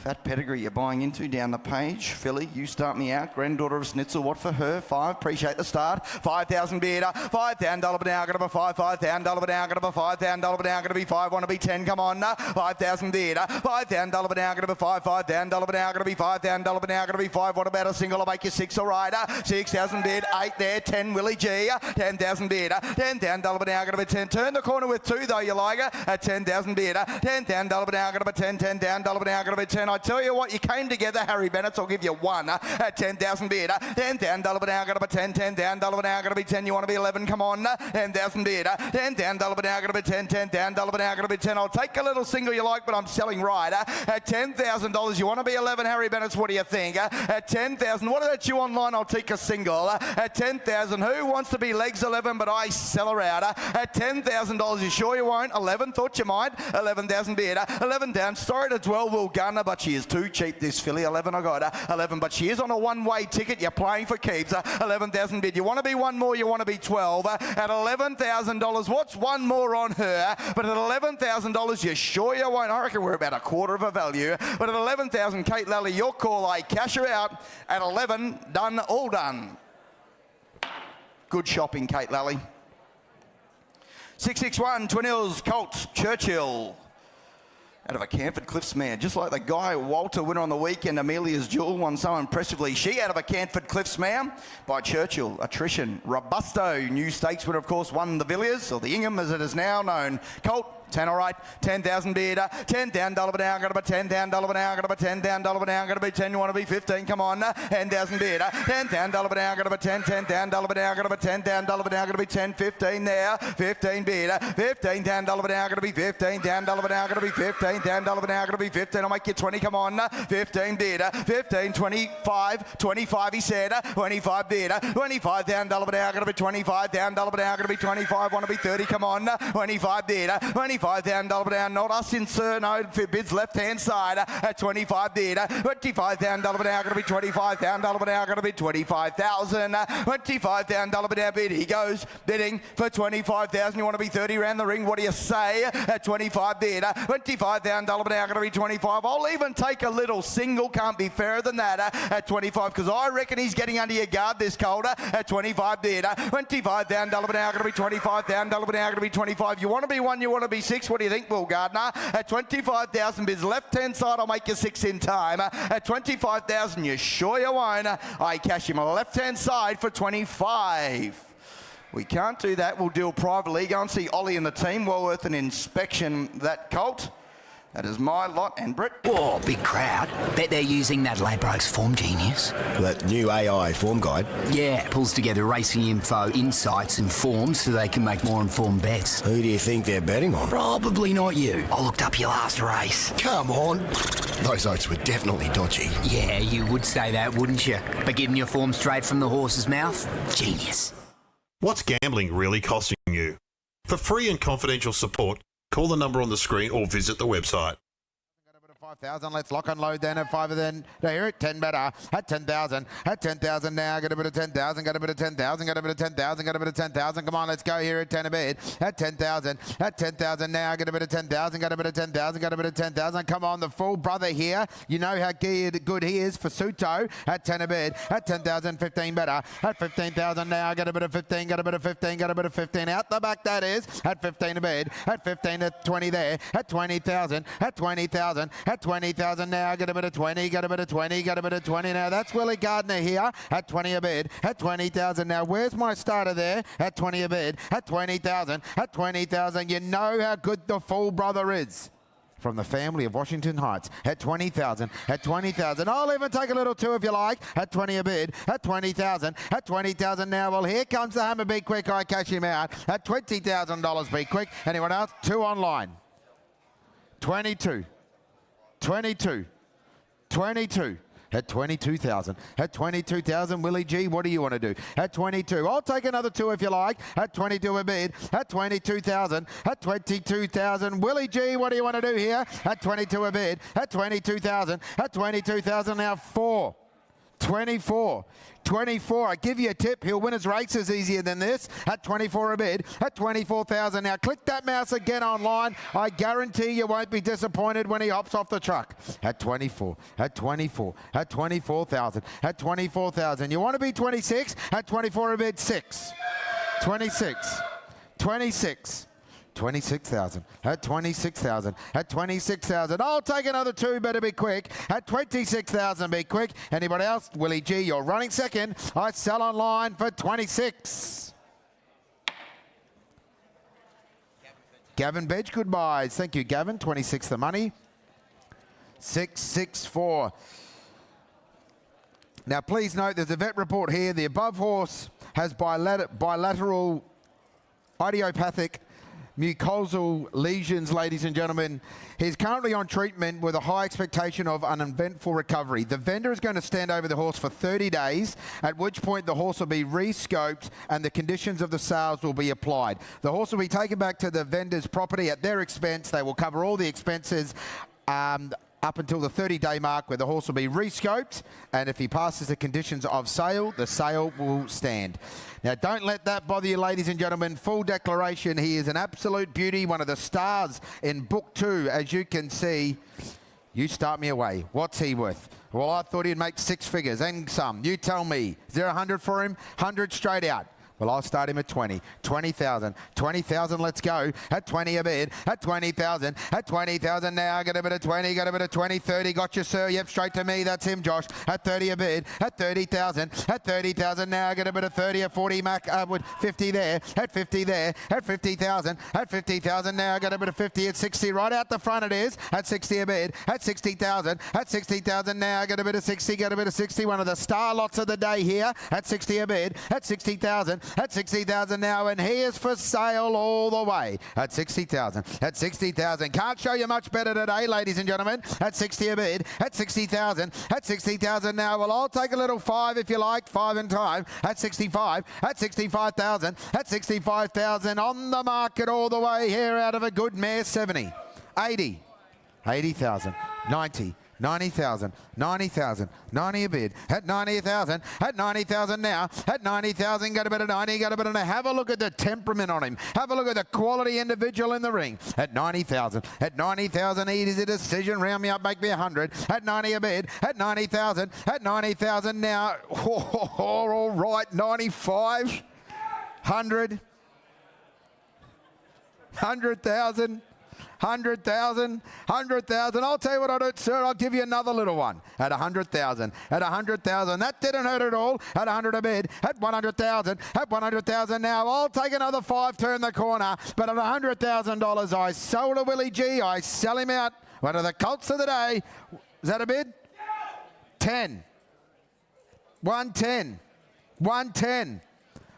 Fat pedigree you're buying into down the page. Filly, you start me out. Granddaughter of Snitzel, what for her? 5, appreciate the start. 5,000 bid. 5 down, dollar down, going to be 5, 5 down, dollar down, going to be 5 down, dollar down, going to be 5, want to be 10, come on. 5,000 bid. 5 down, dollar down, going to be 5, 5 down, dollar down, going to be 5 down, dollar down, going to be 5, what about a single? I'll make you 6, all right. 6,000 bid, 8 there, 10 Willie G. 10,000 bid. 10 down, dollar down, going to be 10. Turn the corner with 2 though, you like it. At 10,000 bid. 10 down, dollar down, going to be 10, 10 down, dollar down, going to be 10. I tell you what, you came together, Harry Bennett. I'll give you 1 at 10,000 bid. 10 down, dollar down, going to be 10, 10 down, dollar down, going to be 10. You want to be 11? Come on. 10,000 bid. 10 down, dollar down, going to be 10, 10 down, dollar down, going to be 10. I'll take a little single you like, but I'm selling right at $10,000. You want to be 11, Harry Bennett? What do you think? At 10,000. What about you online? I'll take a single at 10,000. Who wants to be legs 11? But I sell her out at $10,000. You sure you won't? 11. Thought you might. 11,000 bid. 11 down. Sorry to dwell, Will Gunner, but she is too cheap. This filly. 11 I got 11, but she is on a one-way ticket. You're playing for keeps. 11,000 bid. You want to be 1 more, you want to be 12 at $11,000. What's 1 more on her? But at $11,000, you sure you won't? I reckon we're about a quarter of a value. But at 11,000, Kate Lally, your call. I cash her out at 11. Done, all done. Good shopping, Kate Lally. 661 Twin Hills Colts Churchill. Out of a Canford Cliffs mare, just like the guy Walter winner on the weekend. Amelia's Jewel won so impressively. She out of a Canford Cliffs mare by Churchill. Attrition Robusto, new stakes winner, of course, won the Villiers, or the Ingham as it is now known. Colt. 10, all right. 10,000 bid. 10 down, dollar down, going to be 10 down, dollar down, going to be 10 down, dollar down, going to be 10. You want to be 15? Come on. 10,000 bid. 10 down, dollar down, going to be 10, 10 down, dollar down, going to be 10 down, dollar down, going to be 10, 15 there. 15 bid. 15 down, dollar down, going to be 15 down, dollar down, going to be 15 down, dollar down, going to be 15. I'll make you 20. Come on. 15 bid. 15, 25, 25. He said. 25 bid. 25 down, dollar down, going to be 25 down, dollar down, going to be 25. Want to be 30? Come on. 25 bid. 25 down, dollar down, not us in sir, no, bids left hand side at 25 bid. 25 down, dollar down, going to be 25 down, dollar down, going to be 25,000. 25 down, dollar down bid. He goes bidding for 25,000. You want to be 30 round the ring? What do you say? At 25 bid. 25 down, dollar down, going to be 25. I'll even take a little single. Can't be fairer than that at 25, because I reckon he's getting under your guard this colder at 25 bid. 25 down, dollar down, going to be 25 down, dollar down, going to be 25. You want to be 1, you want to be 26. What do you think, Will Gardner? At 25,000 bids left-hand side, I'll make you 6 in time. At 25,000, you sure you won't. I cash him on the left-hand side for 25. We can't do that. We'll deal privately. Go and see Ollie and the team. Well worth an inspection, that colt. That is my lot, and Britt. Oh, big crowd. Bet they're using that Ladbrokes Form Genius. That new AI form guide? Yeah, pulls together racing info, insights and forms so they can make more informed bets. Who do you think they're betting on? Probably not you. I looked up your last race. Come on. Those oats were definitely dodgy. Yeah, you would say that, wouldn't you? But getting your form straight from the horse's mouth? Genius. What's gambling really costing you? For free and confidential support, call the number on the screen or visit the website. 5,000, let's lock and load then at 5 then. Now here at 10 better, at 10,000, at 10,000 now, got a bit of 10,000, got a bit of 10,000, got a bit of 10,000, got a bit of 10,000, come on, let's go here at 10 a bit, at 10,000 now, got a bit of 10,000, got a bit of 10,000, got a bit of 10,000, come on, the full brother here, you know how good he is for Suto, at 10 a bit, at 10,000, 15 better, at 15,000 now, got a bit of 15, got a bit of 15, got a bit of 15, out the back that is, at 15 a bit, at 15 at 20 there, at 20,000, at 20,000, at 20,000 now, got a bit of 20, got a bit of 20, got a bit of 20 now. That's Willie Gardner here at 20 a bid, at 20,000 now. Where's my starter there? At 20 a bid, at 20,000, at 20,000. You know how good the full brother is. From the family of Washington Heights at 20,000, at 20,000. I'll even take a little too if you like. At 20 a bid, at 20,000, at 20,000 now. Well, here comes the hammer. Be quick, I cash him out at $20,000. Be quick. Anyone else? 2 online. 22. 22, 22, at 22,000, at 22,000, Willie G, what do you want to do? At 22, I'll take another 2 if you like, at 22 a bid, at 22,000, at 22,000, Willie G, what do you want to do here? At 22 a bid, at 22,000, at 22,000, now 4. 24, 24. I give you a tip. He'll win his races easier than this. At 24 a bid, at 24,000. Now click that mouse again online. I guarantee you won't be disappointed when he hops off the truck. At 24, at 24, at 24,000, at 24,000. You want to be 26? At 24 a bid, 6. 26, 26. 26,000, at 26,000, at 26,000. I'll take another 2, better be quick. At 26,000, be quick. Anybody else? Willie G, you're running second. I sell online for 26. Gavin Bedge, goodbyes. Thank you, Gavin. 26 the money. 664. Now, please note, there's a vet report here. The above horse has bilateral idiopathic mucosal lesions, ladies and gentlemen. He's currently on treatment with a high expectation of an eventful recovery. The vendor is going to stand over the horse for 30 days, at which point the horse will be re-scoped and the conditions of the sales will be applied. The horse will be taken back to the vendor's property at their expense. They will cover all the expenses up until the 30-day mark, where the horse will be re-scoped, and if he passes the conditions of sale, the sale will stand. Now, don't let that bother you, ladies and gentlemen. Full declaration, he is an absolute beauty, one of the stars in Book 2, as you can see. You start me away. What's he worth? Well, I thought he'd make 6 figures and some. You tell me. Is there 100 for him? 100 straight out. Well, I'll start him at 20. 20,000. 20,000, let's go. At 20 a bid. At 20,000. At 20,000 now. Got a bit of 20. Got a bit of 20. 30. Got you, sir. Yep, straight to me. That's him, Josh. At 30 a bid. At 30,000. At 30,000 now. Got a bit of 30. At 40, Mac. With 50 there. At 50 there. At 50,000. At 50,000 now. Got a bit of 50. At 60. Right out the front it is. At 60 a bid. At 60,000. At 60,000 now. Got a bit of 60. Got a bit of 60. One of the star lots of the day here. At 60 a bid. At 60,000. At 60,000 now, and he is for sale all the way. At 60,000. At 60,000. Can't show you much better today, ladies and gentlemen. At 60 a bid. At 60,000. At 60,000 now. Well, I'll take a little 5 if you like. 5 in time. At 65. At 65,000. At 65,000. On the market all the way here out of a good mare. 70. 80. 80,000. 90. 90,000, 90,000, 90 a bid, at 90,000, at 90,000 now, at 90,000, got a bit of 90, got a bit of 90. Have a look at the temperament on him. Have a look at the quality individual in the ring. At 90,000, at 90,000, easy decision, round me up, make me 100. At 90 a bid, at 90,000, at 90,000 now. Oh, all right, 95, 100, 100,000. 100,000, 100,000. I'll tell you what I'll do, sir. I'll give you another little one at 100,000. At 100,000. That didn't hurt at all. At 100 a bid. At 100,000. At 100,000 now. I'll take another 5, turn the corner. But at $100,000, I sold a Willie G. I sell him out. One of the colts of the day. Is that a bid? 10. 110. 110.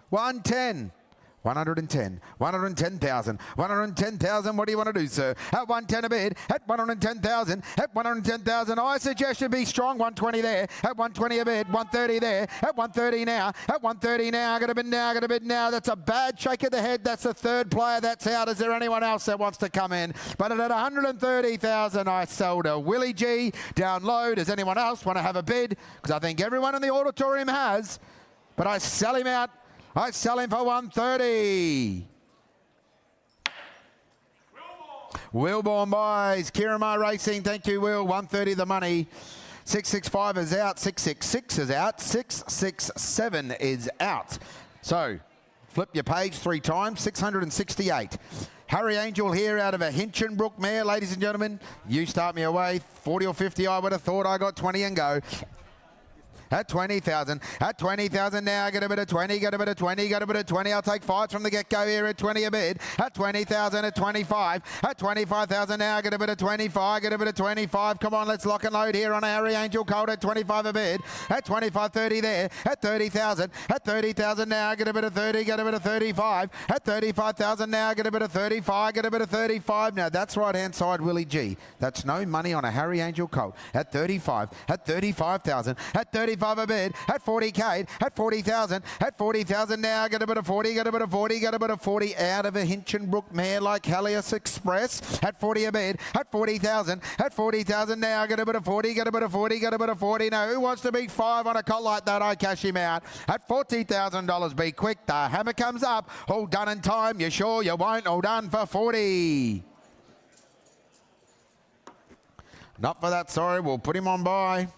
110. 110, 110,000, 110,000. What do you want to do, sir? At 110 a bid, at 110,000, at 110,000. I suggest you be strong. 120 there, at 120 a bid, 130 there, at 130 now, at 130 now. Got a bid now, got a bid now. That's a bad shake of the head. That's the third player that's out. Is there anyone else that wants to come in? But at 130,000, I sold a Willie G. Down low. Does anyone else want to have a bid? Because I think everyone in the auditorium has. But I sell him out. I sell him for 130. Wilborn buys. Kiramar Racing. Thank you, Will. 130 the money. 665 is out. 666 is out. 667 is out. So, flip your page 3 times. 668. Harry Angel here out of a Hinchinbrook mare, ladies and gentlemen. You start me away. 40 or 50, I would have thought. I got 20 and go. At 20,000, at 20,000 now, get a bit of 20, get a bit of 20, get a bit of 20. I'll take 5 from the get-go here at 20 a bid. At 20,000, at 25, at 25,000 now, get a bit of 25, get a bit of 25. Come on, let's lock and load here on a Harry Angel Colt at 25 a bid. At 25, 30 there, at 30,000, at 30,000 now, get a bit of 30, get a bit of 35. At 35,000 now, get a bit of 35, get a bit of 35. Now, that's right-hand side Willie G. That's no money on a Harry Angel Colt. At 35, at 35,000, at 35 a bid, at 40K, at 40,000, at 40,000 now, get a bit of 40, get a bit of 40, get a bit of 40 out of a Hinchinbrook mare like Helios Express. At 40 a bid, at 40,000, at 40,000 now, get a bit of 40, get a bit of 40, get a bit of 40. Now, who wants to be 5 on a colt like that? I cash him out. At $40,000, be quick. The hammer comes up. All done in time. You sure you won't? All done for 40. Not for that, sorry. We'll put him on by.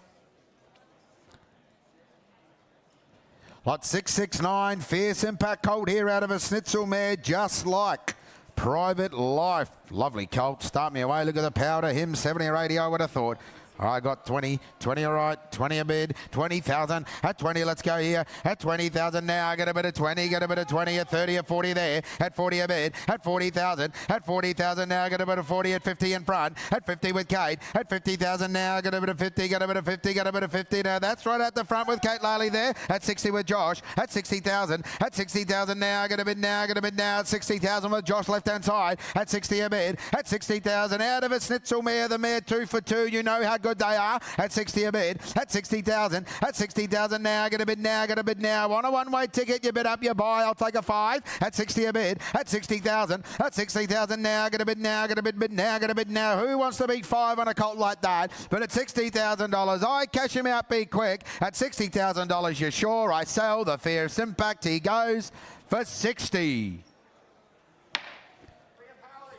Lot 669, Fierce Impact Colt here out of a Schnitzel mare, just like Private Life. Lovely colt. Start me away. Look at the power to him. 70 or 80, I would have thought. I got 20, 20 all right, 20 a bid, 20,000, at 20, let's go here, at 20,000 now, I get a bit of 20, get a bit of 20, at 30 or 40 there, at 40 a bid, at 40,000, at 40,000 now, I get a bit of 40, at 50 in front, at 50 with Kate, at 50,000 now, I get a bit of 50, get a bit of 50, get a bit of 50, now that's right at the front with Kate Lally there, at 60 with Josh, at 60,000, at 60,000 now, I get a bid now, I get a bid now, at 60,000 with Josh left hand side, at 60 a bid, at 60,000 out of a Schnitzel mare, the mare 2 for 2, you know how good they are. At 60 a bid, at 60,000, at 60,000 now, get a bid now, get a bid now. Want a one-way ticket, you bid up, you buy, I'll take a 5. At 60 a bid, at 60,000, at 60,000 now, get a bid now, get a bid now, get a bid now. Who wants to beat 5 on a colt like that? But at $60,000, I cash him out, be quick. At $60,000, you're sure I sell the Fierce Impact. He goes for 60.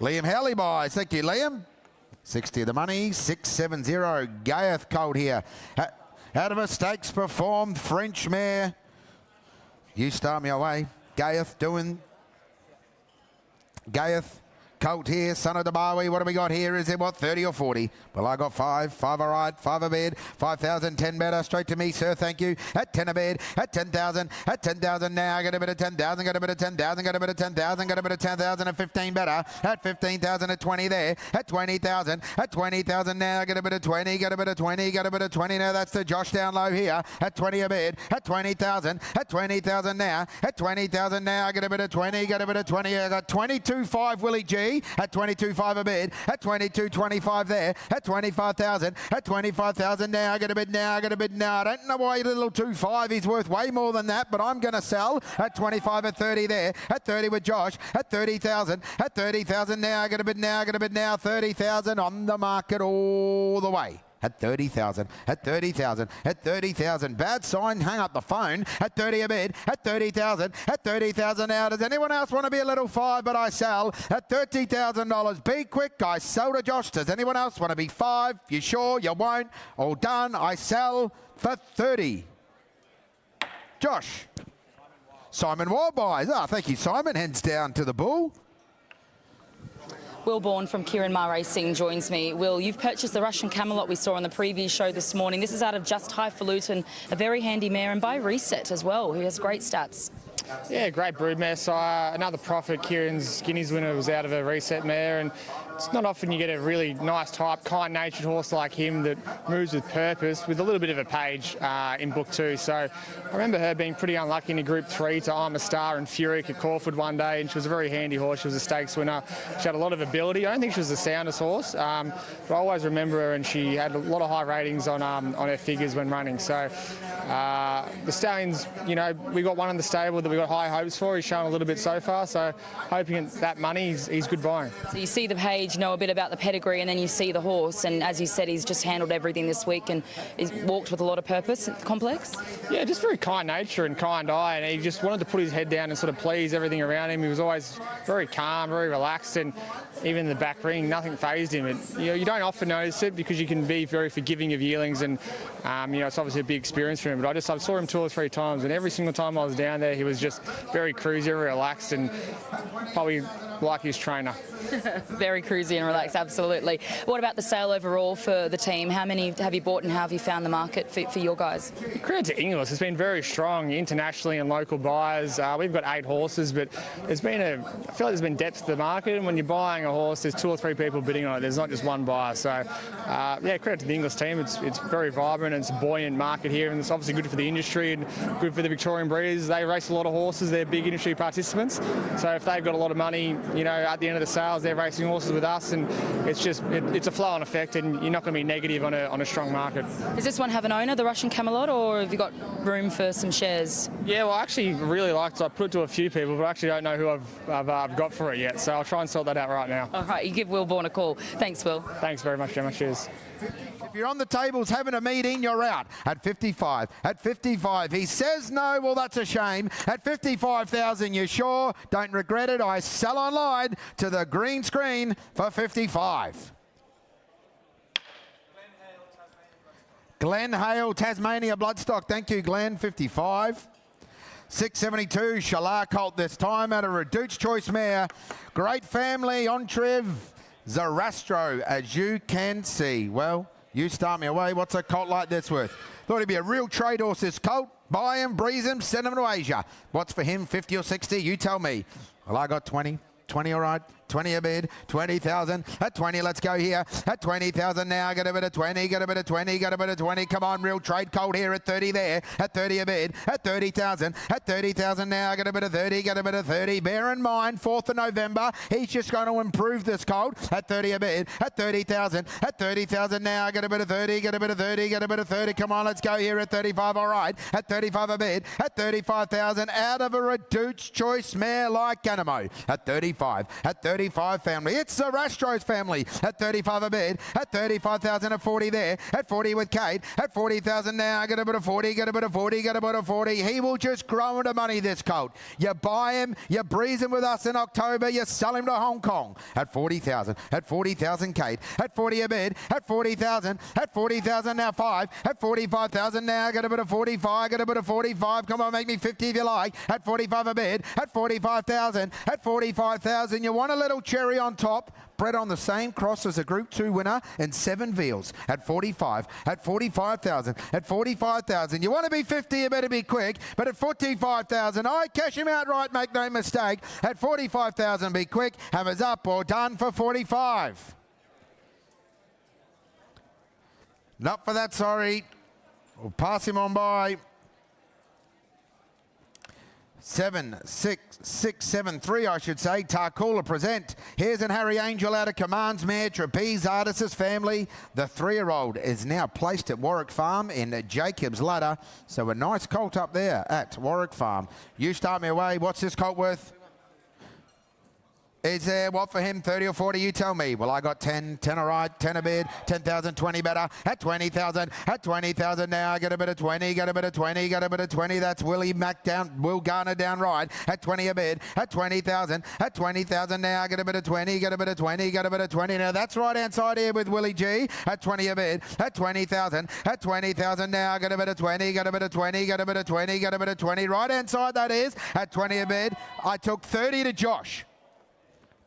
Liam Howley buys. Thank you, Liam. 60 of the money, 670. Gayeth Colt here. Out of a stakes performed French mare. You start me away. Gayeth doing. Gayeth Colt here, son of the Barwee. What have we got here? Is it what, 30 or 40? Well, I got 5. 5 all right, 5 a bid. 5,000, 10 better. Straight to me, sir, thank you. At 10 a bid, at 10,000, at 10,000 now. Get a bit of 10,000, got a bit of 10,000, got a bit of 10,000, got a bit of 10,000 at 15 better. At 15,000 at 20 there. At 20,000, at 20,000 now. Get a bit of 20, got a bit of 20, got a bit of 20 now. That's the Josh down low here. At 20 a bid, at 20,000, at 20,000 now. At 20,000 now. Get a bit of 20, got a bit of 20. I got 22.5 Willie G. At 22.5 a bid, at 22.25 there, at 25,000, at 25,000 now, I get a bid now, I get a bid now. I don't know why your little 2.5, he's worth way more than that, but I'm going to sell at 25 at 30 there, at 30 with Josh, at 30,000, at 30,000 now, I get a bid now, I get a bid now, 30,000 on the market all the way. At 30,000, at 30,000, at 30,000. Bad sign, hang up the phone. At 30 a bid, at 30,000, at 30,000 now. Does anyone else want to be a little 5? But I sell at $30,000. Be quick, I sell to Josh. Does anyone else want to be 5? You sure? You won't? All done. I sell for 30. Josh. Simon Wild buys. Ah, thank you, Simon. Hands down to the bull. Will Bourne from Kieran Mar Racing joins me. Will, you've purchased the Russian Camelot we saw on the previous show this morning. This is out of Just Highfalutin, a very handy mare, and by Reset as well, who has great stats. Yeah, great broodmare sire. Another profit. Kieran's Guineas winner was out of a Reset mare, and it's not often you get a really nice type, kind-natured horse like him that moves with purpose, with a little bit of a page in Book 2. So I remember her being pretty unlucky in a Group 3 to I'm a Star and Furyk at Caulford one day, and she was a very handy horse. She was a stakes winner. She had a lot of ability. I don't think she was the soundest horse, but I always remember her, and she had a lot of high ratings on her figures when running. So the stallions, you know, we got one in the stable that we got high hopes for. He's shown a little bit so far, so hoping that money, he's good buying. So you see the page, know a bit about the pedigree, and then you see the horse, and as you said, he's just handled everything this week and he's walked with a lot of purpose at the complex. Yeah, just very kind nature and kind eye, and he just wanted to put his head down and sort of please everything around him. He was always very calm, very relaxed, and even in the back ring, nothing fazed him. You don't often notice it because you can be very forgiving of yearlings, and it's obviously a big experience for him. But I saw him 2 or 3 times, and every single time I was down there, he was just very cruisy, very relaxed, and probably like his trainer. Very cruisy and relaxed, absolutely. What about the sale overall for the team? How many have you bought, and how have you found the market for your guys? Credit to Inglis, it's been very strong internationally and local buyers. We've got 8 horses, but I feel like there's been depth to the market, and when you're buying a horse, there's 2 or 3 people bidding on it. There's not just one buyer. So, credit to the Inglis team. It's very vibrant, and it's a buoyant market here, and it's obviously good for the industry and good for the Victorian breeders. They race a lot of horses. They're big industry participants. So if they've got a lot of money, at the end of the sales, they're racing horses with us, and it's a flow-on effect, and you're not going to be negative on a strong market. Does this one have an owner, the Russian Camelot, or have you got room for some shares? Yeah, well, I actually really liked it. I put it to a few people, but I actually don't know who I've got for it yet, so I'll try and sort that out right now. All right, you give Will Bourne a call. Thanks, Will. Thanks very much, Gemma. Cheers. If you're on the tables having a meeting, you're out at 55. At 55, he says no. Well, that's a shame. At 55,000, you sure? Don't regret it. I sell online to the green screen for 55. Glenn Hale, Tasmania Bloodstock. Thank you, Glenn. 55. 672, Shalar Colt this time out of Reduced Choice Mare. Great family on Trev. Zarastro, as you can see. Well, you start me away. What's a colt like this worth? Thought he'd be a real trade horse, this colt. Buy him, breeze him, send him to Asia. What's for him, 50 or 60? You tell me. Well, I got 20. 20, all right. 20 a bid, 20,000. At 20, let's go here. At 20,000 now, get a bit of 20, get a bit of 20, get a bit of 20. Come on, real trade colt here at 30 there. At 30 a bid, at 30,000. At 30,000 now, get a bit of 30, get a bit of 30. Bear in mind, 4th of November, he's just going to improve this colt. At 30 a bid, at 30,000. At 30,000 now, get a bit of 30, get a bit of 30, get a bit of 30. Come on, let's go here at 35, all right. At 35 a bid, at 35,000, out of a Reduced Choice mare like Ganamo. At 35, at 35 family. It's the Rastro's family at 35 a bid, at 35,000 at 40 there, at 40 with Kate, at 40,000 now, get a bit of 40, get a bit of 40, get a bit of 40. He will just grow into money, this colt. You buy him, you breeze him with us in October, you sell him to Hong Kong at 40,000, at 40,000 Kate, at 40 a bid, at 40,000, at 40,000 now 5, at 45,000 now, get a bit of 45, get a bit of 45, come on, make me 50 if you like, at 45 a bid, at 45,000, at 45,000, you want a little cherry on top, bred on the same cross as a Group 2 winner and 7 Veals at 45, at 45,000, at 45,000. You want to be 50, you better be quick, but at 45,000, I cash him outright, make no mistake. At 45,000, be quick, hammers up or done for 45. Not for that, sorry. We'll pass him on by. 7, 6, 6, 7, 3, I should say. Tarcoola present. Here's an Harry Angel out of Commands mare, Trapeze Artis's family. The 3-year-old is now placed at Warwick Farm in Jacob's Ladder. So a nice colt up there at Warwick Farm. You start me away. What's this colt worth? Is there what for him, 30 or 40? You tell me. Well, I got 10, 10 all right, 10 a bid, 10,000, 20 better, at 20,000, at 20,000 now, get a bit of 20, get a bit of 20, get a bit of 20, that's Willie Mack down, Will Garner down right, at 20 a bid, at 20,000, at 20,000 now, get a bit of 20, get a bit of 20, get a bit of 20, now that's right hand side here with Willie G, at 20 a bid, at 20,000, at 20,000 now, get a bit of 20, get a bit of 20, get a bit of 20, get a bit of 20, right hand side that is, at 20 a bid, I took 30 to Josh.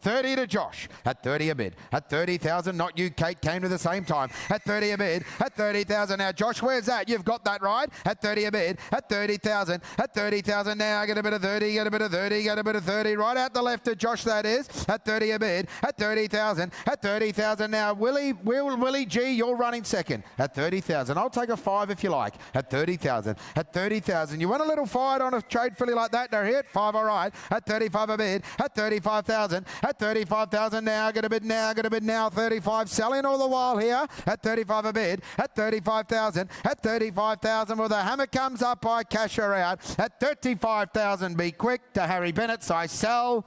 30 to Josh. At 30 a bid. At 30,000, not you, Kate, came to the same time. At 30 a bid. At 30,000 now. Josh, where's that? You've got that right. At 30 a bid. At 30,000. At 30,000 now. Get a bit of 30, get a bit of 30, get a bit of 30. Right out the left to Josh, that is. At 30 a bid. At 30,000. At 30,000 now. Willie G, you're running second. At 30,000. I'll take a 5 if you like. At 30,000. At 30,000. You want a little fight on a trade filly like that? No, hit 5, all right. At 35 a bid. At 35,000. At 35,000 now. Get a bid now. Get a bid now. 35 selling all the while here. At 35 a bid. At 35,000. At 35,000. Well, the hammer comes up. I cash her out. At 35,000. Be quick to Harry Bennett's. I sell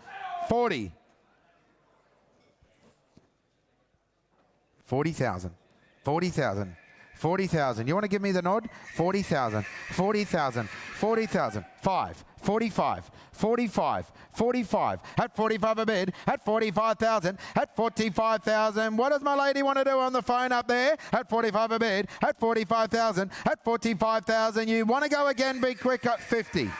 40. 40,000. 40,000. 40,000. You want to give me the nod? 40,000. 40,000. 40,000. 5. 45. 45. 45. At 45 a bid. At 45,000. At 45,000. What does my lady want to do on the phone up there? At 45 a bid. At 45,000. At 45,000. You want to go again? Be quick at 50.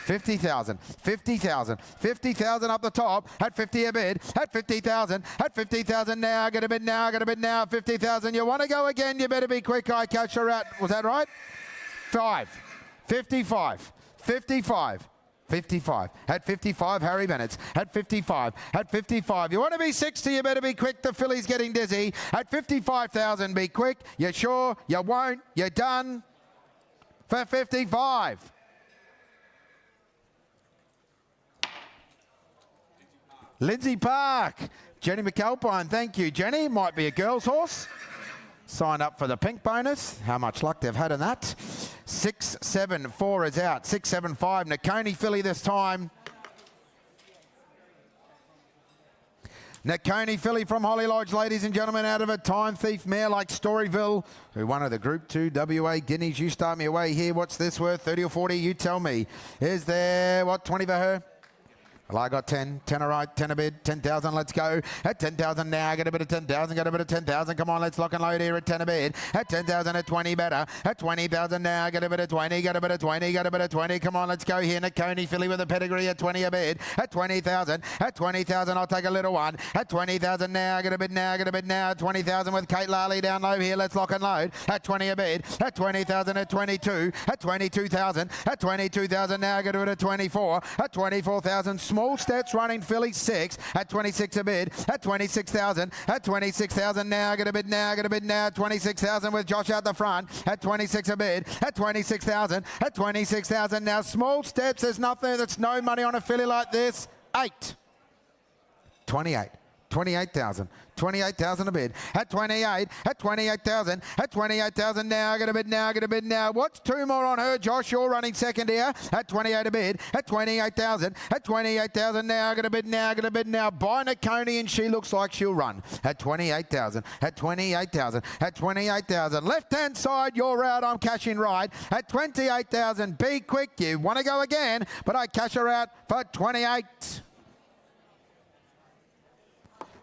50,000, 50,000, 50,000 up the top, at 50 a bid, at 50,000, at 50,000 now, get a bid now, get a bid now, 50,000. You want to go again, you better be quick, I catch her out. Was that right? 5, 55, 55. 55. At 55, Harry Bennett's. At 55. At 55. You want to be 60, you better be quick. The filly's getting dizzy. At 55,000, be quick. You sure? You won't? You're done? For 55. Lindsay Park. Jenny McAlpine, thank you. Jenny, might be a girl's horse. Sign up for the pink bonus. How much luck they've had in that. 6, 7, 4 is out. 6, 7, 5. Nakoni filly this time. Nakoni filly from Holly Lodge, ladies and gentlemen, out of a Time Thief mare like Storyville, who won of the Group 2 WA Guineas. You start me away here. What's this worth? 30 or 40? You tell me. Is there, what, 20 for her? Well, I got 10. 10 all right. 10 a bid. 10,000. Let's go. At 10,000 now. Get a bit of 10,000. Get a bit of 10,000. Come on, let's lock and load here at 10 a bid. At 10,000 at 20 better. At 20,000 now. Get a bit of 20. Get a bit of 20. Get a bit of 20. Come on, let's go here. Nakoni filly with a pedigree at 20 a bid. At 20,000. At 20,000. I'll take a little one. At 20,000 now. Get a bid now. Get a bid now. 20,000 with Kate Lally down low here. Let's lock and load. At 20 a bid. At 20,000 at 22. At 22,000. At 22,000 now. Get a bit of 24. At 24,000. Small steps running. Filly 6 at 26 a bid, at 26,000, at 26,000 now, get a bid now, get a bid now, 26,000 with Josh out the front, at 26 a bid, at 26,000, at 26,000 now, small steps, there's nothing, that's no money on a filly like this, 8, 28, 28,000. 28,000 a bid. At 28, at 28,000, at 28,000 now, get a bid now, get a bid now. What's 2 more on her, Josh? You're running second here. At 28 a bid, at 28,000, at 28,000 now, get a bid now, get a bid now. Buy Nakoni and she looks like she'll run. At 28,000, at 28,000, at 28,000. Left-hand side, you're out, I'm cashing right. At 28,000, be quick, you want to go again, but I cash her out for 28.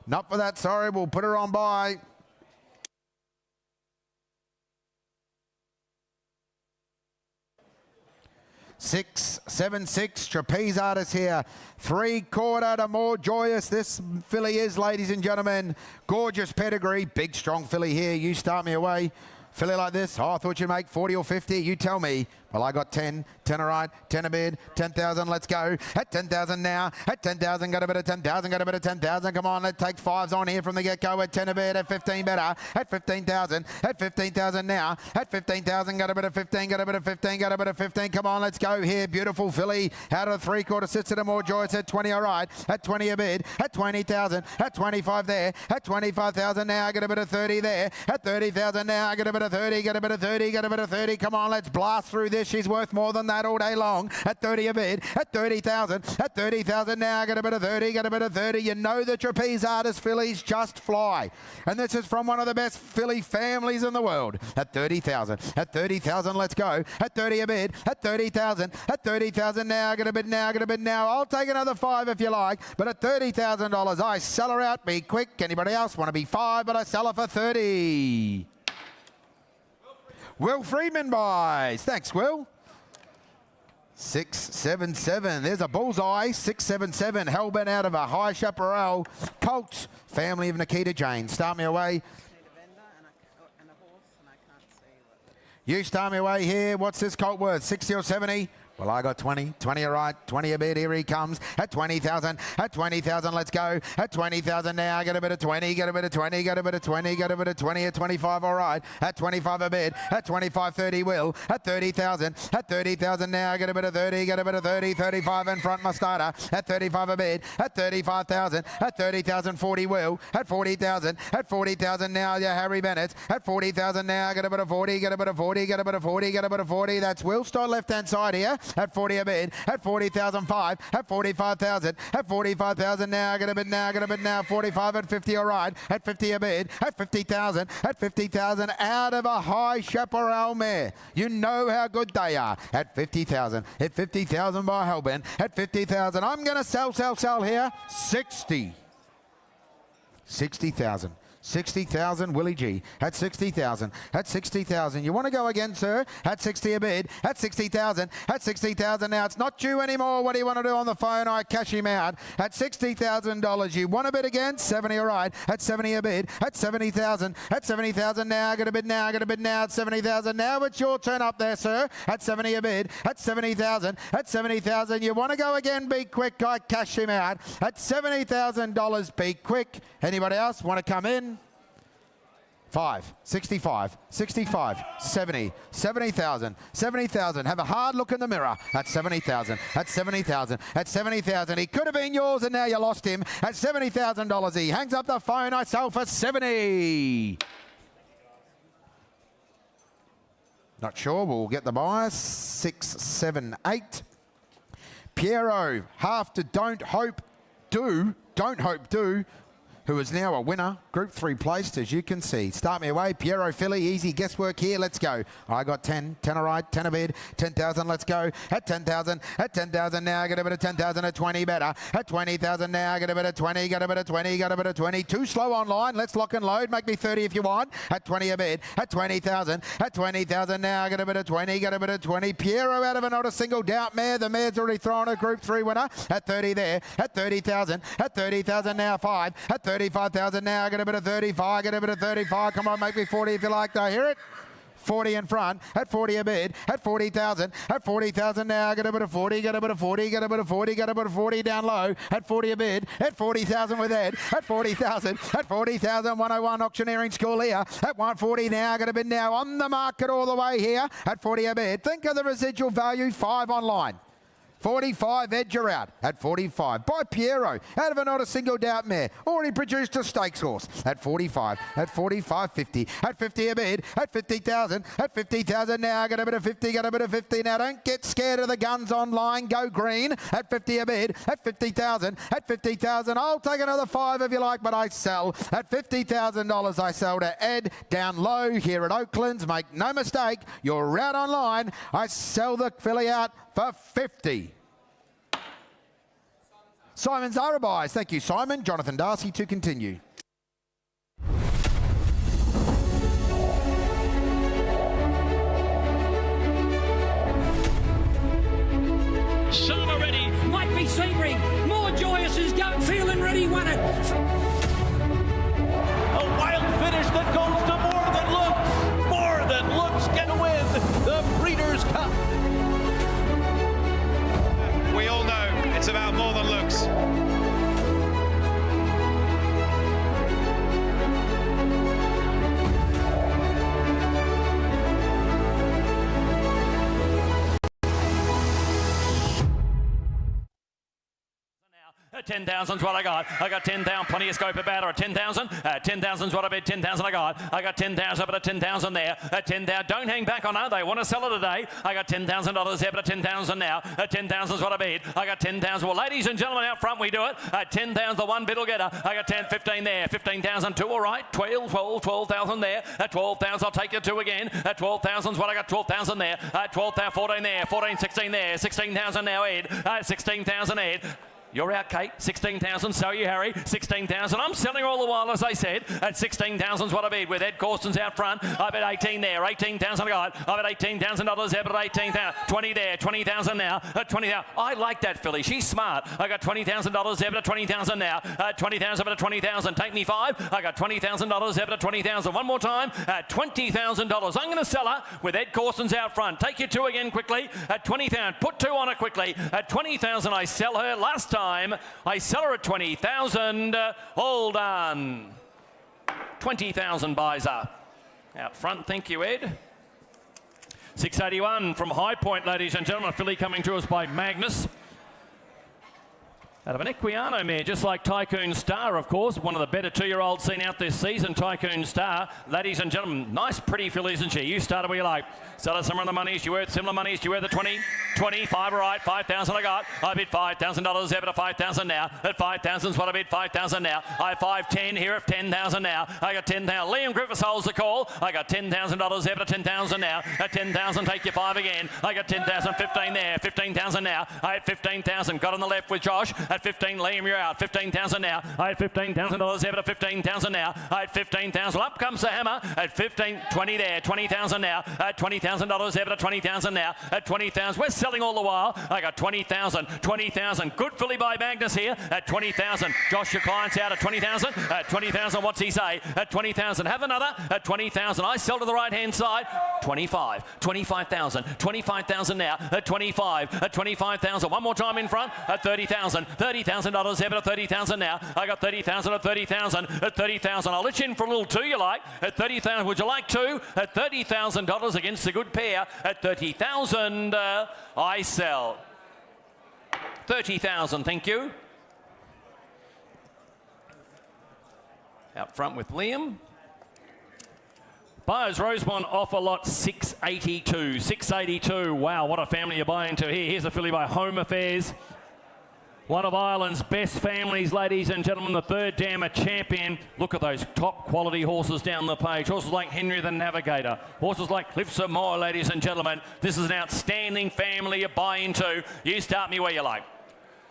Not for that, sorry, we'll put her on by. Six, 7, 6, trapeze artist here. 3/4 to More Joyous. This filly is, ladies and gentlemen. Gorgeous pedigree, big strong filly here. You start me away. Filly like this, oh, I thought you'd make 40 or 50. You tell me. Well, I got 10. 10 all right. 10 a bid. 10,000. Let's go. At 10,000 now. At 10,000. Got a bit of 10,000. Got a bit of 10,000. Come on. Let's take 5s on here from the get-go. At 10 a bid. At 15 better. At 15,000. At 15,000 now. At 15,000. Got a bit of 15. Got a bit of 15. Got a bit of 15. Come on. Let's go here. Beautiful filly. Out of the 3/4 sits at a More Joyous. At 20 all right. At 20 a bid. At 20,000. At 25 there. At 25,000 now. Get a bit of 30 there. At 30,000 now. Get a bit of 30. Get a bit of 30. Get a bit of 30. Come on. Let's blast through this. She's worth more than that all day long. At 30 a bid, at 30,000, at 30,000 now, get a bit of 30, get a bit of 30. You know the trapeze artist fillies just fly. And this is from one of the best filly families in the world. At 30,000, at 30,000, let's go. At 30 a bid, at 30,000, at 30,000 now, get a bid now, get a bid now. I'll take another 5 if you like, but at $30,000, I sell her out. Be quick. Anybody else want to be 5, but I sell her for 30. Will Freeman buys. Thanks, Will. 677. There's a bullseye. 677. Hellbent out of a High Chaparral Colt, family of Nikita Jane. Start me away. You start me away here. What's this colt worth? 60 or 70? Well, I got 20. 20 all right. 20 a bit. Here he comes. At 20,000. At 20,000. Let's go. At 20,000 now. Get a bit of 20. Get a bit of 20. Get a bit of 20. Get a bit of 20. At 25. All right. At 25 a bit. At 25, 30 will. At 30,000. At 30,000 now. Get a bit of 30. Get a bit of 30. 35 in front. My starter. At 35 a bit. At 35,000. At 30,000. 40 will. At 40,000. At 40,000 now. Yeah, Harry Bennett. At 40,000 now. Get a bit of 40. Get a bit of 40. Get a bit of 40. Get a bit of 40. That's Will. Start left hand side here. At 40 a bid, at 40,005, at 45,000, at 45,000 now, get a bid now, get a bid now, 45 at 50 all right, at 50 a bid, at 50,000, at 50,000 out of a High Chaparral mare. You know how good they are. At 50,000, at 50,000 by Hellbent, at 50,000, I'm going to sell here, 60. 60,000. 60,000, Willie G. At 60,000. At 60,000. You want to go again, sir? At 60 a bid. At 60,000. At 60,000 now. It's not due anymore. What do you want to do on the phone? I cash him out. At $60,000. You want to bid again? 70 all right. At 70 a bid. At 70,000. At 70,000 now. Get a bid now. Get a bid now. At 70,000 now. It's your turn up there, sir. At 70 a bid. At 70,000. At 70,000. You want to go again? Be quick. I cash him out. At $70,000. Be quick. Anybody else want to come in? 5, 65, 65, 70, 70,000, 70,000. Have a hard look in the mirror. At 70,000, at 70,000, at 70,000. He could have been yours and now you lost him. At $70,000. He hangs up the phone. I sell for 70. Not sure. We'll get the buyer. 6, 7, 8. Piero, half to don't hope do, who is now a winner, Group 3 placed, as you can see. Start me away, Piero Philly, easy guesswork here, let's go. I got 10, 10 all right, 10 a bid, 10,000, let's go. At 10,000, now, get a bit of 10,000, at 20 better. At 20,000 now, get a bit of 20, get a bit of 20, get a bit of 20. Too slow online, let's lock and load, make me 30 if you want. At 20 a bid, at 20,000 now, get a bit of 20, get a bit of 20. Piero out of not a single doubt mare, the mare's already thrown a Group 3 winner. At 30 there, at 30,000 now, 5. At 35,000 now, get a bit of 35, get a bit of 35. Come on, make me 40 if you like. Do I hear it? 40 in front, at 40 a bid, at 40,000 now, get a bit of 40, get a bit of 40, get a bit of 40, get a bit of 40 down low, at 40 a bid, at 40,000 with Ed, at 40,000, 101 auctioneering school here, at 140 now, get a bid now, on the market all the way here, at 40 a bid. Think of the residual value, 5 online. 45, Ed, you're out. At 45, by Piero, out of not a single doubt mare. Already produced a stakes horse. At 45, 50. At 50 a bid, at 50,000, now, get a bit of 50, get a bit of 50. Now, don't get scared of the guns online. Go green. At 50 a bid, at 50,000, I'll take another 5 if you like, but I sell. At $50,000, I sell to Ed down low here at Oaklands. Make no mistake, you're out online. I sell the filly out for 50. Simon Zara buys. Thank you, Simon. Jonathan Darcy to continue. Summer ready, might be Sebring. More joyous as goat, feeling ready, won it. A wild finish that goes to More Than Looks. More Than Looks can win the Breeders' Cup. We all know it's about more than looks. At 10,000's what I got. I got 10,000, plenty of scope about her. At 10,000, 10,000's what I bet. 10,000 I got. I got 10,000, but at 10,000 there. At 10,000, don't hang back on her. They want to sell her today. I got $10,000 there, but at 10,000 now. At 10,000's what I bet. I got 10,000. Well, ladies and gentlemen, out front we do it. At 10,000, the one bid will get her. I got 10, 15 there. 15,000, 2 all right. 12,000 there. At 12,000, I'll take you 2 again. At 12,000's what I got. 12,000 there. At 12,000, 14 there. 14, 16 there. 16,000 now, Ed. 16,000, Ed. You're out, Kate. 16,000. So you, Harry. 16,000. I'm selling all the while, as I said. At 16,000's what I bid. With Ed Corstons out front. I bet 18 there. 18,000 I got. I bet $18,000 there, but 18,000. 20 there. 20,000 now. At 20,000. I like that filly. She's smart. I got $20,000 there, but 20,000 now. At 20,000, but 20,000. Take me 5. I got $20,000 there, but 20,000. One more time. At $20,000. I'm going to sell her with Ed Corstons out front. Take your 2 again quickly. At 20,000. Put 2 on her quickly. At 20,000, I sell her. Last time I sell her at 20,000. Hold on. 20,000 buys her. Out front, thank you, Ed. 681 from High Point, ladies and gentlemen. A filly coming to us by Magnus. Out of an Equiano mare, just like Tycoon Star, of course. One of the better 2-year-olds seen out this season, Tycoon Star. Ladies and gentlemen, nice, pretty filly, isn't she? You start where you like. Sell her some of the money. Is she worth similar money? Is she worth the 20? 25, all right. 5,000 I got. I bid $5,000 there, but at 5,000 now. At 5,000's what I bid. 5,000 now. I 510 here at 10,000 now. I got 10,000. Liam Griffiths holds the call. I got $10,000 there, but at 10,000 now. At 10,000, take your 5 again. I got 10,000. 15 there. 15,000 now. I had 15,000. Got on the left with Josh. At 15, Liam, you're out. 15,000 now. I had $15,000 there, but at 15,000 now. I had 15,000. Up comes the hammer. At 15, 20 there. 20,000 now. At $20,000 there, but at 20,000 now. At 20,000. We're selling all the while. I got 20,000. 20,000. Good filly by Magnus here. At 20,000. Josh, your client's out at 20,000. At 20,000, what's he say? At 20,000. Have another. At 20,000. I sell to the right-hand side. 25. 25,000. 25,000 now. At 25. At 25,000. One more time in front. At 30,000. $30,000 there, but at 30,000 now. I got 30,000 at 30,000. At 30,000. I'll let you in for a little 2 you like. At 30,000. Would you like 2? At $30,000 against a good pair. At 30,000, I sell. 30,000, thank you. Out front with Liam. Buyers Rosemont offer lot 682. 682. Wow, what a family you're buying into here. Here's a filly by Home Affairs. One of Ireland's best families, ladies and gentlemen, the third dam, a champion. Look at those top quality horses down the page. Horses like Henry the Navigator. Horses like Cliffs of Moher, ladies and gentlemen. This is an outstanding family you buy into. You start me where you like.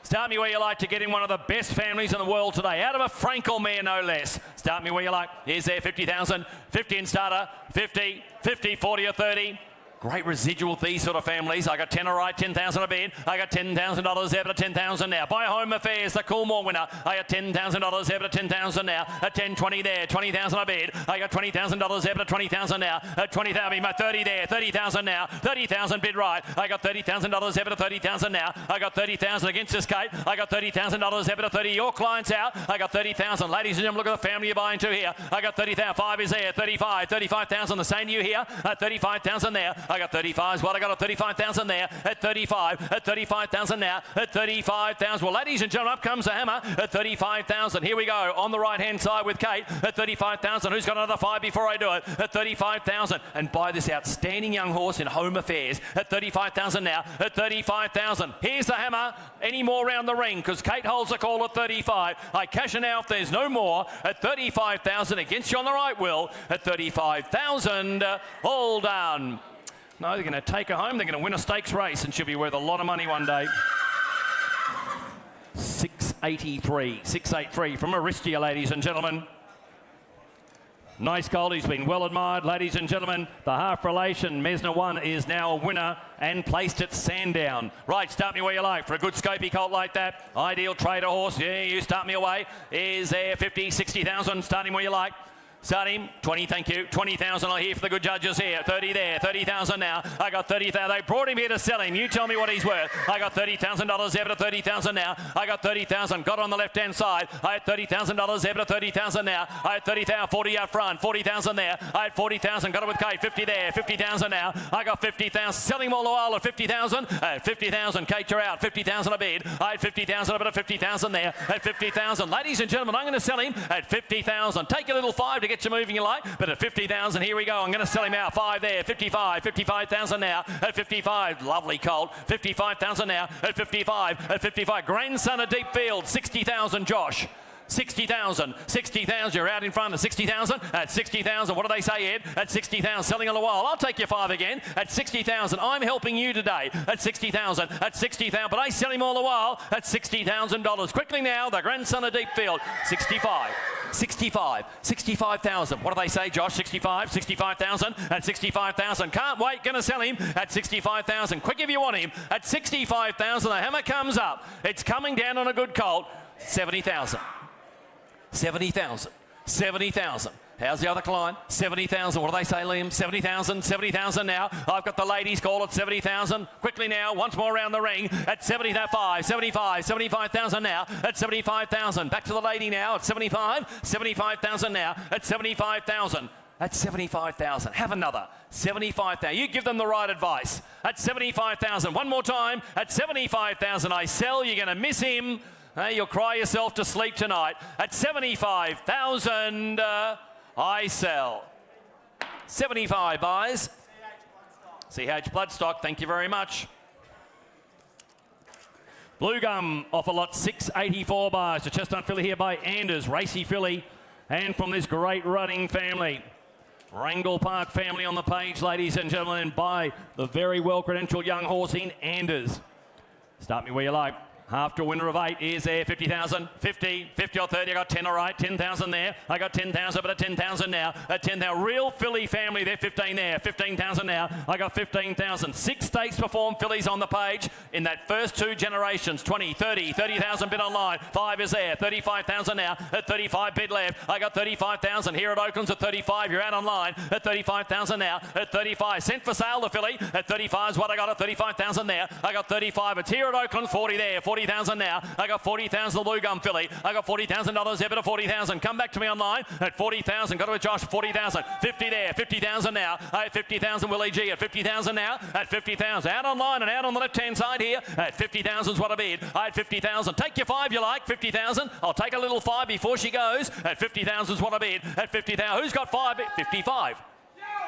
Start me where you like to get in one of the best families in the world today. Out of a Frankel mare, no less. Start me where you like. Here's there, 50,000. 50 in starter. 50, 50, 40 or 30. Great residual, these sort of families. I got 10 all right, 10,000 a bid. I got $10,000 there, but at 10,000 now. By Home Affairs, the Coolmore winner. I got $10,000 there, but at 10,000 now. At 10.20 there, 20,000 a bid. I got $20,000 there, but at 20,000 now. At 20,000, my 30 there, 30,000 now. 30,000 bid right. I got $30,000 there, but at 30,000 now. I got 30,000 against this Kate. I got $30,000 there, but at 30. Your client's out. I got 30,000. Ladies and gentlemen, look at the family you're buying to here. I got 30,000. 5 is there. 35. 35,000. The same to you here. At 35,000 there. I got 35 is what I got at 35,000 there. At 35. At 35,000 now. At 35,000. Well, ladies and gentlemen, up comes the hammer at 35,000. Here we go on the right-hand side with Kate at 35,000. Who's got another 5 before I do it? At 35,000. And buy this outstanding young horse in Home Affairs at 35,000 now. At 35,000. Here's the hammer. Any more round the ring? Because Kate holds the call at 35. I cash it now if there's no more. At 35,000 against you on the right, Will. At 35,000. All down. No, they're going to take her home. They're going to win a stakes race and she'll be worth a lot of money one day. 683. 683 from Aristia, ladies and gentlemen. Nice gold. He's been well admired, ladies and gentlemen. The half relation Mesner 1 is now a winner and placed at Sandown. Right, start me where you like for a good scopy colt like that. Ideal trader horse. Yeah, you start me away. Is there 50, 60,000? Starting where you like. Start him. 20, thank you. 20,000 I'll hear for the good judges here. 30 there. 30,000 now. I got 30,000. They brought him here to sell him. You tell me what he's worth. I got $30,000 there, but at 30,000 now. I got 30,000. Got on the left-hand side. I had $30,000 there, but at 30,000 now. I had 30,000. 40 up front. 40,000 there. I had 40,000. Got it with Kate. 50 there. 50,000 now. I got 50,000. Selling him all the while at 50,000. At 50,000. Kate, you're out. 50,000 a bid. I had 50,000, but at 50,000 there. At 50,000. Ladies and gentlemen, I'm going to sell him at 50,000. Take a little 5 to get you moving you like, but at 50,000, here we go. I'm going to sell him out. 5 there. 55. 55,000 now. At 55. Lovely colt. 55,000 now. At 55. At 55. Grandson of Deep Field. 60,000, Josh. 60,000. 60,000. You're out in front of 60,000. At 60,000. What do they say, Ed? At 60,000. Selling a while. I'll take your 5 again. At 60,000. I'm helping you today. At 60,000. At 60,000. But I sell him all the while at $60,000. Quickly now, the grandson of Deepfield. 65. 65. 65,000. What do they say, Josh? 65. 65,000. At 65,000. Can't wait. Going to sell him at 65,000. Quick if you want him. At 65,000. The hammer comes up. It's coming down on a good colt. 70,000. 70,000. 70,000. How's the other client? 70,000. What do they say, Liam? 70,000. 70,000 now. I've got the ladies call at 70,000. Quickly now. Once more around the ring at 75. 75. 75,000 now at 75,000. Back to the lady now at 75. 75,000 now at 75,000. At 75,000. Have another. 75,000. You give them the right advice. At 75,000. One more time. At 75,000. I sell. You're going to miss him. You'll cry yourself to sleep tonight. At 75,000, I sell. 75 buys. CH Bloodstock, thank you very much. Blue Gum off a lot 684 buys. A chestnut filly here by Anders, racy filly, and from this great running family. Wrangle Park family on the page, ladies and gentlemen, by the very well-credentialed young horse in Anders. Start me where you like. After a winner of 8 is there, 50,000, 50, 50 or 30, I got 10 all right, 10,000 there, I got 10,000, but at 10,000 now, at 10,000, real filly family there, 15 there, 15,000 now, I got 15,000, 6 stakes performed fillies on the page in that first 2 generations, 20, 30, 30,000 bid online, 5 is there, 35,000 now, at 35 bid left, I got 35,000, here at Oakland's at 35, you're out online, at 35,000 now, at 35, sent for sale the filly, at 35 is what I got, at 35,000 there, I got 35, it's here at Oakland, 40 there, 40,000 now. I got 40,000 the Blue Gum filly. I got $40,000 there, but at 40,000. Come back to me online at 40,000. Got to with Josh, 40,000. 50 there, 50,000 now. At 50,000 Willie G. At 50,000 now. At 50,000. Out online and out on the left-hand side here. At 50,000 is what I bid. At 50,000. Take your 5 you like. 50,000. I'll take a little 5 before she goes. At 50,000 is what I bid. At 50,000. Who's got 5? 55.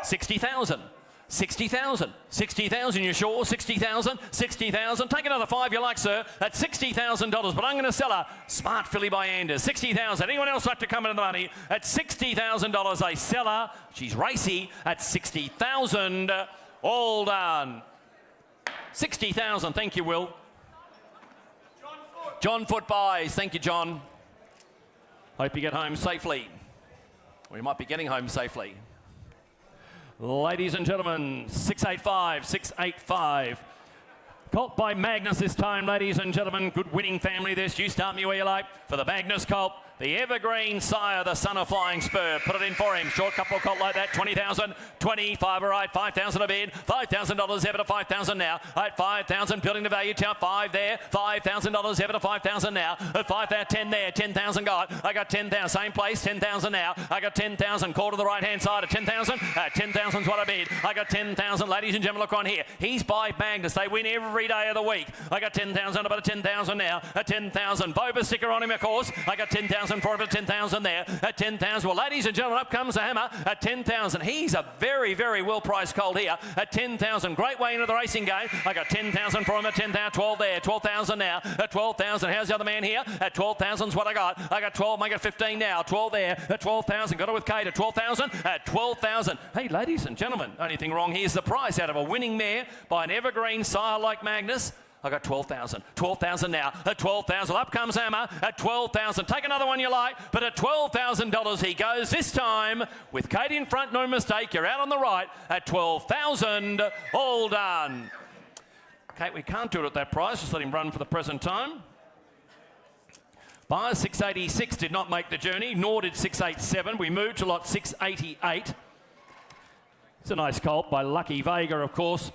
60,000. 60,000. 60,000, you sure? 60,000. 60,000. Take another 5 you like, sir. At $60,000. But I'm going to sell her. Smart filly by Anders. 60,000. Anyone else like to come into the money? At $60,000, I sell her. She's racy at 60,000. All done. 60,000. Thank you, Will. John Foot buys. Thank you, John. Hope you get home safely. Or you might be getting home safely. Ladies and gentlemen, 685, 685. Colt by Magnus this time, ladies and gentlemen. Good winning family this. You start me where you like. For the Magnus colt, the evergreen sire, the son of Flying Spur. Put it in for him. Short couple colt like that. 20,000, 25, all right. 5,000 a bid. $5,000 ever to 5,000 now. At 5,000, building the value tower. 5 there. $5,000 ever to 5,000 now. At 5,000, 10 there. 10,000 got. I got 10,000. Same place. 10,000 now. I got 10,000. Call to the right hand side at 10,000. 10,000 is what I bid. I got 10,000. Ladies and gentlemen, look on here. He's by Magnus. They win every day of the week. I got 10,000. About 10,000 now. At 10,000. Boba sticker on him, of course. I got 10,000 for him at 10,000 there. At 10,000. Well, ladies and gentlemen, up comes the hammer at 10,000. He's a very, very well-priced colt here at 10,000. Great way into the racing game. I got 10,000 for him at 10,000. 12 there. 12,000 now. At 12,000. How's the other man here? At 12,000 is what I got. I got 12. I got 15 now. 12 there. At 12,000. Got it with Kate at 12,000. At 12,000. Hey, ladies and gentlemen, only thing wrong here is the price out of a winning mare by an evergreen sire like Magnus. I got 12,000. 12,000 now. At 12,000. Up comes Hammer. At 12,000. Take another one you like. But at $12,000 he goes. This time with Kate in front, no mistake. You're out on the right at 12,000. All done. Kate, we can't do it at that price. Just let him run for the present time. Buyer 686 did not make the journey, nor did 687. We moved to lot 688. It's a nice colt by Lucky Vega, of course.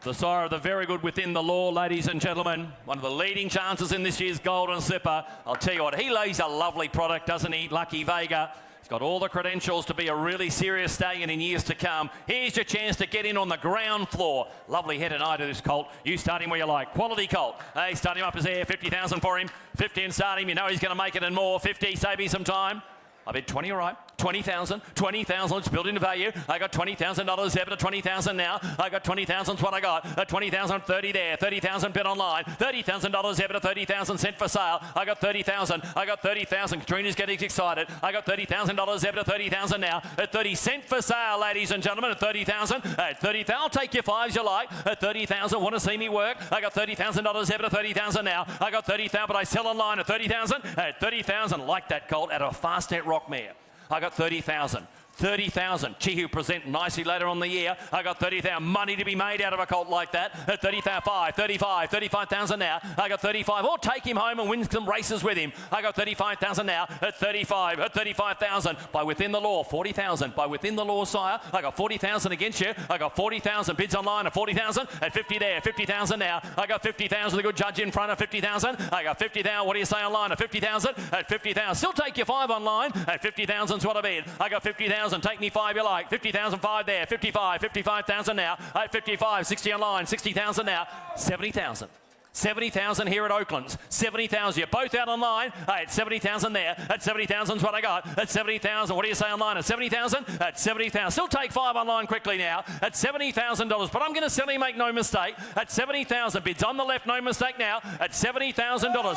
The sire of the very good within the law, ladies and gentlemen. One of the leading chances in this year's Golden Slipper. I'll tell you what, he lays a lovely product, doesn't he, Lucky Vega? He's got all the credentials to be a really serious stallion in years to come. Here's your chance to get in on the ground floor. Lovely head and eye to this colt. You start him where you like. Quality colt. Hey, start him up as air. 50,000 for him. 50 and start him. You know he's going to make it and more. 50, save me some time. I bid 20, all right. 20,000, 20,000, let's build into value. I got $20,000 there, but at 20,000 now. I got 20,000 is what I got. At 20,000, 30 there, 30,000 bid online. $30,000 there, but at 30,000 cent for sale. I got 30,000, I got 30,000. Katrina's getting excited. I got $30,000 there, but at 30,000 now. At 30 cent for sale, ladies and gentlemen, at 30,000. At 30,000, I'll take your fives you like. At 30,000, want to see me work? I got $30,000 there, but at 30,000 now. I got 30,000, but I sell online at 30,000. At 30,000, like that Colt, at a Fastnet Rock mare. I got 30,000. 30,000. Chihu present nicely later on the year. I got 30,000. Money to be made out of a colt like that. At 35,000 now. I got 35. Or take him home and win some races with him. I got 35,000 now. At 35. At 35,000. By within the law. 40,000. By within the law, sire. I got 40,000 against you. I got 40,000. Bids online at 40,000. At 50 there. 50,000 now. I got 50,000. The good judge in front of 50,000. I got 50,000. What do you say online? At 50,000. At 50,000. Still take your 5 online. At 50,000 is what I bid. I got 50,000. Take me 5 you like. 50,000 5 there. 55. 55,000 now. At 55. 60 online. 60,000 now. 70,000. 70,000 here at Oakland's. 70,000. You're both out online. At 70,000 there. At 70,000 is what I got. At 70,000. What do you say online? At 70,000. At 70,000. Still take 5 online quickly now. At $70,000. But I'm going to sell him, make no mistake. At 70,000. Bids on the left, no mistake now. At $70,000.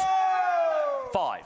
5.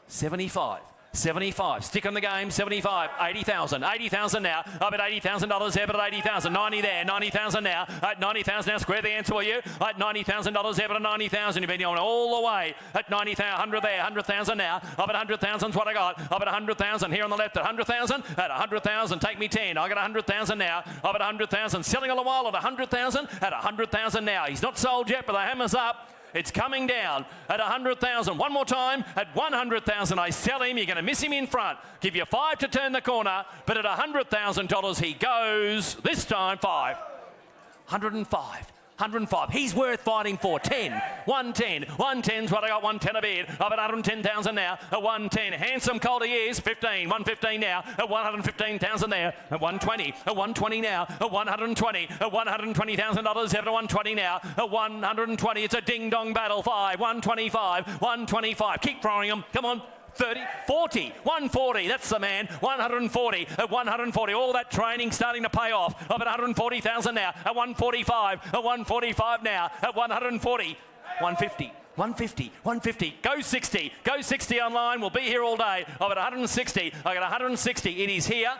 75. 75. Stick on the game. 75. 80,000. 80,000 now. Up at $80,000 there, but at 80,000. 90 there. 90,000 now. At 90,000 now. Square the answer for you. At $90,000 there, but at 90,000. You've been going all the way. At 90,000. 100 there. 100,000 now. Up at 100,000 is what I got. Up at 100,000 here on the left. At 100,000. At 100,000. Take me 10. I got 100,000 now. Up at 100,000. Selling all the while at 100,000. At 100,000 now. He's not sold yet, but the hammer's up. It's coming down at 100,000. One more time at 100,000. I sell him. You're going to miss him in front. Give you 5 to turn the corner. But at $100,000 he goes. This time 5. 105. 105. He's worth fighting for. 10. 110. 110's what I got. 110 a bid. Up at 110,000 now. At 110. Handsome colt he is. 15. 115 now. At 115,000 there. At 120. At 120 now. At 120. At $120,000. Over to 120 now. At 120. It's a ding-dong battle. 5. 125. 125. Keep throwing them. Come on. 30, 40, 140, that's the man, 140, at 140, all that training starting to pay off, up at 140,000 now, at 145, at 145 now, at 140, 150. 150, 150, go 60 online, we'll be here all day, up at 160, I got 160, it is here,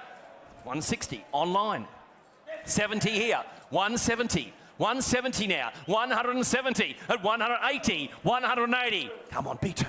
160 online, 70 here, 170, 170 now, 170, at 180, 180, come on, B2.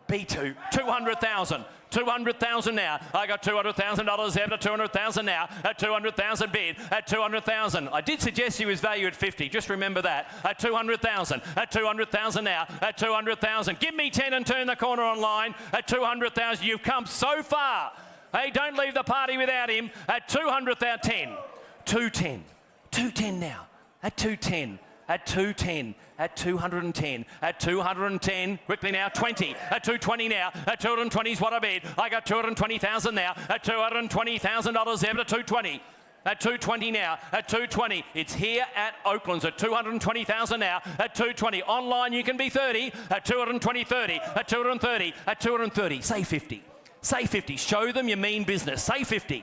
B2, 200,000. 200,000 now. I got $200,000 there to 200,000 now. At 200,000 bid. At 200,000. I did suggest he was valued at 50. Just remember that. At 200,000. At 200,000 now. At 200,000. Give me 10 and turn the corner online. At 200,000. You've come so far. Hey, don't leave the party without him. At 200,000. 10. 210. 210 now. At 210. At 210, at 210, at 210, quickly now, 20, at 220 now, at 220 is what I bid. I got 220,000 now, at $220,000 there, but at 220. At 220 now, at 220. It's here at Oakland's at 220,000 now, at 220. Online you can be 30, at 220, 30, at 230, at 230. Say 50. Say 50. Show them you mean business. Say 50.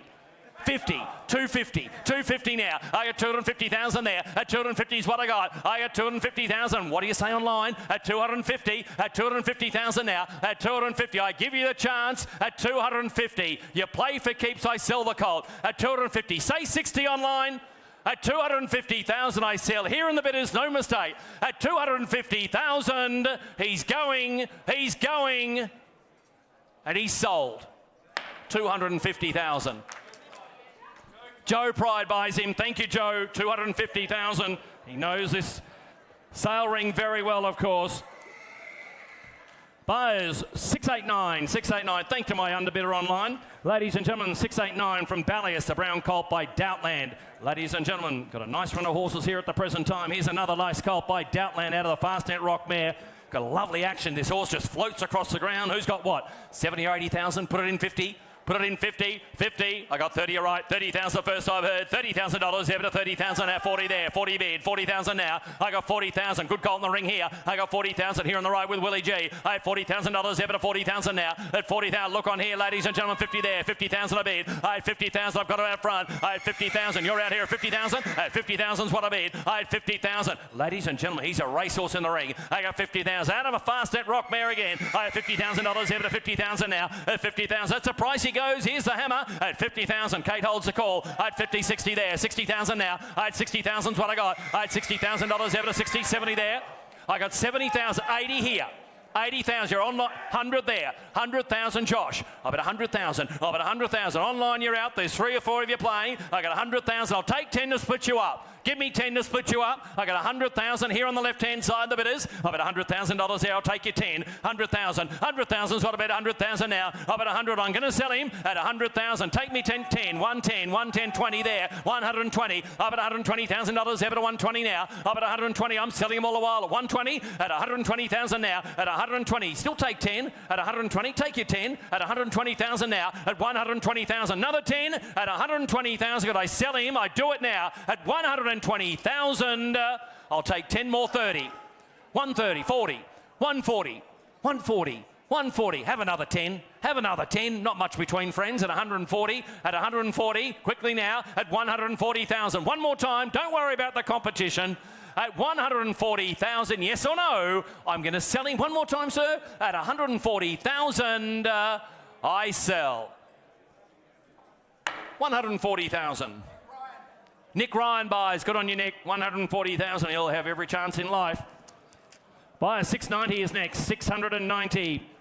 50, 250, 250 now. I got 250,000 there. At 250 is what I got. I got 250,000. What do you say online? At 250, at 250,000 now. At 250, I give you the chance. At 250, you play for keeps. I sell the colt. At 250, say 60 online. At 250,000 I sell. Here in the bidders, no mistake. At 250,000, he's going, and he's sold. 250,000. Joe Pride buys him. Thank you, Joe. 250,000. He knows this sale ring very well, of course. Buyers 689, 689. Thank you, my underbidder online. Ladies and gentlemen, 689 from Ballius, the brown colt by Doubtland. Ladies and gentlemen, got a nice run of horses here at the present time. Here's another nice colt by Doubtland out of the Fastnet Rock mare. Got a lovely action. This horse just floats across the ground. Who's got what? 70 or 80,000. Put it in 50. Put it in 50, 50. I got 30, you're right. 30,000 the first I've heard. $30,000, ever to 30,000 now. 40 there, 40 bid, 40,000 now. I got 40,000. Good call in the ring here. I got 40,000 here on the right with Willie G. I have $40,000, ever to 40,000 now. At 40,000, look on here, ladies and gentlemen. 50 there, 50,000 a bid. I had 50,000. I've got it out front. I had 50,000. You're out here at 50,000. At 50,000 is what I bid. I had 50,000. Ladies and gentlemen, he's a racehorse in the ring. I got 50,000. Out of a fast net rock mare again. I have $50,000, ever to 50,000 now. At 50,000, that's the price he goes. Here's the hammer at 50,000. Kate holds the call. I had 50, 60 there. 60,000 now. I had 60,000 is what I got. I had $60,000 ever to 60, 70 there. I got 70,000, 80 here. 80,000, you're on 100 there. 100,000, Josh. I bet 100,000. I bet 100,000. Online, you're out. There's 3 or 4 of you playing. I got 100,000. I'll take 10 to split you up. Give me 10 to split you up. I got 100,000 here on the left-hand side, the bidders. I bet $100,000 there. I'll take you 10. 100,000. 100,000 is what I bet. 100,000 now. I bet 100. I'm going to sell him at 100,000. Take me 10, 10, 110, 110, 20 there. 120. I bet $120,000 ever to 120 now. I bet 120. I'm selling him all the while at 120. At 120,000 now. At 120. Still take 10. At 120. Take you 10. At 120,000 now. At 120,000. Another 10. At 120,000. Could I sell him? I do it now. At 120,000. I'll take 10 more 30. 130, 40, 140, 140, 140. Have another 10. Have another 10. Not much between friends at 140. At 140. Quickly now at 140,000. One more time. Don't worry about the competition. At 140,000, yes or no? I'm going to sell him one more time, sir. At 140,000, I sell. 140,000. Nick Ryan buys. Good on you, Nick. 140,000. He'll have every chance in life. Buyer 690 is next. 690.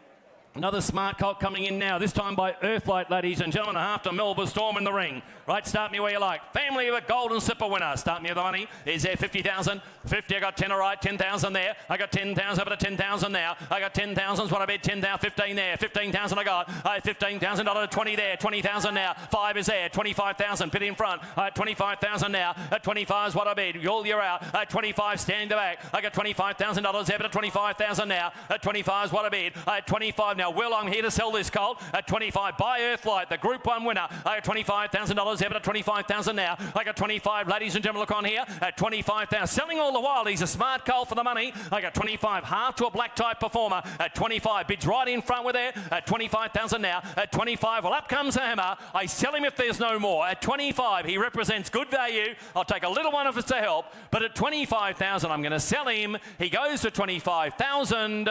Another smart colt coming in now, this time by Earthlight, ladies and gentlemen, after Melbourne Storm in the ring. Right, start me where you like. Family of a Golden Slipper winner. Start me with the money. Is there 50,000? 50, I got 10, all right, 10,000 there. I got 10,000, up to 10,000 now. I got 10,000 is what I bet, 10,000, 15 there. 15,000 I got. I have $15,000, 20 there, 20,000 now. 5 is there, 25,000, pit in front. I have 25,000 now. At 25 is what I bet. You're out. At 25, stand the back. I got $25,000, there, but at 25,000 now. At 25 is what I bet. I had 25 now. Will, I'm here to sell this colt at 25 by Earthlight, the Group 1 winner. I got $25,000, ever at 25,000 now. I got 25, ladies and gentlemen, look on here at 25,000. Selling all the while. He's a smart colt for the money. I got 25, half to a black type performer at 25. Bids right in front with there at 25,000 now. At 25, well, up comes the hammer. I sell him if there's no more. At 25, he represents good value. I'll take a little one if it's to help, but at 25,000, I'm going to sell him. He goes to 25,000.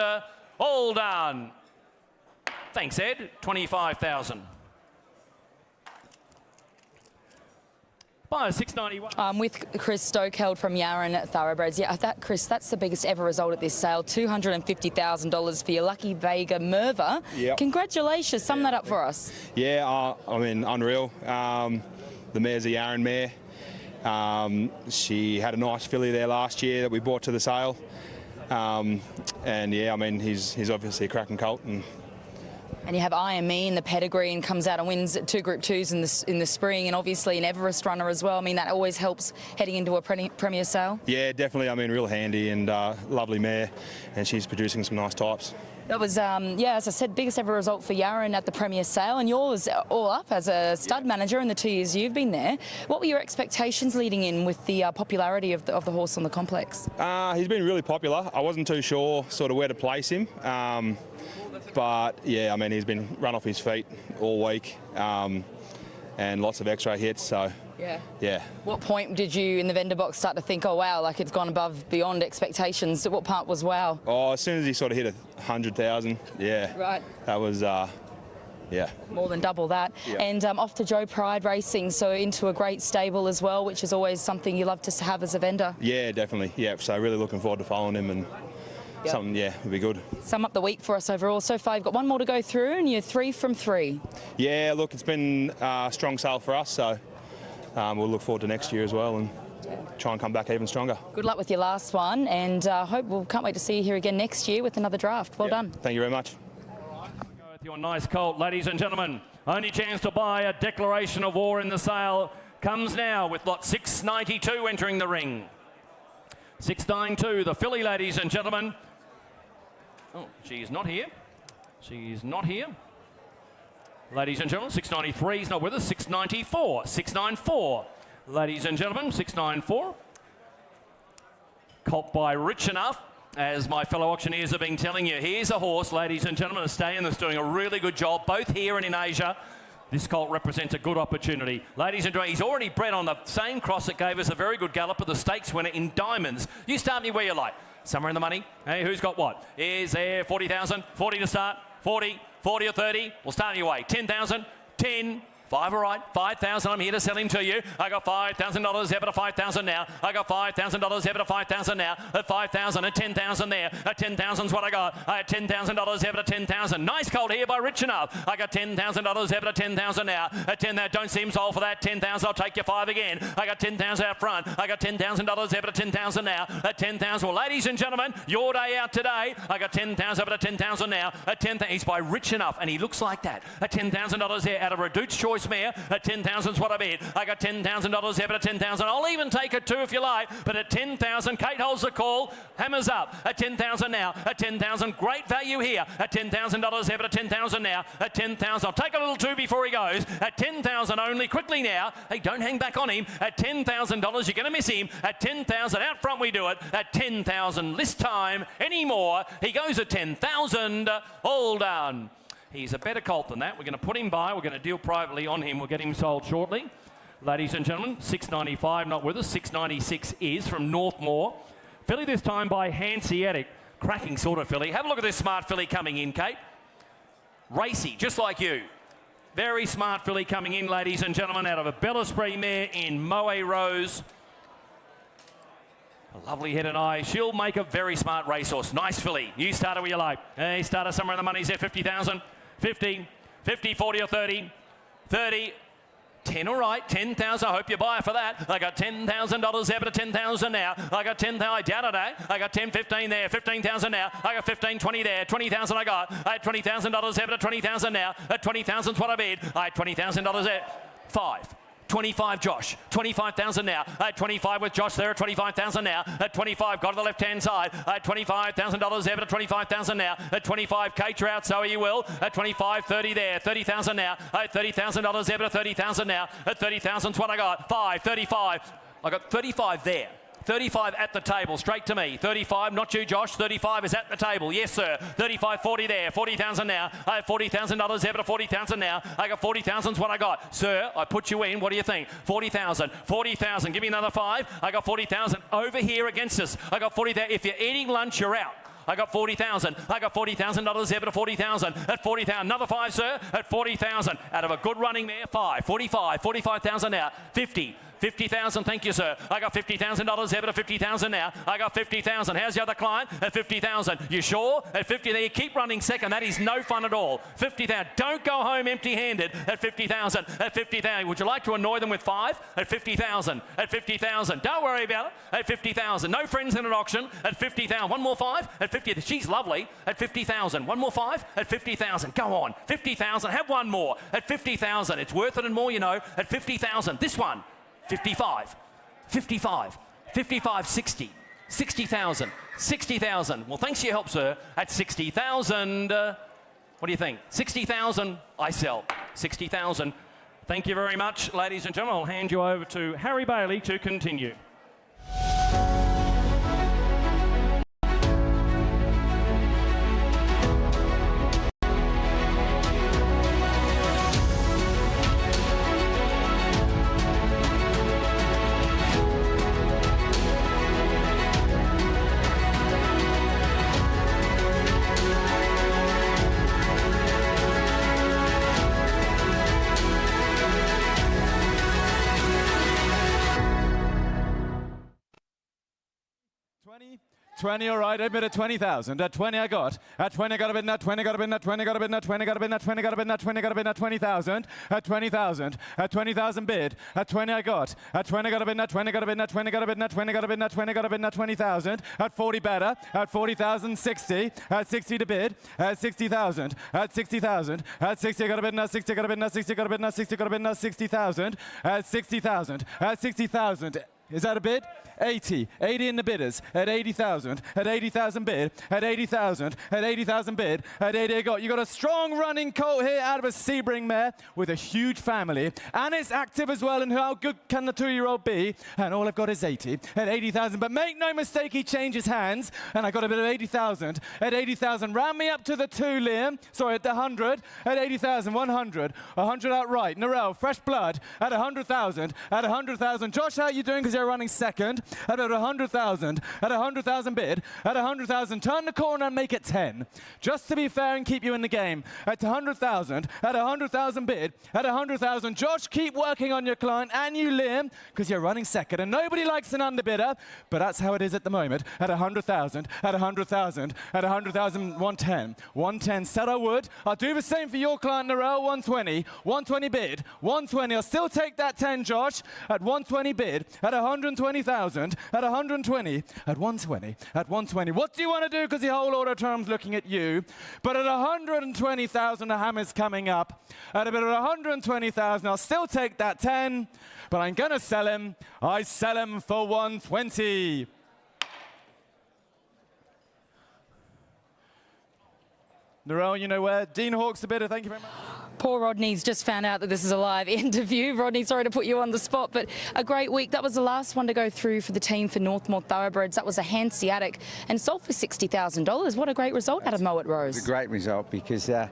All done. Thanks, Ed. 25,000. Buyer 691. With Chris Stokeld from Yarran Thoroughbreds. Yeah, Chris, that's the biggest ever result at this sale. $250,000 for your lucky Vega Merva. Yep. Congratulations. Sum that up for us. Yeah, I mean, unreal. The mare's a Yarran mare. She had a nice filly there last year that we brought to the sale. And yeah, I mean, he's obviously a cracking colt. And you have I Am Me in the pedigree and comes out and wins 2 Group 2s in the spring, and obviously an Everest runner as well. I mean, that always helps heading into a Premier sale. Yeah, definitely. I mean, real handy and lovely mare, and she's producing some nice types. That was, yeah, as I said, biggest ever result for Yarran at the Premier sale, and yours all up as a stud manager in the 2 years you've been there. What were your expectations leading in with the popularity of the horse on the complex? He's been really popular. I wasn't too sure sort of where to place him. But yeah, I mean, he's been run off his feet all week, and lots of X-ray hits. So yeah. What point did you in the vendor box start to think, oh wow, like it's gone above beyond expectations? What part was wow? Oh, as soon as he sort of hit 100,000, yeah. Right. That was yeah. More than double that. Yeah. And off to Joe Pride Racing, so into a great stable as well, which is always something you love to have as a vendor. Yeah, definitely. Yeah. So really looking forward to following him and. Yep. Something, yeah, would be good. Sum up the week for us overall. So far, you've got 1 more to go through, and you're 3 from 3. Yeah, look, it's been a strong sale for us, so we'll look forward to next year as well and try and come back even stronger. Good luck with your last one, and can't wait to see you here again next year with another draft. Well done. Thank you very much. Go with your nice colt, ladies and gentlemen. Only chance to buy a declaration of war in the sale comes now with lot 692 entering the ring. 692, the filly, ladies and gentlemen. Oh, she's not here. She's not here. Ladies and gentlemen, 693 is not with us. 694, 694. Ladies and gentlemen, 694. Colt by Rich Enough. As my fellow auctioneers have been telling you, here's a horse, ladies and gentlemen, a stallion that's doing a really good job, both here and in Asia. This colt represents a good opportunity. Ladies and gentlemen, he's already bred on the same cross that gave us a very good gallop of the stakes winner in Diamonds. You start me where you like. Somewhere in the money. Hey, who's got what? Is there 40,000? 40 to start. 40, 40 or 30. We'll start your way. 10,000, 10. 5, all right. 5,000. I'm here to sell him to you. I got $5,000 ever to 5,000 now. I got $5,000 ever to 5,000 now. At 5,000, at 10,000 there. At 10,000's what I got. I had $10,000 ever to 10,000. Nice colt here by Rich Enough. I got $10,000 ever to 10,000 now. At 10, that don't seem sold for that. 10,000, I'll take your 5 again. I got 10,000 out front. I got $10,000 ever to 10,000 now. At 10,000, well, ladies and gentlemen, your day out today. I got 10,000 over to 10,000 now. At 10,000, he's by Rich Enough, and he looks like that. At $10,000 there out of Reduced Choice Mare. At 10,000's what I bid. I got $10,000 ever to 10,000. I'll even take it too if you like. But at 10,000, Kate holds the call. Hammers up. At 10,000 now. At 10,000, great value here. At $10,000 ever to 10,000 now. At 10,000, I'll take a little too before he goes. At 10,000 only, quickly now. Hey, don't hang back on him. At $10,000, you're going to miss him. At 10,000, out front we do it. At 10,000, this time, any more. He goes at 10,000. All done. He's a better colt than that. We're going to put him by. We're going to deal privately on him. We'll get him sold shortly. Ladies and gentlemen, 695 not with us. 696 is from Northmore. Filly this time by Hanseatic. Cracking sort of filly. Have a look at this smart filly coming in, Kate. Racy, just like you. Very smart filly coming in, ladies and gentlemen, out of a Bellesprit mare in Moe Rose. A lovely head and eye. She'll make a very smart racehorse. Nice filly. New starter where you like. Hey, starter somewhere in the money's there. 50,000. 50, 50, 40 or 30, 30, 10, all right, 10,000, I hope you buy for that. I got $10,000 ever to 10,000 now. I got 10,000, I doubt it, eh? I got 10, 15 there, 15,000 now. I got 15, 20 there, 20,000 I got. I had $20,000 ever to 20,000 now. At 20,000's what I bid. I had $20,000 there. 5. 25, Josh. 25,000 now. I had 25 with Josh there at 25,000 now. At 25, got to the left-hand side. I had $25,000 ever to 25,000 now. At 25, Kate, you're out, so you will. At 25, 30 there. 30,000 now. I had $30,000 ever to 30,000 now. At 30,000's what I got. 5, 35. I got 35 there. 35 at the table, straight to me. 35, not you, Josh. 35 is at the table. Yes, sir. 35, 40 there. 40,000 now. I have $40,000 ever to 40,000 now. I got 40,000's what I got. Sir, I put you in. What do you think? 40,000. 40,000. Give me another 5. I got 40,000 over here against us. I got 40,000. If you're eating lunch, you're out. I got 40,000. I got $40,000 ever to 40,000. At 40,000. Another 5, sir. At 40,000. Out of a good running mare, 5. 45. 45,000 now. 50. 50,000, thank you, sir. I got $50,000 ever to 50,000 now. I got 50,000. How's the other client? At 50,000. You sure? At 50, there you keep running second. That is no fun at all. 50,000. Don't go home empty-handed at 50,000. At 50,000. Would you like to annoy them with 5? At 50,000. At 50,000. Don't worry about it. At 50,000. No friends in an auction. At 50,000. One more 5. At 50,000. She's lovely. At 50,000. One more 5. At 50,000. Go on. 50,000. Have one more. At 50,000. It's worth it and more, you know. At 50,000. This one. 55, 55, 55, 60, 60,000, 60,000. Well, thanks for your help, sir. At 60,000, what do you think? 60,000, I sell. 60,000. Thank you very much, ladies and gentlemen. I'll hand you over to Harry Bailey to continue. $20, all right, I bid at 20,000. At 20 I got. At 20 I got a bid, at 20 got a bid, at 20 got a bid, at 20 got a bid, at 20 got a bid, at 20 got a bid, at 20,000. At 20,000. At 20,000 bid. At 20 I got. At 20 got a bid, at 20 got a bid, at 20 got a bid, at 20 got a bid, at 20 got a bid, at 20,000. At 40 better. At 40,000, 60. At 60 to bid. At 60,000. At 60,000. At 60 I got a bid, at 60 got a bid, at 60 got a bid, at 60 got a bid, at 60,000. At 60,000. At 60,000. Is that a bid? 80. 80 in the bidders. At 80,000. At 80,000 bid. At 80,000. At 80,000 bid. At 80 got. You got a strong running colt here out of a Sebring mare with a huge family. And it's active as well. And how good can the 2-year-old be? And all I've got is 80. At 80,000. But make no mistake, he changes hands. And I got a bit of 80,000. At 80,000. Round me up to the 2, Liam. Sorry, at the 100. At 80,000. 100. 100 outright. Narelle, fresh blood. At 100,000. At 100,000. Josh, how are you doing? Because you're running second. At about 100,000, at 100,000 bid, at 100,000, turn the corner and make it 10. Just to be fair and keep you in the game. At 100,000, at 100,000 bid, at 100,000. Josh, keep working on your client and you, Liam, because you're running second. And nobody likes an underbidder, but that's how it is at the moment. At 100,000, at 100,000, at 100,000, 110. 110, said I would. I'll do the same for your client, Narelle, 120. 120 bid, 120. I'll still take that 10, Josh. At 120 bid, at 120,000. At 120, at 120, at 120. What do you want to do? Because the whole order term's looking at you. But at 120,000, the hammer's coming up. At about 120,000, I'll still take that 10, but I'm going to sell him. I sell him for 120. Narelle, you know where. Dean Hawk's the bidder. Thank you very much. Poor Rodney's just found out that this is a live interview. Rodney, sorry to put you on the spot, but a great week. That was the last one to go through for the team for Northmore Thoroughbreds. That was a Hanseatic and sold for $60,000. What a great result out of Moet Rose. It's a great result because, you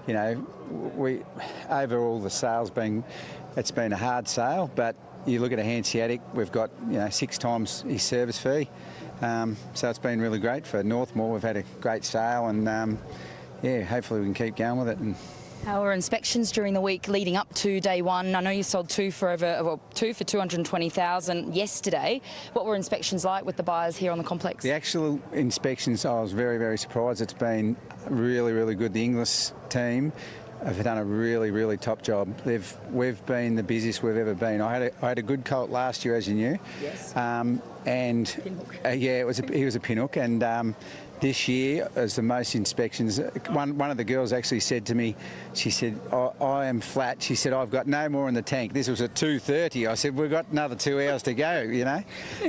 know, we over all the sales it's been a hard sale, but you look at a Hanseatic, we've got, you know, 6 times his service fee. So it's been really great for Northmore. We've had a great sale and, yeah, hopefully we can keep going with it. And how were inspections during the week leading up to day one? I know you sold two for 220,000 yesterday. What were inspections like with the buyers here on the complex? The actual inspections, I was very, very surprised. It's been really, really good. The English team have done a really, really top job. We've been the busiest we've ever been. I had a good colt last year, as you knew. Yes. Yeah, he was a pinhook, and this year, as the most inspections, one of the girls actually said to me, she said, I am flat. She said, I've got no more in the tank. This was at 2:30. I said, we've got another 2 hours to go, you know.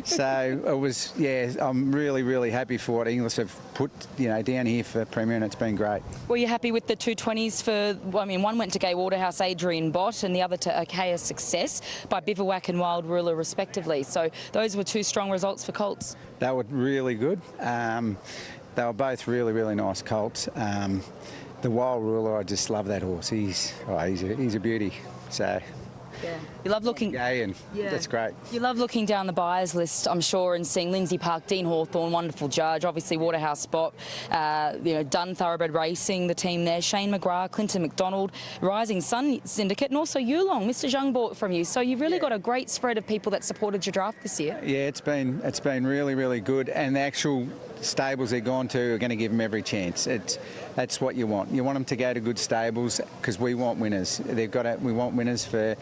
So it was, yeah, I'm really, really happy for what English have put, you know, down here for Premier, and it's been great. Were you happy with the 220s for, well, I mean, one went to Gay Waterhouse, Adrian Bott, and the other to Achaia Success by Bivouac and Wild Ruler, respectively. So those were 2 strong results for colts. They were really good. They were both really, really nice colts. The Wild Ruler, I just love that horse. He's a beauty. So yeah, you love looking. Gay, and that's great. You love looking down the buyers list, I'm sure, and seeing Lindsay Park, Dean Hawthorne, wonderful judge, obviously Waterhouse Spot, you know, Dunn Thoroughbred Racing, the team there, Shane McGrath, Clinton McDonald, Rising Sun Syndicate, and also Yearling. Mr. Zhang bought from you, so you've really got a great spread of people that supported your draft this year. Yeah, it's been really, really good, and the actual stables they're gone to are going to give them every chance. That's what you want. You want them to go to good stables because we want winners. We want winners for.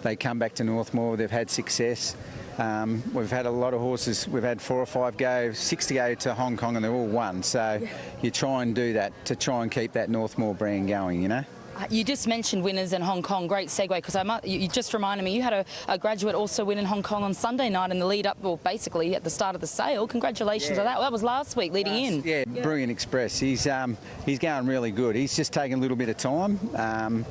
They come back to Northmore. They've had success. We've had a lot of horses. We've had 4 or 5 go, 6 to go to Hong Kong, and they're all won. So you try and do that to try and keep that Northmore brand going. You know. You just mentioned winners in Hong Kong. Great segue, because you just reminded me you had a graduate also win in Hong Kong on Sunday night in the lead up, well, basically at the start of the sale. Congratulations on that. Well, that was last week leading in. Yeah, Brilliant Express. He's going really good. He's just taking a little bit of time.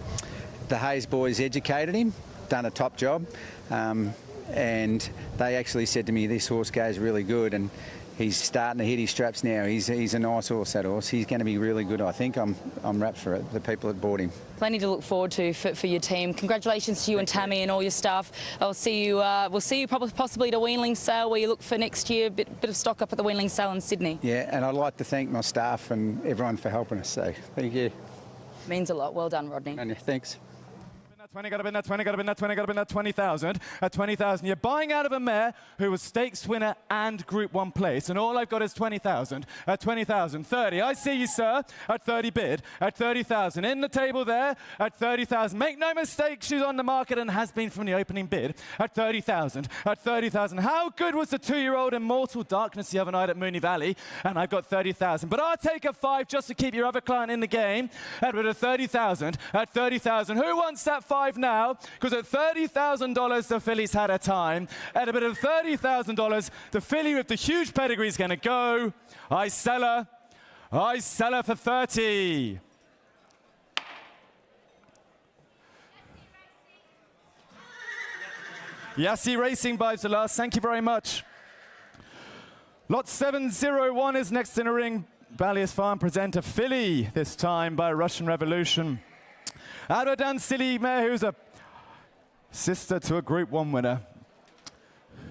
The Hayes boys educated him, done a top job, and they actually said to me, this horse goes really good, and he's starting to hit his straps now. He's a nice horse, that horse. He's going to be really good, I think. I'm wrapped for it, the people that bought him. Plenty to look forward to for your team. Congratulations to you and Tammy and all your staff. We'll see you possibly at a Yearling sale where you look for next year, bit of stock up at the Yearling sale in Sydney. Yeah, and I'd like to thank my staff and everyone for helping us, so thank you. Means a lot. Well done, Rodney. And thanks. 20, got to bin that 20, got to bin that 20, got to bin that 20,000. At 20,000, you're buying out of a mare who was stakes winner and Group 1 place, and all I've got is 20,000. At 20,000, 30. I see you, sir. At 30 bid. At 30,000. In the table there. At 30,000. Make no mistake, she's on the market and has been from the opening bid. At 30,000. At 30,000. How good was the 2-year-old Immortal Darkness the other night at Moonee Valley? And I've got 30,000. But I'll take a 5 just to keep your other client in the game. At 30,000. At 30,000. Who wants that 5? $25 now, because at $30,000 the filly's had her time. At a bit of $30,000, the filly with the huge pedigree is going to go. I sell her for 30. Yassi Racing buys the last. Thank you very much. Lot 701 is next in the ring. Ballius Farm present a filly, this time by Russian Revolution. Adodan Silly Mare, who's a sister to a Group 1 winner.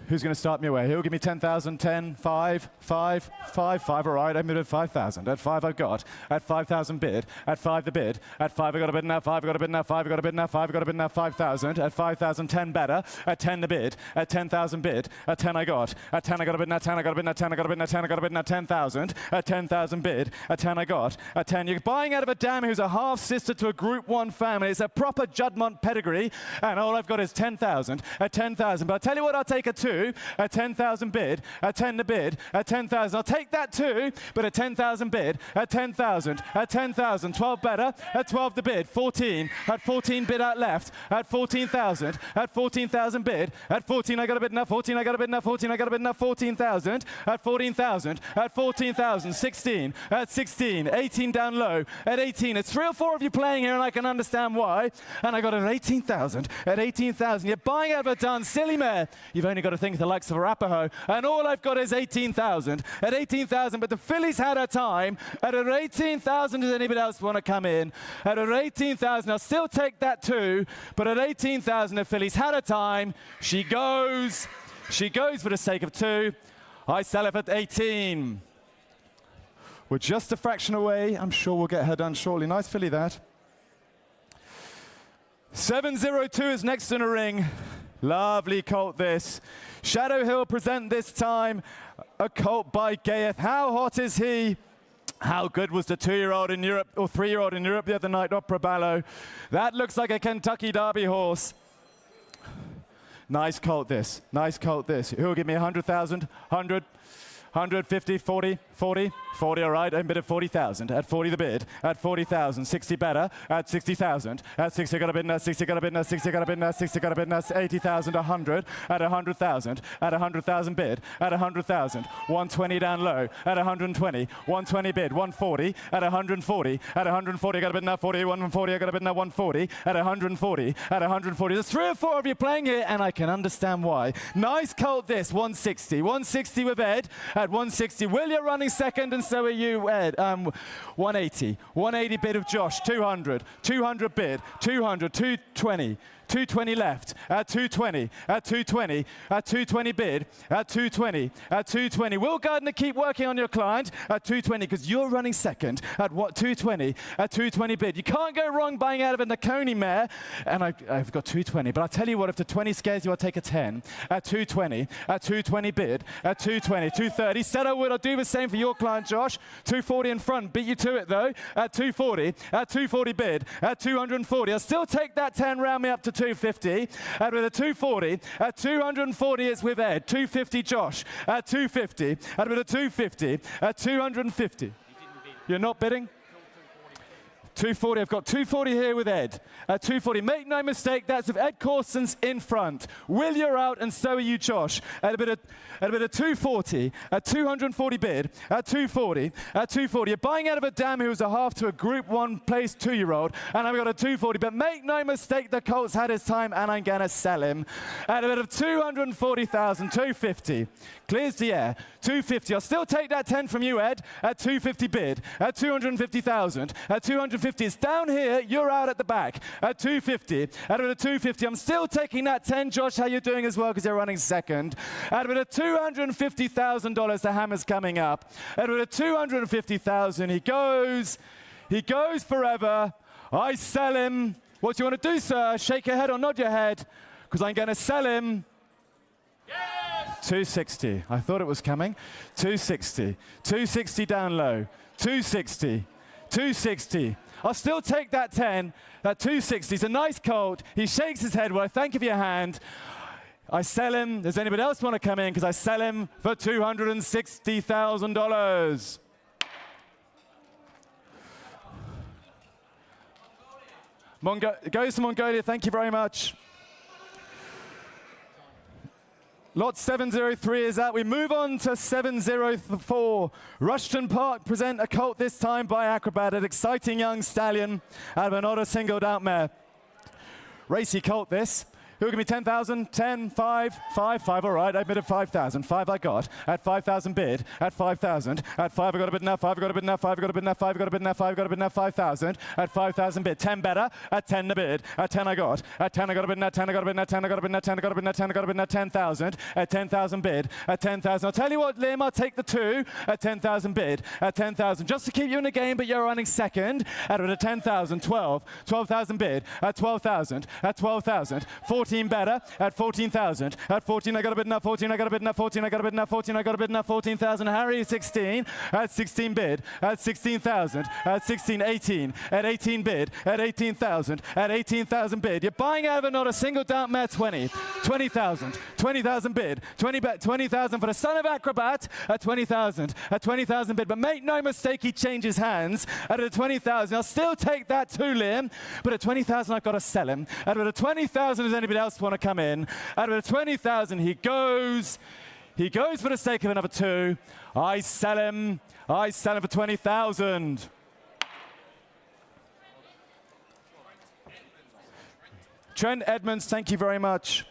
Who's going to start me away? He'll give me 10,000, 10, 5, 5, 5, 5. All right, I'm at 5,000. At 5 I've got. At 5,000 bid. At 5 the bid. At 5 I got a bid now. 5 I got a bid now. 5 I got a bid now. 5 I got a bid now. 5,000. At 5,000, 10 better. At 10 the bid. At 10,000 bid. At 10 I got. At 10 I got a bid now. 10 I got a bid now. 10 I got a bid now. 10 I got a bid now. 10,000. At 10,000 bid. At 10 I got. At 10 you're buying out of a dam who's a half sister to a Group 1 family. It's a proper Juddmonte pedigree, and all I've got is 10,000. At 10,000, but I tell you what, I'll take a 2. At 10,000 bid, at 10 the bid, at 10,000. I'll take that too, but at 10,000 bid, at 10,000, at 10,000, 12 better, at 12 the bid, 14, at 14 bid out left, at 14,000, at 14,000 bid, at 14 I got a bid enough, 14 I got a bid enough, 14 I got a bid enough, 14,000, at 14,000, at 14,000, 16, at 16, 18 down low, at 18. It's 3 or 4 of you playing here and I can understand why, and I got it at 18,000, at 18,000. You're buying out of a darn silly mare. You've only got to think of the likes of Arapaho, and all I've got is 18,000. At 18,000, but the filly's had her time. At 18,000, does anybody else want to come in? At 18,000, I'll still take that too, but at 18,000, the filly's had her time. She goes for the sake of 2. I sell her at 18. We're just a fraction away. I'm sure we'll get her done shortly. Nice filly, that. 702 is next in the ring. Lovely colt, this. Shadow Hill present this time a colt by Gayeth. How hot is he? How good was the 2-year-old in Europe, or 3-year-old in Europe the other night, Opera Ballo? That looks like a Kentucky Derby horse. Nice colt, this. Nice colt, this. Who'll give me 100,000? 100? 150, 40, 40, 40, all right, I'm bid at 40,000. At 40 the bid, at 40,000, 60 better, at 60,000, at 60 got a bid now, 60 got a bid now, 60 got a bid now, 60 got a bid now, 80,000, 100, at 100,000, at 100,000 bid, at 100,000, 120 down low, at 120, 120 bid, 140, at 140, at 140 got a bid now, 40, 140, I got a bid now, 140, at 140, at 140. There's 3 or 4 of you playing here, and I can understand why. Nice colt, this, 160, 160 with Ed. At 160, Will, you're running second, and so are you, Ed. 180, 180 bid of Josh, 200, 200 bid, 200, 220, 220 left, at 220, at 220, at 220 bid, at 220, at 220. Will Gardner, keep working on your client at 220 because you're running second at what, 220, at 220 bid. You can't go wrong buying out of a Nakoni mare, and I've got 220, but I'll tell you what, if the 20 scares you, I'll take a 10 at 220, at 220 bid, at 220, 230. Said I would, I'll do the same for your client, Josh. 240 in front, beat you to it though, at 240, at 240 bid, at 240. I'll still take that 10, round me up to 250, and with a 240, at 240 it's with Ed, 250 Josh, at 250, and with a 250, at 250. You're not bidding? 240, I've got 240 here with Ed. At 240, make no mistake, that's with Ed Corson's in front. Will, you're out, and so are you, Josh. At a bit of 240, at 240 bid, at 240, at 240. You're buying out of a dam who's a half to a Group 1 place 2-year-old, and I've got a 240, but make no mistake, the colt's had his time, and I'm gonna sell him. At a bit of 240,000, 250. Clears the air, 250. I'll still take that 10 from you, Ed, at 250 bid, at 250,000, at 250. It's down here, you're out at the back, at 250. At a 250, I'm still taking that 10. Josh, how you doing as well, because you're running second. At a $250,000, the hammer's coming up. At a 250,000, he goes forever. I sell him. What do you want to do, sir? Shake your head or nod your head, because I'm going to sell him. 260. I thought it was coming. 260. 260 down low. 260. 260. I'll still take that 10. That 260 is a nice colt. He shakes his head. Well, I thank you for your hand. I sell him. Does anybody else want to come in? Because I sell him for $260,000. Goes to Mongolia, thank you very much. Lot 703 is out. We move on to 704. Rushton Park present a colt this time by Acrobat, an exciting young stallion out of an Otter singled out mare. Racy colt this. Who'll give me 10,000? 10, 5, 5, 5. All right, I bid at 5,000. 5 I got. At 5,000 bid. At 5,000. At 5 I got a bid enough. 5 I got a bid enough. 5 I got a bid enough. 5 I got a bid enough. 5 I got a bid enough. 5,000. At 5,000 bid. 10 better. At 10 the bid. At 10 I got. At 10 I got a bid enough. 10 I got a bid enough. 10 I got a bid enough. 10 I got a bid enough. 10 I got a bid enough. 10,000. At 10,000 bid. At 10,000. I'll tell you what, Liam, I'll take the 2 at 10,000 bid. At 10,000. Just to keep you in the game, but you're running second. At a 10,000. 12. 12,000 bid. At 12,000. At 12,000. 14 better. At 14,000. At 14, I got a bid enough. 14, I got a bid enough. 14, I got a bid enough. 14, I got a bid enough. 14,000. Harry, 16. At 16 bid. At 16,000. At 16, 18. At 18 bid. At 18,000. At 18,000 bid. You're buying out of not a single doubt mare. 20. 20,000. 20,000 bid. 20,000 for the son of Acrobat. At 20,000. At 20,000 bid. But make no mistake, he changes hands. At a 20,000, I'll still take that too, Liam. But at 20,000, I've got to sell him. At a 20,000, does anybody else want to come in? Out of the 20,000, he goes for the sake of another 2. I sell him for 20,000. Trent Edmonds, thank you very much.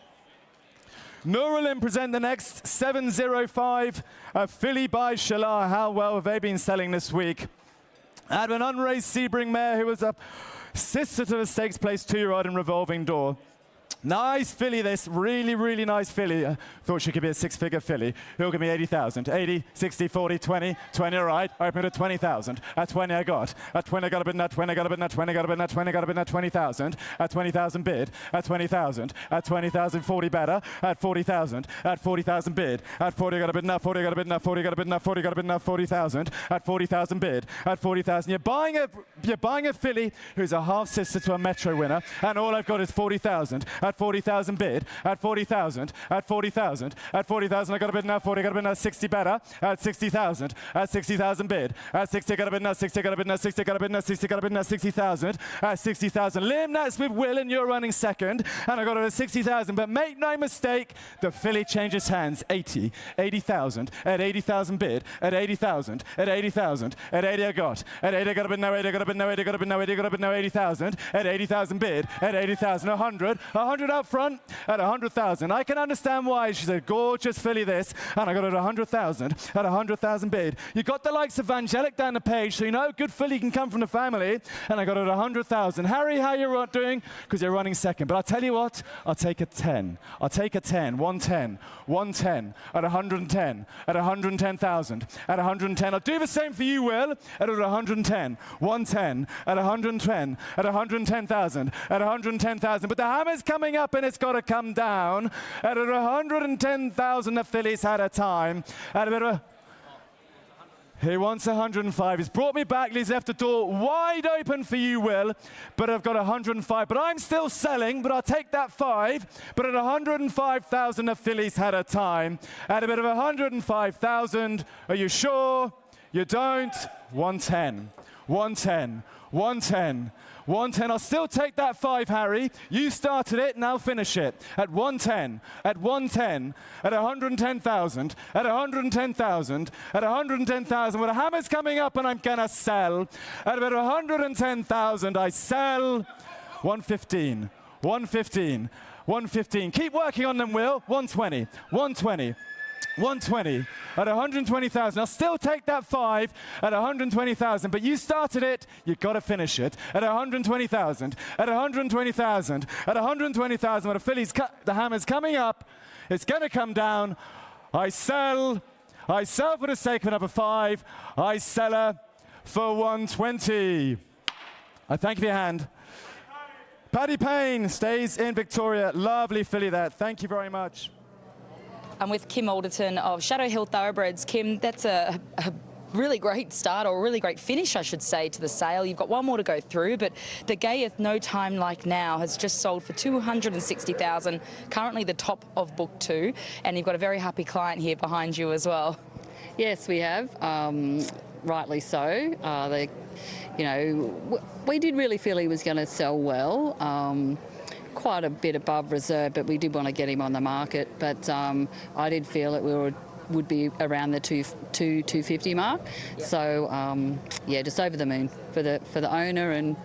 Nooralin present the next 705, a filly by Shalar. How well have they been selling this week? Out of an unraced Sebring mare who was a sister to the stakes place 2-year-old in Revolving Door. Nice filly, this. Really, really nice filly. Thought she could be a 6-figure filly. He'll give me 80,000. 80, 60, 40, 20. 20, all right. Open at 20,000. At 20, I got. At 20, I got a bid. At 20, I got a bid. At 20, I got a bid. At 20, I got a bid. At 20,000. At 20,000 bid. At 20,000. At 20,000, 40 better. At 40,000. At 40,000 bid. At 40, I got a bid. At 40, I got a bid. At 40, I got a bid. At 40, I got a bid. At 40,000. At 40,000 bid. At 40,000. You're buying a filly who's a half sister to a Metro winner, and all I've got is 40,000. At 40,000 bid. At 40,000. At 40,000. At 40,000, I got a bid now. 40, I got a bid now. 60 better. At 60,000. At 60,000 bid. At 60, I got a bid now. 60, I got a bid now. 60, I got a bid now. 60, I got a bid now. 60,000. At 60,000. Liam, that's with Will, and you're running second. And I got it at 60,000. But make no mistake, the filly changes hands. 80. 80,000. At 80,000 bid. At 80,000. At 80,000. At 80, I got. At 80, I got a bid now. 80, I got a bid now. 80, I got a bid now. 80, I got a bid now. 80,000. At 80,000 bid. At 80,000. 100. 100 up front. At 100,000. I can understand why. She's a gorgeous filly, this. And I got it at 100,000. At 100,000 bid. You got the likes of Vangelic down the page, so you know a good filly can come from the family. And I got it at 100,000. Harry, how you doing? Because you're running second. But I'll tell you what, I'll take a 10. I'll take a 10. 110. 110. At 110. At 110,000. At 110. I'll do the same for you, Will. At 110. 110. At 110. At 110,000. At 110,000. But the hammer's coming up and it's got to come down. At 110,000, the fillies had a time. At a bit of a he wants 105. He's brought me back. He's left the door wide open for you, Will. But I've got 105. But I'm still selling, but I'll take that 5. But at 105,000, the fillies had a time. At a bit of 105,000. Are you sure? You don't? 110. 110. 110. 110. I'll still take that 5, Harry. You started it, now finish it. At 110. At 110. At 110,000. At 110,000. At 110,000. Well, the hammer's coming up and I'm going to sell. At about 110,000, I sell. 115. 115. 115. Keep working on them, Will. 120. 120. 120 at 120,000. I'll still take that 5 at 120,000, but you started it, you've got to finish it at 120,000. At 120,000. At 120,000. When the hammer's coming up, it's going to come down. I sell for the sake of another 5. I sell her for 120. I thank you for your hand. Paddy Payne stays in Victoria. Lovely filly there. Thank you very much. I'm with Kim Alderton of Shadow Hill Thoroughbreds. Kim, that's a really great start, or a really great finish, I should say, to the sale. You've got one more to go through, but the Gayeth No Time Like Now has just sold for 260,000, currently the top of book 2, and you've got a very happy client here behind you as well. Yes, we have. Rightly so. We did really feel he was going to sell well. Quite a bit above reserve, but we did want to get him on the market. But I did feel that we would be around the 250 mark. Yep. So just over the moon for the owner. And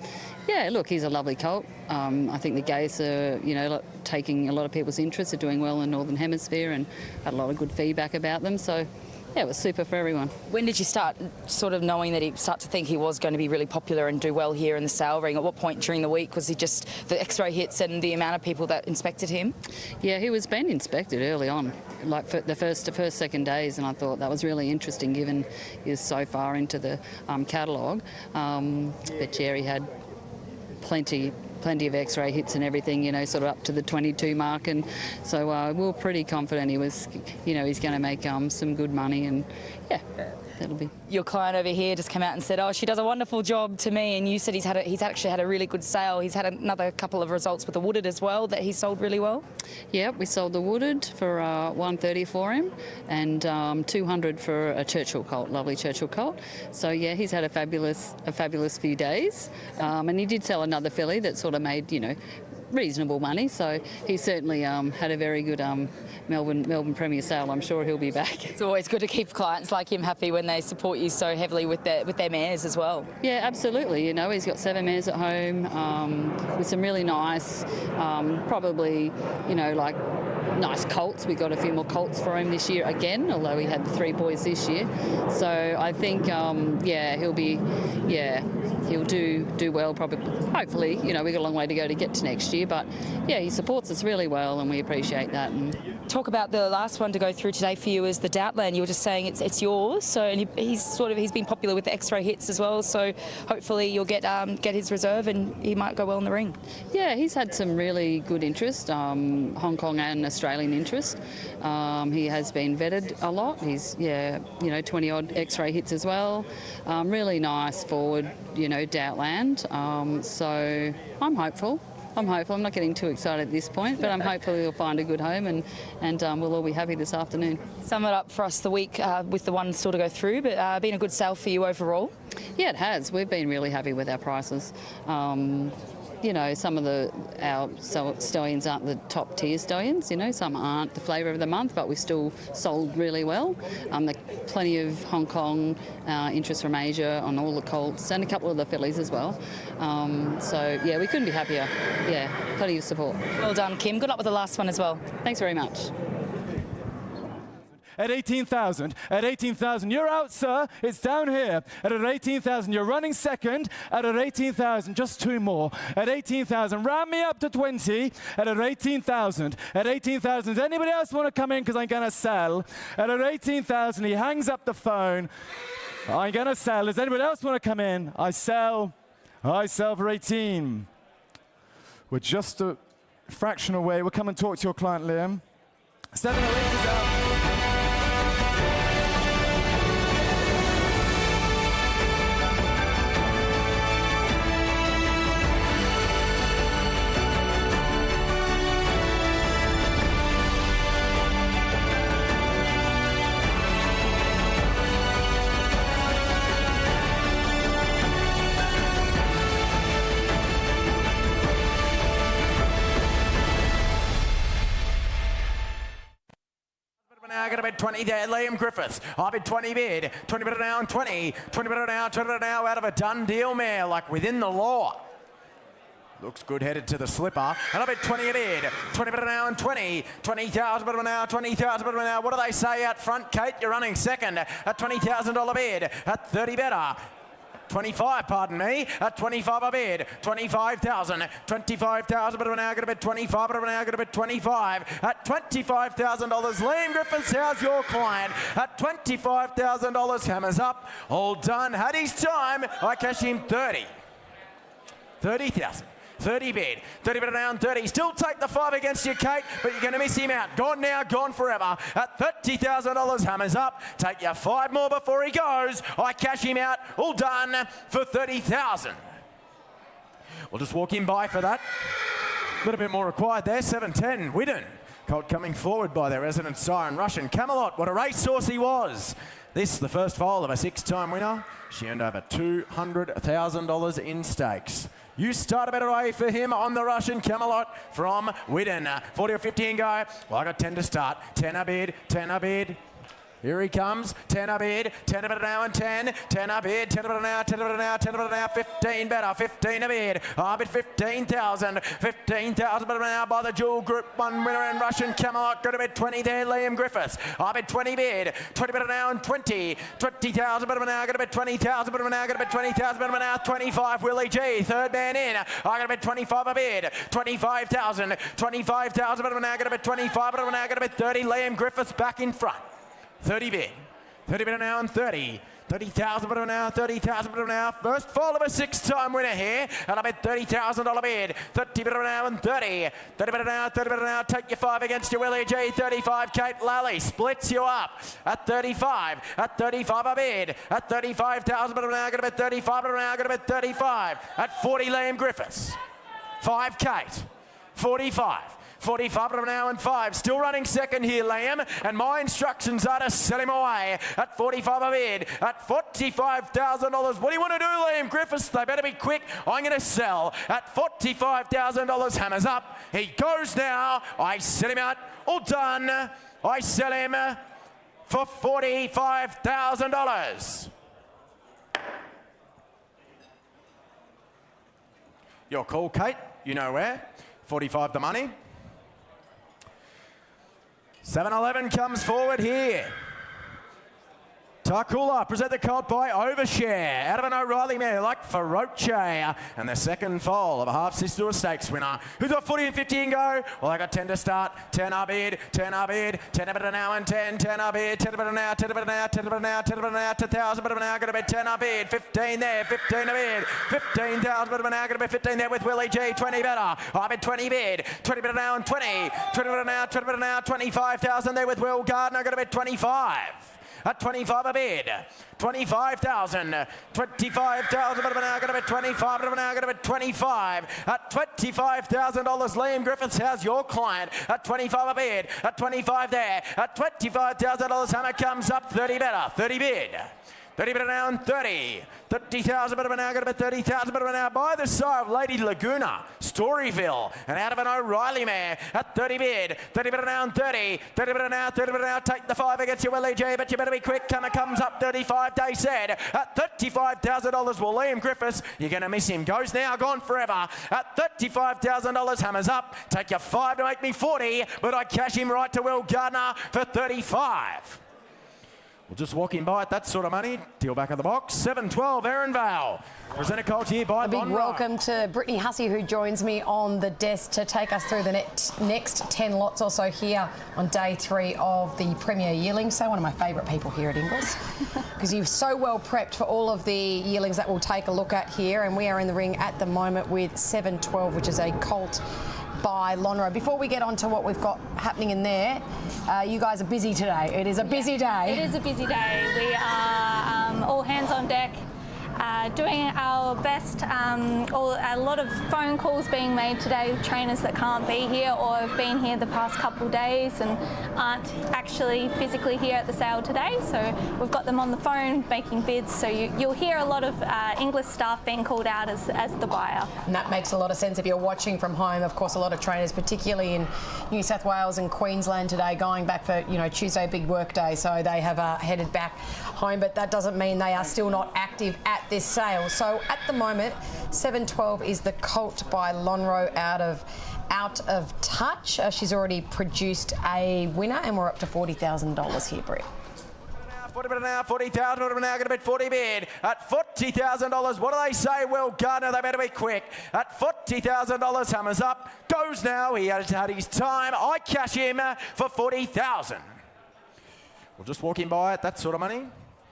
yeah, look, he's a lovely colt. I think the Gays are, taking a lot of people's interest. They're doing well in the Northern Hemisphere and had a lot of good feedback about them. So yeah, it was super for everyone. When did you start sort of knowing that start to think he was going to be really popular and do well here in the sale ring? At what point during the week was he just the X-ray hits and the amount of people that inspected him? Yeah, he was being inspected early on, like for the first second days, and I thought that was really interesting given he was so far into the catalogue. But Jerry had plenty of X-ray hits and everything, sort of up to the 22 mark, and so we were pretty confident he was, he's going to make some good money, and yeah, that'll be. Your client over here just came out and said, "Oh, she does a wonderful job to me," and you said he's actually had a really good sale. He's had another couple of results with the Wooded as well that he sold really well. Yeah, we sold the Wooded for 130 for him, and 200 for a Churchill colt, lovely Churchill colt. So yeah, he's had a fabulous few days, and he did sell another filly that sort of made reasonable money. So he certainly had a very good Melbourne Premier sale. I'm sure he'll be back. It's always good to keep clients like him happy when they support you so heavily with their mares as well. Yeah, absolutely. He's got 7 mares at home with some really nice, probably, nice colts. We got a few more colts for him this year again, although he had the 3 boys this year. So I think, he'll do well probably. Hopefully, we've got a long way to go to get to next year, but yeah, he supports us really well and we appreciate that. And talk about the last one to go through today for you is the Doubtland. You were just saying it's yours, so and he's been popular with the X-ray hits as well, so hopefully you'll get his reserve and he might go well in the ring. Yeah, he's had some really good interest, Hong Kong and Australian interest. He has been vetted a lot. He's 20 odd X-ray hits as well. Really nice forward, Doubtland. So I'm hopeful. I'm not getting too excited at this point, but I'm hopeful he'll find a good home and we'll all be happy this afternoon. Sum it up for us the week with the one still to go through, but been a good sale for you overall? Yeah, it has. We've been really happy with our prices. Some of our stallions aren't the top tier stallions, some aren't the flavour of the month, but we still sold really well. There's plenty of Hong Kong interest from Asia on all the colts and a couple of the fillies as well. We couldn't be happier. Yeah, plenty of support. Well done, Kim. Good luck with the last one as well. Thanks very much. At 18,000, you're out, sir. It's down here. At 18,000, you're running second. At 18,000, just 2 more. At 18,000, round me up to 20. At 18,000, does anybody else want to come in because I'm going to sell? At 18,000, he hangs up the phone. I'm going to sell. Does anybody else want to come in? I sell for 18. We're just a fraction away. We'll come and talk to your client, Liam. 7 or 8 is out. Now going to bid 20 there, Liam Griffiths. I bid 20 bid. 20 bid down, 20. 20 bid down, 20 bid now out of a done deal mare, like within the law. Looks good headed to the slipper. And I bid 20 a bid. 20 bid down, 20. 20,000 bid now, 20,000 bid now. What do they say out front, Kate? You're running second at $20,000 bid. At 30 better. 25, pardon me, at 25 a bid, 25,000, 25,000, but we're now going to bid 25, but we're now going to bid 25, at $25,000, Liam Griffiths, how's your client? At $25,000, hammers up, all done, had his time, I cash him 30. 30,000. 30 bid, 30 bid down, 30. Still take the 5 against you, Kate, but you're going to miss him out. Gone now, gone forever. At $30,000, hammers up. Take your 5 more before he goes. I cash him out. All done for 30,000. We'll just walk him by for that. A little bit more required there. 7:10, Widden. Colt coming forward by their resident Siren Russian. Camelot, what a racehorse he was. This, the first foal of a 6-time winner. She earned over $200,000 in stakes. You start a better way for him on the Russian Camelot from Widden. 40 or 50 and go. Well, I got 10 to start. 10 a bid, 10 a bid. Here he comes, 10 a bid, 10 a bid now and 10, 10 a bid, 10 a bid now, 10 a bid now, 10 a bid now, 15 better, 15 a bid, I bid 15,000, 15,000 bid now by the dual group 1 winner in Russian Camelot, going to bid 20 there, Liam Griffiths, I bid 20 bid, 20 bid now and 20, 20,000 bid now, going to bid 20,000 bid now, going to bid 20,000 bid now, 25 Willie G, third man in, I got to bid 25 a bid, 25,000, 25,000 bid now, going to bid 25 bid now, going to bid 30, Liam Griffiths back in front. 30 bid. 30 bid now and 30. 30,000 bid now, 30,000 bid now. First fall of a 6-time winner here. And I bet $30,000 bid. 30 bid now and 30. 30 bid now, 30 bid now. Take your 5 against your Willie G. 35, Kate Lally splits you up at 35. At 35 a bid. At 35,000 bid now, going to bet 35 bid now, going to bet 35. At 40, Liam Griffiths. 5, Kate. 45. 45 now and 5. Still running second here, Liam. And my instructions are to sell him away at 45 a bid. At $45,000. What do you want to do, Liam Griffiths? They better be quick. I'm going to sell at $45,000. Hammers up. He goes now. I sell him out. All done. I sell him for $45,000. Your call, Kate. You know where. 45 the money. 7-11 comes forward here. Tarkula present the colt by Overshare. Out of an O'Reilly mare like Feroce. And the second foal of a half sister stakes winner. Who's got 40 and 50 and go? Well, I got 10 to start. 10 a bid, 10 a bid, 10 a bid now and 10, 10 a bid, 10 a bid now, 10 a bid now, 10 a bid now, 10 a bid now, 10,000 bid now, going to be 10 a bid, 15 there, 15 a bid, 15,000 bid now, going to be 15 there with Willie G, 20 better. I bid 20 bid, 20 bid now and 20, 20 bid now, 20 bid now, 25,000 there with Will Gardner, going to be 25. At 25 a bid, 25,000, 25,000, but now going to be 25, but now going to be 25. At $25,000, Liam Griffiths, how's your client? At 25 a bid, at 25 there, at $25,000, Hammer comes up 30 better, 30 bid. 30 bid now and 30. 30,000 bid now, going to be 30,000 bid now by the side of Lady Laguna, Storyville, and out of an O'Reilly mare at 30 bid. 30 bid now and 30. 30 bid now, 30 bid now. Take the 5 against your Willie G, but you better be quick. Comes up 35, they said. At $35,000, well, Liam Griffiths, you're going to miss him. Goes now, gone forever. At $35,000, Hammers up. Take your 5 to make me 40, but I cash him right to Will Gardner for 35. We'll just walk in by at that sort of money. Deal back of the box. 7-12, Aaron Vale. Presented colt here by A big Lonro. welcome to Brittany Hussey, who joins me on the desk to take us through the next 10 lots or so here on day 3 of the Premier Yearling. So one of my favourite people here at Inglis, because you're so well prepped for all of the yearlings that we'll take a look at here. And we are in the ring at the moment with 7-12, which is a colt by Lonro. Before we get on to what we've got happening in there, you guys are busy today. It is a busy day. It is a busy day. We are all hands on deck, doing our best. A lot of phone calls being made today with trainers that can't be here or have been here the past couple of days and aren't actually physically here at the sale today. So we've got them on the phone making bids. So you'll hear a lot of English staff being called out as the buyer. And that makes a lot of sense if you're watching from home. Of course, a lot of trainers, particularly in New South Wales and Queensland today, going back for Tuesday, big work day. So they have headed back home, but that doesn't mean they are still not active at this sale. So at the moment, 7-12 is the colt by Lonro out of touch. She's already produced a winner, and we're up to $40,000 here, Britt. 40 bid now, 40,000 bid now, going to bid 40 bid. At $40,000, what do they say? Well, Gardner, they better be quick. At $40,000, Hammers up. Goes now, he has had his time. I cash him for 40,000. We'll just walk in by at that sort of money.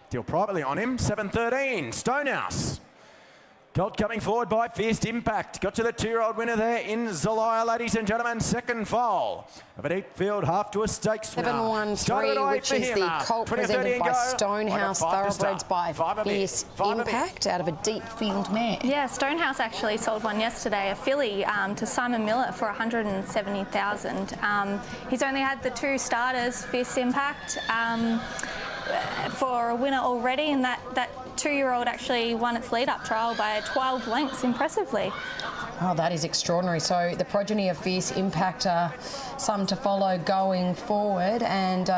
Deal privately on him. 7-13, Stonehouse. Colt coming forward by Fierce Impact. Got to the 2-year-old winner there in Zelaya, ladies and gentlemen. Second foal of a deep field, half to a stakes winner. 7-1-3, which is the colt presented by Stonehouse, thoroughbreds by Fierce Impact, out of a deep field mare. Yeah, Stonehouse actually sold one yesterday, a filly, to Simon Miller for $170,000. He's only had the 2 starters, Fierce Impact. for a winner already, and that 2-year-old actually won its lead-up trial by 12 lengths impressively. Oh, that is extraordinary. So the progeny of Fierce Impact, some to follow going forward, and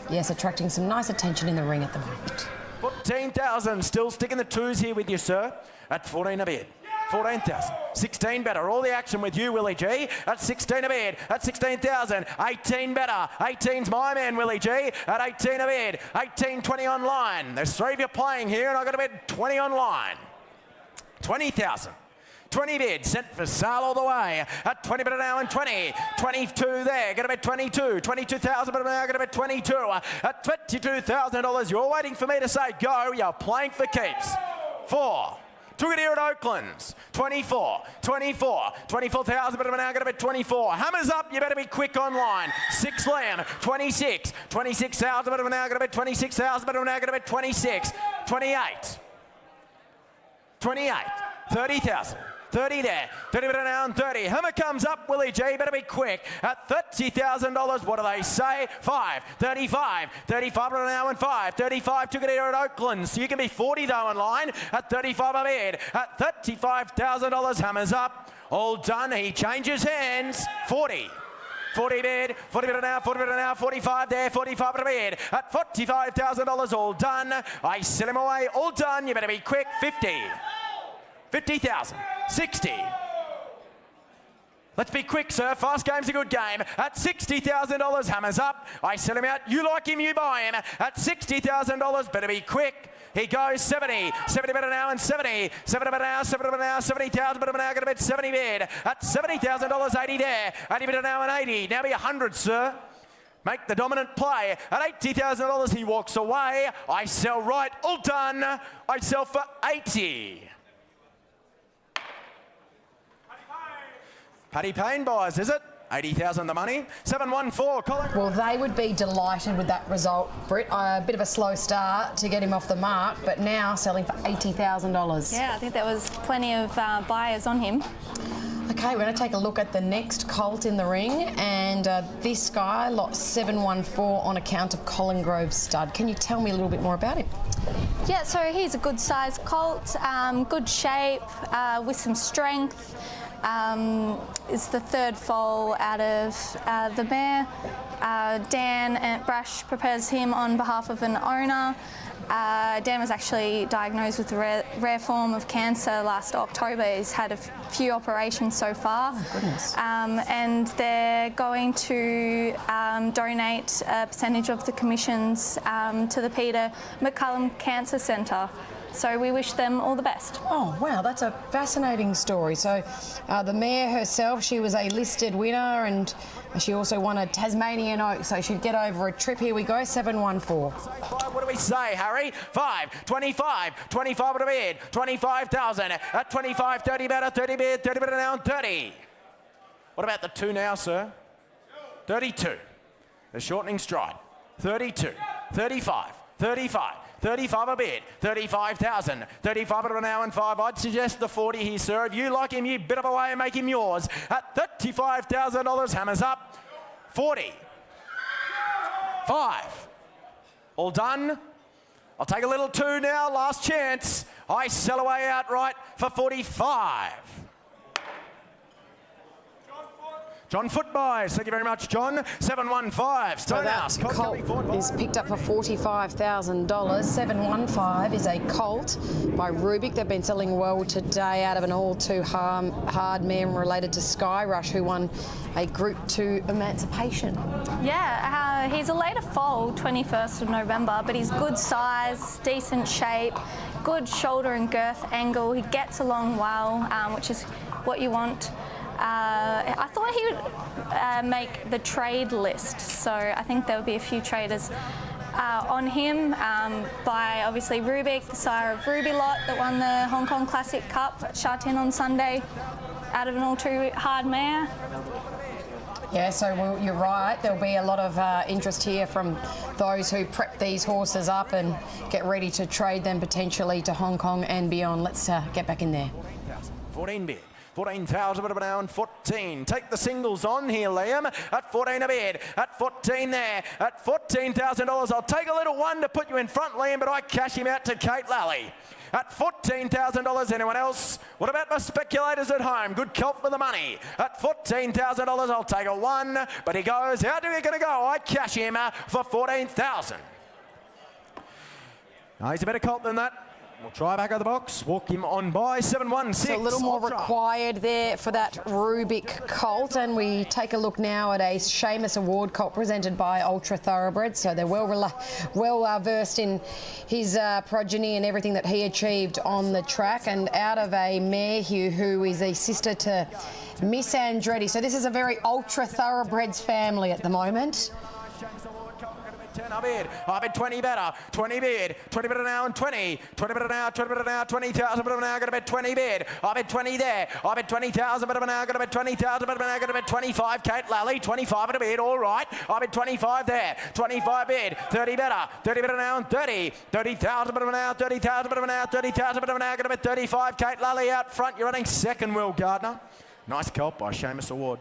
yes, attracting some nice attention in the ring at the moment. 14,000, still sticking the twos here with you, sir, at 14 a bid. 14,000, 16 better, all the action with you, Willie G, at 16 a bid, at 16,000, 18 better, 18's my man, Willie G, at 18 a bid, 18, 20 online. There's 3 of you playing here, and I've got to bid 20 online. 20,000. 20 bid, sent for sale all the way at 20 bid now and 20. 22 there, going to bet 22. 22,000 but now going to bet 22. At $22,000, you're waiting for me to say go. You're playing for keeps. 4. Took it here at Oakland's. 24. 24. 24,000 but now going to bet 24. Hammers up, you better be quick online. 6 Lamb. 26. 26,000 but now going to bet 26,000 but now going to bet 26. 28. 28. 30,000. 30 there, 30 better now and 30. Hammer comes up, Willie G, better be quick. At $30,000, what do they say? 5, 35, 35 better now and 5. 35 took it here at Oakland, so you can be 40 though in line. At 35 a bid, at $35,000, Hammer's up. All done, he changes hands. 40. 40 bid, 40 bid now, 40 bid now, 45 there, 45 bid bid. At $45,000, all done. I sell him away, all done. You better be quick. 50. 50,000. 60. Let's be quick, sir. Fast game's a good game. At $60,000, Hammer's up. I sell him out. You like him, you buy him. At $60,000, better be quick. He goes 70. 70 better now and 70. 70 better now, 70 better now, 70,000 better now. Going to bet 70 bid. At $70,000, 80 there. 80 better now and 80. Now be 100, sir. Make the dominant play. At $80,000, he walks away. I sell right. All done. I sell for 80. Paddy Payne buys, is it? 80,000 the money. 714, Colin. Well, they would be delighted with that result, Britt. A bit of a slow start to get him off the mark, but now selling for $80,000. Yeah, I think there was plenty of buyers on him. Okay, we're going to take a look at the next colt in the ring, and this guy, lot 714, on account of Colin Grove's stud. Can you tell me a little bit more about him? Yeah, so he's a good sized colt, good shape, with some strength. Is the third foal out of the mare. Dan Brash prepares him on behalf of an owner. Dan was actually diagnosed with a rare form of cancer last October. He's had a few operations so far. Oh, goodness. And they're going to donate a percentage of the commissions to the Peter McCullum Cancer Centre. So we wish them all the best. Oh, wow, that's a fascinating story. So the mare herself, she was a listed winner, and she also won a Tasmanian Oak, so she'd get over a trip. Here we go, 714. What do we say, Harry? 5, 25, 25 at a bid, 25,000 at 25, 30 better, 30 bid, 30 better now, and 30. What about the 2 now, sir? 32. The shortening stride. 32, 35, 35. 35 a bid, 35,000, 35 at an hour and 5. I'd suggest the 40 here, sir. If you like him, you bid him away and make him yours. At $35,000, Hammers up. 40. 5. All done. I'll take a little 2 now, last chance. I sell away outright for 45. John Foot buys. Thank you very much, John. 715. So that colt is picked up for $45,000. 715 is a colt by Rubik. They've been selling well today out of an all-too-hard mare related to Sky Rush, who won a Group 2 Emancipation. Yeah, he's a later foal, 21st of November, but he's good size, decent shape, good shoulder and girth angle. He gets along well, which is what you want. I thought he would make the trade list, so I think there will be a few traders on him, by obviously Rubik, the sire of Ruby Lot that won the Hong Kong Classic Cup at Sha Tin on Sunday, out of an all-too-hard mare. Yeah, so you're right. There'll be a lot of interest here from those who prep these horses up and get ready to trade them potentially to Hong Kong and beyond. Let's get back in there. 14 bid. 14,000 bit of an hour and 14. Take the singles on here, Liam. At 14 a bid. At 14 there. At $14,000. I'll take a little one to put you in front, Liam, but I cash him out to Kate Lally. At $14,000, anyone else? What about my speculators at home? Good colt for the money. At $14,000, I'll take a one, but he goes, how do you going to go? I cash him for $14,000. No, he's a better colt than that. We'll try back of the box. Walk him on by 7-1-6. So a little more required there for that Rubik colt. And we take a look now at a Seamus Award colt presented by Ultra Thoroughbred. So they're well versed in his progeny and everything that he achieved on the track. And out of a mare here who is a sister to Miss Andretti. So this is a very Ultra Thoroughbreds family at the moment. 10 I bid 20 better, 20 bid, 20 better now and 20, 20 better now, 20 better now, 20,000 better now, gonna bet 20 bid, I bid 20 there, I bid 20,000 better now, gonna bet 20,000 better now, gonna bet 25, Kate Lally, 25 at a bid, all right, I bid 25 there, 25 bid, 30 better now and 30, 30,000 better now, 30,000 better now, 30,000 better now, gonna bet 35, Kate Lally out front, you're running second, Will Gardner. Nice colt by Seamus Award,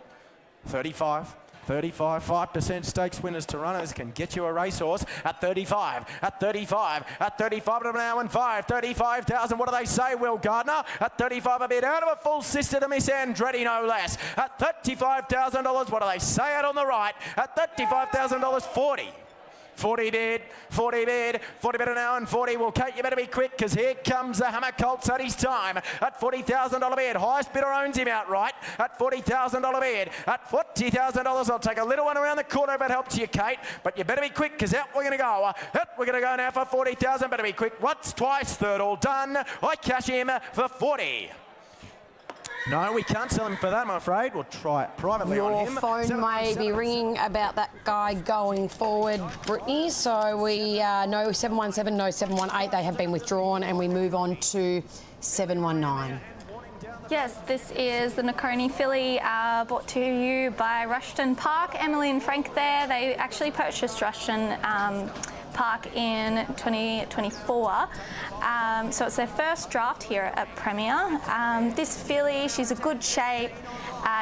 35. 5% stakes winners to runners can get you a racehorse at 35, at 35, at 35 an hour and 5, 35,000. What do they say, Will Gardner? At 35 a bid out of a full sister to Miss Andretti, no less. At $35,000, what do they say out on the right? At $35,000, 40. 40 bid, 40 bid, 40 bid an hour and 40. Well, Kate, you better be quick because here comes the Hammer Colts at his time. At $40,000 bid, highest bidder owns him outright. At $40,000 bid, at $40,000, I'll take a little one around the corner if it helps you, Kate. But you better be quick because out we're going to go. Out we're going to go now for 40,000. Better be quick. Once, twice, third, all done. I cash him for 40. No, we can't sell him for that, I'm afraid. We'll try it privately on him. Your phone may be ringing about that guy going forward, Brittany. So we know 717, no 718. They have been withdrawn, and we move on to 719. Yes, this is the Nakoni filly brought to you by Rushton Park. Emily and Frank there. They actually purchased Rushton Park in 2024. So it's their first draft here at Premier. This filly, she's a good shape,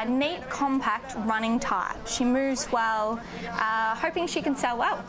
neat, compact running type. She moves well, hoping she can sell well.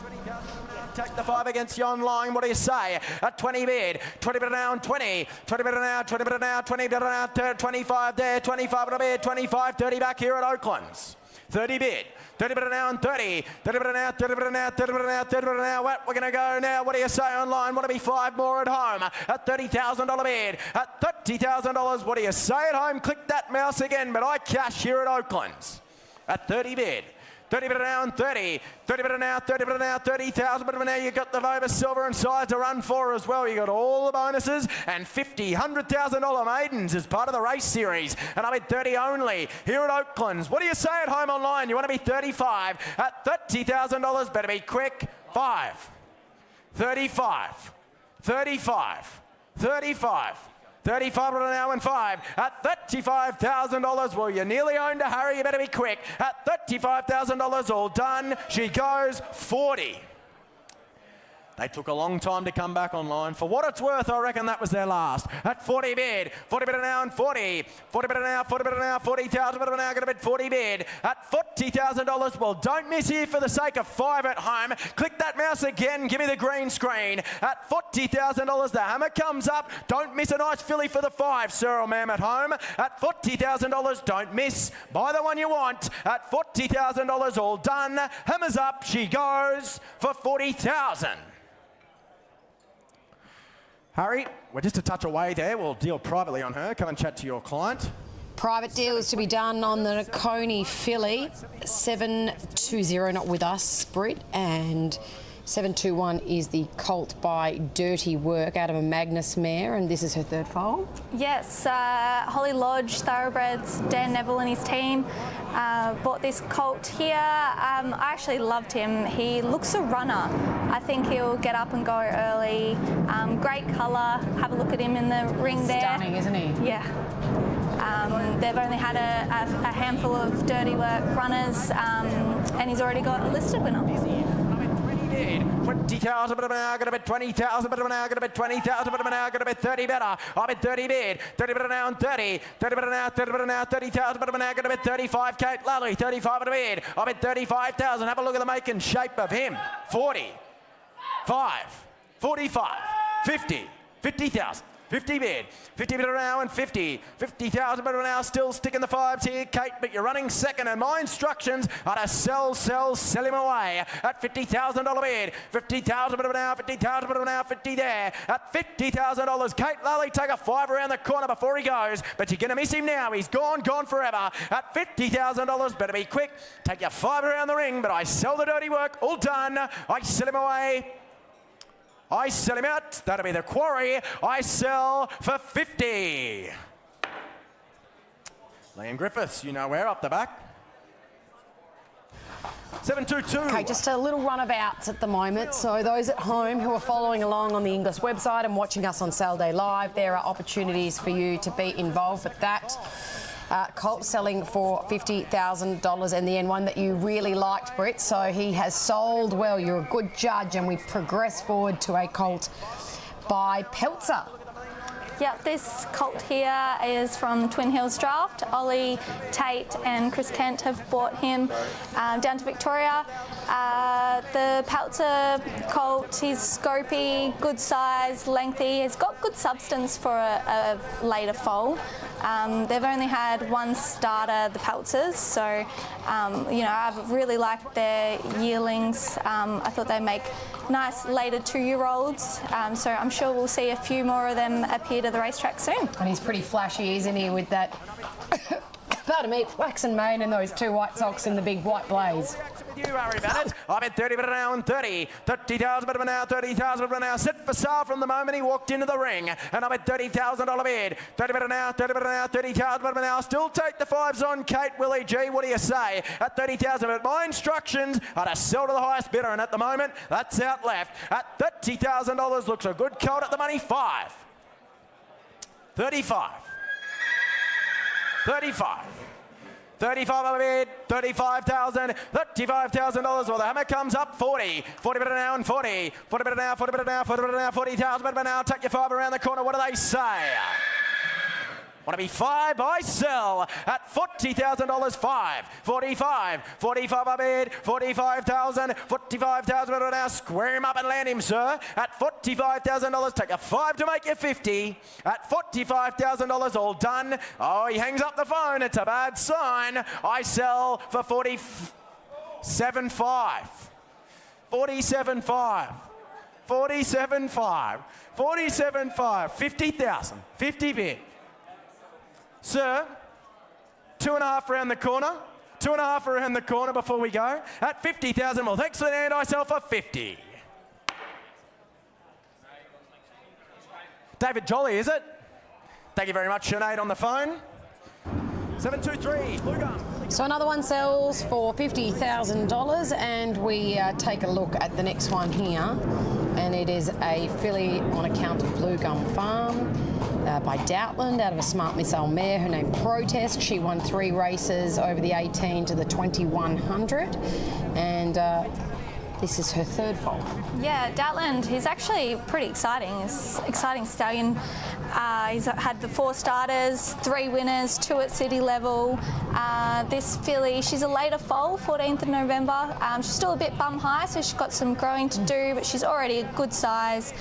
Take the 5 against Yon Line. What do you say? At 20 bid, 20 bid now and 20, 20 bid now, 20 bid now, 20 bid now, 25 there, 25 at a bid, 25, 30 back here at Oaklands. 30 bid. 30 bid now and 30. 30 bid now, 30 bid now, 30 bid now, 30 bid now. What we're going to go now. What do you say online? Want to be 5 more at home? At $30,000 bid. At $30,000. What do you say at home? Click that mouse again. But I cash here at Oaklands. At 30 bid. 30 bid now and 30. 30 bid now, 30 bid now, 30,000 bid now. You got the Vova Silver and Side to run for as well. You got all the bonuses and $50,000, $100,000 maidens as part of the race series. And I bid 30 only here at Oaklands. What do you say at home online? You want to be 35 at $30,000. Better be quick. 5, 35, 35, 35. 35 an hour and 5 at $35,000. Well, you nearly owned a Harry. You better be quick. At $35,000, all done. She goes 40. They took a long time to come back online. For what it's worth, I reckon that was their last. At 40 bid, 40 bid an hour and 40. 40 bid an hour, 40 bid an hour, 40,000 bid an hour, going to bid 40 bid. At $40,000, well, don't miss here for the sake of 5 at home. Click that mouse again, give me the green screen. At $40,000, the hammer comes up. Don't miss a nice filly for the 5, sir or ma'am at home. At $40,000, don't miss. Buy the one you want. At $40,000, all done. Hammer's up, she goes for 40,000. Harry, we're just a touch away there. We'll deal privately on her. Come and chat to your client. Private deal is to be done on the Nakoni filly. 720, not with us, Brit, and 721 is the colt by Dirty Work out of a Magnus mare, and this is her third foal. Yes, Holly Lodge, Thoroughbreds, Dan Neville and his team bought this colt here. I actually loved him. He looks a runner. I think he'll get up and go early. Great colour. Have a look at him in the ring there. Stunning, isn't he? Yeah. They've only had a handful of Dirty Work runners, and he's already got a listed winner. bid. 20,000, but now going to bid 20,000, but now going to bid 20,000, but now going to bid 30 better. I bid 30 bid. 30 better now and 30. 30 better now, 30 better now, 30,000, but now going to bid 35. Kate Lally, 35 at a bid. I bid 35,000. Have a look at the make and shape of him. 40, 5, 45, 50, 50,000. 50 bid, 50 bid now and 50, 50,000 bid now, still sticking the fives here, Kate, but you're running second, and my instructions are to sell him away at $50,000 bid, 50,000 bid now, 50,000 bid now, 50 there, at $50,000, Kate Lally, take a 5 around the corner before he goes, but you're going to miss him now, he's gone forever, at $50,000, better be quick, take your 5 around the ring, but I sell the dirty work, all done, I sell him away. I sell him out. That'll be the quarry. I sell for 50. Liam Griffiths, you know where, up the back. 722. Okay, just a little run of outs at the moment. So those at home who are following along on the Inglis website and watching us on Saturday Live, there are opportunities for you to be involved with that. Colt selling for $50,000 in the end, one that you really liked, Britt. So he has sold well. You're a good judge, and we progress forward to a Colt by Peltzer. Yep, this colt here is from Twin Hills Draft. Ollie, Tate and Chris Kent have brought him down to Victoria. The Peltzer colt, he's scopy, good size, lengthy. He's got good substance for a later foal. They've only had one starter, the Peltzers, so you know, I've really liked their yearlings. I thought they make nice later 2-year-olds, so I'm sure we'll see a few more of them appear to the racetrack soon. And he's pretty flashy, isn't he, with that, pardon me, flaxen mane and those 2 white socks and the big white blaze. You, Harry Bennett. I bet 30 better now and 30. 30,000 better now, 30,000 better now. Set for sale from the moment he walked into the ring. And I bet $30,000 bid. 30 better now, 30 better now, 30,000 better now. Still take the 5s on Kate Willie G. What do you say? At 30,000, but my instructions are to sell to the highest bidder. And at the moment, that's out left. At $30,000, looks a good colt at the money. 5. 35. 35. 35 on the bid, 35,000, $35,000. Well, the hammer comes up, 40. 40 better now and 40. 40 better now, 40 better now, 40 better now, 40,000 better now. Take your 5 around the corner. What do they say? Want to be 5? I sell at $40,000. 5. 45. 45 I bid. 45,000. 45,000 better now. Square him up and land him, sir. At $45,000. Take a 5 to make you 50. At $45,000. All done. Oh, he hangs up the phone. It's a bad sign. I sell for 47.5. 47.5. 47.5. 47.5. 50,000. 50 bid. Sir, 2.5 around the corner. 2.5 around the corner before we go. At 50,000. Well, thanks for the hand. I sell for 50. David Jolly, is it? Thank you very much, Sinead, on the phone. 723, Blue Gum. So another one sells for $50,000, and we take a look at the next one here, and it is a filly on account of Blue Gum Farm by Doutland out of a Smart Missile mare. Her name Protest. She won 3 races over the 18 to the 2100, and this is her 3rd foal. Yeah, Doutland, he's actually pretty exciting. He's an exciting stallion. He's had the 4 starters, 3 winners, 2 at city level. This filly, she's a later foal, 14th of November. She's still a bit bum high, so she's got some growing to do, but she's already a good size,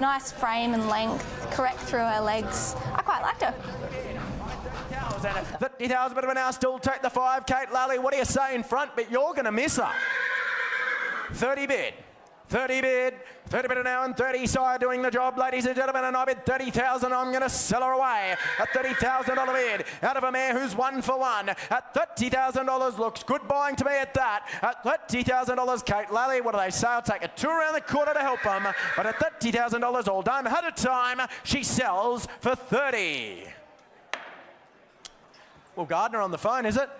nice frame and length, correct through her legs. I quite liked her. 50,000, but now still take the 5. Kate Lally, what do you say in front? But you're going to miss her. 30 bid. 30 bid. 30 bid now and 30 side doing the job, ladies and gentlemen, and I bid 30,000. I'm going to sell her away at $30,000 bid out of a mare who's 1 for 1 at $30,000. Looks good buying to me at that. At $30,000, Kate Lally, what do they say? I'll take a 2 around the corner to help them, but at $30,000 all done. At a time, she sells for 30. Well, Gardner on the phone, is it?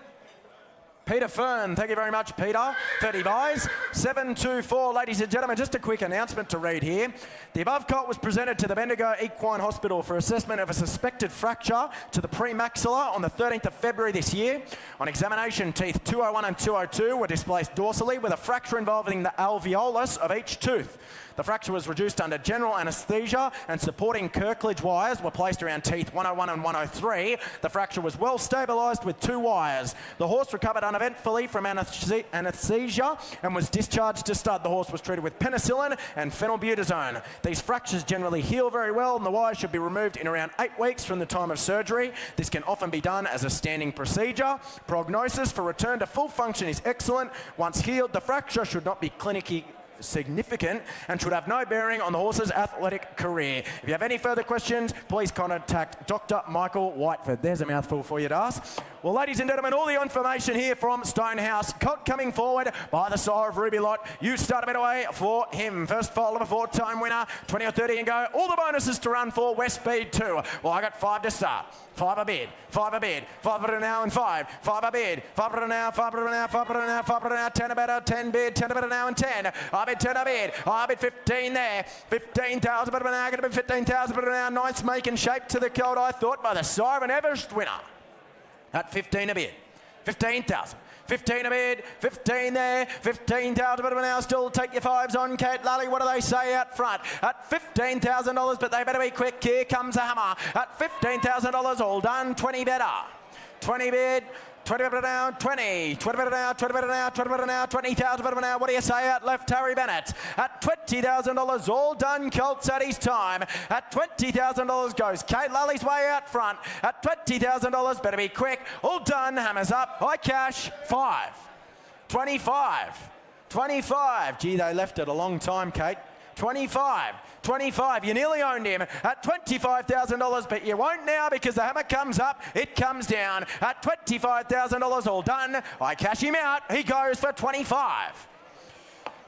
Peter Fern, thank you very much, Peter. 30 buys. 724, ladies and gentlemen, just a quick announcement to read here. The above colt was presented to the Bendigo Equine Hospital for assessment of a suspected fracture to the premaxilla on the 13th of February this year. On examination, teeth 201 and 202 were displaced dorsally with a fracture involving the alveolus of each tooth. The fracture was reduced under general anaesthesia and supporting curtilage wires were placed around teeth 101 and 103. The fracture was well stabilised with 2 wires. The horse recovered uneventfully from anaesthesia and was discharged to stud. The horse was treated with penicillin and phenylbutazone. These fractures generally heal very well and the wires should be removed in around 8 weeks from the time of surgery. This can often be done as a standing procedure. Prognosis for return to full function is excellent. Once healed, the fracture should not be clinically significant and should have no bearing on the horse's athletic career. If you have any further questions, please contact Dr. Michael Whiteford. There's a mouthful for you to ask. Well, ladies and gentlemen, all the information here from Stonehouse. Colt coming forward by the sire of Ruby Lot. You start a bit away for him. First foal of a 4-time winner. 20 or 30 and go. All the bonuses to run for West Speed 2. Well, I got 5 to start. 5 a bid, 5 a bid, 5 a now and 5 a bid, 5 a now, 5 a now, 5 a now, 5 a now, 10 a better, 10 bid, 10 a better now and 10. I bid 10 a bid, I bid 15 there, 15,000 better now, going to be 15,000 better now. Nice making shape to the colt, I thought, by the sire of an Everest winner. At 15 a bid, 15,000. 15 a bid, 15 there, 15,000 but now still take your 5s on Kate Lally. What do they say out front? At $15,000, but they better be quick. Here comes a hammer. At $15,000, all done, 20 better. 20 bid, 20 better now, 20 better now, 20 better now, 20 better now, 20,000 better now. What do you say out left, Harry Bennett? At $20,000, all done, Colts at his time. At $20,000 goes Kate Lully's way out front. At $20,000, better be quick. All done, hammers up, high cash, 5. 25. 25. Gee, they left it a long time, Kate. 25. 25, you nearly owned him at $25,000, but you won't now because the hammer comes up, it comes down at $25,000, all done. I cash him out, he goes for 25.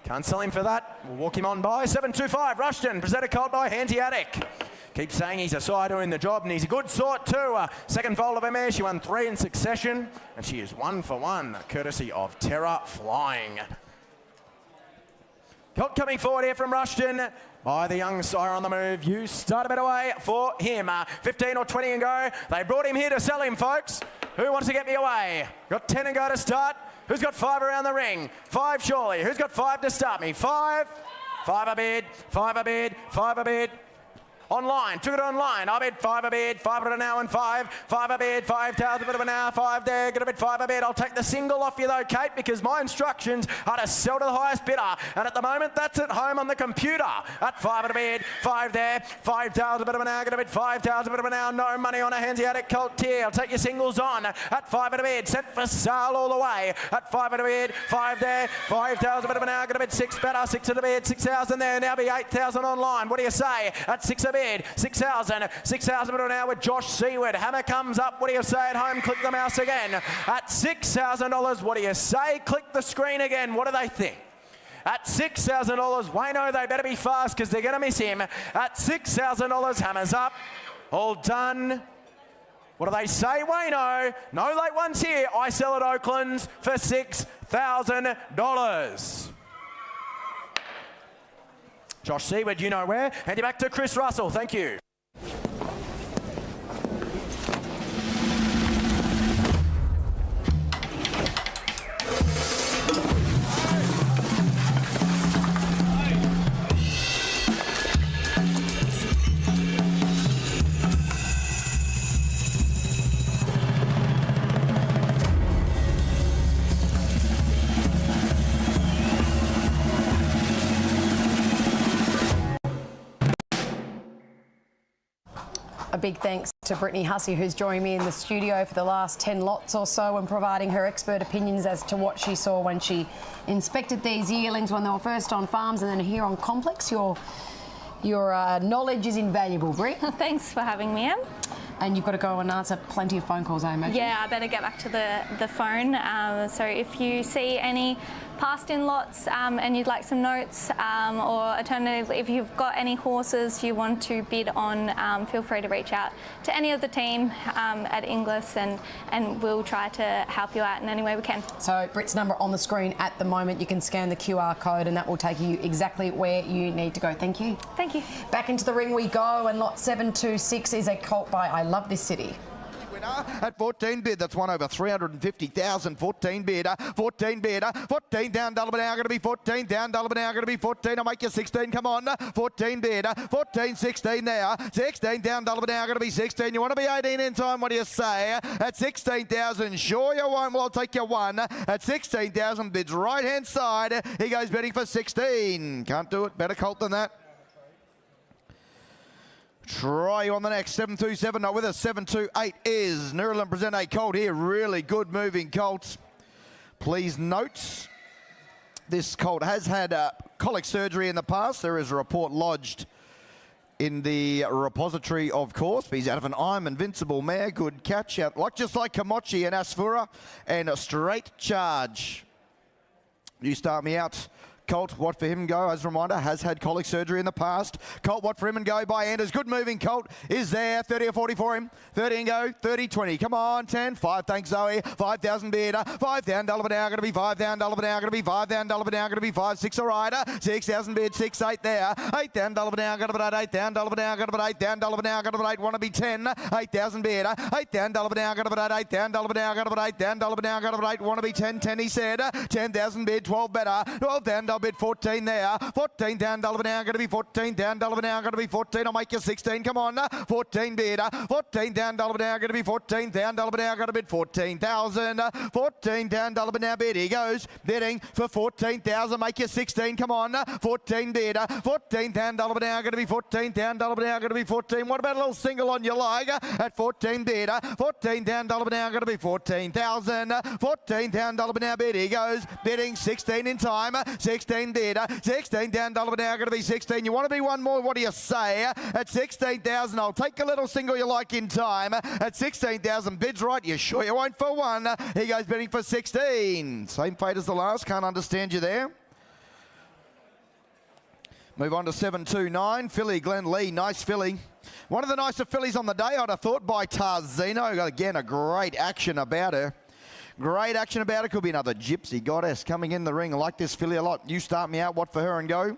Can't sell him for that, we'll walk him on by. 725, Rushton, presented colt by Hanseatic. Keep saying he's a sire doing the job and he's a good sort too. Second foal of her mare, she won 3 in succession and she is 1 for 1, courtesy of Terra Flying. Colt coming forward here from Rushton by the young sire on the move. You start a bit away for him. 15 or 20 and go. They brought him here to sell him, folks. Who wants to get me away? Got 10 and go to start. Who's got 5 around the ring? 5 surely. Who's got 5 to start me? 5. 5 a bid. 5 a bid. 5 a bid. Online, took it online. I bid 5 a bid, 5 an hour and 5. 5 a bid, 5,000 bit of an hour, 5 there. Gonna bid 5 a bid. I'll take the single off you though, Kate, because my instructions are to sell to the highest bidder. And at the moment, that's at home on the computer. At 5 at a bid, 5 there, 5,000 bit of an hour. Gonna bid 5,000 bit of an hour. No money on a Hanseatic Colt tier. I'll take your singles on. At 5 at a bid, set for sale all the way. At 5 at a bid, 5 there, 5,000 bit of an hour. Gonna bid 6 better, 6 at a bid, 6,000 there. Now be 8,000 online. What do you say? At 6 a bid, 6,000 bit an hour with Josh Seward. Hammer comes up. What do you say at home? Click the mouse again. At $6,000, what do you say? Click the screen again. What do they think? At $6,000, Wayno, they better be fast because they're going to miss him. At $6,000, hammers up. All done. What do they say, Wayno? No late ones here. I sell at Oakland's for $6,000. Josh Seward, you know where. Hand you back to Chris Russell. Thank you. A big thanks to Brittany Hussey, who's joined me in the studio for the last 10 lots or so and providing her expert opinions as to what she saw when she inspected these yearlings when they were first on farms and then here on Complex. Your knowledge is invaluable, Britt. Thanks for having me, Em. And you've got to go and answer plenty of phone calls, I imagine. Yeah, I better get back to the phone. So if you see any passed in lots and you'd like some notes, or alternatively, if you've got any horses you want to bid on, feel free to reach out to any of the team at Inglis, and we'll try to help you out in any way we can. So Britt's number on the screen at the moment. You can scan the QR code and that will take you exactly where you need to go. Thank you. Thank you. Back into the ring we go, and lot 726 is a colt by I Love This City. At 14 bid, that's one over 350,000. 14 bid, 14 bid, 14 down, Dullaba now, going to be 14 down, Dullaba now, going to be 14. I'll make you 16, come on. 14 bid, 14, 16 there, 16 down, Dullaba now, going to be 16. You want to be 18 in time, what do you say? At 16,000, sure you won't, well I'll take you one. At 16,000, bids right hand side, he goes betting for 16. Can't do it, better colt than that. Try you on the next. 727, not with us. 728 is Yearling present a colt here. Really good moving colt. Please note, this colt has had colic surgery in the past. There is a report lodged in the repository, of course. But he's out of an I'm Invincible mare. Good catch out, just like Kamochi and Asfura, and a straight charge. You start me out. Colt, what for him and go, as a reminder, has had colic surgery in the past. Colt, what for him and go by Anders. Good moving Colt is there. 30 or 40 for him. 30 and go. 30, 20. Come on, 10. 5, thanks Zoe. 5,000 bid. 5 down, Dullaba now, going to be 5 down, Dullaba now, going to be 5 down, Dullaba now, going to be 5, 6, all right. 6,000 bid, 6, 8 there. 8 down, Dullaba now, going to be 8 down, Dullaba now, going to be 8 down, Dullaba now, going to be 8. Want to be 10. 8,000 bid. 8 down, Dullaba now, going to be 8 down, Dullaba now, going to be 8 down, Dullaba now, going to be 8. Want to be 10. 10, he said. 10,000 bid, 12 better. 12 down, Dullaba bid, 14 there. 14 down, Dullaba now, going to be 14 down, Dullaba now, going to be 14. I'll make you 16. Come on, 14 bid, 14 down, Dullaba now, going to be 14 down, Dullaba now, going to bid 14,000. 14 down, Dullaba now, bid. He goes bidding for 14,000. Make you 16. Come on, 14 bid, 14 down, Dullaba now, going to be 14 down, Dullaba now, going to be 14. What about a little single on your like at 14 bid, 14 down, Dullaba now, going to be 14,000. 14 down, Dullaba now, bid. He goes bidding 16 in time. 16 bid. 16 down, Dullaba now, going to be 16. You want to be one more, what do you say? At 16,000, I'll take a little single you like in time. At 16,000, bids right, you sure you won't for one. He goes bidding for 16. Same fate as the last, can't understand you there. Move on to 729, filly, Glen Lee, nice filly. One of the nicer fillies on the day, I'd have thought, by Tarzino. Again, a great action about her. Great action about it. Could be another Gypsy Goddess coming in the ring. I like this filly a lot. You start me out. What for her and go?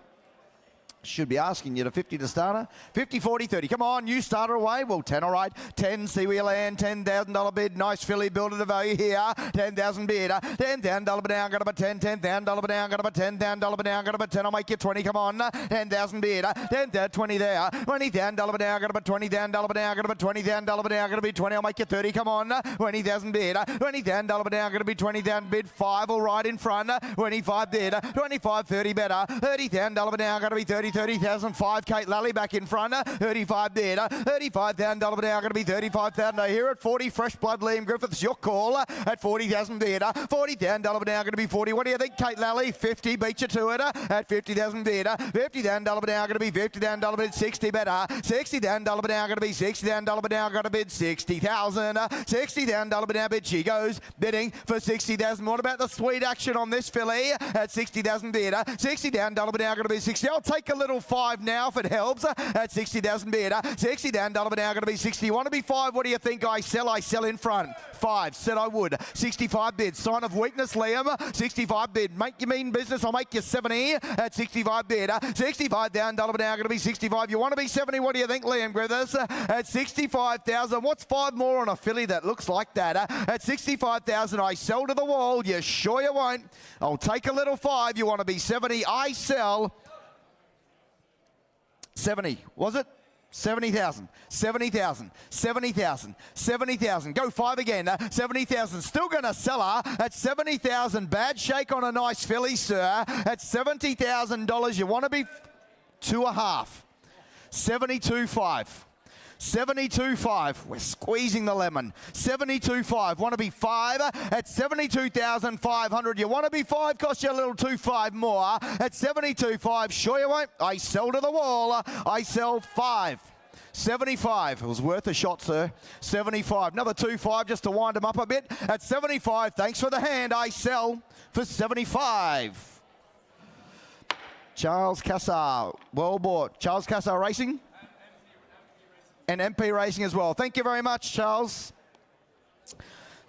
Should be asking you to 50 to start her. 50, 40, 30. Come on, you start her away. Well, 10, all right. 10, see where you land. $10,000 bid. Nice filly, build it a value here. 10,000 bid. 10 down, Dullaba down, got about 10. 10 down, Dullaba down, got about 10 down, Dullaba down, got about 10. I'll make you 20. Come on, 10,000 bid. 10 down, 20 there. 20 down, Dullaba down, got about 20 down, Dullaba down, got about 20 down, Dullaba down, got to be 20. I'll make you 30. Come on, 20,000 bid. 20 down, Dullaba down, got to be 20 down bid. 5 all right in front. 25 bid. 25, 30 better. 30 down, Dullaba down, got to be 30. 30,000. 5, Kate Lally back in front. 35 bid. 35 down, Dullaba down, going to be 35,000. I hear it. 40, Fresh Blood, Liam Griffiths, your call at 40,000 bid. 40 down, Dullaba down, going to be 40. What do you think, Kate Lally? 50, beat you to it at 50,000 bid. 50 down, Dullaba down, going to be 50 down, Dullaba bid, 60 better. 60 down, Dullaba down, going to be 60 down, Dullaba down, got to bid 60,000. 60 down, Dullaba down, bid. She goes bidding for 60,000. What about the sweet action on this filly at 60,000 bid? 60 down, Dullaba down, going to be 60. I'll take a little 5 now if it helps at 60,000 bid. 60 down, Dullaba now, going to be 60. You want to be 5? What do you think? I sell in front. 5, said I would. 65 bid. Sign of weakness, Liam. 65 bid. Make you mean business. I'll make you 70 at 65 bid. 65 down, Dullaba now, going to be 65. You want to be 70? What do you think, Liam Griffiths? At 65,000. What's 5 more on a filly that looks like that? At 65,000, I sell to the wall. You sure you won't? I'll take a little 5. You want to be 70? I sell 70. Was it? 70,000, 70,000, 70,000, 70,000. Go 5 again. 70,000. Still going to sell her at 70,000. Bad shake on a nice filly, sir. At $70,000. You want to be 2.5. 72.5. 72.5. We're squeezing the lemon. 72.5. Want to be 5 at 72,500. You want to be 5? Cost you a little 2.5 more at 72.5. Sure you won't? I sell to the wall. I sell 5. 75. It was worth a shot, sir. 75. Another 2-5 just to wind him up a bit. At 75, thanks for the hand. I sell for 75. Charles Cassar, well bought. Charles Cassar Racing? And MP Racing as well. Thank you very much, Charles.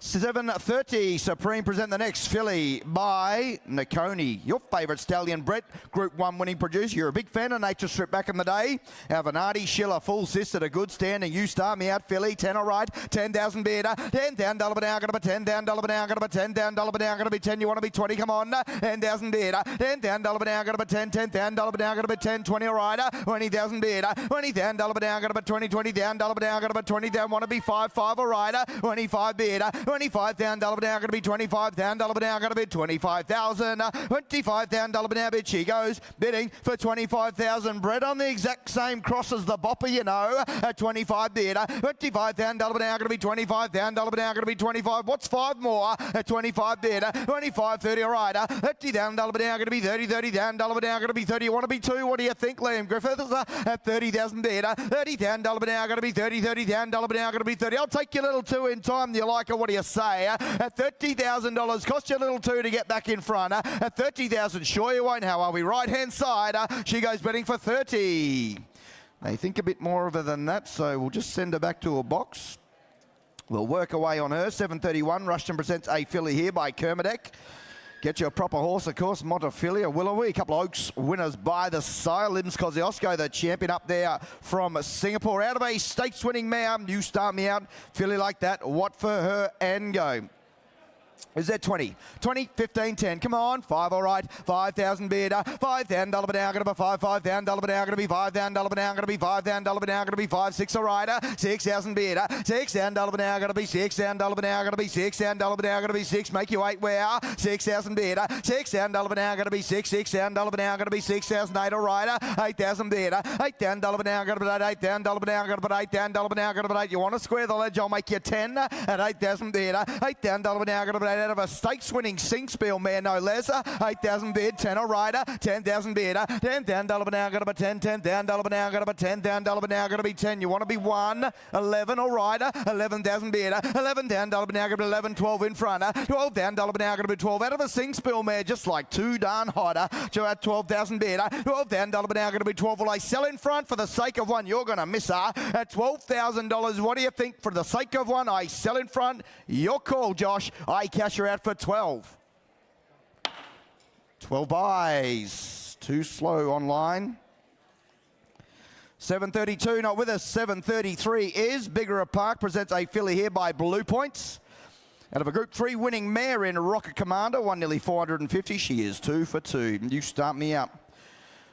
7:30, Supreme present the next filly by Nakoni. Your favourite stallion, Brett, Group 1 winning producer. You're a big fan of Nature Strip back in the day. Avenatti, Schiller, full sis at a good standing. You Star Me Out, filly, 10 all right, 10,000 bidder, 10 down, $1 an hour, gonna be 10 down, $1 an hour, gonna be 10 down, $1 an hour, gonna be 10, you want to be 20, come on, 10,000 bidder, 10 down, $1 an hour, gonna be 10, 10 down, $1 an hour, gonna be 10, 20 all right, 20,000 bidder, 20 down, $1 an hour, gonna be 20, 20 down, $1 an hour, gonna be 20 down, want to be 5, 5 all right, 25 bidder, 25 down, $1 an hour, going to be 25 down, $1 an hour, going to be 25,000, 25 down, $1 an hour bid. She goes bidding for 25,000. Brett on the exact same cross as the bopper, you know, at 25 bid, 25 down, $1 an hour, going to be 25 down, $1 an hour, going to be 25. What's 5 more at 25 bid, 25, 30 all right, 30 down, $1 an hour, going to be 30, 30 down, $1 an hour, going to be 30. You want to be 2? What do you think, Liam Griffiths? At 30,000 bid, 30 down, $1 an hour, going to be 30, 30 down, $1 an hour, going to be 30. I'll take your little 2 in time. Do you like it? What do you say? At $30,000, cost you a little 2 to get back in front. At 30,000, sure you won't. How are we? Right-hand side, she goes betting for 30. They think a bit more of her than that, so we'll just send her back to a box. We'll work away on her. 7:31, Rushton presents a filly here by Kermadec. Get you a proper horse, of course, Montefilia, Willowy. A couple of Oaks winners by the sire. Limbs Kosciuszko, the champion up there from Singapore. Out of a stakes winning mare, You Start Me Out. Filly like that, what for her and go. Is that 20? 20, 15, 10. Come on. 5 all right. 5,000 bid. 5 down, $1 an hour, going to be 5, 5 down, $1 an hour, going to be 5 down, $1 an hour, going to be 5 down, $1 an hour, going to be 5, 6 all right. 6,000 bid. 6 down, $1 an hour, going to be 6 down, $1 an hour, going to be 6 down, $1 an hour, going to be 6. Make you 8 where? 6,000 bid. 6 down, $1 an hour, going to be 6. 6 down, $1 an hour, going to be 6,008 all right. 8,000 bid. 8 down, $1 an hour, going to be 8. 8 down, $1 an hour, going to be 8 down, $1 an hour, going to be 8. You want to square the ledge? I'll make you 10 at 8,000 bid. 8 down, $1 an hour, going to be 8 out of a stakes winning Singspiel mare, no less. 8,000 bid, 10 all right. 10,000 bid, 10 down, $1 an hour, going to be 10, 10 down, $1 an hour, going to be 10 down, $1 an hour, going to be 10. You want to be 1, 11 all right. 11,000 bid, 11 down, $1 an hour, going to be 11, 12 in front. 12 down, $1 an hour, going to be 12 out of a Singspiel mare, just like too darn hot. So at 12,000 bid, 12 down, $1 an hour, going to be 12. Will I sell in front for the sake of one? You're going to miss her at $12,000. What do you think? For the sake of one, I sell in front. Your call, Josh. I cash her out for 12. 12 buys. Too slow online. 7:32 not with us. 7:33 is Bigger Park presents a filly here by Blue Points. Out of a Group 3 winning mare in Rocket Commander, won nearly 450. She is 2 for 2. You Start Me Up.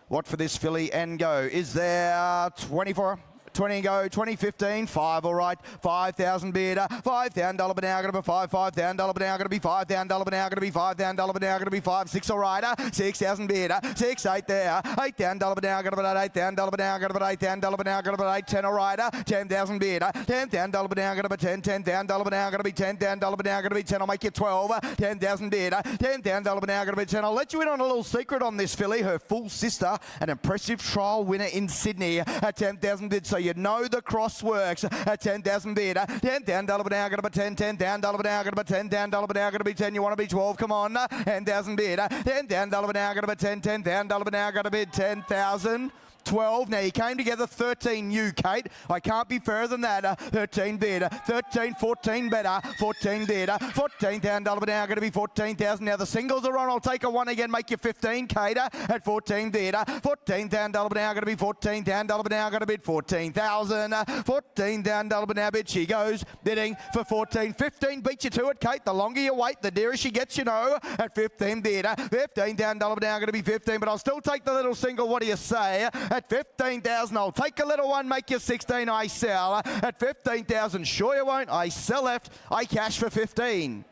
What for this filly and go? Is there 24? 20 and go, 20, 15, 5 all right, 5,000 bid, 5 down, $1 an hour, going to be 5, 5 down, $1 an hour, going to be 5 down, $1 an hour, going to be 5 down, $1 an hour, going to be 5, 6 all right, 6,000 bid, 6, 8 there, 8 down, $1 an hour, going to be 8 down, $1 an hour, going to be 8 down, $1 an hour, going to be 8, 10 all right, 10,000 bid, 10 down, $1 an hour, going to be 10, 10 down, $1 an hour, going to be 10 down, $1 an hour, going to be 10, I'll make you 12, 10,000 bid, 10 down, $1 an hour, going to be 10. I'll let you in on a little secret on this filly, her full sister, an impressive trial winner in Sydney at 10,000 bid, so you know the cross works at 10,000 bid. 10 down, $1 an hour, going to be 10, 10 down, $1 an hour, going to be 10 down, $1 an hour, going to be 10. You want to be 12, come on. 10,000 bid. 10 down, $1 an hour, going to be 10, 10 down, $1 an hour, going to be 10,000. 12. Now you came together 13, you, Kate. I can't be fairer than that. 13 bid. 13, 14 better. 14 bid. 14 down, $1 an hour, going to be 14,000. Now the singles are on. I'll take a 1 again, make you 15, Kate. At 14 bid. 14 down, $1 an hour, going to be 14 down, $1 an hour, going to bid 14,000. 14 down, $1 an hour bid. She goes bidding for 14. 15 beats you to it, Kate. The longer you wait, the dearer she gets, you know. At 15 bid. 15 down, $1 an hour, going to be 15. But I'll still take the little single. What do you say? At 15,000, I'll take a little one, make you 16, I sell. At 15,000, sure you won't, I sell left, I cash for 15.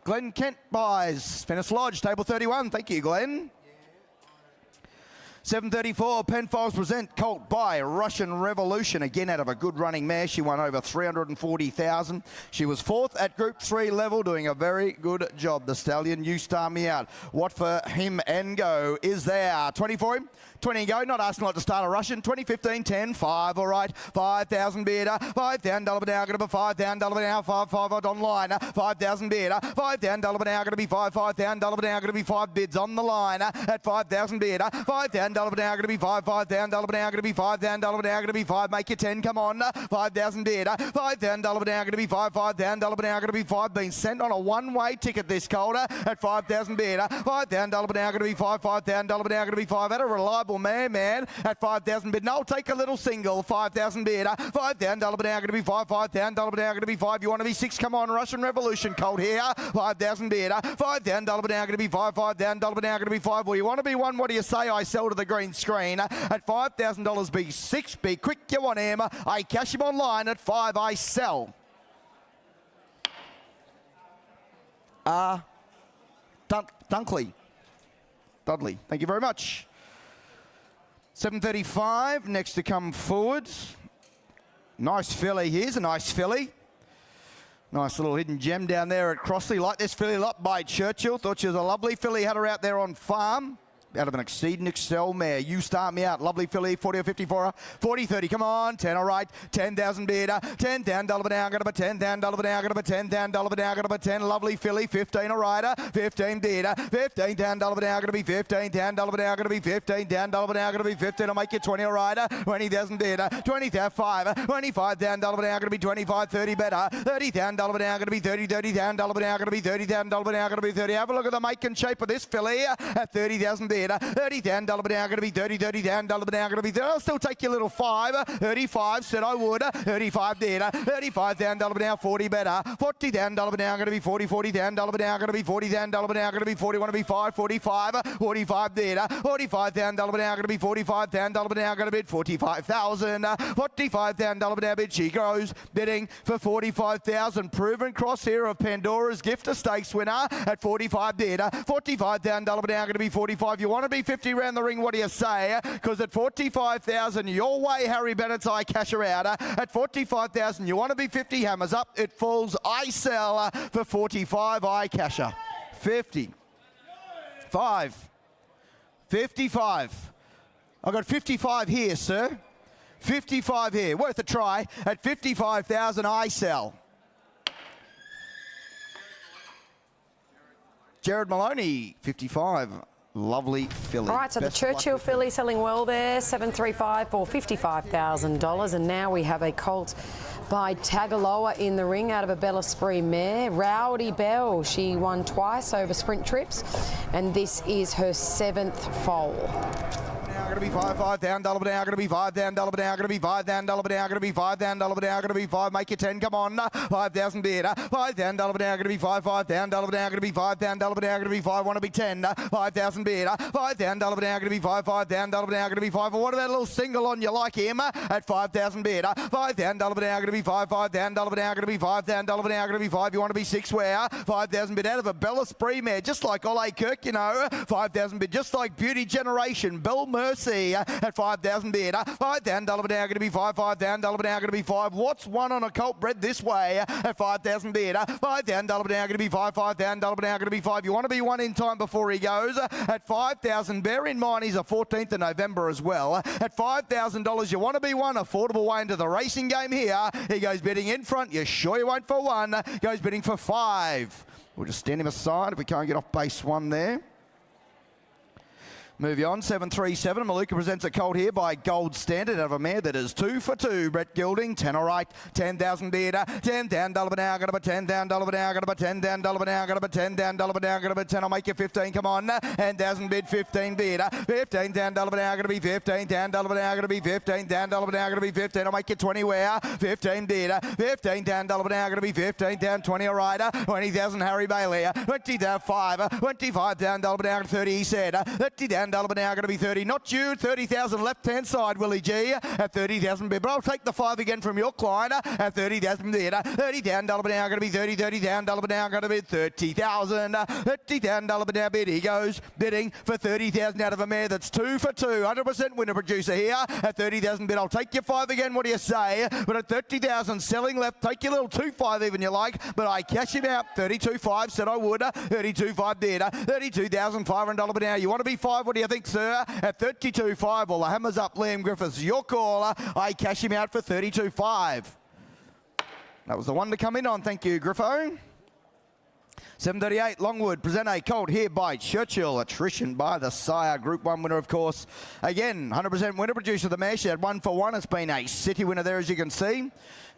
Glenn Kent buys, Fennis Lodge, table 31, thank you, Glenn. 7:34, Penfolds present Colt by Russian Revolution. Again, out of a good running mare. She won over 340,000. She was 4th at Group 3 level, doing a very good job. The stallion, You Start Me Out. What for him and go is there? 20 for him, 20 go. Not asking like to start a Russian. 20, 15, 10, 5. All right. 5,000 bid. $5,000 now. Going to be $5,000 now. 5 odd online. 5,000 bid. $5,000 now. Going to be 5. $5,000 now. Going to be 5 bids on the line at 5,000 bid. $5,000 now. Going to be 5. $5,000 now. Going to be $5,000 now. Going to be 5. Make it 10. Come on. 5,000 bid. $5,000 now. Going to be 5. $5,000 now. Going to be 5. Being sent on a one-way ticket this Calder at 5,000 bid. $5,000 now. Going to be 5. $5,000 now. Going to be 5. At a reliable man at 5,000 bid. No, take a little single. 5,000 bid. $5,000 now. Going to be 5. $5,000 now. Going to be 5. You want to be 6? Come on. Russian Revolution Colt here. 5,000 bid. $5,000 now. Going to be 5. $5,000 now. Going to be 5. Well, you want to be 1? What do you say? I sell to the green screen at $5,000. Be 6. Be quick. You want him. I cash him online at 5. I sell. Dunkley. Dudley. Thank you very much. 7:35. Next to come forwards. Nice filly. Here's a nice filly. Nice little hidden gem down there at Crossley. Like this filly a lot by Churchill. Thought she was a lovely filly. Had her out there on farm. Out of an Exceed and Excel mare. You start me out. Lovely filly. 40 or 50 for her. 40, 30. Come on. 10. All right. 10,000 bid. $10,000 now. Going to be $10,000 now. Going to be $10,000 now. Going to be 10. Lovely filly. 15. All right. 15 bid. $15,000 now. Going to be $15,000 now. Going to be $15,000 now. Going to be 15. I'll make it 20. All right. 20,000 bid. 20,000 5. $25,000 now. Going to be 25. 30 better. $30,000 now. Going to be 30. $30,000 now. Going to be $30,000 now. Going to be 30. Have a look at the make and shape of this filly at 30,000 bid. $30,000 now. Going to be 30. $30,000 now. Going to be 30. I'll still take your little 5. 35 said I would. 35 did. $35,000 now. 40 better. $40,000 now. Going to be 40. $40,000 now. Going to be $40,000 now. Going to be 40. Want to be 5. 45. 45 did. $45,000 now. Going to be $45,000 now. Going to bid $45,000. $45,000 now. Bid. She goes bidding for $45,000. Proven cross here of Pandora's Gift, a stakes winner at 45 did. $45,000 now. Going to be 45. You want to be 50 round the ring, what do you say? Because at 45,000, your way, Harry Bennett's I cash her out. At 45,000, you want to be 50, hammers up, it falls, I sell for 45, I cash her. 50. 5. 55. I've got 55 here, sir. 55 here, worth a try. At 55,000, I sell. Jared Maloney, 55. Lovely filly. All right, so the Churchill filly selling well there, 735 for $55,000. And now we have a colt by Tagaloa in the ring out of a Bella Spree mare. Rowdy Bell, she won twice over sprint trips, and this is her 7th foal. Going to be $5,000 now. Going to be $5,000 now. Going to be $5,000 now. Going to be $5,000 now. Going to be 5. Make it 10. Come on. 5,000 bid. $5,000 now. Going to be 5. $5,000 now. Going to be $5,000 now. Going to be 5. Want to be 10. 5,000 bid. $5,000 now. Going to be 5. $5,000 now. Going to be 5. What about that little single on you like him at 5,000 bid? $5,000 now. Going to be 5. $5,000 now. Going to be $5,000 now. Going to be 5. You want to be 6 where? 5,000 bid out of a Bella Spree mare, just like Ole Kirk, you know. 5,000 bid, just like Beauty Generation. Bell Mercy at 5,000 bid. $5,000 now. Going to be 5. $5,000 now. Going to be 5. What's one on a colt bred this way at 5,000 bid? $5,000 now. Going to be 5. $5,000 now. Going to be 5. You want to be 1 in time before he goes at 5,000. Bear in mind he's a 14th of November as well. At $5,000 you want to be 1. Affordable way into the racing game here. He goes bidding in front. You sure you won't for 1? Goes bidding for 5. We'll just stand him aside if we can't get off base 1 there. Moving on, 737. Maluka presents a colt here by Gold Standard out of a mare that is 2 for 2. Brett Gilding, 10 all right, 10,000 bid, $10,000 now, going to be $10,000 now, going to be $10,000 now, going to be $10,000 now, going to be 10. I'll make you 15. Come on, 10,000 bid, 15 bid, $15,000 now, going to be $15,000 now, going to be $15,000 now, going to be 15. I'll make you 20 where 15 bid, $15,000 now, going to be 15,000, 20 all right, 20,000 Harry Bailey, 20,000 5, $25,000 now, 30 he said, $30,000 now, going to be 30. Not you, 30,000 left-hand side, Willie G, at 30,000 bid. But I'll take the 5 again from your client at 30,000 bid. $30,000 now, going to be 30. $30,000 now, going to be 30,000. $30,000 now bid. He goes bidding for 30,000 out of a mare that's 2 for 2. 100% winner producer here at 30,000 bid. I'll take your 5 again. What do you say? But at 30,000 selling left, take your little 2-5 even you like. But I cash him out. 32.5 said I would. 32.5 did. $32,500 bid now. You want to be 5? What do you think, sir? At 32.5. Well, the hammer's up, Liam Griffiths. Your caller. I cash him out for 32.5. That was the one to come in on. Thank you, Griffo. 7:38, Longwood present a colt here by Churchill. Attrition by the sire. Group 1 winner, of course. Again, 100% winner producer of the mare. She had 1 for 1. It's been a city winner there, as you can see.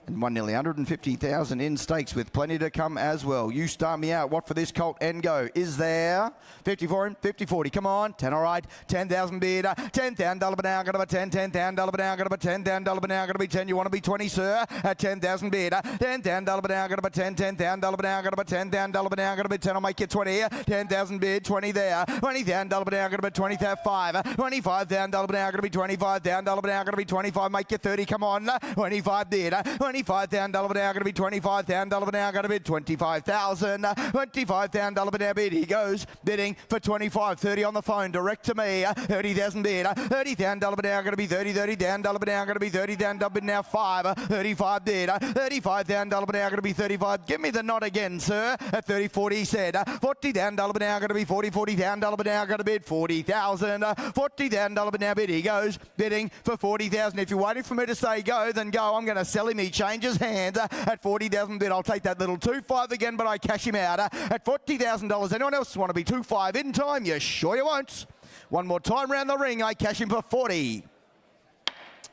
And won nearly 150,000 in stakes with plenty to come as well. You start me out. What for this colt and go? Is there 50 for him? 50, 40. Come on. 10, all right. 10,000 bid. $10,000 now. Going to be 10. $10,000 now. Going to be 10,000 now. Going to be 10. You want to be 20, sir? At 10,000 bid. $10,000 now. Going to be 10. $10,000 now. Going to be 10,000 now. Going to be 10. I'll make you 20. 10,000 bid. 20 there. $20,000 now. Going to be 25. $25,000 now. Going to be 25,000 now. Going to be 25. Make you 30. Come on. 25 bid. $25,000 now. Going to be 25,000 now. Going to be 25,000. $25,000 now bid. He goes bidding for 25. 30 on the phone. Direct to me. 30,000 bid. $30,000 now. Going to be 30. $30,000 now. Going to be 30,000 bid now 5. 35 bid. $35,000 now. Going to be 35. Give me the nod again, sir. At 30, 40 he said. $40,000 now. Going to be 40. $40,000 now. Going to bid 40,000. $40,000 now bid. He goes bidding for 40,000. If you're waiting for me to say go, then go. I'm going to sell him. He changes hands at 40,000 bid. I'll take that little 2.5 again, but I cash him out at $40,000. Anyone else want to be 2.5 in time? You sure you won't. One more time round the ring. I cash him for 40.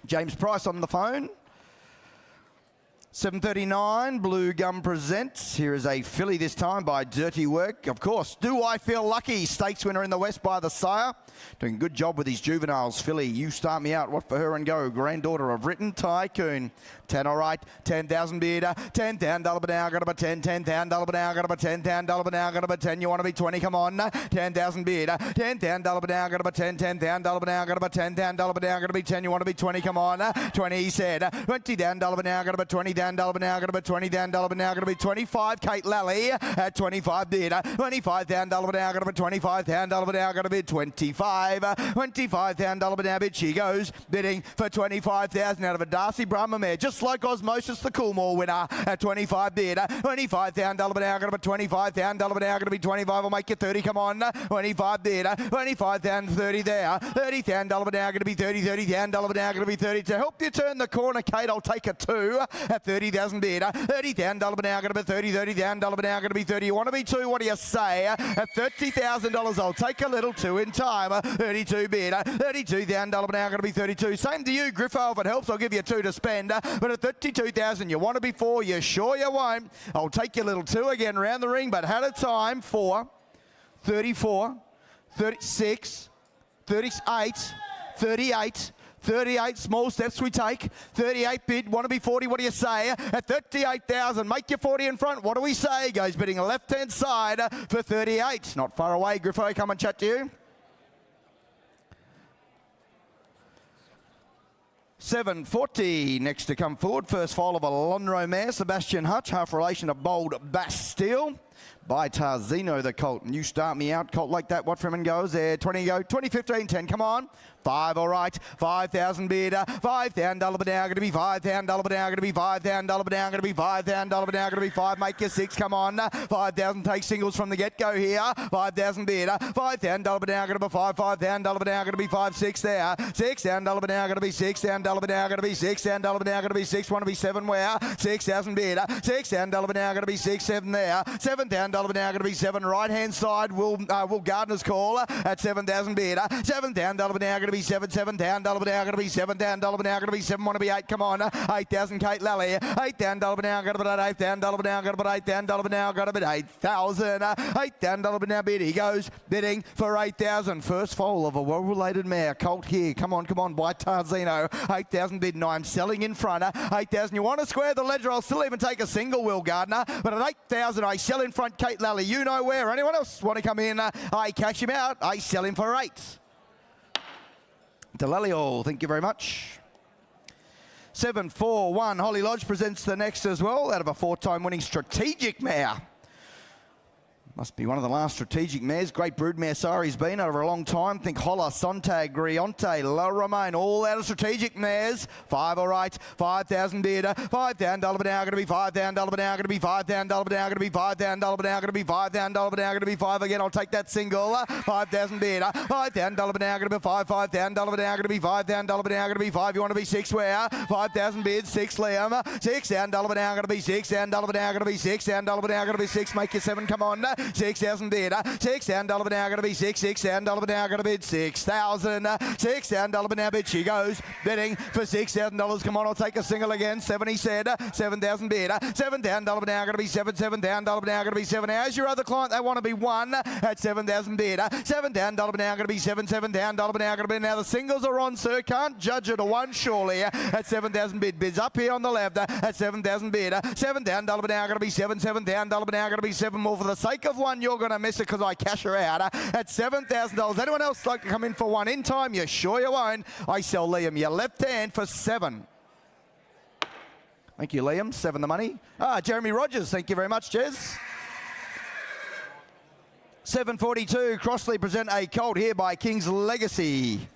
James Price on the phone. 7:39, Blue Gum presents. Here is a filly this time by Dirty Work. Of course, Do I Feel Lucky? Stakes winner in the West by the sire. Doing a good job with his juveniles. Filly, You Start Me Out. What for her and go? Granddaughter of Written Tycoon. 10, all right. 10,000 bid. $10,000 now. Got to be 10. $10,000 now. Got to be 10,000 now. Got to be 10. You want to be 20? Come on. 10,000 bid. $10,000 now. Got to be 10. $10,000 now. Got to be 10,000 now. Got to be 10. You want to be 20? Come on. 20, he said. $20,000 now. Got to be 20,000 now. Got to be 20,000 now. Got to be 25. Kate Lally at 25 bid. $25,000 now. Got to be 25,000 now. Got to be 25. $25,000 now bid. She goes bidding for 25,000 out of a Darcy Brahma mare. Just like Osmosis, the Coolmore winner at 25 bid. $25,000 now. Got to be 25,000 now. Got to be 25. I'll make you 30. Come on. 25 bid. 25,000, 30 there. $30,000 now. Going to be 30. $30,000 now. Going to be 30. To help you turn the corner, Kate, I'll take a 2 at 30,000 bid. $30,000 now. Going to be 30. $30,000 now. Going to be 30. You want to be 2? What do you say? At $30,000, I'll take a little 2 in time. 32 bid. $32,000 now. Going to be 32. Same to you, Griffo. If it helps, I'll give you 2 to spend. But at 32,000, you want to be 4? You sure you won't? I'll take your little 2 again round the ring, but had a time for 34, 36, 38, 38. 38, small steps we take. 38 bid, want to be 40, what do you say? At 38,000, make your 40 in front. What do we say? Goes bidding left-hand side for 38. Not far away, Griffo, come and chat to you. 7:40, next to come forward. First foal of a Lonhro mare, Sebastian Hutch, half relation of Bold Bastille. By Tarzino, the colt. You Start Me Out, colt like that. What from and goes there? 20 go. 20, 15, 10. Come on. 5, all right. 5,000 bid. $5,000 now. Going to be $5,000 now. Going to be $5,000 now. Going to be $5,000 now. Going to be 5. Make your 6. Come on. 5,000. Take singles from the get-go here. 5,000 bid. $5,000 now. Going to be 5. $5,000 now. Going to be 5. 6 there. $6,000 now. Going to be 6,000 now. Going to be 6,000 now. Going to be 6. Want to be 7 where? 6,000 bid. $6,000 now. Going to be 6. 7 there. $7,000 now. Going to be 7. Right hand side. Will Gardner's call at 7,000 bid. $7,000 now. Going to be 7. $7,000 now. Going to be $7,000 now. Going to be 7. Want to be 8. Come on. 8,000 Kate Lally. $8,000 now. Going to be 8,000 now. Going to be 8,000 now. Going to be 8,000. $8,000 now bid. He goes bidding for 8,000. First foal of a well-related mare. Colt here. Come on. By Tarzino. 8,000 bid. And I'm selling in front. 8,000. You want to square the ledger? I'll still even take a single, Will Gardner. But at 8,000, I sell in front Kate Lally. You know where. Anyone else want to come in? I cash him out. I sell him for 8. Delalio, thank you very much. 741, Holly Lodge presents the next as well, out of a 4-time winning Strategic mare. Must be one of the last strategic mares. Great broodmare sire he's been over a long time. Think Holla, Sontag, Grionte, La Romaine, all out of strategic mares. 5 all right, 5,000 bid, $5,000 now, going to be $5,000 now, going to be $5,000 now, going to be $5,000 now, going to be $5,000 now, going to be 5 again. I'll take that single. 5,000 bid, $5,000 now, going to be 5, $5,000 now, going to be $5,000 now, going to be 5. You want to be 6 where? 5,000 bid, 6 Liam, $6,000 now, going to be $6,000 now, going to be $6,000 now, going to be 6. Make your 7, come on. 6,000 bid, $6,000 now, going to be 6, $6,000 now, going to bid 6,000, $6,000 now bid. She goes bidding for $6,000. Come on, I'll take a single again. 7, he said. 7,000 bid, $7,000 now, going to be 7, $7,000 now, going to be 7. How's your other client? They want to be 1 at 7,000 bid, $7,000 now, going to be 7, $7,000 now, going to be. Now the singles are on, sir. Can't judge it a 1 surely. At 7,000 bid, bids up here on the left at 7,000 bid, $7,000 now, going to be 7, $7,000 now, going to be 7 more. For the sake of 1, you're going to miss it because I cash her out at $7,000. Anyone else like to come in for 1 in time? You sure you won't. I sell Liam your left hand for 7. Thank you, Liam. 7 the money. Jeremy Rogers. Thank you very much, Jez. 7:42. Crossley present a colt here by King's Legacy.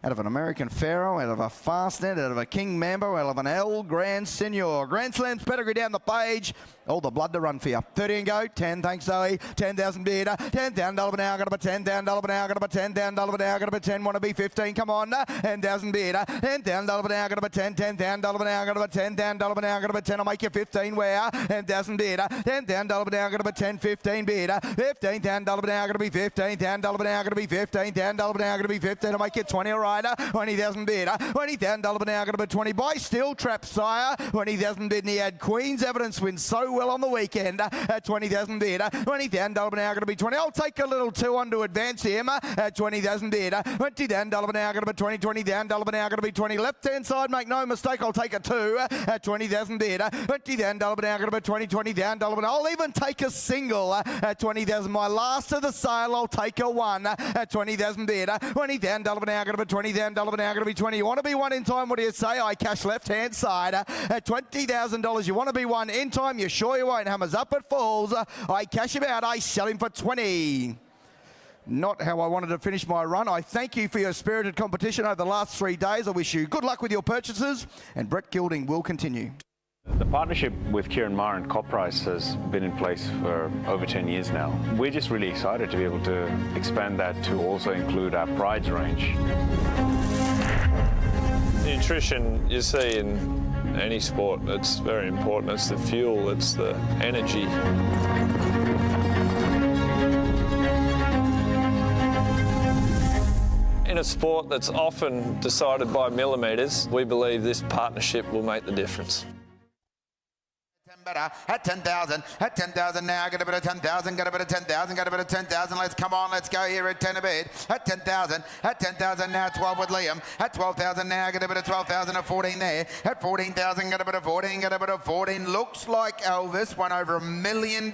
Out of an American Pharaoh, out of a Fastnet, out of a King Mambo, out of an El Grand Senor. Grand Slam's pedigree down the page. All the blood to run for you. 30 and go. 10, thanks Zoe. 10,000 bid. $10,000 now, going to be $10,000 now, going to be $10,000 now, going to be 10. Want to be 15? Come on. 10,000 bid. $10,000 now, going to be 10. $10,000 now, going to be $10,000 now, going to be 10. I'll make you 15. Where? 10,000 bid. $10,000 now, going to be 10. 15 bid. $15,000 now, going to be 15. $10,000 now, going to be 15. $10,000 now, going to be 15. I'll make you 20. All right. 20,000 bid. $20,000 now, going to be 20. Buy Steel Trap, sire. 20,000 bid. And he had Queen's Evidence win so well on the weekend at 20,000 bid. $20,000 now, going to be 20. I'll take a little 2 on to advance him at 20,000 bid. $20,000 now, going to be 20. $20,000 now, going to be 20. Left hand side, make no mistake. I'll take a 2 at 20,000 bid. $20,000 now, going to be 20. $20,000. I'll even take a single at 20,000. My last of the sale, I'll take a 1 at 20,000 bid. $20,000 now, going to be 20,000 now, going to be 20. You want to be 1 in time? What do you say? I cash left hand side at $20,000. You want to be 1 in time? You sure you won't. Hammers up at falls. I cash him out. I sell him for 20. Not how I wanted to finish my run. I thank you for your spirited competition over the last 3 days. I wish you good luck with your purchases, and Brett Gilding will continue. The partnership with Kieran Maher and CopPrice has been in place for over 10 years now. We're just really excited to be able to expand that to also include our Prides range. Nutrition you see in any sport, it's very important. It's the fuel, it's the energy. In a sport that's often decided by millimetres, we believe this partnership will make the difference. Better at 10,000, at 10,000 now, get a bit of 10,000, get a bit of 10,000, get a bit of 10,000. Let's come on, let's go here at 10 a bid. At 10,000 now, 12 with Liam. At 12,000 now, get a bit of 12,000 at 14 there. At 14,000, get a bit of 14, get a bit of 14. Looks like Elvis won over $1 million.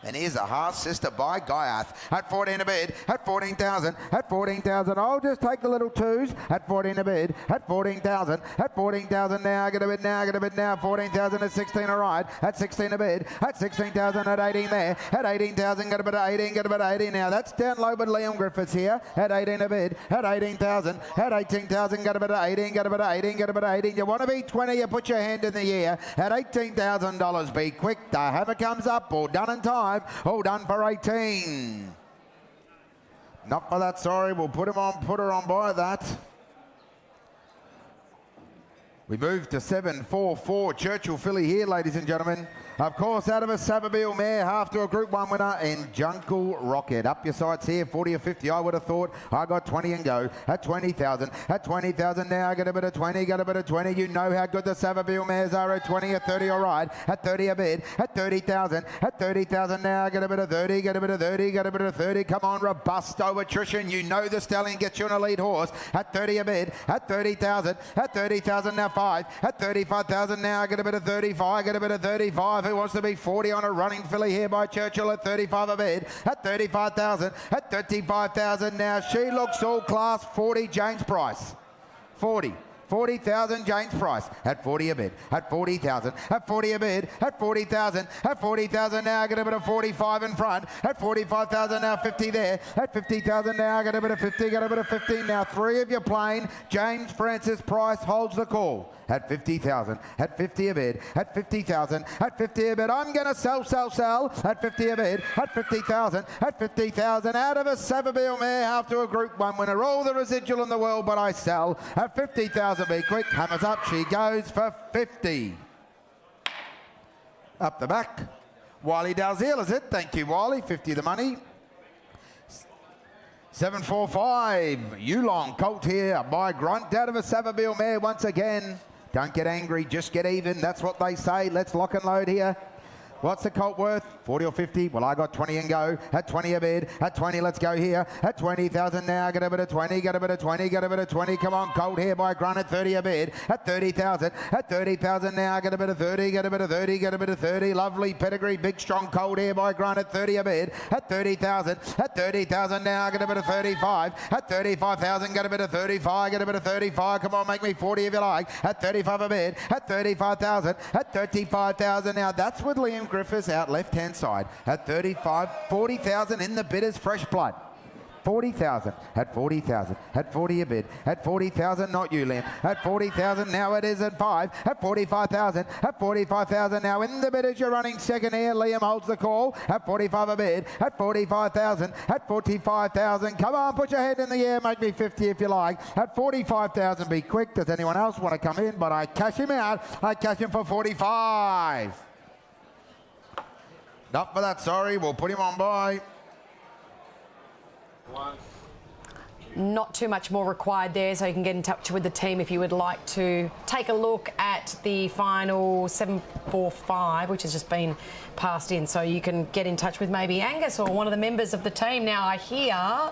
And here's a half sister by Gaiath. At 14 a bid, at 14,000, at 14,000. I'll just take the little 2s. At 14 a bid, at 14,000, at 14,000 now, get a bit now, get a bit now. 14,000 at 16, all right. At 16 a bid, at 16,000 at 18 there, at 18,000, get a bit of 18, get a bit of 18 now. That's down low, but Liam Griffiths here, at 18 a bid, at 18,000, at 18,000, get a bit of 18, get a bit of 18, get a bit of 18. You want to be 20, you put your hand in the air, at $18,000. Be quick, the hammer comes up, all done in time, all done for 18. Not for that, sorry, we'll put her on by that. We move to 7-4-4 Churchill filly here, ladies and gentlemen. Of course, out of a Savabeel mare, half to a Group 1 winner in Jungle Rocket. Up your sights here, 40 or 50, I would have thought. I got 20 and go. At 20,000, at 20,000 now, get a bit of 20, get a bit of 20. You know how good the Savabeel mares are at 20, at 30, all right. At 30 a bid, at 30,000, at 30,000 now, get a bit of 30, get a bit of 30, get a bit of 30. Come on, Robusto attrition. You know the stallion gets you an elite horse. At 30 a bid, at 30,000, at 30,000 now, 5. At 35,000 now, get a bit of 35, get a bit of 35. Who wants to be 40 on a running filly here by Churchill at 35 a bid? At 35,000, at 35,000 now. She looks all class. 40, James Price. 40. 40,000 James Price at 40 a bid, at 40,000, at 40 a bid, at 40,000, at 40,000 now, get a bit of 45 in front, at 45,000 now, 50 there, at 50,000 now, get a bit of 50, get a bit of 15 now, 3 of your plane, James Francis Price holds the call. At 50,000, at 50 a bid, at 50,000, at 50 a bid. I'm going to sell, at 50 a bid, at 50,000, at 50,000. Out of a Savabeel mare after a Group 1 winner. All the residual in the world, but I sell at 50,000. Be quick, hammers up, she goes for 50. Up the back. Wiley Dalziel, is it? Thank you, Wiley. 50 the money. 745, Yearling colt here by Grunt out of a Savabeel mare once again. Don't get angry, just get even. That's what they say. Let's lock and load here. What's the colt worth? 40 or 50? Well, I got 20 and go. At 20 a bid. At 20, let's go here. At 20,000 now. Get a bit of 20. Get a bit of 20. Get a bit of 20. Come on, colt here by Grunt at 30 a bid. At 30,000. At 30,000 now. Get a bit of 30. Get a bit of 30. Get a bit of 30. Lovely pedigree. Big strong colt here by Grunt at 30 a bid. At 30,000. At 30,000 now. Get a bit of 35. At 35,000. Get a bit of 35. Get a bit of 35. Come on, make me 40 if you like. At 35 a bid. At 35,000. At 35,000 now. That's with Liam Griffiths out left-hand side. At 35, 40,000 in the bidders, fresh blood. 40,000, at 40,000, at 40 a bid, at 40,000, not you, Liam. At 40,000, now it is at 5, at 45,000, at 45,000 now in the bidders, you're running second here. Liam holds the call, at 45 a bid, at 45,000, at 45,000. Come on, put your head in the air, make me 50 if you like. At 45,000, be quick. Does anyone else want to come in? But I cash him out. I cash him for 45. Not for that, sorry. We'll put him on by. Not too much more required there, so you can get in touch with the team if you would like to take a look at the final 745, which has just been passed in. So you can get in touch with maybe Angus or one of the members of the team. Now, I hear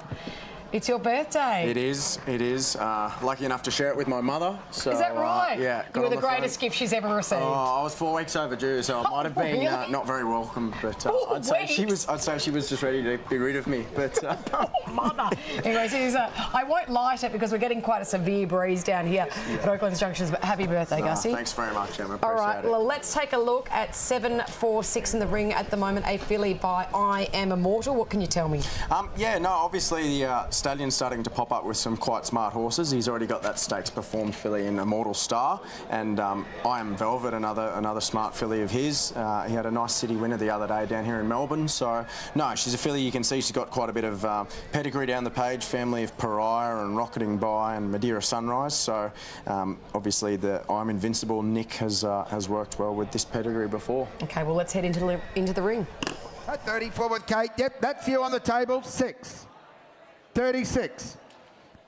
it's your birthday. It is. It is. Lucky enough to share it with my mother. So, is that right? Yeah. You were the greatest gift she's ever received. I was 4 weeks overdue, so I might have been really? Not very welcome. But I'd say she was just ready to be rid of me. But mother. Anyways, I won't light it because we're getting quite a severe breeze down here at Oaklands Junctions. But happy birthday, Gussie. Thanks very much, Emma. All right. Well, let's take a look at 746 in the ring at the moment. A filly by I Am Immortal. What can you tell me? Obviously the stallion's starting to pop up with some quite smart horses. He's already got that stakes performed filly in Immortal Star, and I Am Velvet, another smart filly of his. He had a nice city winner the other day down here in Melbourne. So no, she's a filly you can see she's got quite a bit of pedigree down the page. Family of Pariah and Rocketing By and Madeira Sunrise. So obviously the I'm Invincible Nick has worked well with this pedigree before. Okay, well let's head into the ring. At 34 with Kate. Yep, that's you on the table. 6. 36,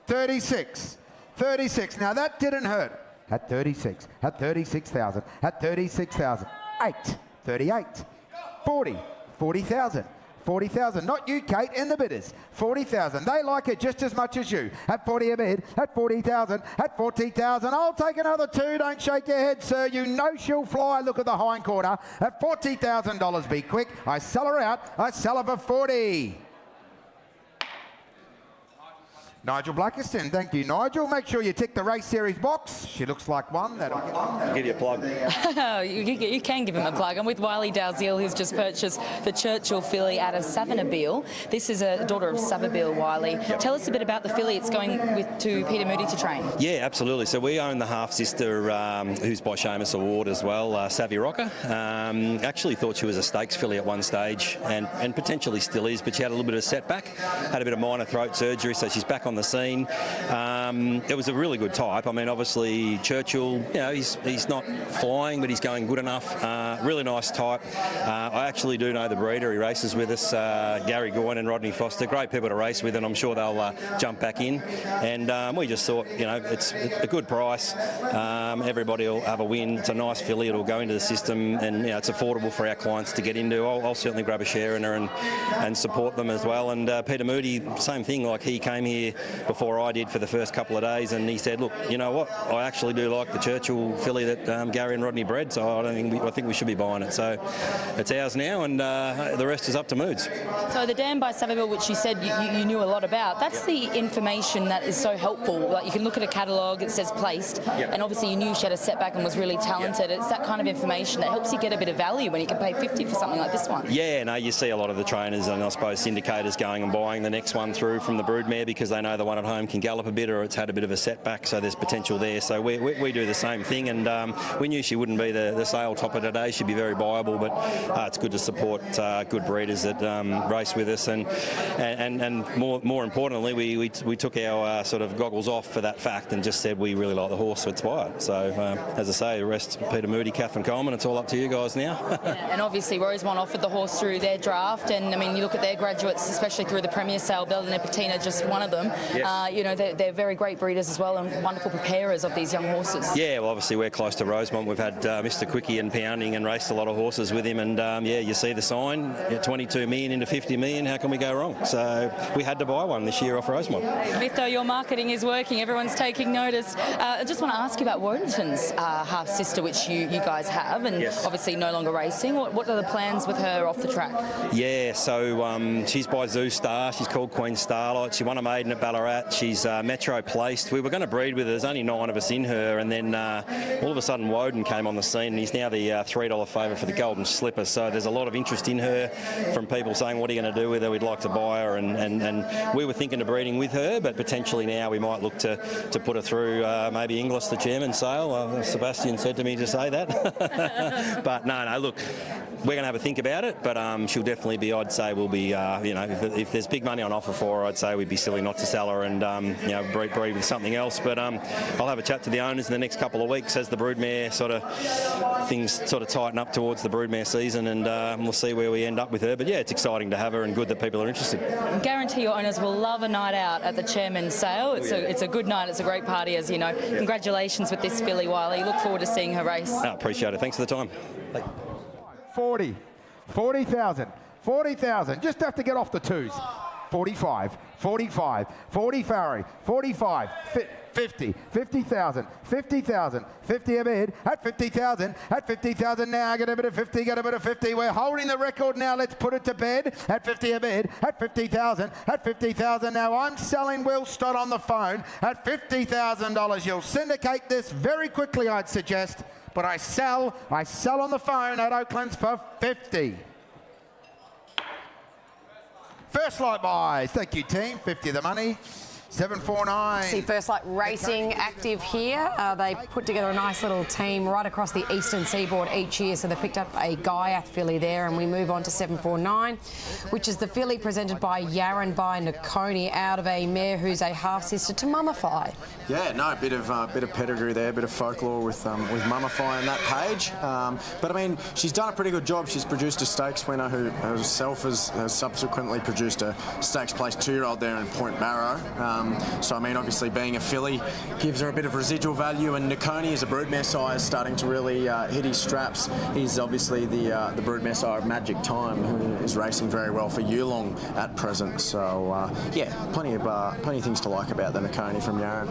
36, 36. Now that didn't hurt. At 36, at 36,000, at 36,000, 8, 38, 40, 40,000. 40,000, not you, Kate, in the bidders. 40,000, they like it just as much as you. At 40 a bid, at 40,000, at 40,000. I'll take another 2, don't shake your head, sir. You know she'll fly. Look at the hind quarter. At $40,000, be quick. I sell her out. I sell her for 40. Nigel Blackiston, thank you, Nigel. Make sure you tick the race series box. She looks like one. I'll give you a plug. you can give him a plug. I'm with Wiley Dalziel, who's just purchased the Churchill filly out of Savabeel. This is a daughter of Savabeel, Wiley. Yep. Tell us a bit about the filly. It's going to Peter Moody to train. Yeah, absolutely. So we own the half-sister, who's by Seamus Award as well, Savvy Rocker. Actually thought she was a stakes filly at one stage and potentially still is, but she had a little bit of a setback. Had a bit of minor throat surgery, so she's back on the scene. It was a really good type. I mean, obviously Churchill, he's not flying, but he's going good enough. Really nice type. I actually do know the breeder. He races with us, Gary Goyne and Rodney Foster. Great people to race with, and I'm sure they'll jump back in. And we just thought, it's a good price. Everybody will have a win. It's a nice filly. It'll go into the system, and it's affordable for our clients to get into. I'll certainly grab a share in her and support them as well. And Peter Moody, same thing. Like, he came here before I did for the first couple of days, and he said, look, you know what, I actually do like the Churchill filly that Gary and Rodney bred, so I think we should be buying it. So it's ours now, and the rest is up to Moods. So the dam by Savabeel, which you said you knew a lot about, that's the information that is so helpful. Like, you can look at a catalogue, it says placed, and obviously you knew she had a setback and was really talented. It's that kind of information that helps you get a bit of value when you can pay 50 for something like this one. Yeah, no, you see a lot of the trainers and I suppose syndicators going and buying the next one through from the broodmare because they know the one at home can gallop a bit or it's had a bit of a setback, so there's potential there. So we do the same thing, and we knew she wouldn't be the sale topper today. She'd be very viable, but it's good to support good breeders that race with us, and more importantly, we took our sort of goggles off for that fact and just said we really like the horse, so let's buy it. So as I say, the rest, Peter Moody, Catherine Coleman, it's all up to you guys now. Yeah, and obviously Rosemont offered the horse through their draft, and I mean, you look at their graduates, especially through the Premier sale, Belden and Patina, just one of them. Yes. You know, they're very great breeders as well and wonderful preparers of these young horses. Yeah, well, obviously we're close to Rosemont. We've had Mr. Quickie and Pounding and raced a lot of horses with him, and yeah, you see the sign, 22 million into 50 million, how can we go wrong? So we had to buy one this year off Rosemont. Mytho, your marketing is working, everyone's taking notice. I just want to ask you about Warrington's half-sister, which you guys have, and obviously no longer racing. What are the plans with her off the track? Yeah, so she's by Zoo Star. She's called Queen Starlight. She won a maiden at Ballarat. She's metro placed. We were going to breed with her. There's only 9 of us in her, and then all of a sudden Woden came on the scene, and he's now the $3 favourite for the Golden Slipper. So there's a lot of interest in her from people saying, what are you going to do with her? We'd like to buy her, and we were thinking of breeding with her, but potentially now we might look to put her through maybe Inglis, the chairman's sale. Sebastian said to me to say that. But no, look, we're going to have a think about it, but she'll definitely be, I'd say we'll be, you know, if there's big money on offer for her, I'd say we'd be silly not to sell her and, you know, breed with something else. But I'll have a chat to the owners in the next couple of weeks as the broodmare things tighten up towards the broodmare season, and we'll see where we end up with her. But yeah, it's exciting to have her and good that people are interested. I guarantee your owners will love a night out at the chairman's sale. It's a good night, it's a great party, as you know. Congratulations with this filly, Wiley. Look forward to seeing her race. I appreciate it. Thanks for the time. 40,000. Just have to get off the twos. 45, 40 Farry, 45, 50, 50,000, 50,000, 50 a bid, at 50,000, now, get a bit of 50, we're holding the record now, let's put it to bed, at 50 a bid, at 50,000, now, I'm selling Will Stott on the phone, at $50,000, you'll syndicate this very quickly, I'd suggest, but I sell on the phone at Oaklands for 50. First Light buys. Thank you, team. 50 of the money. 749. See First Light Racing active here. They put together a nice little team right across the eastern seaboard each year, so they picked up a Gaiath filly there, and we move on to 749, which is the filly presented by Yaron by Nakoni out of a mare who's a half-sister to Mummify. Yeah, no, bit of pedigree there, bit of folklore with Mummify on that page. But I mean, she's done a pretty good job. She's produced a stakes winner who herself has subsequently produced a stakes place 2-year-old there in Point Barrow. So I mean, obviously being a filly gives her a bit of residual value, and Nakoni is a broodmare sire starting to really hit his straps. He's obviously the broodmare sire of Magic Time, who is racing very well for Yearling at present. So yeah, plenty of things to like about the Nakoni from Yaron.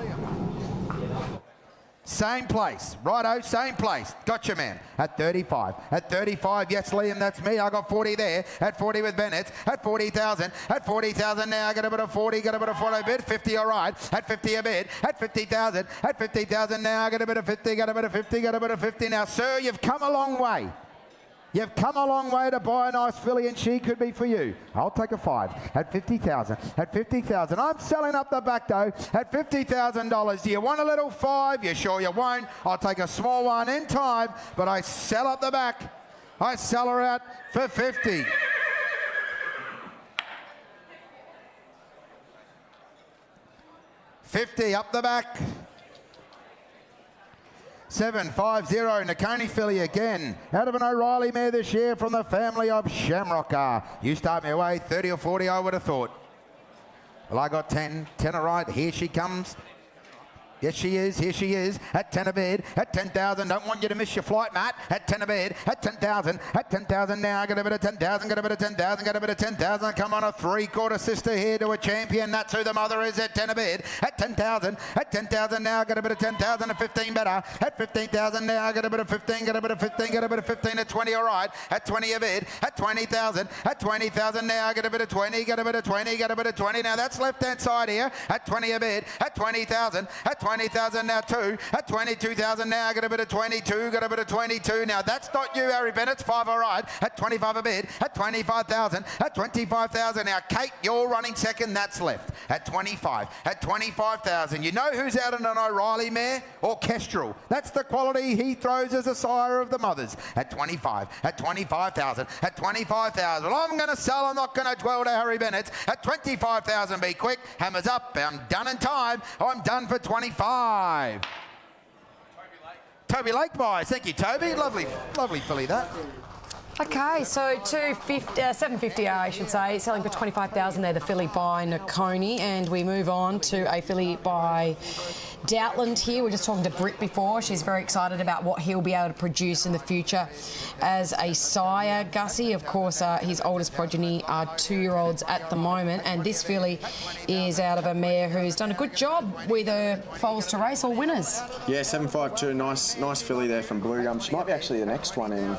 Same place, righto, same place. Gotcha, man. At 35, yes, Liam, that's me. I got 40 there. At 40 with Bennett. At 40,000, now. Get a bit of 40, bid. 50, all right. At 50 a bid. At 50,000, now. Get a bit of 50, Now, sir, you've come a long way. You've come a long way to buy a nice filly, and she could be for you. I'll take a 5 at 50,000. I'm selling up the back though at $50,000. Do you want a little 5? You sure you won't? I'll take a small one in time, but I sell up the back. I sell her out for 50. $50 up the back. 750, Nakoni filly again. Out of an O'Reilly mare this year from the family of Shamrocker. You start me away, 30 or 40 I would have thought. Well, I got 10 all right, here she comes. Yes, she is. Here she is at 10 a bid, at 10,000. Don't want you to miss your flight, Matt. At 10 a bid, at 10,000, at 10,000 now. Got a bit of 10,000, got a bit of 10,000, got a bit of 10,000. Come on, a three-quarter sister here to a champion. That's who the mother is at 10 a bid, at 10,000, at 10,000 now. Got a bit of 10,000 at 15 better. At 15,000 now. Got a bit of 15, got a bit of 15, got a bit of 15 at 20. All right. At 20 a bid, at 20,000, at 20,000 now. Got a bit of 20, got a bit of 20, got a bit of 20. Now that's left-hand side here. At 20 a bid, at 20,000, at 20,000 now. At 22,000 now, got a bit of 22, got a bit of 22. Now that's not you, Harry Bennett. 5 all right. At 25 a bid, at 25,000, at 25,000. Now, Kate, you're running second. That's left. At 25, at 25,000. You know who's out in an O'Reilly mare? Orchestral. That's the quality he throws as a sire of the mothers. At 25, at 25,000, at 25,000. Well, I'm going to sell. I'm not going to dwell to Harry Bennett. At 25,000, be quick. Hammers up. I'm done in time. I'm done for 25. Toby Lake buys. Thank you, Toby. Lovely filly that. Okay, so 750 I should say, selling for 25,000 there, the filly by Nakoni, and we move on to a filly by Doutland here. We're just talking to Britt before. She's very excited about what he'll be able to produce in the future as a sire. Gussie, of course, his oldest progeny are 2-year-olds at the moment, and this filly is out of a mare who's done a good job with her foals to race, all winners. Yeah, 752, nice filly there from Blue Gum. She might be actually the next one in,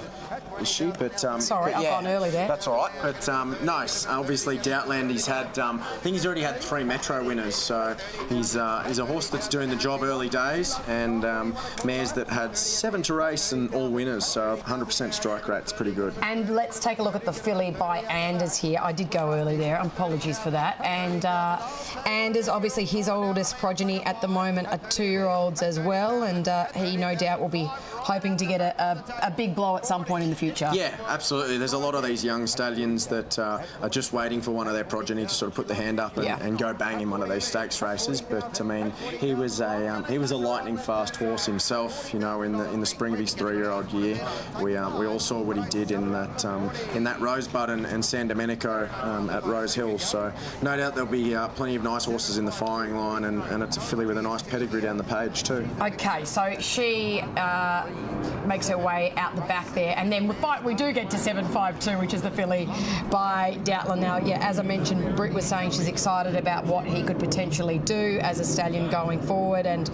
is she? But sorry, I've gone early there. That's all right. But nice. Obviously, Doutland, he's had, I think he's already had 3 Metro winners. So he's a horse that's doing the job early days, and mares that had 7 to race and all winners. So 100% strike rate. It's pretty good. And let's take a look at the filly by Anders here. I did go early there. Apologies for that. And Anders, obviously, his oldest progeny at the moment are 2-year-olds as well, and he no doubt will be hoping to get a big blow at some point in the future. Yeah, absolutely. There's a lot of these young stallions that are just waiting for one of their progeny to sort of put the hand up and go bang in one of these stakes races. But I mean, he was a lightning fast horse himself. You know, in the spring of his 3-year-old year, we all saw what he did in that Rosebud and San Domenico at Rose Hill. So no doubt there'll be plenty of nice horses in the firing line, and it's a filly with a nice pedigree down the page too. Okay, so she makes her way out the back there, and then we do get to 752, which is the filly by Doutland. Now, yeah, as I mentioned, Britt was saying she's excited about what he could potentially do as a stallion going forward, and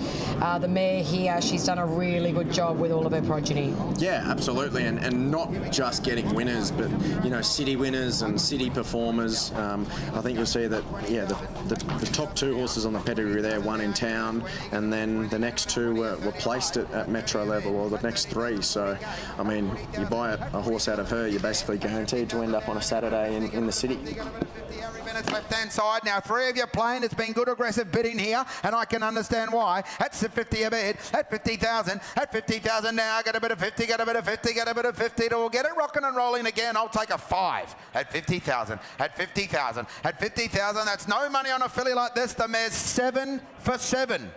the mare here, she's done a really good job with all of her progeny. Yeah, absolutely, and not just getting winners, but you know, city winners and city performers. I think you'll see that, yeah, the top 2 horses on the pedigree there, one in town, and then the next 2 were placed at Metro level, or the next 3. So, I mean, you buy a horse out of her, you're basically guaranteed to end up on a Saturday in the city. Left-hand side. Now 3 of you playing. It's been good aggressive bidding here, and I can understand why. That's 50 a bid. At 50,000. At 50,000 now. Got a bit of 50. Got a bit of 50. Got a bit of 50. We'll get it rocking and rolling again. I'll take a 5 at 50,000. At 50,000. At 50,000. That's no money on a filly like this. The mare's 7 for 7.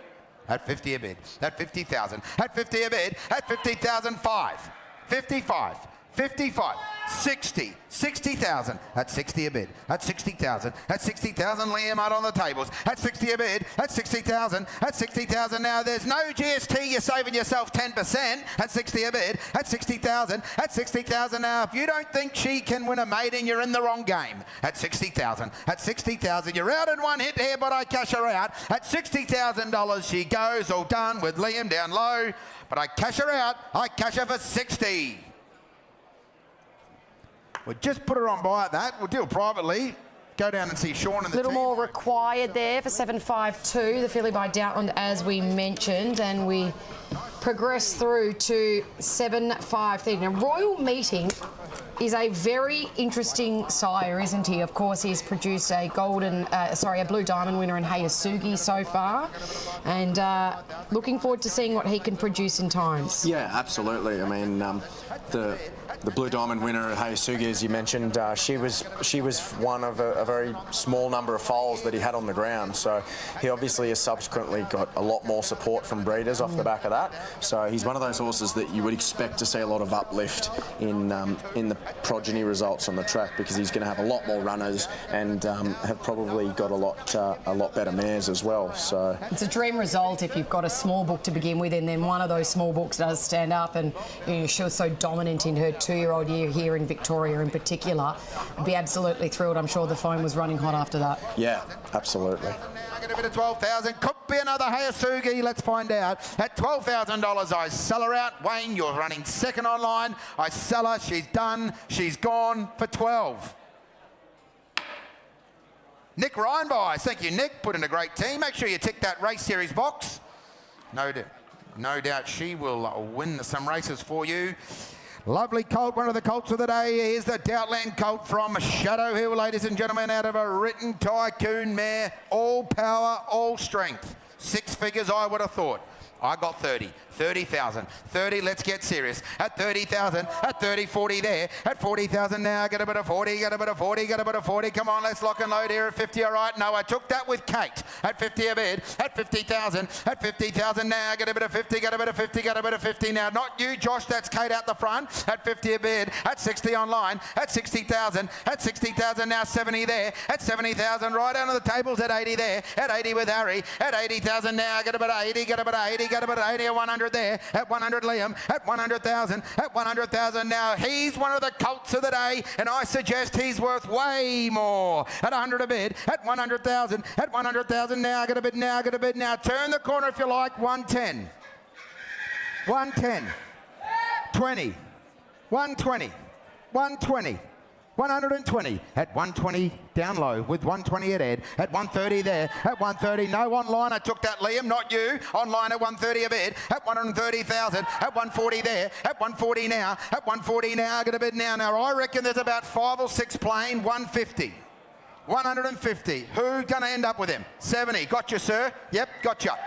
At 50 a bid. At 50,000. At 50 a bid. At 50,000. 5. 55. 55, 60, 60,000, at 60 a bid, at 60,000, at 60,000, Liam out on the tables, at 60 a bid, at 60,000, at 60,000 now, there's no GST, you're saving yourself 10%, at 60 a bid, at 60,000, at 60,000 now, if you don't think she can win a maiden, you're in the wrong game, at 60,000, at 60,000, you're out in one hit here, but I cash her out, at $60,000 she goes, all done with Liam down low, but I cash her out, I cash her for 60. We'll just put her on by at that. We'll deal privately. Go down and see Sean and the A little team. more required there for 752, the filly by Doutland, as we mentioned, and we progress through to 753. Now, Royal Meeting is a very interesting sire, isn't he? Of course, he's produced a Blue Diamond winner in Hayasugi so far, and looking forward to seeing what he can produce in times. Yeah, absolutely. I mean, the Blue Diamond winner, Hayasugi, as you mentioned, she was one of a very small number of foals that he had on the ground. So he obviously has subsequently got a lot more support from breeders off the back of that. So he's one of those horses that you would expect to see a lot of uplift in the progeny results on the track, because he's going to have a lot more runners and have probably got a lot better mares as well. So it's a dream result if you've got a small book to begin with, and then one of those small books does stand up, and she was so dominant in her 2-year-old year here in Victoria in particular. I'd be absolutely thrilled. I'm sure the phone was running hot after that. Yeah, absolutely. I get a bit of 12,000. Could be another Hayasugi. Let's find out. At $12,000, I sell her out. Wayne, you're running second online. I sell her. She's done. She's gone for 12. Nick Ryanby. Thank you, Nick. Put in a great team. Make sure you tick that race series box. No doubt she will win some races for you. Lovely colt, one of the colts of the day is the Doubtland colt from Shadow Hill, ladies and gentlemen, out of a Written Tycoon mare. All power, all strength. 6 figures, I would have thought. I got 30. 30,000. 30, let's get serious. At 30,000, at 30, 40 there. At 40,000 now, get a bit of 40, get a bit of 40, get a bit of 40. Come on, let's lock and load here at 50, all right? No, I took that with Kate. At 50 a bid, at 50,000, at 50,000 now, get a bit of 50, get a bit of 50, get a bit of 50 now. Not you, Josh, that's Kate out the front. At 50 a bid, at 60 online, at 60,000, at 60,000 now, 70 there. At 70,000, right under the tables at 80 there. At 80 with Harry. At 80,000 now, get a bit of 80, get a bit of 80, get a bit of 80, at 100 there. At 100 Liam, at 100,000, at 100,000 now. He's one of the colts of the day, and I suggest he's worth way more. At 100 a bid, at 100,000, at 100,000 now, get a bid now, get a bid now. Turn the corner if you like, 110. 110. 20. 120. 120. 120 at 120 down low with 120 at Ed. At 130 there. At 130, no online. I took that, Liam, not you. Online at 130 a bid. At 130,000. At 140 there. At 140 now. At 140 now. Get a bid now. Now I reckon there's about 5 or 6 playing 150. 150. Who's going to end up with him? 70. Gotcha, sir. Yep, gotcha.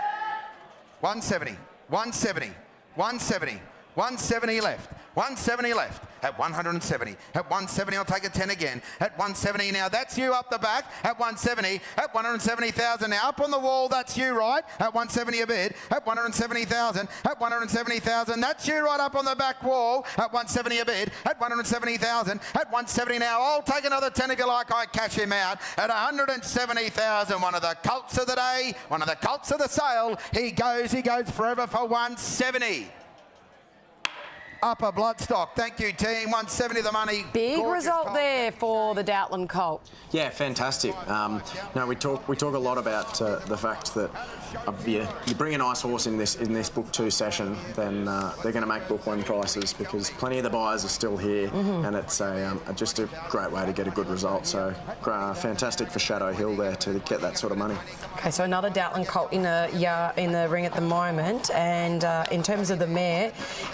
170. 170. 170. 170 left. 170 left. At 170. At 170, I'll take a 10 again. At 170 now, that's you up the back. At 170. At 170,000 now. Up on the wall, that's you, right? At 170 a bid. At 170,000. At 170,000. That's you right up on the back wall. At 170 a bid. At 170,000. At 170 now. I'll take another 10 if you like. I cash him out. At 170,000. One of the colts of the day. One of the colts of the sale. He goes forever for 170. Upper Bloodstock. Thank you, team. 170 the money. Big result there for the Doubtland colt. Yeah, fantastic. No, we talk a lot about the fact that you bring a nice horse in this book 2 session, then they're going to make book 1 prices, because plenty of the buyers are still here, and it's just a great way to get a good result. So fantastic for Shadow Hill there to get that sort of money. Okay, so another Doubtland colt in the ring at the moment, and in terms of the mare,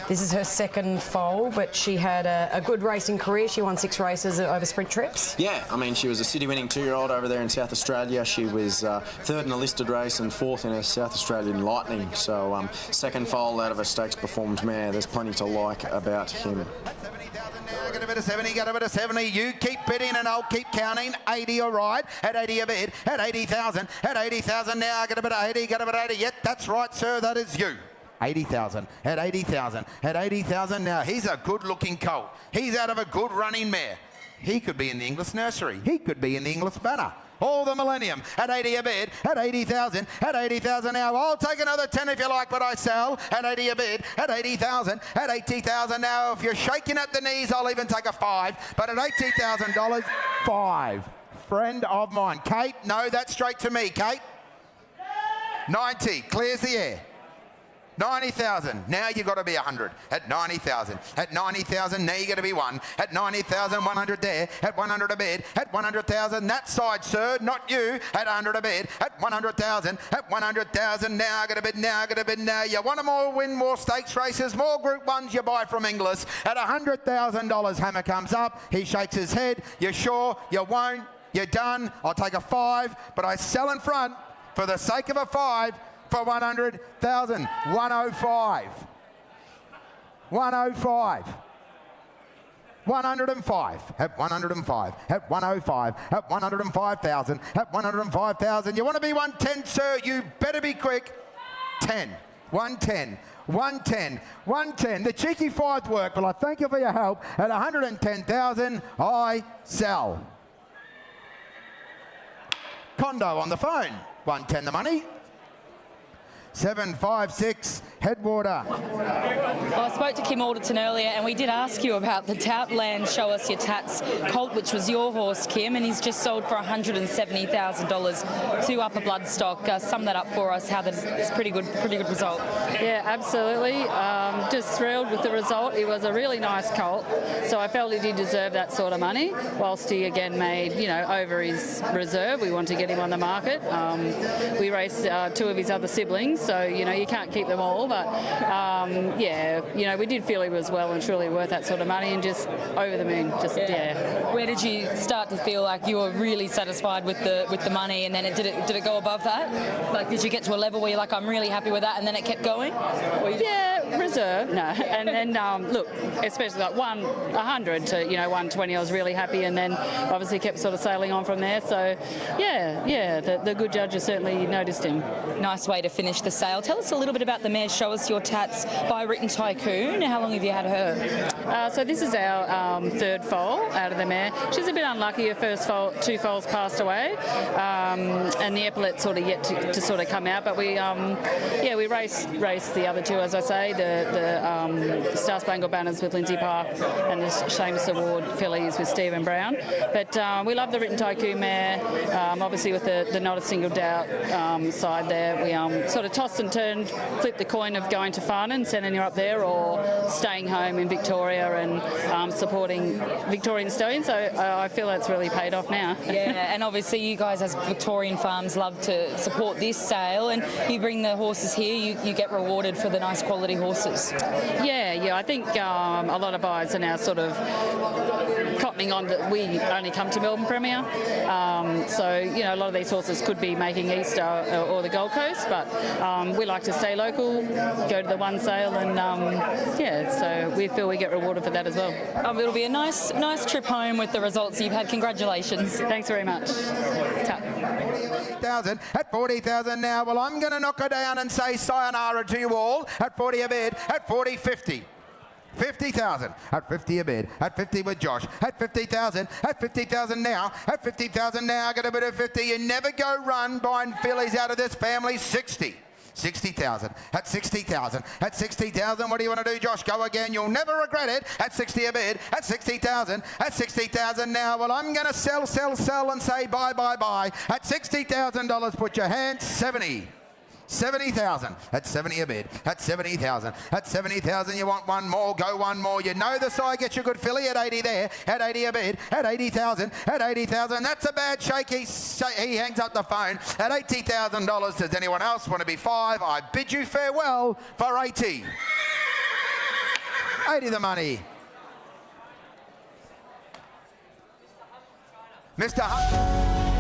this is her second foal, but she had a good racing career. She won 6 races over sprint trips. Yeah, I mean, she was a city-winning 2-year-old over there in South Australia. She was 3rd in a listed race and 4th in a South Australian Lightning. So second foal out of a stakes performed mare. There's plenty to like about him. Get a bit of 70, get a bit of 70. You keep bidding and I'll keep counting. 80, all right. At 80 a bid. At 80,000. At 80,000 now. Get a bit of 80, get a bit of 80. Yep, that's right, sir. That is you. 80,000. At 80,000. At 80,000 now. He's a good-looking colt. He's out of a good running mare. He could be in the English nursery. He could be in the English banner. All the millennium. At 80 a bid. At 80,000. At 80,000 now. I'll take another 10 if you like, but I sell. At 80 a bid. At 80,000. At 80,000 now. If you're shaking at the knees, I'll even take a 5. But at $80,000, 5. Friend of mine. Kate, no, that's straight to me, Kate. 90. Clears the air. 90,000. Now you've got to be 100. At 90,000. At 90,000. Now you got to be 1. At 90,000. 100 there. At 100 a bid. At 100,000. That side, sir. Not you. At 100 a bid. At 100,000. At 100,000. Now got a bid. Now got a bid. Now you want to win more stakes races, more Group 1s you buy from Inglis. At $100,000. Hammer comes up. He shakes his head. You sure? You won't? You're done? I'll take a 5, but I sell in front for the sake of a 5. For 100,000, 105. 105. 105, at 105, at 105, at 105,000, at 105,000. You want to be 110, sir? You better be quick. 10, 110, 110, 110. The cheeky fives work. Well, I thank you for your help. At 110,000, I sell. Condo on the phone. 110 the money. 756 Headwater. Well, I spoke to Kim Alderton earlier and we did ask you about the Toutland Show Us Your Tats colt, which was your horse, Kim, and he's just sold for $170,000 to Upper Bloodstock. Sum that up for us, how that's a pretty good result. Yeah, absolutely. Just thrilled with the result. He was a really nice colt, so I felt he did deserve that sort of money, whilst he again made, over his reserve. We want to get him on the market. We raced two of his other siblings, so, you can't keep them all, but we did feel he was well and truly worth that sort of money and just over the moon. Where did you start to feel like you were really satisfied with the money, and then did it go above that? Like, did you get to a level where you're like, I'm really happy with that, and then it kept going? Yeah, reserve, no. And then, look, especially like 100 to, 120, I was really happy, and then obviously kept sort of sailing on from there. So, the good judges certainly noticed him. Nice way to finish the sale. Tell us a little bit about the mare Show Us Your Tats by Written Tycoon. How long have you had her? So this is our third foal out of the mare. She's a bit unlucky. Her first foal, two foals passed away, and the epaulette's sort of yet to sort of come out. But we raced the other two, as I say, the Star Spangled Banners with Lindsay Park and the Seamus Award fillies with Stephen Brown. But we love the Written Tycoon mare. Obviously with the Not a Single Doubt side there, we sort of tossed and turned, flipped the coin of going to Farnham, sending her up there, or staying home in Victoria and supporting Victorian stallions. So I feel that's really paid off now. Yeah, and obviously you guys as Victorian farms love to support this sale, and you bring the horses here, you get rewarded for the nice quality horses. Yeah, I think a lot of buyers are now sort of cottoning on that we only come to Melbourne Premier. So, a lot of these horses could be making Easter or the Gold Coast, but we like to stay local, go to the one sale, and so we feel we get rewarded for that as well. It'll be a nice trip home with the results you've had. Congratulations. Thanks very much. At 40,000 now. Well, I'm going to knock her down and say sayonara to you all. At 40 a bid. At 40, 50. 50,000 at 50 a bid, at 50 with Josh, at 50,000, at 50,000 now, at 50,000 now, get a bit of 50. You never go run buying fillies out of this family. 60. 60,000, at 60,000, at 60,000. What do you want to do, Josh? Go again. You'll never regret it. At 60 a bid, at 60,000, at 60,000 now. Well, I'm going to sell and say bye. At $60,000, put your hands. 70. 70,000 at 70 a bid, at 70,000, at 70,000. You want one more, go one more. You know the side gets you a good filly. At 80 there, at 80 a bid, at 80,000, at 80,000. That's a bad shake. He hangs up the phone. At $80,000, does anyone else want to be 5? I bid you farewell for 80. 80 the money. Mr. Hunt.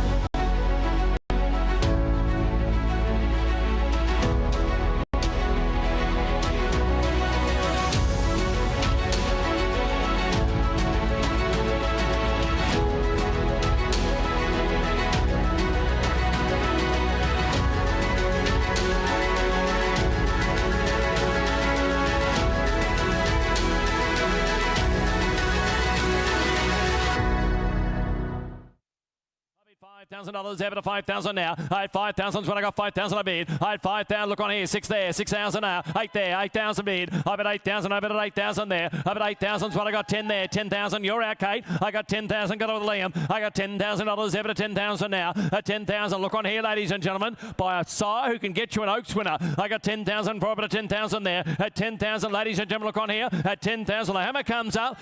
5,000 ever to 5,000 now. 5,000's when I got 5,000 a bid. 5,000, look on here, 6 there, 6,000 now. 8 there, 8,000 bid. I bet 8,000, I bet at 8,000 there. I bet 8,000's when I got 10 there. 10,000, you're out, Kate. I got 10,000, got over Liam. I got $10,000 ever to 10,000 now. At 10,000, look on here, ladies and gentlemen, by a sire who can get you an Oaks winner. I got 10,000 for a bit of 10,000 there. At 10,000, ladies and gentlemen, look on here. At 10,000, the hammer comes up.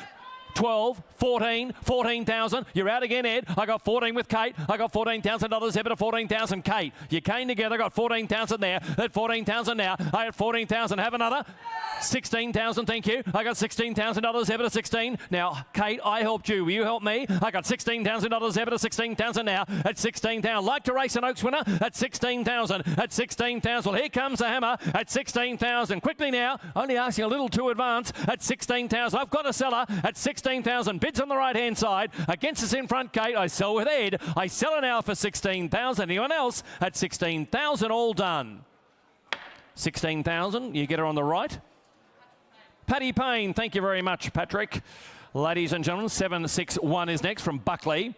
12, 14, 14,000. You're out again, Ed. I got 14 with Kate. I got $14,000 ever to 14,000. Kate, you came together, got 14,000 there. At 14,000 now. I had 14,000. Have another. 16,000, thank you. I got $16,000 ever to 16. Now, Kate, I helped you. Will you help me? I got $16,000 ever to 16,000 now. At 16,000. Like to race an Oaks winner at 16,000. At 16,000. Well, here comes the hammer at 16,000. Quickly now. Only asking a little too advance at 16,000. I've got a seller at 16,000. 16,000. Bids on the right-hand side. Against us in front, Kate. I sell with Ed. I sell her now for 16,000. Anyone else at 16,000? All done. 16,000. You get her on the right. Paddy Payne. Thank you very much, Patrick. Ladies and gentlemen, 761 is next from Buckley.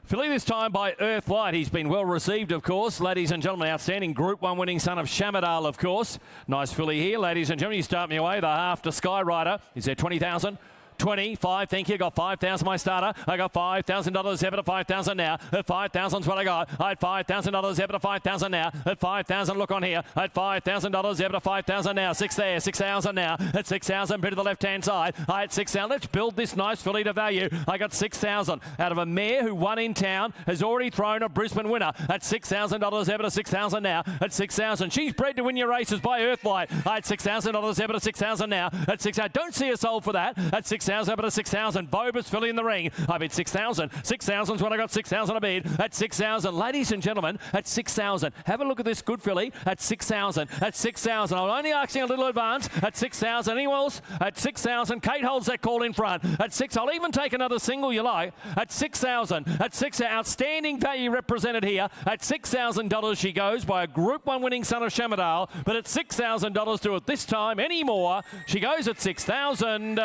Filly this time by Earthlight. He's been well received, of course. Ladies and gentlemen, outstanding Group 1 winning son of Shamadal, of course. Nice filly here. Ladies and gentlemen, you start me away. The half to Skyrider. Is there 20,000? 25, thank you. Got 5,000 my starter. I got $5,000 ever to 5,000 now. At 5,000's what I got. I had $5,000 ever to 5,000 now. At 5,000, look on here. I had $5,000 ever to 5,000 now. 6 there, 6,000 now. At 6,000, bit to the left-hand side. I had 6,000. Let's build this nice filly to value. I got 6,000 out of a mare who won in town, has already thrown a Brisbane winner. At $6,000 ever to 6,000 now. At 6,000. She's bred to win your races by Earthlight. I had $6,000 ever to 6,000 now. At 6,000. Don't see a sold for that. At 6,000. Up to 6,000. Bobus filly in the ring. I bid 6,000. 6,000's when I got 6,000 a bid. At 6,000. Ladies and gentlemen, at 6,000. Have a look at this good filly. At 6,000. At 6,000. I'm only asking a little advance. At 6,000. Anyone else? At 6,000. Kate holds that call in front. At 6. I'll even take another single you like. At 6,000. At 6. Outstanding value represented here. At $6,000 she goes by a Group 1 winning son of Shamadal. But at $6,000 to it this time anymore. She goes at 6,000.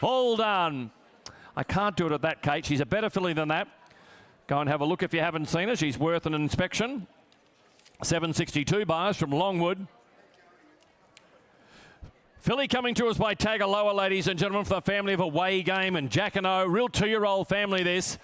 All done. I can't do it at that, Kate. She's a better filly than that. Go and have a look if you haven't seen her. She's worth an inspection. 762 buyers from Longwood. Filly coming to us by Tagaloa, ladies and gentlemen, for the family of Away Game and Jackano. Real 2-year-old family, this.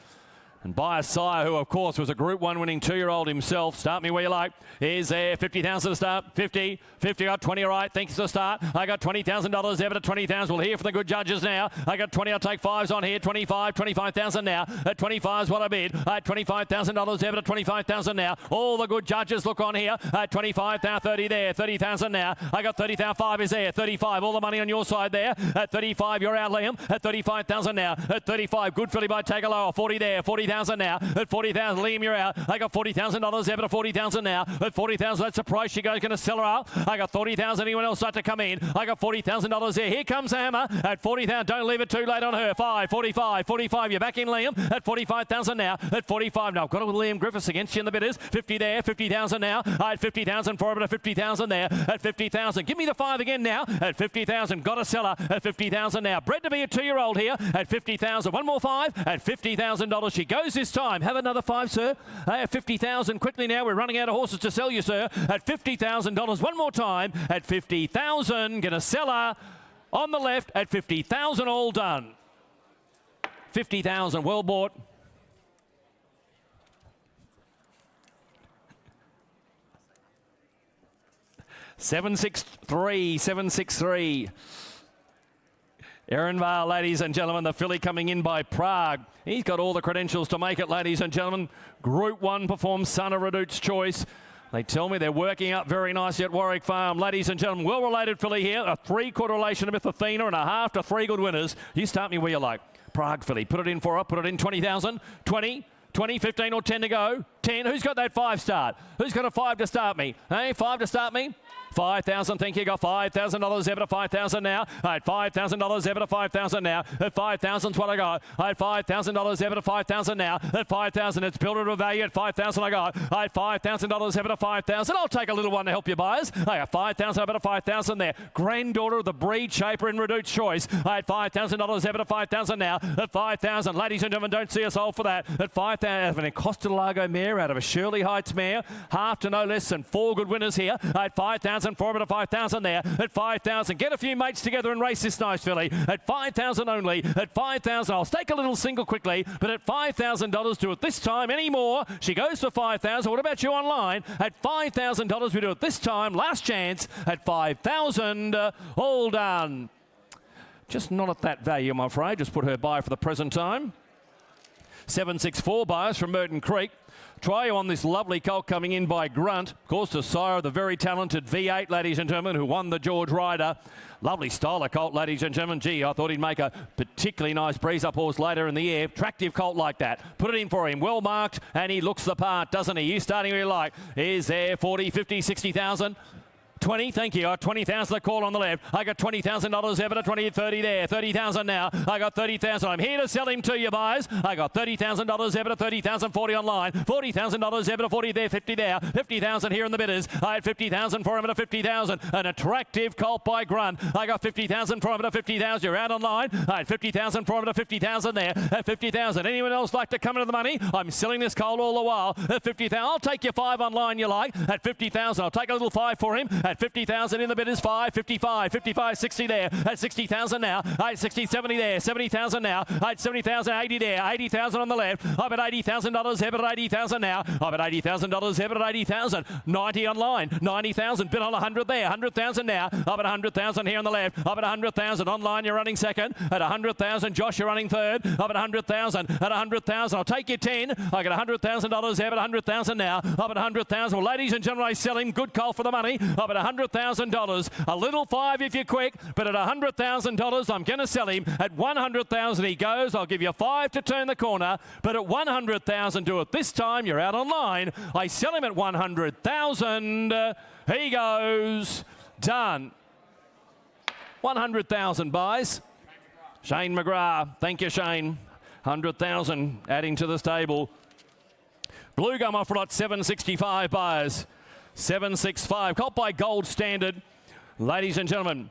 And by a sire who, of course, was a Group 1 winning 2-year-old himself. Start me where you like. Is there 50,000 to start? 50. 50. I got 20 right. Think it's a start. I got $20,000 ever to 20,000. We'll hear from the good judges now. I got 20. I'll take 5s on here. 25. 25,000 now. At 25 is what I bid. I had $25,000 ever to 25,000 now. All the good judges look on here. At 25, now 30 there. 30,000 now. I got 30,000. 5 is there. 35. All the money on your side there. At 35, you're out, Liam. At 35,000 now. At 35, good filly by Tagaloa. 40 there. 40,000 now. At 40,000, Liam, you're out. I got $40,000 ever to 40,000 now. At 40,000, that's the price she goes. Going to sell her up. I got 40,000. Anyone else like to come in? I got $40,000 there. Here comes the hammer. At 40,000, don't leave it too late on her. 5, 45, 45. You're back in, Liam. At 45,000 now. At 45 now. I've got it with Liam Griffiths against you in the bidders. 50 there. 50,000 now. I had 50,000 for her, but at 50,000 there. At 50,000. Give me the 5 again now. At 50,000. Got a seller. At 50,000 now. Bred to be a 2-year-old here. At 50,000. One more 5. At $50,000. She goes this time. Have another 5, sir. At 50,000 quickly now. We're running out of horses to sell you, sir. At $50,000. One more time. At 50,000. Going to sell her on the left at 50,000. All done. 50,000. Well bought. $763. Aaron Vale, ladies and gentlemen, the filly coming in by Prague. He's got all the credentials to make it, ladies and gentlemen. Group 1 performs son of Redout's Choice. They tell me they're working up very nicely at Warwick Farm. Ladies and gentlemen, well-related filly here. A 3/4 relation to Myth Athena and a half to 3 good winners. You start me where you like. Prague filly, put it in for her. Put it in 20,000. 20. 20, 15 or 10 to go. 10. Who's got that 5 start? Who's got a 5 to start me? Hey, 5 to start me? 5,000, thank you. Got $5,000 ever to 5,000 now. I had $5,000 ever to 5,000 now. At 5,000's what I got. I had $5,000 ever to 5,000 now. At 5,000, it's built to a value. At 5,000 I got. I had $5,000 ever to 5,000. I'll take a little one to help you buyers. I got 5,000 ever to 5,000 there. Granddaughter of the breed shaper in Redout's Choice. I had $5,000 ever to 5,000 now. At 5,000, ladies and gentlemen, don't see us sold for that. At 5,000, an Costa Lago mare out of a Shirley Heights mare. Half to no less than 4 good winners here. I had 5,000 for it at 5,000 there. At 5,000, get a few mates together and race this nice filly. At 5,000 only. At 5,000, I'll stake a little single quickly, but at $5,000 do it this time anymore. She goes for 5,000. What about you online? At $5,000 we do it this time. Last chance at 5,000. All done. Just not at that value, I'm afraid. Just put her by for the present time. 764 buyers from Merton Creek. Try you on this lovely colt coming in by Grunt. Of course, the sire of the very talented V8, ladies and gentlemen, who won the George Ryder. Lovely style of colt, ladies and gentlemen. Gee, I thought he'd make a particularly nice breeze-up horse later in the air. Attractive colt like that. Put it in for him. Well marked, and he looks the part, doesn't he? You starting where you like. Is there 40, 50, 60,000? 20, thank you. 20,000 a call on the left. I got $20,000 ever to 20, 30 there. 30,000 now. I got 30,000. I'm here to sell him to you, buyers. I got $30,000 ever to 30,000, 40 online. $40,000 ever to 40 there, 50 there. 50,000 here in the bidders. I had 50,000 for him at a 50,000. An attractive colt by Grunt. I got 50,000 for him at a 50,000. You're out online. I had 50,000 for him at a 50,000 there. At 50,000. Anyone else like to come into the money? I'm selling this colt all the while. At 50,000. I'll take your 5 online you like. At 50,000. I'll take a little 5 for him. At 50,000 in the bidders, 5, 55, 55, 60 there. At 60,000 now. I had 60, 70 there. 70,000 now. I had 70,000, 80 there. 80,000 on the left. I'm at $80,000 here, but 80,000 now. I'm at $80,000 here, but 80,000. 90 online. 90,000. Bid on 100 there. 100,000 now. I'm at 100,000 here on the left. I'm at 100,000 online. You're running second. At 100,000, Josh, you're running third. I'm at 100,000. At 100,000, I'll take you 10. I got $100,000 here, but 100,000 now. I'm at 100,000. Well, ladies and gentlemen, I sell him. Good call for the money. I'm at $100,000. A little 5 if you're quick, but at $100,000, I'm going to sell him. At 100,000 he goes. I'll give you 5 to turn the corner, but at 100,000 do it this time. You're out online. I sell him at 100,000. He goes. Done. 100,000 buys. Shane McGrath. Thank you, Shane. 100,000 adding to the stable. Blue Gum offer lot 765 buyers. 765. Colt by Gold Standard. Ladies and gentlemen,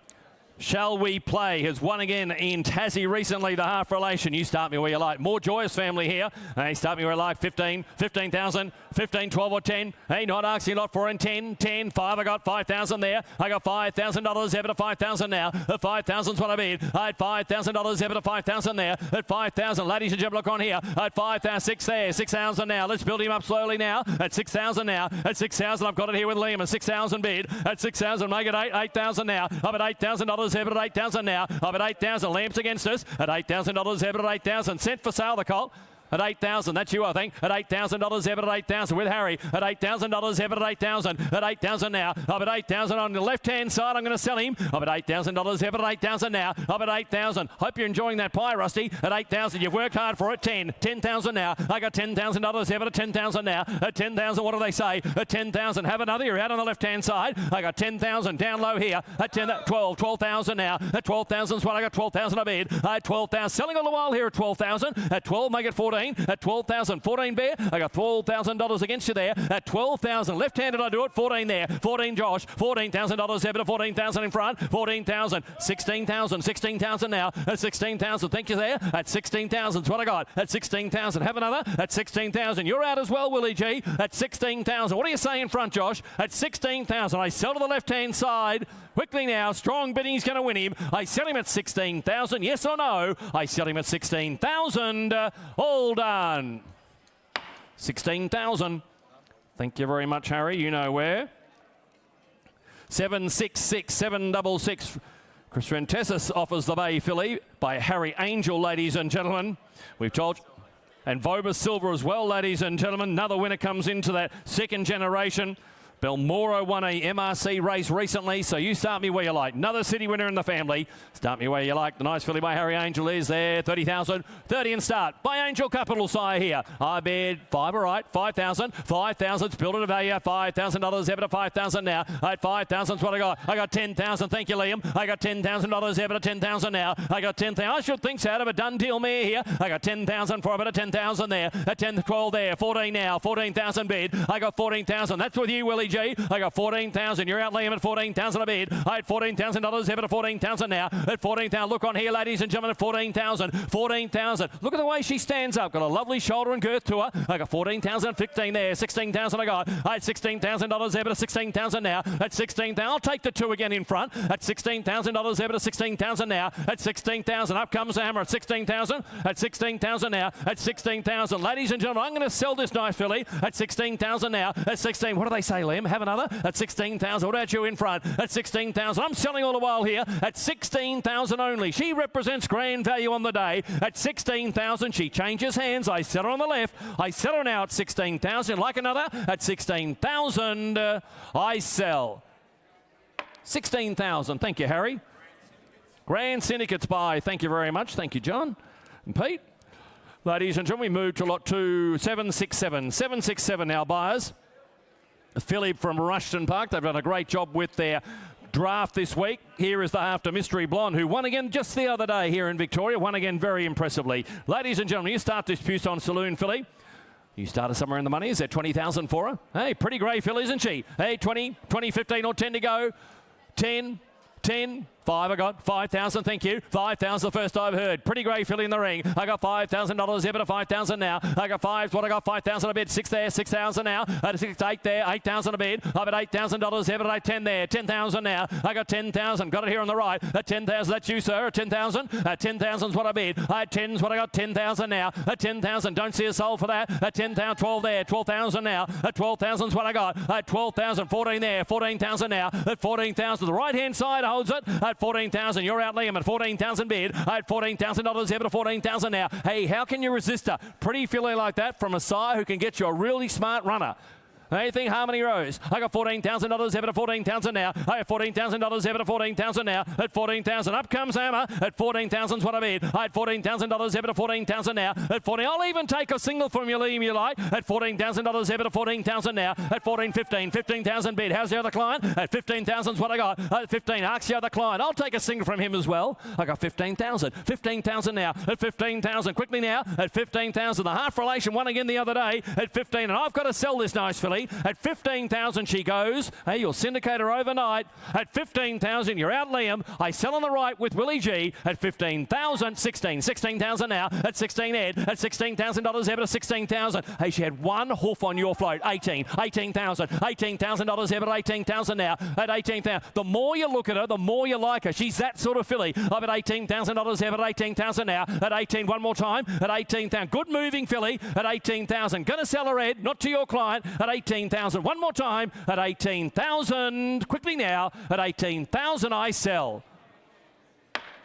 Shall We Play has won again in Tassie recently, the half relation. You start me where you like. More Joyous family here. Hey, start me where I like. 15, 15,000, 15, 12 or 10. Hey, not asking a lot for in 10, 10, 5. I got 5,000 there. I got $5,000 ever to 5,000 now. At 5,000's what I bid. I had $5,000 ever to 5,000 there. At 5,000, ladies and gentlemen, look on here. At 5,000, 6 there. 6,000 now. Let's build him up slowly now. At 6,000 now. At 6,000, I've got it here with Liam. At 6,000 bid. At 6,000, make it 8,000 now. I'm at $8,000 ever at 8,000 now. I'm at 8,000. Lamps against us. At $8,000 ever at 8,000. Sent for sale, the colt. At 8,000, that's you, I think. At $8,000 ever at 8,000 with Harry. At $8,000 ever at 8,000. At 8,000 now. I'm at 8,000 on the left-hand side. I'm going to sell him. I'm at $8,000 ever at 8,000 now. I'm at 8,000. Hope you're enjoying that pie, Rusty. At 8,000, you've worked hard for it. 10. 10,000 now. I got $10,000 ever at 10,000 now. At 10,000, what do they say? At 10,000, have another. You're out on the left-hand side. I got 10,000 down low here. At 12,000 now. At 12,000 is what I got. 12,000 I bid. I had 12,000. Selling all the while here at 12,000. At 12, make it 14. At 12,000, 14 Bear. I got $12,000 against you there. At 12,000, left-handed I do it. 14 there. 14 Josh. $14,000 ever to 14,000 in front. 14,000, 16,000, 16,000 now. At 16,000, thank you there. At 16,000 is what I got. At 16,000, have another. At 16,000, you're out as well, Willie G. At 16,000, what do you say in front, Josh? At 16,000, I sell to the left-hand side. Quickly now, strong bidding's going to win him. I sell him at 16,000, yes or no? I sell him at 16,000. All done. 16,000. Thank you very much, Harry. You know where. 766, 766. Chris Rentessis offers the Bay filly by Harry Angel, ladies and gentlemen. We've told you. And Vobus Silver as well, ladies and gentlemen. Another winner comes into that second generation. Belmoro won a MRC race recently, so you start me where you like. Another city winner in the family. Start me where you like. The nice filly by Harry Angel is there. 30,000. 30 and start. By Angel Capital Sire here. I bid 5, all right. 5,000. 5,000's built at a value. $5,000 ever to 5,000 now. I had 5,000's what I got. I got 10,000. Thank you, Liam. I got $10,000 ever to 10,000 now. I got 10,000. I should think so. Out of a done deal mare here. I got 10,000 for a bit of 10,000 there. At 10, 12 there. 14 now. 14,000 bid. I got 14,000. That's with you, Willie G. I got 14,000. You're out, Liam, at 14,000 a bid. I had $14,000 ever to 14,000 now. At 14,000, look on here, ladies and gentlemen, at 14,000. 14,000. Look at the way she stands up. Got a lovely shoulder and girth to her. I got 14,000, 15 there. 16,000 I got. I had $16,000 ever to 16,000 now. At 16,000, I'll take the 2 again in front. At $16,000 ever to 16,000 now. At 16,000, up comes the hammer at 16,000. At 16,000 now. At 16,000. Ladies and gentlemen, I'm going to sell this nice filly at 16,000 now. At 16, what do they say, Liam? Have another. At 16,000. What about you in front? At 16,000. I'm selling all the while here at 16,000 only. She represents grand value on the day. At 16,000, she changes hands. I sell her on the left. I sell her now at 16,000. Like another? At 16,000, I sell. 16,000. Thank you, Harry. Grand Syndicates buy. Thank you very much. Thank you, John and Pete. Ladies and gentlemen, we move to lot 2, 767. 767 now, buyers. Philip from Rushton Park. They've done a great job with their draft this week. Here is the half to Mystery Blonde, who won again just the other day here in Victoria. Won again very impressively. Ladies and gentlemen, you start this Puson Saloon filly. You started somewhere in the money. Is there 20,000 for her? Hey, pretty grey filly, isn't she? Hey, 20, 15 or 10 to go. 10, 5 I got. 5,000, thank you. 5,000 the first I've heard. Pretty grey filly in the ring. I got $5,000 here, but 5,000 now. I got 5, what I got, 5,000 a bid. 6 there, 6,000 now. 6, 8 there, 8,000 a bid. I got $8,000 here, but 10 there. 10,000 now. I got 10,000. Got it here on the right. At 10,000, that's you, sir. At 10,000. At 10,000's what I bid. At 10's what I got. 10,000 now. At 10,000. Don't see a soul for that. At 10,000, 12 there. 12,000 now. At 12,000's what I got. At 12,000, 14 there. 14,000 now. At 14,000, the right hand side holds it. At 14,000, you're out, Liam, at 14,000 bid. At $14,000 here, but 14,000 now. Hey, how can you resist a pretty filly like that from a sire who can get you a really smart runner? Anything Harmony Rose. I got $14,000 here, but 14,000 now. I have $14,000 here, but 14,000 now. At 14,000, up comes Hammer. At 14,000's what I bid. I had $14,000 here, but 14,000 now. At 14, I'll even take a single from you, Liam, you like. At $14,000 here, but 14,000 now. At 14, 15, 15,000 bid. How's the other client? At 15,000's what I got. At 15, ask the other client. I'll take a single from him as well. I got 15,000. 15,000 now. At 15,000, quickly now. At 15,000, the half relation won again the other day. At 15, and I've got to sell this nice filly. At 15,000 she goes. Hey, you'll syndicate her overnight. At 15,000, you're out, Liam. I sell on the right with Willie G. At 15,000, 16. 16,000 now. At 16, Ed. At $16,000 here, but at 16,000. Hey, she had one hoof on your float. 18. 18,000. $18,000 here, but 18,000 now. At 18,000. The more you look at her, the more you like her. She's that sort of filly. I'm at $18,000 here, but 18,000 now. At 18, one more time. At 18,000. Good moving filly. At 18,000. Gonna sell her, Ed. Not to your client. At 18,000. One more time at 18,000. Quickly now at 18,000 I sell.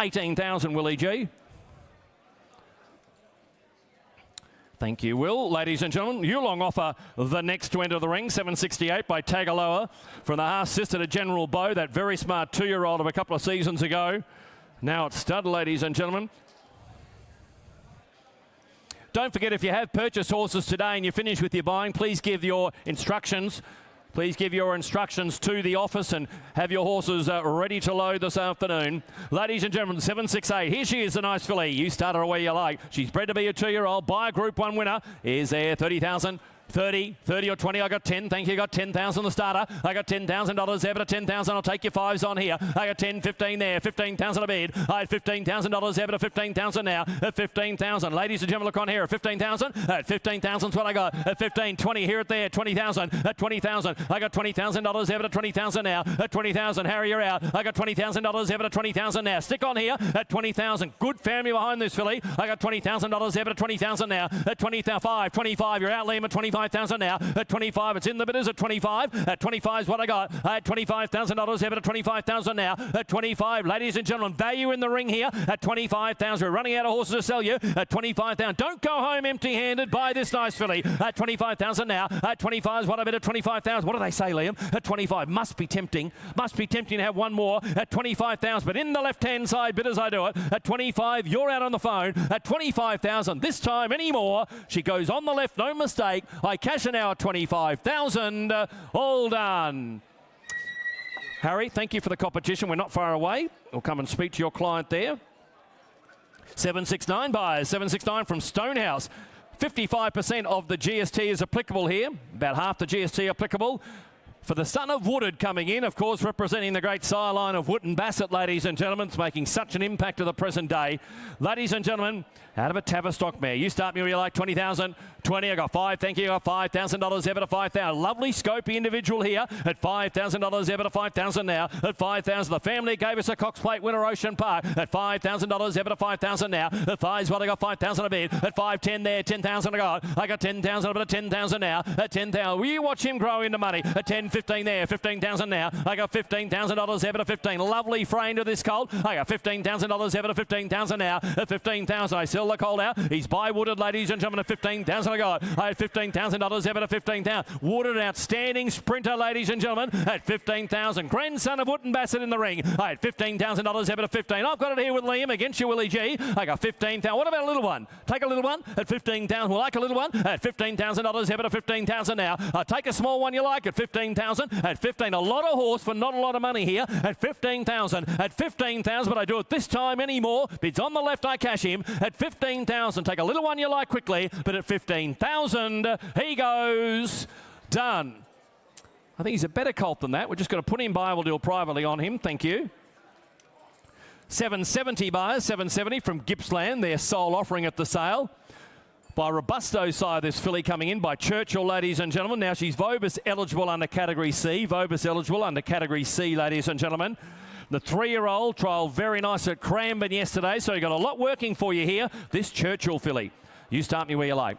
18,000, Willie G. Thank you, Will. Ladies and gentlemen, Yearling offer the next to enter the ring. 768 by Tagaloa from the half sister to General Bow, that very smart 2-year-old of a couple of seasons ago. Now it's stud, ladies and gentlemen. Don't forget, if you have purchased horses today and you finish with your buying, please give your instructions. Please give your instructions to the office and have your horses ready to load this afternoon. Ladies and gentlemen, 768. Here she is, the nice filly. You start her where you like. She's bred to be a 2-year-old. By a Group 1 winner. Is there 30,000? 30 or 20, I got 10, thank you, got 10,000 the starter, I got $10,000 there, but at 10,000 I'll take your 5s on here, I got 10, 15 there, 15,000 a bid, I had $15,000 there, but at 15,000 now, at 15,000, ladies and gentlemen, look on here, at 15,000, at 15,000's what I got, at 15, 20, here at there, 20,000, at 20,000, I got $20,000 there, but at 20,000 now, at 20,000, Harry, you're out, I got $20,000 there, but at 20,000 now, stick on here, at 20,000, good family behind this filly, I got $20,000 there, but at 20,000 now, at 25, you're out, Liam, at 25,000 now. At 25, it's in the bidders at 25. At 25 is what I got. At $25,000 here, but at 25,000 now. At 25, ladies and gentlemen, value in the ring here. At 25,000, we're running out of horses to sell you. At 25,000, don't go home empty-handed. Buy this nice filly. At 25,000 now. At 25 is what I bid at 25,000. What do they say, Liam? At 25, must be tempting. Must be tempting to have one more. At 25,000, but in the left-hand side bid as I do it. At 25, you're out on the phone. At 25,000, this time anymore. She goes on the left, no mistake. I cash her now at 25,000. All done. Harry, thank you for the competition. We're not far away. We'll come and speak to your client there. 769 buyers. 769 from Stonehouse. 55% of the GST is applicable here. About half the GST applicable. For the son of Woodard coming in, of course, representing the great sire line of Wootton Bassett, ladies and gentlemen. It's making such an impact to the present day. Ladies and gentlemen, out of a Tavistock mare. You start me where you like, 20,000. 20, I got 5, thank you, I got $5,000 ever to 5,000. Lovely scopy individual here at $5,000 ever to 5,000 now. At 5,000, the family gave us a Cox Plate winner, Ocean Park. At $5,000 ever to 5,000 now. At 5 is what I got, 5,000 a bid. At 510 there, 10,000 I got 10,000, but at 10,000 now. At 10,000, will you watch him grow into money? At 10, 15 there, 15,000 now. I got $15,000 ever to 15. Lovely frame to this colt. I got $15,000 ever to 15,000 now. At 15,000, I sell the colt out. He's by Woodard, ladies and gentlemen, at 15,000. I got? At $15,000 ever to 15,000. Wooded, outstanding sprinter, ladies and gentlemen, at 15,000. Grandson of Wooden Bassett in the ring. At $15,000 ever to 15. I've got it here with Liam against you, Willie G. I got 15,000. What about a little one? Take a little one at 15,000. We'll like a little one at $15,000 ever to 15,000 now. Take a small one you like at 15,000. At 15, a lot of horse for not a lot of money here at 15,000. At 15,000, but I do it this time anymore. Bids on the left, I cash him at 15,000. Take a little one you like quickly, but at 15,000, he goes. Done. I think he's a better colt than that. We're just going to put him by. We'll deal privately on him. Thank you. 770 buyers, 770 from Gippsland, their sole offering at the sale. By Robusto side, this filly coming in by Churchill, ladies and gentlemen. Now she's Vobis eligible under Category C. Vobis eligible under Category C, ladies and gentlemen. The 3-year-old trialled very nice at Cranbourne yesterday, so you got a lot working for you here. This Churchill filly. You start me where you like.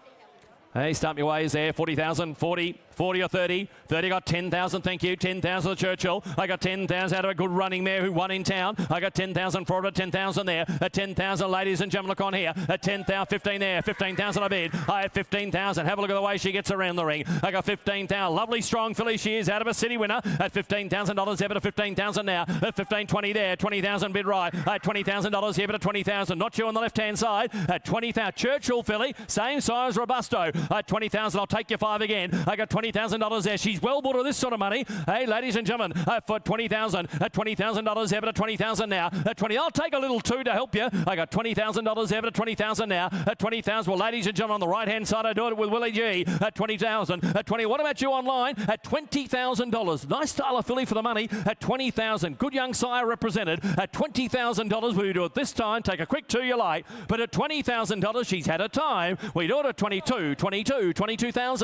Hey, start me ways there. 40,000, 40. 40 or 30. 30 got 10,000, thank you. 10,000 to Churchill. I got 10,000 out of a good running mare who won in town. I got 10,000 for it, 10,000 there. At 10,000, ladies and gentlemen, look on here. At 10,000, 15 there. 15,000 I bid. I have 15,000. Have a look at the way she gets around the ring. I got 15,000. Lovely strong filly she is, out of a city winner. At $15,000 ever to 15,000 now. At 15,20 there. 20,000 bid right. At $20,000 here, but at 20,000. Not you on the left-hand side. At 20,000. Churchill filly, same size Robusto. At 20,000, I'll take you 5 again. I got $20,000 there. She's well bought of this sort of money. Hey, ladies and gentlemen, for 20,000, at $20,000 ever to 20,000 now. At 20, I'll take a little 2 to help you. I got $20,000 ever to 20,000 now. At 20,000, well, ladies and gentlemen, on the right-hand side, I do it with Willie G. At 20,000. At 20, what about you online? At $20,000. Nice style of filly for the money. At 20,000. Good young sire represented. At $20,000, we do it this time. Take a quick 2 you like. But at $20,000, she's had a time. We do it at 22,000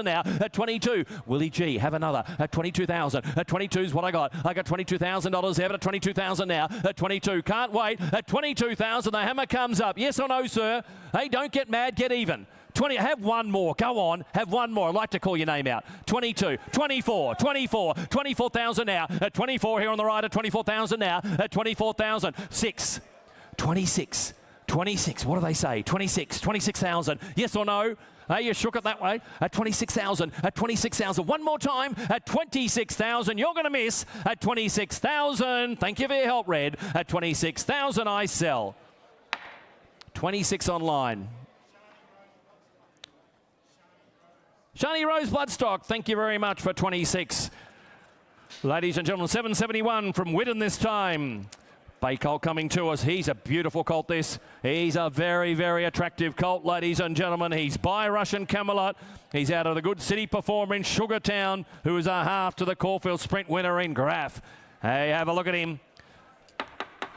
now. At 22, Willie G, have another. At 22,000. At 22 is what I got. I got $22,000 there, but at 22,000 now. At 22, can't wait. At 22,000, the hammer comes up. Yes or no, sir? Hey, don't get mad, get even. 20, have one more. Go on, have one more. I'd like to call your name out. 22, 24, 24,000 now. At 24 here on the right, at 24,000 now. At 24,000, 6, 26, 26. What do they say? 26,000. Yes or no? Hey, you shook it that way. At 26,000. At 26,000. One more time. At 26,000. You're going to miss. At 26,000. Thank you for your help, Red. At 26,000, I sell. 26 online. Shani Rose Bloodstock, thank you very much for 26. Ladies and gentlemen, 771 from Whitten this time. Bay colt coming to us. He's a beautiful colt, this. He's a very, very attractive colt, ladies and gentlemen. He's by Russian Camelot. He's out of the good city performer in Sugartown, who is a half to the Caulfield Sprint winner in Graf. Hey, have a look at him.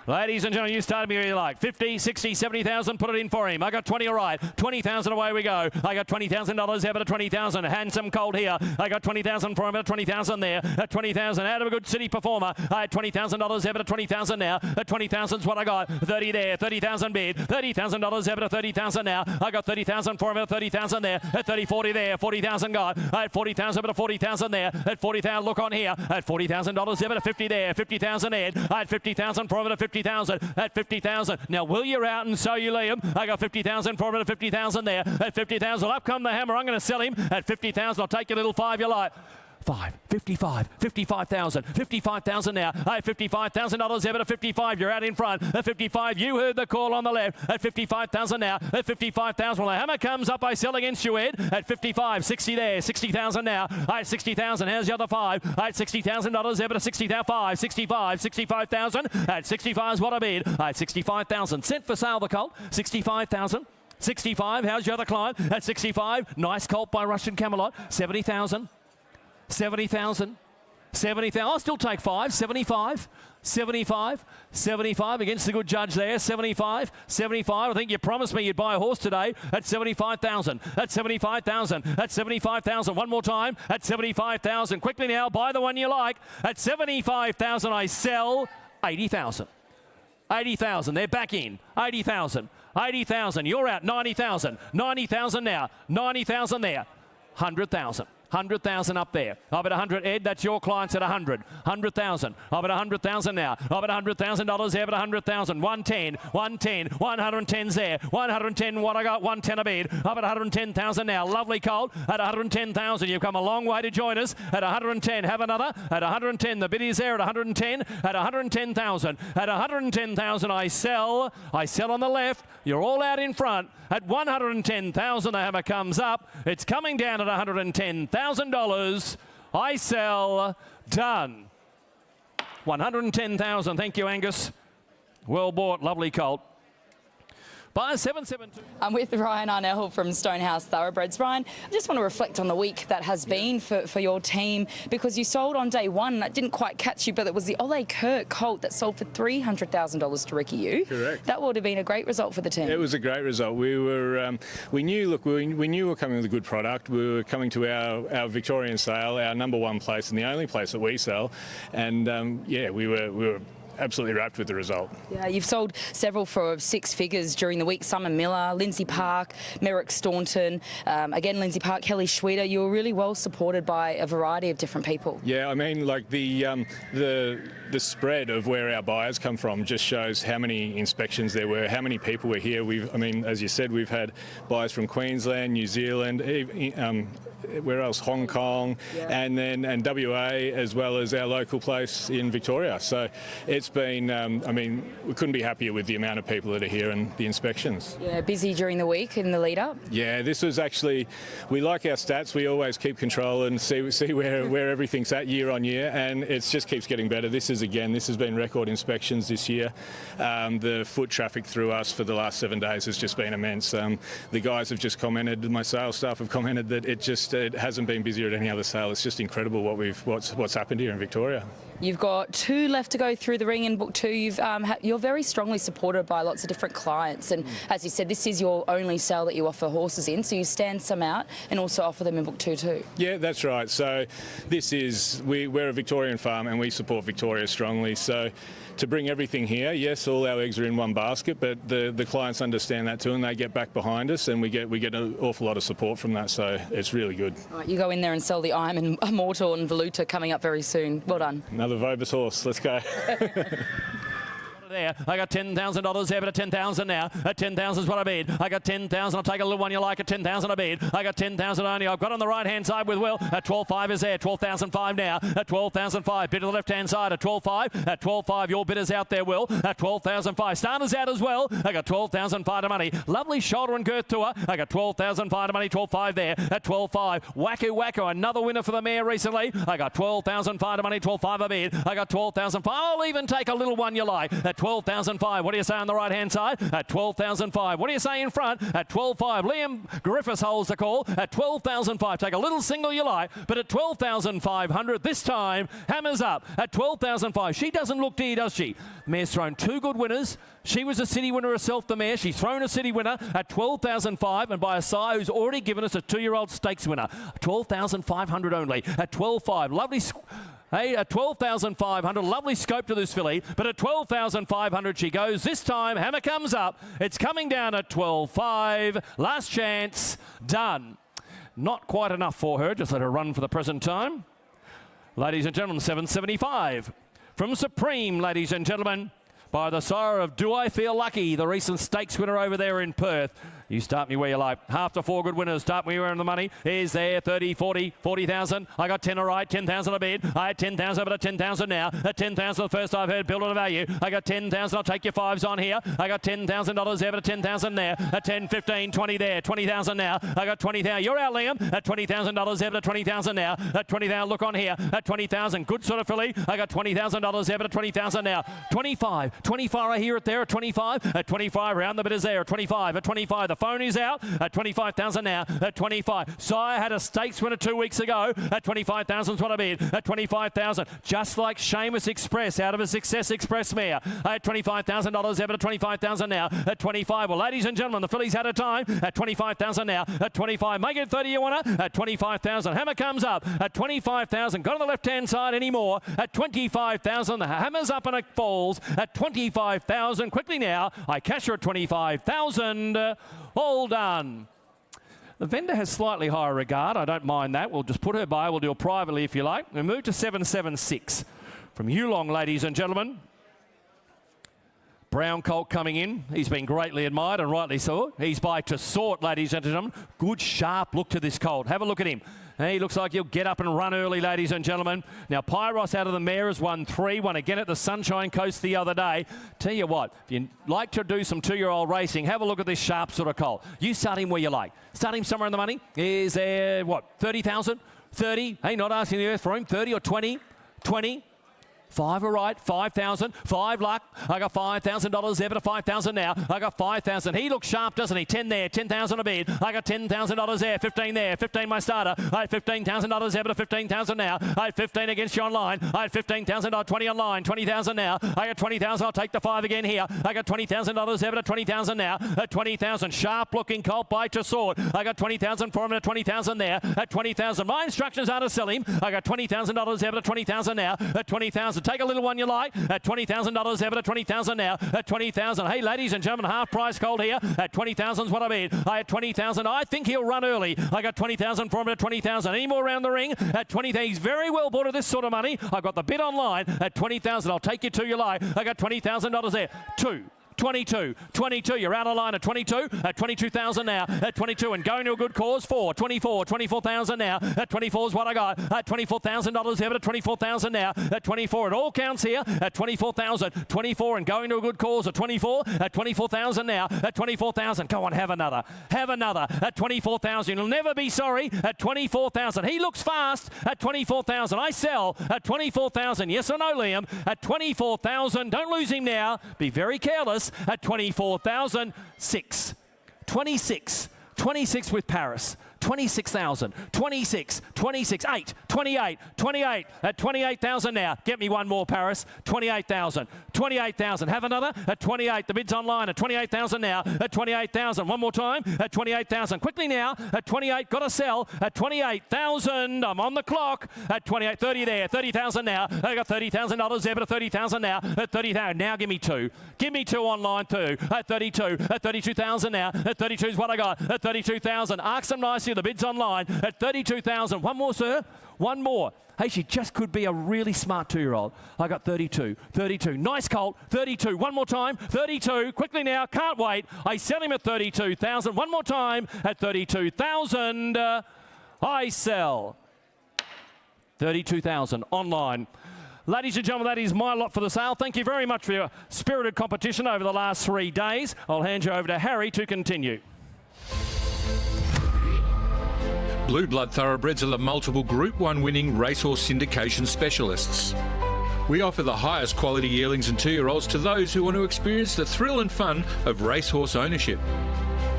Ladies and gentlemen, you started me where you like. 50, 60, 70,000, put it in for him. I got 20 all right. 20,000, away we go. I got $20,000 ever to 20,000. Handsome colt here. I got 20,000 for him at 20,000 there. At 20,000, out of a good city performer. I had $20,000 ever to 20,000 now. At 20,000 is what I got. 30 there. 30,000 bid. $30,000 ever to 30,000 now. I got 30,000 for him at 30,000 there. At 30, 40 there. 40,000 got. I had 40,000 ever to 40,000 there. At 40,000, look on here. At $40,000 ever to 50 there. 50,000 Ed. I had 50,000 for him at 50,000. At 50,000. Now, will you out and so you Liam? I got 50,000 for him at 50,000 there. At 50,000, up come the hammer. I'm going to sell him at 50,000. I'll take your little 5 you like. 55,000 now. Hey, $55,000 ever to 55. You're out in front. At 55, you heard the call on the left. At 55,000 now. At 55,000, well, the hammer comes up. I sell against you, Ed. At 55, 60 there. 60,000 now. I had 60,000. How's the other 5? I had $60,000 ever to 65. 65,000. At 65 is what I bid. I had 65,000. Sent for sale, the colt. 65,000. 65. How's your other client? At 65. Nice colt by Russian Camelot. 70,000. 70,000. 70,000. I'll still take 5. 75. 75. 75 against the good judge there. 75. 75. I think you promised me you'd buy a horse today at 75,000. At 75,000. At 75,000. One more time. At 75,000. Quickly now. Buy the one you like. At 75,000. I sell 80,000. 80,000. They're back in. 80,000. 80,000. You're out. 90,000. 90,000 now. 90,000 there. 100,000. 100,000 up there. I've at 100, Ed, that's your clients at 100. 100,000. I've at 100,000 now. I've at $100,000 there, but 100,000. 110, 110, 110's there. 110, what I got? 110 a bid. I've at 110,000 now. Lovely Colt at 110,000. You've come a long way to join us at 110. Have another at 110. The bid is there at 110. At 110,000. At 110,000, I sell. I sell on the left. You're all out in front. At 110,000, the hammer comes up. It's coming down at $110,000. I sell. Done. 110,000. Thank you, Angus. Well bought. Lovely Colt. By 772. I'm with Ryan Arnell from Stonehouse Thoroughbreds. Ryan, I just want to reflect on the week that has been for your team, because you sold on day one. That didn't quite catch you, but it was the Ole Kirk Colt that sold for $300,000 to Ricky Yu. Correct. That would have been a great result for the team. It was a great result. We were, we knew we were coming with a good product. We were coming to our Victorian sale, our #1 place and the only place that we sell, and yeah, we were absolutely wrapped with the result. Yeah, you've sold several for 6 figures during the week. Simon Miller, Lindsay Park, Merrick Staunton, again Lindsay Park, Kelly Schweeder. You were really well supported by a variety of different people. Yeah, I mean, like the spread of where our buyers come from just shows how many inspections there were, how many people were here. I mean, as you said, we've had buyers from Queensland, New Zealand, where else? Hong Kong, and WA, as well as our local place in Victoria. So it's been, I mean, we couldn't be happier with the amount of people that are here and the inspections. Yeah, busy during the week in the lead up. Yeah, this was actually, we like our stats. We always keep control and see where everything's at year on year, and it just keeps getting better. This has been record inspections this year. The foot traffic through us for the last 7 days has just been immense. The guys have just commented, my sales staff have commented that it hasn't been busier at any other sale. It's just incredible what's happened here in Victoria. You've got 2 left to go through the ring in book 2. You're very strongly supported by lots of different clients, and as you said, this is your only sale that you offer horses in, so you stand some out and also offer them in book 2 too. Yeah, that's right. So we're a Victorian farm and we support Victoria strongly. So to bring everything here, yes, all our eggs are in one basket, but the clients understand that too, and they get back behind us, and we get an awful lot of support from that. So it's really good. All right, you go in there and sell the Iron Immortal and Voluta coming up very soon. Well done. Another Vobis horse. Let's go. There. I got $10,000 there, but at 10,000 now. At 10,000 is what I bid. I got 10,000. I'll take a little one you like at 10,000 I bid. I got 10,000 only. I've got on the right-hand side with Will. At 12.5 is there. 12,005 now. At 12,005. Bid to the left-hand side at 12.5. At 12.5, your bid is out there, Will. At 12,005. Starter's out as well. I got 12,005 to money. Lovely shoulder and girth to her. I got 12,005 to money. 12.5 there. At 12.5. Wacko, another winner for the mare recently. I got 12,005 to money. 12.5 a bid. I got 12,005. I'll even take a little one you like. At 12,005. What do you say on the right-hand side? At 12,005. What do you say in front? At 12.5. Liam Griffiths holds the call. At 12,005. Take a little single you like, but at 12,500 this time, hammers up. At 12,005. She doesn't look dear, does she? The mare's thrown 2 good winners. She was a city winner herself, the mare. She's thrown a city winner at 12,005, and by a sire who's already given us a 2-year-old stakes winner. 12,500 only. At 12.5. Lovely. Hey, at 12,500, lovely scope to this filly, but at 12,500 she goes. This time, hammer comes up. It's coming down at 12.5. Last chance, done. Not quite enough for her. Just let her run for the present time. Ladies and gentlemen, 775. From Supreme, ladies and gentlemen, by the sire of Do I Feel Lucky, the recent stakes winner over there in Perth. You start me where you like. Half to 4 good winners. Start me where in the money is there. 30, 40, 40,000. I got 10 all right. 10,000 a bid. I had 10,000, but at 10,000 now. At 10,000, the first I've heard, build on a value. I got 10,000. I'll take your 5s on here. I got $10,000 there, but at 10,000 there. At 10, 15, 20 there. 20,000 now. I got 20,000. You're out, Liam. At $20,000 there, but at 20,000 now. At 20,000, look on here. At 20,000, good sort of filly. I got $20,000 there, but at 20,000 now. 25. 25, I hear it there at 25. At 25, round the bit is there. At 25. At 25, the phone is out. At 25,000 now. At 25. Sire had a stakes winner 2 weeks ago. At 25,000 is what I bid. At 25,000. Just like Seamus Express out of a Success Express mare. At $25,000 there, but at 25,000 now. At 25. Well, ladies and gentlemen, the filly's had a time. At 25,000 now. At 25. Make it 30, you want her? At 25,000. Hammer comes up. At 25,000. Got on the left-hand side anymore. At 25,000. The hammer's up and it falls. At 25,000. Quickly now. I cash her at 25,000. All done. The vendor has slightly higher regard. I don't mind that. We'll just put her by. We'll do it privately if you like. We move to 776 from Yearling, ladies and gentlemen. Brown colt coming in. He's been greatly admired and rightly so. He's by to sort, ladies and gentlemen. Good sharp look to this colt. Have a look at him. He looks like he'll get up and run early, ladies and gentlemen. Now, Pyros out of the mare has won 3, won again at the Sunshine Coast the other day. Tell you what, if you like to do some 2-year-old racing, have a look at this sharp sort of colt. You start him where you like. Start him somewhere in the money. Is there, what, 30,000? 30? Hey, not asking the earth for him. 30 or 20? 20? 5 all right, 5,000, 5 luck. I got $5,000 there, but 5,000 now. I got 5,000. He looks sharp, doesn't he? 10 there, 10,000 a bid. I got $10,000 there, 15 there, 15 my starter. I had $15,000 there, but 15,000 now. I had 15 against you online. I had $15,000, 20 online, 20,000 now. I got 20,000. I'll take the 5 again here. I got $20,000 there, but 20,000 now. At 20,000, sharp looking colt by to sword. I got 20,000 for him at 20,000 there. At 20,000, my instructions are to sell him. I got $20,000 there, but 20,000 now. At 20,000. Take a little one you like at $20,000 there, but at 20,000 now. At 20,000. Hey, ladies and gentlemen, half price colt here at 20,000 is what I mean. I had 20,000. I think he'll run early. I got 20,000 for him at 20,000. Any more around the ring at 20,000? He's very well bought at this sort of money. I got the bid online at 20,000. I'll take you to you like. I got $20,000 there. 22, you're out of line at 22, at 22,000 now, at 22, and going to a good cause, 24,000 now, at 24 is what I got, at $24,000 there, but at 24,000 now, at 24, it all counts here, at 24,000, 24, and going to a good cause, at 24, at 24,000 now, at 24,000, go on, have another, at 24,000, you'll never be sorry, at 24,000, he looks fast, at 24,000, I sell, at 24,000, yes or no, Liam, at 24,000, don't lose him now, be very careless, at 24,000, 26 with Paris. 26,000, 26, 8, 28, at 28,000 now. Get me one more, Paris. 28,000, have another at 28. The bid's online at 28,000 now, at 28,000. One more time at 28,000. Quickly now at 28, got to sell at 28,000. I'm on the clock at 28, 30 there, 30,000 now. I got $30,000 there, but at 30,000 now, at 30,000. Now give me 2. Give me 2 online too, at 32, at 32,000 now, at 32 is what I got, at 32,000. Ask them nicely. The bid's online at 32,000. One more, sir. One more. Hey, she just could be a really smart 2-year-old. I got 32. Nice colt. 32. One more time. 32. Quickly now. Can't wait. I sell him at 32,000. One more time at 32,000. I sell 32,000 online. Ladies and gentlemen, that is my lot for the sale. Thank you very much for your spirited competition over the last 3 days. I'll hand you over to Harry to continue. Blue Blood Thoroughbreds are the multiple Group 1 winning racehorse syndication specialists. We offer the highest quality yearlings and 2-year-olds to those who want to experience the thrill and fun of racehorse ownership.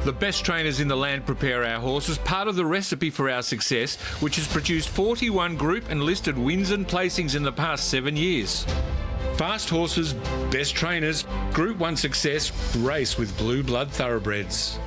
The best trainers in the land prepare our horses, part of the recipe for our success, which has produced 41 group and listed wins and placings in the past 7 years. Fast horses, best trainers, Group 1 success, race with Blue Blood Thoroughbreds.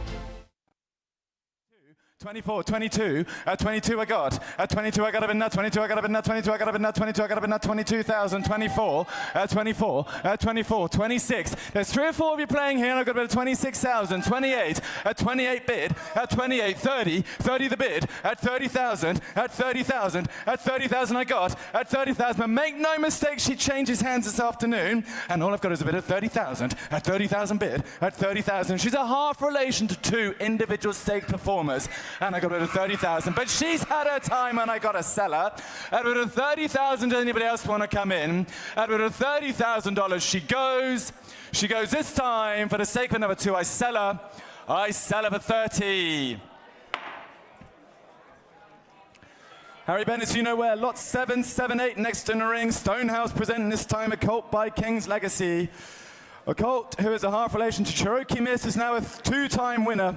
24, 22, at 22 I got, at 22 I got a bid nut, 22 I got a bid nut, 22 I got a bid nut, 22 I got a bid nut, 22,000, 24, at 24, at 24, 26. There's 3 or 4 of you playing here and I've got a bid of 26,000, 28, at 28 bid, at 28, 30, 30 the bid, at 30,000, at 30,000, at 30,000 I got, at 30,000. But make no mistake, she changes hands this afternoon and all I've got is a bid at 30,000, at 30,000 bid, at 30,000. She's a half relation to 2 individual stake performers. And I got rid of 30,000, but she's had her time and I got a seller. At rid of 30,000, does anybody else want to come in? At rid of $30,000, she goes. She goes this time. For the sake of number 2, I sell her. I sell her for 30. Harry Bennett, you know where? Lot 7, 7, 8 next in the ring. Stonehouse presenting this time a colt by King's Legacy. A colt who is a half relation to Cherokee Miss, is now a 2-time winner.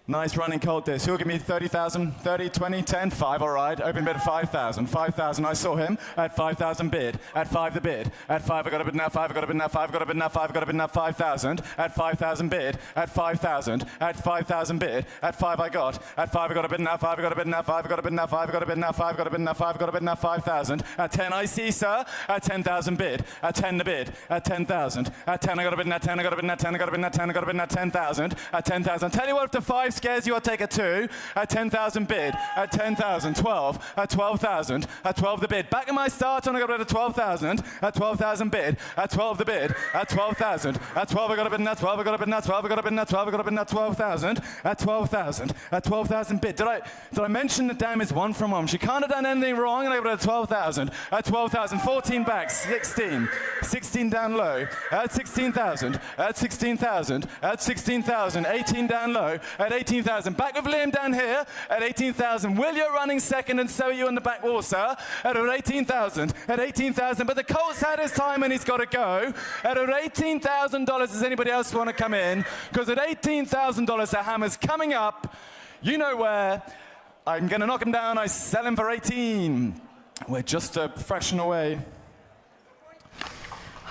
Nice running colt this. He'll give me 30,000, 30, 20, 10, 5, all right. Open bid at 5,000. 5,000, I saw him. At 5,000 bid. At 5 the bid. At 5 I got a bid now, 5 I got a bid now, 5 I got a bid now, 5 I got a bid now, 5,000. At 5,000 bid. At 5,000. At 5,000 bid. At 5 I got. At 5 I got a bid now, 5 I got a bid now, 5 I got a bid now, 5 I got a bid now, 5 I got a bid now, 5 I got a bid now, 5,000. At 10 I see, sir. At 10,000 bid. At 10 the bid. At 10,000. At 10 I got a bid now, 10 I got a bid now, 10 I got a bid now, 10 I got a bid now, 10,000. At 10,000. Tell you what, if the 5 5 scares you, I'll take a 2. At 10,000 bid. At 10,000. 12. At 12,000. At 12 the bid. Back in my start, and I got rid of 12,000. At 12,000 bid. At 12 the bid. At 12,000. At 12 I got a bid. At 12 I got a bid. At 12 I got a bid. At 12 I got a bid. At 12,000. At 12,000. At 12,000 bid. Did I mention the dam is 1 from 1? She can't have done anything wrong, and I got rid of 12,000. At 12,000. 14 back. 16. 16 down low. At 16,000. At 16,000. At 16,000. 18 down low. At 18,000. Back with Liam down here. At 18,000. Will you're running second, and so are you on the back wall, sir. At 18,000. At 18,000. But the Colt's had his time, and he's got to go. At $18,000, does anybody else want to come in? Because at $18,000, the hammer's coming up. You know where. I'm going to knock him down. I sell him for 18. We're just a fraction away.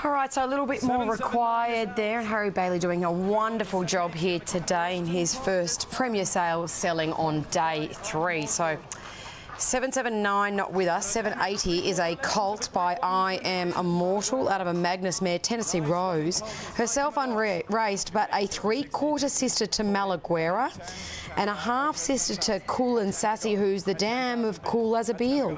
All right, so a little bit more required there. And Harry Bailey doing a wonderful job here today in his first Premier Sale selling on day 3. So 779 not with us. 780 is a colt by I Am Immortal out of a Magnus mare, Tennessee Rose. Herself unraced, but a 3/4 sister to Malaguera and a half sister to Cool and Sassy, who's the dam of Cool as a Beal.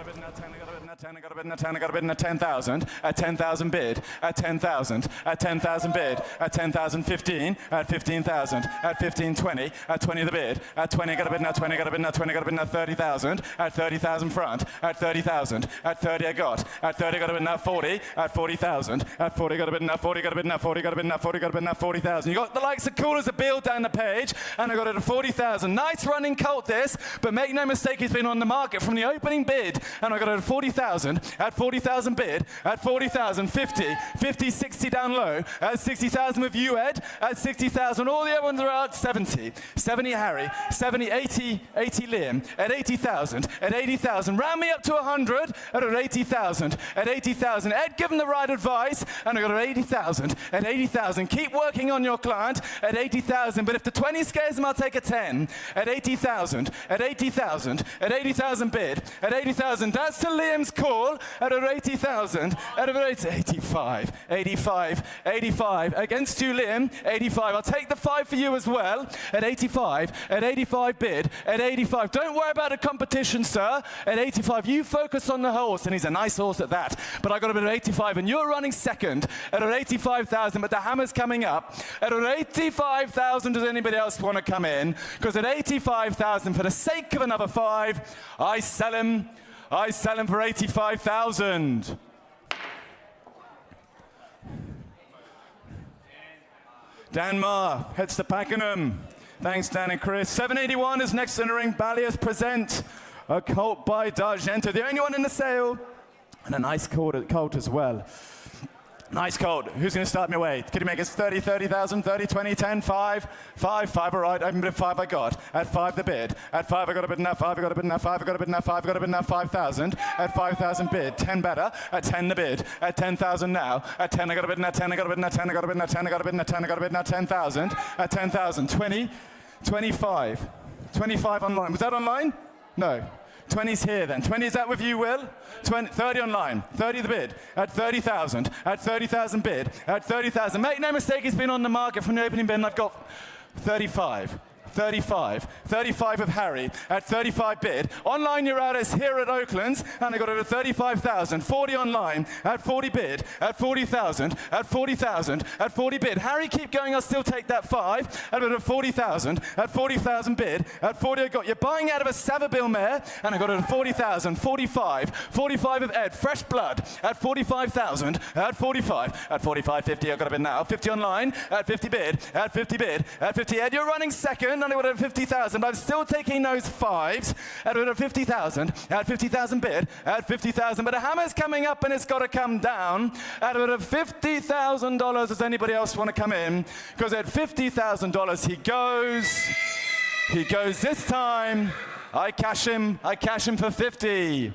I got a bid, I got a bid, at 10,000, at 10,000 bid, at 10,000, at 10,000 bid, at 10,000 15, at 15,000, at 1520, at 20 the bid, at 20 got a bid, at 20 got a bid, at 20 got a bid, at 30,000, at 30,000 front, at 30,000, at 30 I got, at 30 got a bid, at 40, at 40,000, at 40 got a bid, at 40 got a bid, at 40 got a bid, at 40 got a bid, at 40,000. You got the likes of Cool as a Beal down the page, and I got it at 40,000. Nice running colt this, but make no mistake, he's been on the market from the opening bid, and I got it at 40,000. At 40,000 bid, at 40,000, 50, 50, 60 down low, at 60,000 with you, Ed, at 60,000, all the other ones are out, 70, 70 Harry, 70, 80, 80 Liam, at 80,000, at 80,000, round me up to 100, at 80,000, at 80,000, Ed, give him the right advice, and I got at 80,000, at 80,000, keep working on your client, at 80,000, but if the 20 scares him, I'll take a 10, at 80,000, at 80,000, at 80,000 bid, at 80,000, that's to Liam's call, at over 80,000, at over 85, 85, 85, against you, Liam, 85, I'll take the 5 for you as well, at 85 bid, at 85, don't worry about a competition, sir, at 85, you focus on the horse, and he's a nice horse at that, but I got a bit of 85, and you're running second, at 85,000, but the hammer's coming up, at 85,000, does anybody else want to come in? Because at 85,000, for the sake of another 5, I sell him for 85,000. Dan Marr heads to Pakenham. Thanks, Dan and Chris. 781 is next in the ring. Balliers present a colt by D'Argento, the only one in the sale, and a nice colt as well. Nice colt. Who's going to start me away? Could you make us 30, 30,000, 30, 20, 10, 5, 5, all right. I'm bid 5 I got. At 5 the bid. At 5 I got a bid, now 5 I got a bid, now 5 I got a bid, now 5 I got a bid, now 5,000. At 5,000 bid. 10 better. At 10 the bid. At 10,000 now. At 10 I got a bid, now 10 I got a bid, now 10 I got a bid, now 10 I got a bid, now 10 I got a bid, now 10,000. At 10,000. 20, 25. 25 online. Was that online? No. 20's here then. 20 is that with you, Will? 20, 30 online. 30 the bid. At 30,000. At 30,000 bid. At 30,000. Make no mistake, he's been on the market from the opening bid, and I've got 35. 35. 35 of Harry at 35 bid. Online you're out as here at Oakland's, and I got it at 35,000. 40 online at 40 bid. At 40,000. At 40,000. At 40 bid. Harry, keep going. I'll still take that 5. At 40,000. At 40,000 bid. At 40 I got you. Buying out of a Savabeel mare, and I got it at 40,000. 45. 45 of Ed. Fresh blood. At 45,000. At 45. At 45, 50 I got a bid now. 50 online. At 50 bid. At 50 bid. At 50 Ed. You're running second. I would have 50,000. I'm still taking those 5s at 50,000. At 50,000 bid. At 50,000. But the hammer's coming up and it's got to come down. At $50,000. Does anybody else want to come in? Because at $50,000 he goes. He goes this time. I cash him for 50.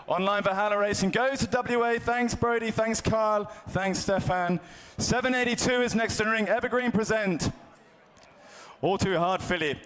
Online for Valhalla Racing goes to WA. Thanks, Brody. Thanks, Carl. Thanks, Stefan. 782 is next in ring. Evergreen present. All Too Hard filly.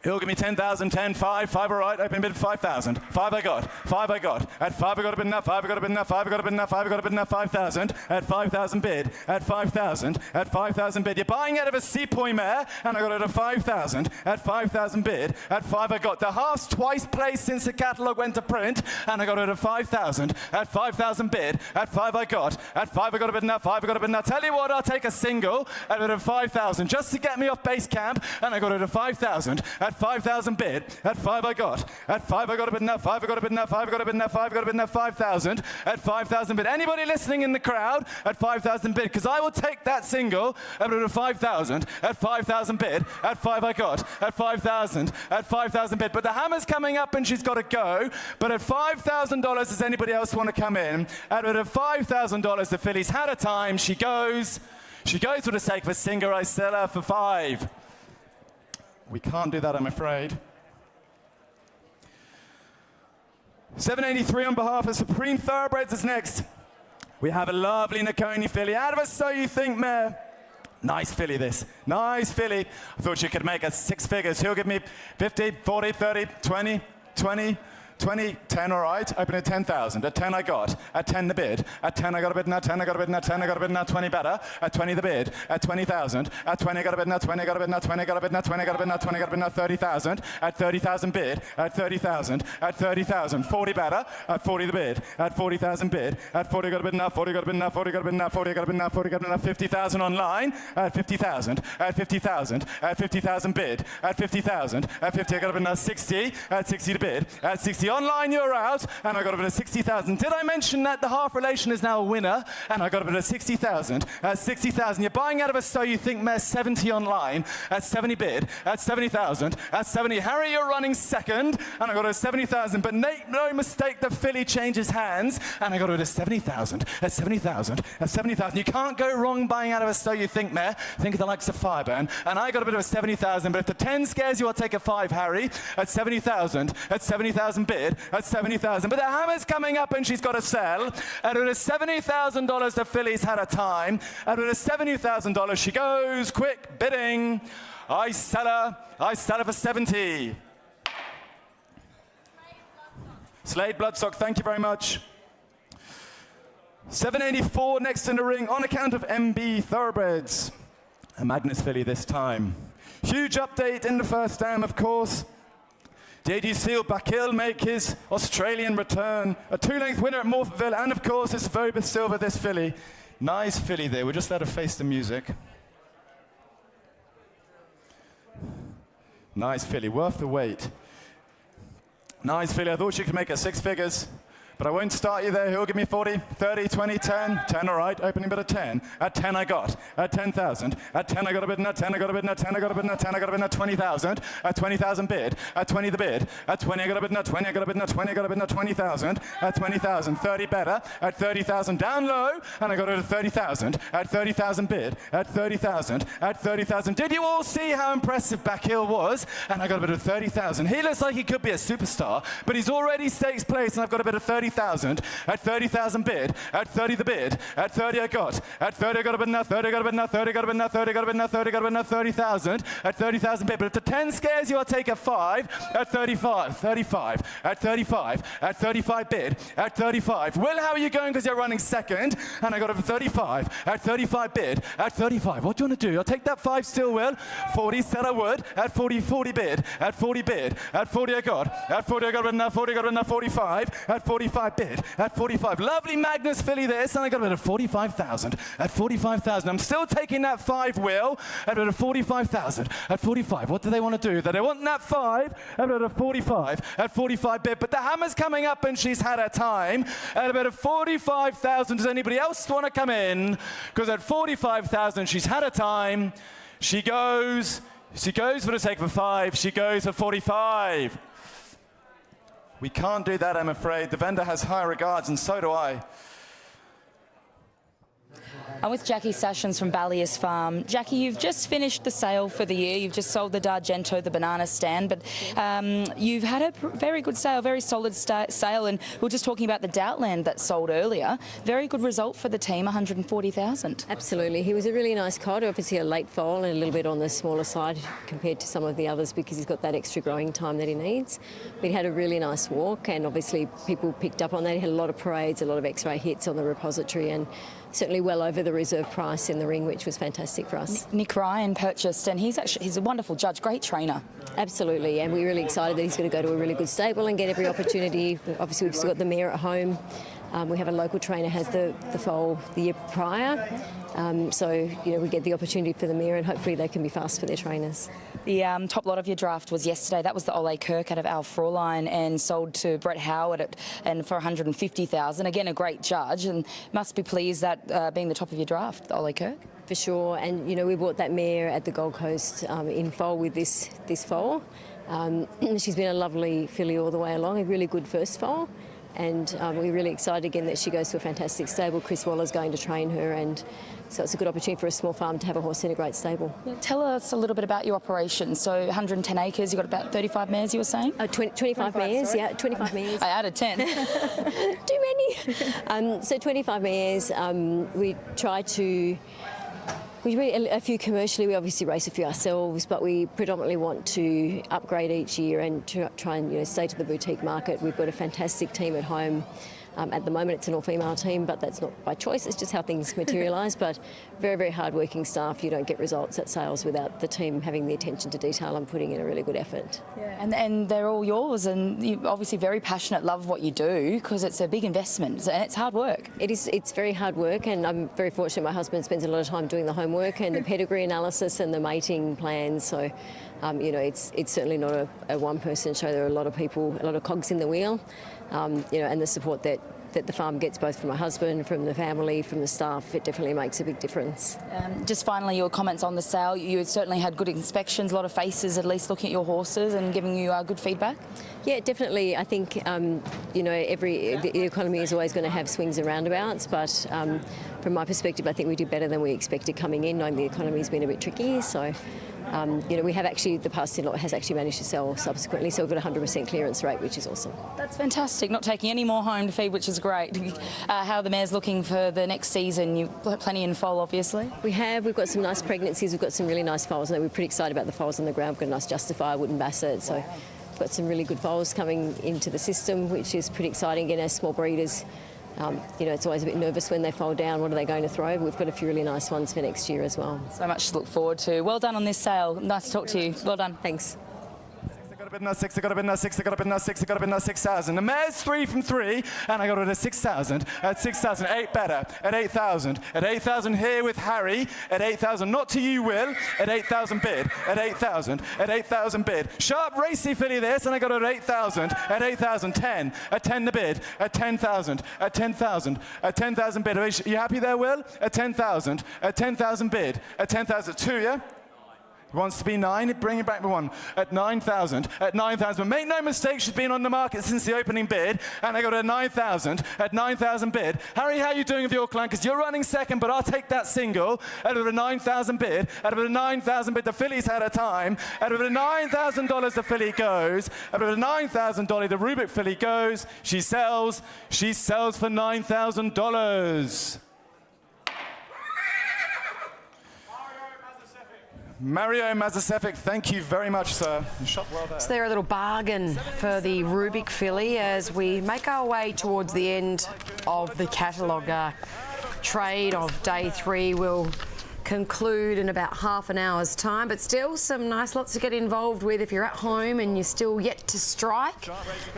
He'll give me 10,000, 10, 5, 5 all right, open bid 5,000. 5 I got, 5 I got. At 5 I got a bid enough, 5 I got a bid enough, 5 I got a bid enough, 5 I got a bid enough, 5,000. At 5,000 bid, at 5,000, at 5,000 bid. You're buying out of a Sepoy mare, and I got it at 5,000. At 5,000 bid, at 5 I got. The half's twice placed since the catalogue went to print, and I got it at 5,000. At 5,000 bid, at 5 I got. At 5 I got a bid enough, 5 I got a bid enough. Tell you what, I'll take a single at it at 5,000 just to get me off base camp, and I got it at 5,000. At 5,000 bid. At 5 I got. At 5 I got a bid enough. 5 I got a bid enough. 5 I got a bid enough. 5 I got a bid enough. 5,000. At 5,000 bid. Anybody listening in the crowd at 5,000 bid? Because I will take that single at 5,000. At 5,000 bid. At 5 I got. At 5,000. At 5,000 bid. But the hammer's coming up and she's got to go. But at $5,000, does anybody else want to come in? At $5,000, the filly's had a time. She goes. She goes for the sake of a singer. I sell her for 5. We can't do that, I'm afraid. 783 on behalf of Supreme Thoroughbreds is next. We have a lovely Nakoni filly out of a So You Think mare. Nice filly this. Nice filly. I thought she could make us 6 figures. He'll give me 50, 40, 30, 20, 20, 20, 10, all right. Open at 10,000. At 10 I got. At 10 the bid. At 10 I got a bid now. 10 I got a bid now. 10 I got a bid now. 20 better. At 20 the bid. At 20,000. At 20 I got a bid now. 20 I got a bid now. 20 I got a bid now. 20 I got a bid now. 20 I got a bid now. 30,000. At 30,000 bid. At 30,000. At 30,000. 40 better. At 40 the bid. At 40,000 bid. At 40 got a bid now. 40 got a bid now. 40 got a bid now. 40 got a bid now. 40 got a bid now. 50,000 online. At 50,000. At 50,000. At 50,000 bid. At 50,000. At 50 I got a bid now. 60. At 60 the bid. At 60 online you're out. And I got a bit of 60,000. Did I mention that the half relation is now a winner? And I got a bit of 60,000. At 60,000, you're buying out of a So You Think mare 70 online. At 70 bid. At 70,000. At 70, Harry, you're running second. And I got a 70,000. But Nate, no mistake, the filly changes hands. And I got a bit of 70,000. At 70,000. At 70,000. You can't go wrong buying out of a So You Think mare. Think of the likes of Fireburn. And I got a bit of a 70,000. But if the 10 scares you, I'll take a 5, Harry. At 70,000. At 70,000 bid. At 70,000. But the hammer's coming up and she's got to sell. At $70,000, the filly's had a time. At $70,000, she goes. Quick bidding. I sell her for 70. Slade Bloodstock, thank you very much. 784 next in the ring on account of MB Thoroughbreds. A Magnus filly this time. Huge update in the first dam, of course. JD Seal Bakil make his Australian return. A 2-length winner at Morpheville, and of course it's Vobis Silver, this filly. Nice filly there. We'll just let her face the music. Nice filly, worth the wait. Nice filly. I thought she could make her 6 figures. But I won't start you there. He'll give me 40, 30, 20, 10. 10, all right. Opening bid at 10. At 10, I got. At 10,000. At 10, I got a bid. At 10, I got a bid. At 10, I got a bid. At 10, I got a bid. At 20,000. At 20,000 bid. At 20, the bid. At 20, I got a bid. At 20, I got a bid. At 20, I got a bid. At 20,000. At 20,000. 30 better. At 30,000 down low. And I got it at 30,000. At 30,000 bid. At 30,000. At 30,000. Did you all see how impressive Backhill was? And I got a bit of 30,000. He looks like he could be a superstar, but he's already stakes place, and I've got a bit of 30,000. At 30,000 bid. At 30 the bid. At 30 I got. At 30 I got a bid now. 30 I got a bid now. 30 got a bid now. 30 got a bid now. 30 got a bid now. 30,000. At 30,000 bid. But if the 10 scares you, I'll take a 5. At 35. 35. At 35. At 35 bid. At 35. Will, how are you going? Because you're running second. And I got a 35. At 35 bid. At 35. What do you want to do? I'll take that 5 still, Will. 40 said I would. At 40, 40 bid. At 40 bid. At 40 I got. At 40 I got a bid now. 40 got a bid now. 45. At 45 bid. At 45. Lovely Magnus filly this, and I got a bit of 45,000. At 45,000. I'm still taking that 5, Will. At a bit of 45,000. At 45. What do they want to do? They want that 5. At a bit of 45. At 45 bid. But the hammer's coming up and she's had her time. At a bit of 45,000. Does anybody else want to come in? Because at 45,000 she's had her time. She goes for the sake of a 5. She goes for 45. We can't do that, I'm afraid. The vendor has high regards, and so do I. I'm with Jackie Sessions from Ballius Farm. Jackie, you've just finished the sale for the year. You've just sold the D'Argento, the banana stand, but you've had a very good sale, very solid sale, and we were just talking about the Doubtland that sold earlier. Very good result for the team, 140,000. Absolutely. He was a really nice colt, obviously a late foal and a little bit on the smaller side compared to some of the others because he's got that extra growing time that he needs. But he had a really nice walk, and obviously people picked up on that. He had a lot of parades, a lot of X-ray hits on the repository, and certainly well over the reserve price in the ring, which was fantastic for us. Nick Ryan purchased, and he's a wonderful judge, great trainer. Absolutely, and we're really excited that he's going to go to a really good stable and get every opportunity. Obviously, we've still got the mare at home. We have a local trainer has the foal the year prior, so we get the opportunity for the mare, and hopefully they can be fast for their trainers. The top lot of your draft was yesterday. That was the Ole Kirk out of Al Fraulein and sold to Brett Howard and for 150,000. Again, a great judge, and must be pleased that being the top of your draft, the Ole Kirk. For sure, and we bought that mare at the Gold Coast in foal with this foal. She's been a lovely filly all the way along, a really good first foal. And we're really excited again that she goes to a fantastic stable. Chris Waller's going to train her, and so it's a good opportunity for a small farm to have a horse in a great stable. Tell us a little bit about your operation. So 110 acres, you've got about 35 mares, you were saying? 25 mares, sorry. Yeah, 25 mares. I added 10. Too many. So 25 mares. We try to... We race a few commercially, we obviously race a few ourselves, but we predominantly want to upgrade each year and try and stay to the boutique market. We've got a fantastic team at home. At the moment it's an all-female team, but that's not by choice, it's just how things materialise. But very, very hard-working staff. You don't get results at sales without the team having the attention to detail and putting in a really good effort. Yeah. And they're all yours, and you're obviously very passionate, love what you do, because it's a big investment and it's hard work. It's very hard work, and I'm very fortunate my husband spends a lot of time doing the homework and the pedigree analysis and the mating plans. So it's certainly not a one-person show. There are a lot of people, a lot of cogs in the wheel, and the support that the farm gets both from my husband, from the family, from the staff, it definitely makes a big difference. Just finally, your comments on the sale. You certainly had good inspections, a lot of faces at least looking at your horses and giving you good feedback. Yeah, definitely. I think, the economy is always going to have swings and roundabouts, but from my perspective, I think we did better than we expected coming in, knowing the economy's been a bit tricky. So, we have actually, the past in-lot has actually managed to sell subsequently, so we've got a 100% clearance rate, which is awesome. That's fantastic. Not taking any more home to feed, which is great. How are the mares looking for the next season? You've got plenty in foal, obviously. We've got some nice pregnancies, we've got some really nice foals, and we're pretty excited about the foals on the ground. We've got a nice Justifier, Wooden Basset, so we've got some really good foals coming into the system, which is pretty exciting. Again, as small breeders, it's always a bit nervous when they fall down. What are they going to throw? But we've got a few really nice ones for next year as well. So much to look forward to. Well done on this sale. Nice to talk to you. Well done. Thanks. I got a bid in that 6, I got a bid in that 6, I got a bid in that 6, I got a bid in that 6,000. The mare's 3 from 3, and I got it at 6,000. At 6,000, 8 better. At 8,000. At 8,000 here with Harry. At 8,000, not to you, Will. At 8,000 bid. At 8,000. At 8,000 bid. Sharp, racy filly this, and I got it at 8,000. At 8,000, 10. At 10 the bid. At 10,000. At 10,000. At 10,000 bid. Are you happy there, Will? At 10,000. At 10,000 bid. At 10,000, 2, yeah? Wants to be 9, bring it back to 1. At 9,000, at 9,000. But make no mistake, she's been on the market since the opening bid, and I got a 9,000, at 9,000 bid. Harry, how are you doing with your clan? Because you're running second, but I'll take that single. Out of a 9,000 bid, out of a 9,000 bid, the filly's had a time. Out of a $9,000, the filly goes. Out of a $9,000, the Rubik filly goes. She sells for $9,000. Mario Mazasevic, thank you very much, sir. You shot well there. So they're a little bargain for the Rubik filly as we make our way towards the end of the catalogue. Trade of day 3 will conclude in about half an hour's time, but still some nice lots to get involved with if you're at home and you're still yet to strike.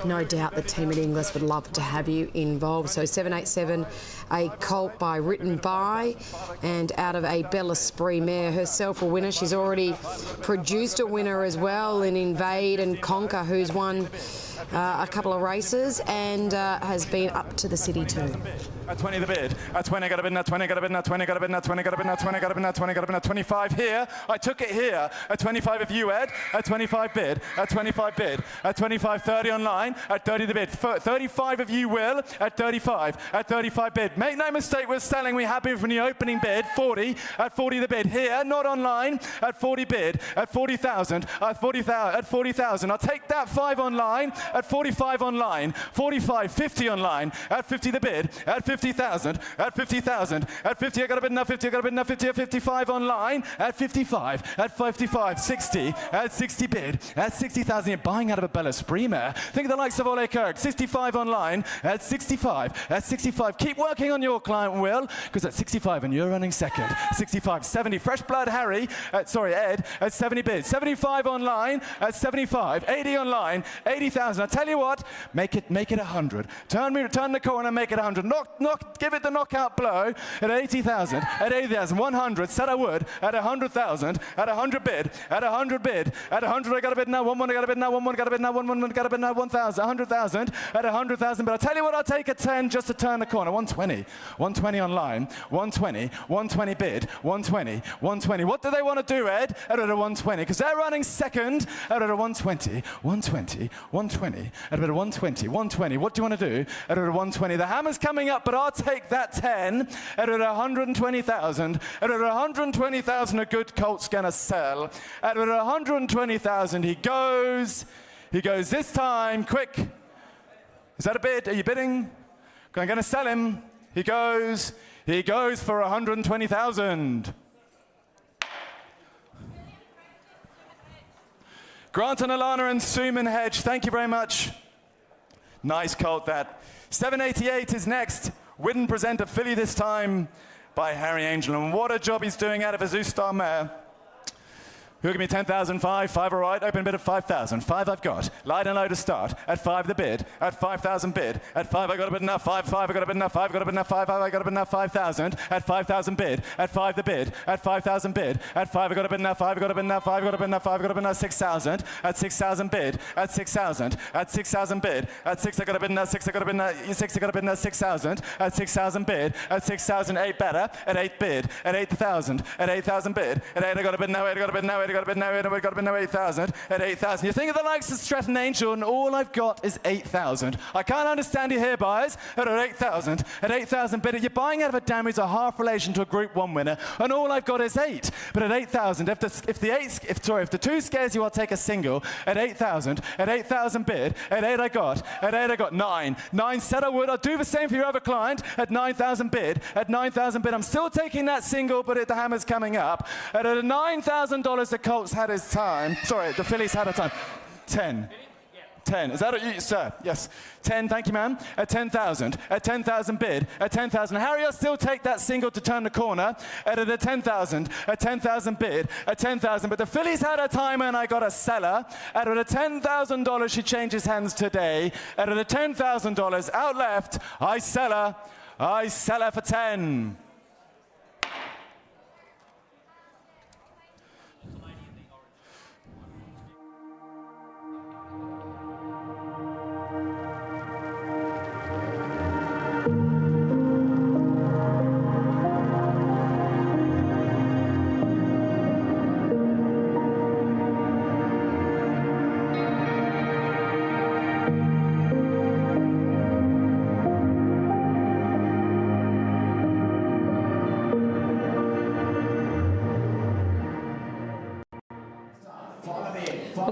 No doubt the team at Inglis would love to have you involved. So 787, a colt by Written By, and out of a Bella Spree mare, herself a winner. She's already produced a winner as well in Invade and Conquer, who's won a couple of races and has been up to the city too. At 20 the bid. At 20 got a bid, at 20 got a bid, at 20 got a bid, at 20 got a bid, at 20 got a to bid now 20, got to bid now 25 here. I took it here. At 25 of you, Ed. At 25 bid. At 25 bid. At 25, 30 online. At 30 the bid. 35 of you, Will. At 35. At 35 bid. Make no mistake, we're selling. We have been from the opening bid. 40. At 40 the bid. Here, not online. At 40 bid. At 40,000. At 40,000. At 40,000. I'll take that 5 online. At 45 online. 45, 50 online. At 50 the bid. At 50,000. At 50,000. At 50, I got to bid enough. 50, I got to bid enough. 50, at 55 online. At 55. At 55. 60. At 60 bid. At 60,000. You're buying out of a Bella Spree mare. Think of the likes of Ole Kirk. 65 online. At 65. At 65. Keep working on your client, Will, because at 65 and you're running second. 65. 70. Fresh blood Harry. Ed. At 70 bid. 75 online. At 75. 80 online. 80,000. I tell you what, make it 100. Turn the corner, make it 100. Give it the knockout blow at 80,000. At 80,000. 100. Said I would. At 100,000. At 100 bid. At 100 bid. At 100 I got to bid now. 1 I got to bid now. 1 got to bid now. 1 got to bid now. 1,000. 100,000. At 100,000. But I tell you what, I'll take a 10 just to turn the corner. 120. 120 online. 120. 120 bid. 120. 120. What do they want to do, Ed? At a 120. Because they're running second. At a 120. 120. 120. At a 120. 120. What do you want to do? At a 120. The hammer's coming up, but I'll take that 10. At 120,000. At 120,000, a good colt's going to sell. At 120,000, he goes. He goes this time. Quick. Is that a bid? Are you bidding? I'm going to sell him. He goes for 120,000. Grant and Alana and Suman Hedge, thank you very much. Nice colt that. 788 is next. Widden present a filly this time by Harry Angel. And what a job he's doing out of a Zoostar mare. Who'll give me 10,000, 5 all right, open bid of 5,000, 5 I've got, light and low to start, at 5 the bid, at 5,000 bid, at 5 I got to bid enough, 5 I got to bid enough, 5 I got to bid enough, 5 I got to bid enough, 5,000, at 5,000 bid, at 5 the bid, at 5,000 bid, at 5 I got to bid enough, 5 I got to bid enough, 5 I got to bid enough, 5 I got to bid enough, 6,000, at 6,000 bid, at 6,000, at 6,000 bid, at 6 I got to bid enough, 6 I got to bid enough, 6 I got to bid enough, 6,000, at 6,000 bid, at 6,000, 8 better, at 8 bid, at 8,000, at 8,000 bid, at 8 I got to bid now, 8 I got to bid now, 8 I got to bid now, 8 I got to bid now, 8,000, at 8,000. You think of the likes of Stratton Angel, and all I've got is 8,000. I can't understand you here, buyers. At 8,000, at 8,000 bid, you're buying out of a dam who's a half relation to a Group 1 winner, and all I've got is 8. But at 8,000, if the 2 scares you, I'll take a single. At 8,000, at 8,000 bid, at 8 I got 9. 9 said I would. I'll do the same for your other client. At 9,000 bid, at 9,000 bid, I'm still taking that single, but the hammer's coming up. At $9,000, the Colts had his time. Sorry, the fillies had a time. 10. 10. Is that it, sir? Yes. 10, thank you, ma'am. At 10,000. At 10,000 bid. At 10,000. Harry, I'll still take that single to turn the corner. At 10,000. At 10,000 bid. At 10,000. But the fillies had a timer and I got a seller. At $10,000, she changes hands today. At $10,000 out left, I sell her. I sell her for 10.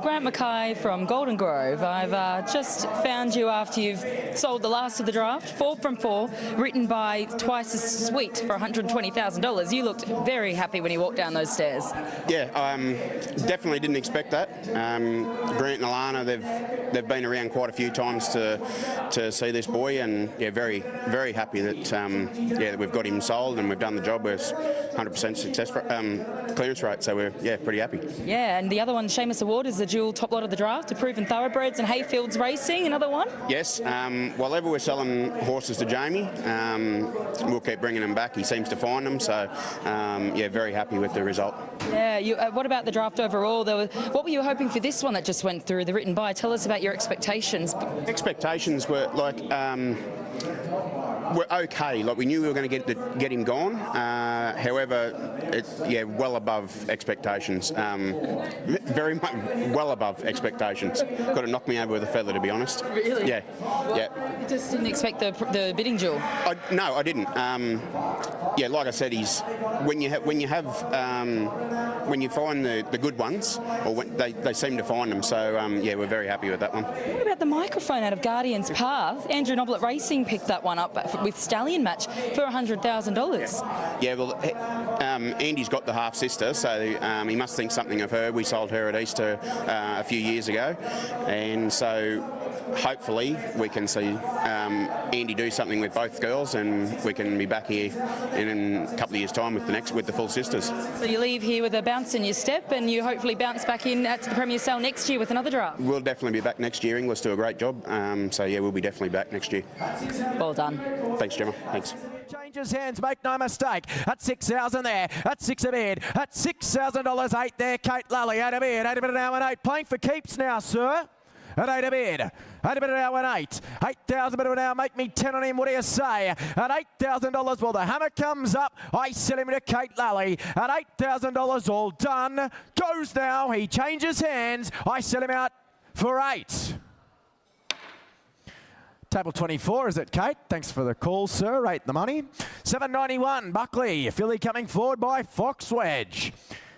Grant Mackay from Golden Grove. I've just found you after you've sold the last of the draft, 4 from 4, written by Twice as Sweet for $120,000. You looked very happy when you walked down those stairs. Yeah, definitely didn't expect that. Grant and Alana, they've been around quite a few times to see this boy, and yeah, very, very happy that that we've got him sold and we've done the job. We're 100% success clearance rate, so we're pretty happy. Yeah, and the other one, Seamus Award, is the dual top lot of the draft, a Proven Thoroughbreds and Hayfields Racing, another one? Yes, while ever we're selling horses to Jamie, we'll keep bringing them back. He seems to find them, so yeah, very happy with the result. Yeah, what about the draft overall? What were you hoping for this one that just went through, the written by? Tell us about your expectations. Expectations were like... were okay. Like we knew we were going to get him gone. However, well above expectations. Very much well above expectations. Got to knock me over with a feather, to be honest. Really? Yeah. You just didn't expect the bidding duel. No, I didn't. Like I said, when you find the good ones, or when they seem to find them. So we're very happy with that one. What about the microphone out of Guardian's Path? Andrew Noblet Racing picked that one up with Stallion Match for $100,000. Yeah, well, Andy's got the half sister, so he must think something of her. We sold her at Easter a few years ago, and so hopefully we can see Andy do something with both girls, and we can be back here in a couple of years' time with the full sisters. So you leave here with a bounce in your step, and you hopefully bounce back in at the Premier Sale next year with another draft. We'll definitely be back next year. Inglis do a great job, we'll be definitely back next year. Well done. Thanks, Gemma. Thanks. Changes hands, make no mistake. At 6,000 there, at 6 a bid, at $6,000, 8 there, Kate Lally, 8 a bid, 8 a bid now and 8, playing for keeps now, sir. At 8 a bid, 8 a bid now and 8, 8,000 bid now, make me 10 on him, what do you say? At $8,000, well the hammer comes up, I sell him to Kate Lally. At $8,000, all done, goes now, he changes hands, I sell him out for 8. Table 24, is it, Kate? Thanks for the call, sir. Rate the money. $7.91, Buckley. Filly coming forward by Fox Wedge.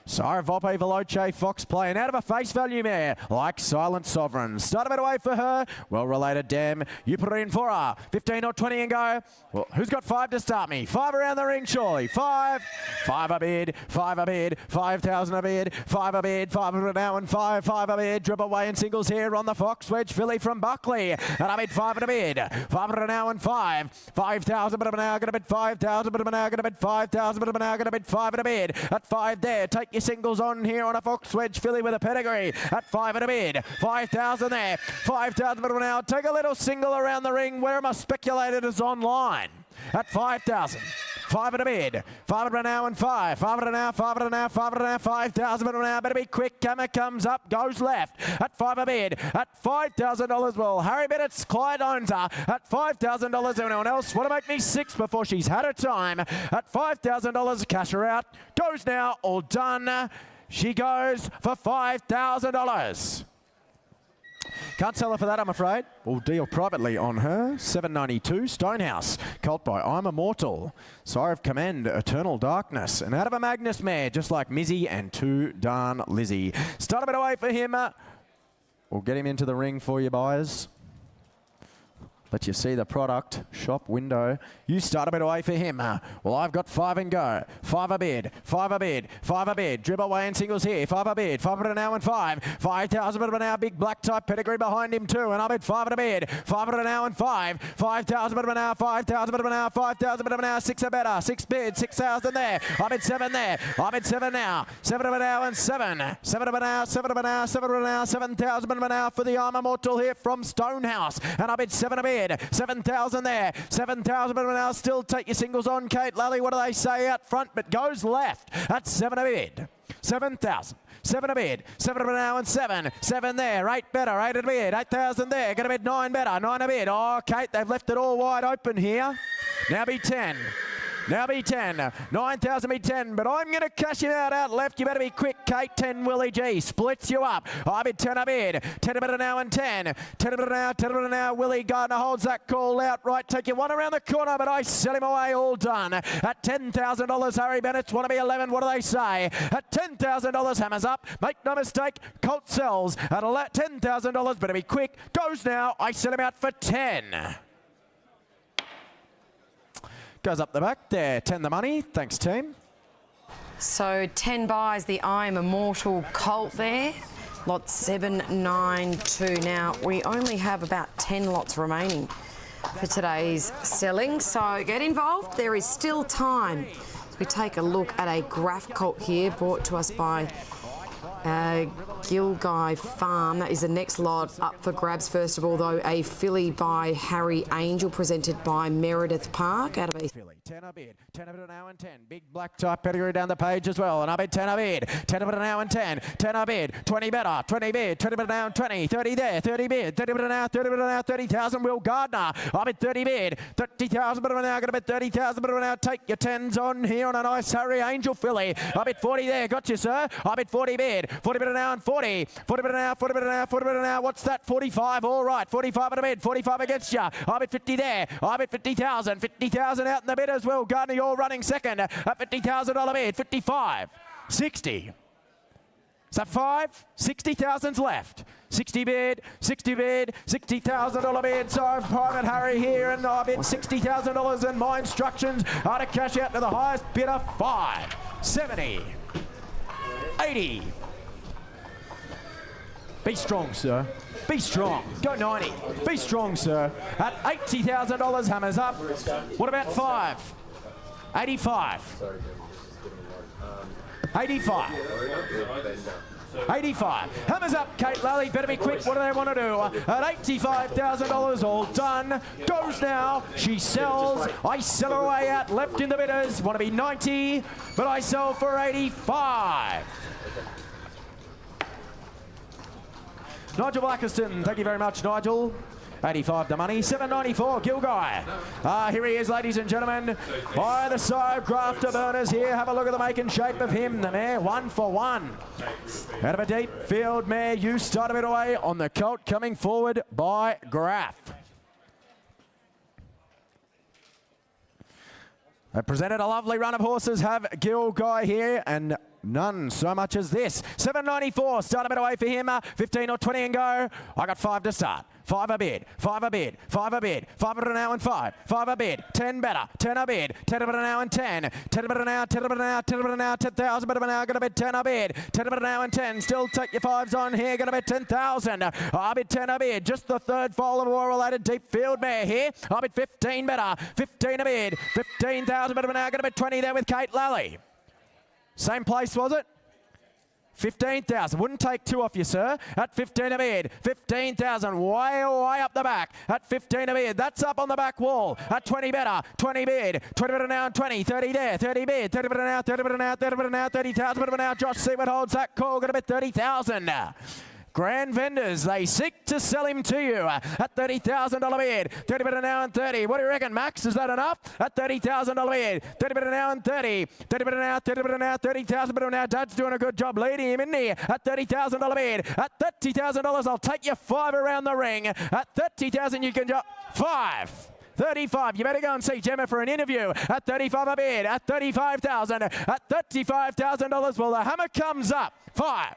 Sire Volpe Veloce Fox playing out of a face value mare like Silent Sovereign. Start a bit away for her. Well related, Dam. You put it in for her. 15 or 20 and go. Well, who's got 5 to start me? 5 around the ring, surely. 5 a bid. 5 a bid. 5,000 a bid. 5 a bid. 500 now and 5 a bid. Drip away in singles here on the Fox Wedge filly from Buckley. And I bid 5 a bid. 500 now and 5. 5,000 but I'm now going to bid 5,000 but I'm now going to bid 5,000 but I'm now going to bid 5 at a bid. At 5 there. Take your singles on here on a Fox Wedge filly with a pedigree at 5 at a bid. 5,000 there. 5,000 but now. Take a little single around the ring. Where are my speculators online? At 5,000. 5 at a bid. 500 now and 5. 500 now, 500 now, 500 now, 5,000 but now. Better be quick. Camera comes up, goes left. At 5 a bid. At $5,000. Well, Harry Bennett's Clyde owns her. At $5,000. Anyone else want to make me 6 before she's had her time? At $5,000. Cash her out. Goes now. All done. She goes for $5,000. Can't sell her for that, I'm afraid. We'll deal privately on her. $7.92. Stonehouse. Colt by I'm Immortal. Sire of Command, Eternal Darkness. And out of a Magnus mare, just like Mizzy and Too Darn Lizzie. Start a bit away for him. We'll get him into the ring for you, buyers. Let you see the product. Shop window. You start a bit away for him. Well, I've got 5 and go. 5 a bid. 5 a bid. 5 a bid. Dribble away in singles here. 5 a bid. 500 now and 5. 5,000 but now. Big black type pedigree behind him too. And I bid 5 at a bid. 500 now and 5. 5,000 but now. 5,000 but now. 5,000 but now. 6 are better. 6 bid. 6,000 there. I bid 7 there. I bid 7 now. 7 but now and 7. 7 but now. 7 but now. 7 but now. 7,000 but now for the I'm Immortal here from Stonehouse. And I bid 7 a bid. 7,000 there. 7,000 but now still take your singles on. Kate Lally, what do they say out front? But goes left at 7 a bid. 7,000. 7 a bid. 7 a bid now and 7. 7 there. 8 better. 8 a bid. 8,000 there. Going to bid 9 better. 9 a bid. Oh, Kate, they've left it all wide open here. Now be 10. Now be 10. 9,000 be 10, but I'm going to cash him out left. You better be quick, Kate. 10 Willie G splits you up. I bid 10 a bid. 10 a bid now and 10. 10 a bid now, 10 a bid now. Willie Gardner holds that call out right. Take you one around the corner, but I sell him away all done. At $10,000, Harry Bennett's want to be 11. What do they say? At $10,000, hammers up. Make no mistake, Colt sells at $10,000. Better be quick. Goes now. I sell him out for 10. Goes up the back there. 10 the money. Thanks, team. So 10 buys the I'm Immortal Colt there. Lot 792. Now, we only have about 10 lots remaining for today's selling. So get involved. There is still time. We take a look at a Graph Colt here brought to us by Gilgai Farm. That is the next lot up for grabs. First of all, though, a filly by Harry Angel, presented by Meredith Park out of a... 10 a bid, 10 of it an hour and 10. Big black type pedigree down the page as well. And I bid 10 a bid, 10 of it an hour and 10. 10 a bid, 20 better, 20 bid, 20 bid an hour and 20. 30 there, 30 bid, 30 bid an hour, 30 bid an hour, 30,000. Will Gardner. I bid 30 bid, 30,000 bid an hour. Going to bid 30,000 bid an hour. Take your 10s on here on a nice Harry Angel filly. I bid 40 there. Got you, sir. I bid 40 bid, 40 bid an hour and 40. 40 bid an hour, 40 bid an hour, 40 bid an hour. What's that? 45. All right. 45 at a bid, 45 against you. I bid 50 there. I bid 50,000. 50,000 out in the bid as well. Gardner, you're running second at $50,000 bid. 55. 60. Is that 5? 60,000's left. 60 bid, 60 bid, $60,000 bid. So Private Harry here, and I bid $60,000, and my instructions are to cash out to the highest bidder. 5, 70, 80. Be strong, sir. Be strong. Go 90. Be strong, sir. At $80,000, hammers up. What about 5? 85. 85. 85. Hammers up, Kate Lally. Better be quick. What do they want to do? At $85,000, all done. Goes now. She sells. I sell her way out. Left in the bidders. Want to be 90, but I sell for 85. Nigel Blackiston. Thank you very much, Nigel. 85 the money, 794, Gilgai. Here he is, ladies and gentlemen. By the side, Grafter Burners here. Have a look at the make and shape of him. The mare, 1 for 1. Out of a deep field mare, you start a bit away on the colt, coming forward by Graf. They presented a lovely run of horses, have Gilgai here, and none so much as this. 794, start a bit away for him. 15 or 20 and go. I got 5 to start. 5 a bid, 5 a bid, 5 a bid, 5 an hour and 5, 5 a bid, 10 better, 10 a bid, 10 an hour and 10, 10 an hour, 10 an hour, 10 an hour, 10,000 an hour, gonna bid 10 a bid, 10 an hour and 10, still take your 5s on here, gonna bid 10,000, I bid 10 a bid, just the third foal of a well-related deep field mare here, I bid 15 better, 15 a bid, 15,000 an hour, gonna bid 20 there with Kate Lally. Same place, was it? 15,000. Wouldn't take 2 off you, sir. At 15 a bid. 15,000. Way up the back. At 15 a bid. That's up on the back wall. At 20 better. 20 bid. 20 bid an hour and 20. 30 there. 30 bid. 30 bid an hour. 30 bid an hour. 30 bid an hour. 30,000 bid an hour. Josh Seward holds that call. Going to bid 30,000. Grand vendors, they seek to sell him to you at $30,000 bid. 30 bid an hour and 30. What do you reckon, Max? Is that enough? At $30,000 bid. 30 bid an hour and 30. 30 bid an hour, 30 bid an hour, 30,000 bid an hour. Dad's doing a good job leading him, isn't he? At $30,000 bid. At $30,000, I'll take you 5 around the ring. At $30,000, you can just 5. 35. You better go and see Gemma for an interview. At 35 a bid. At 35,000. At $35,000. Well, the hammer comes up. 5.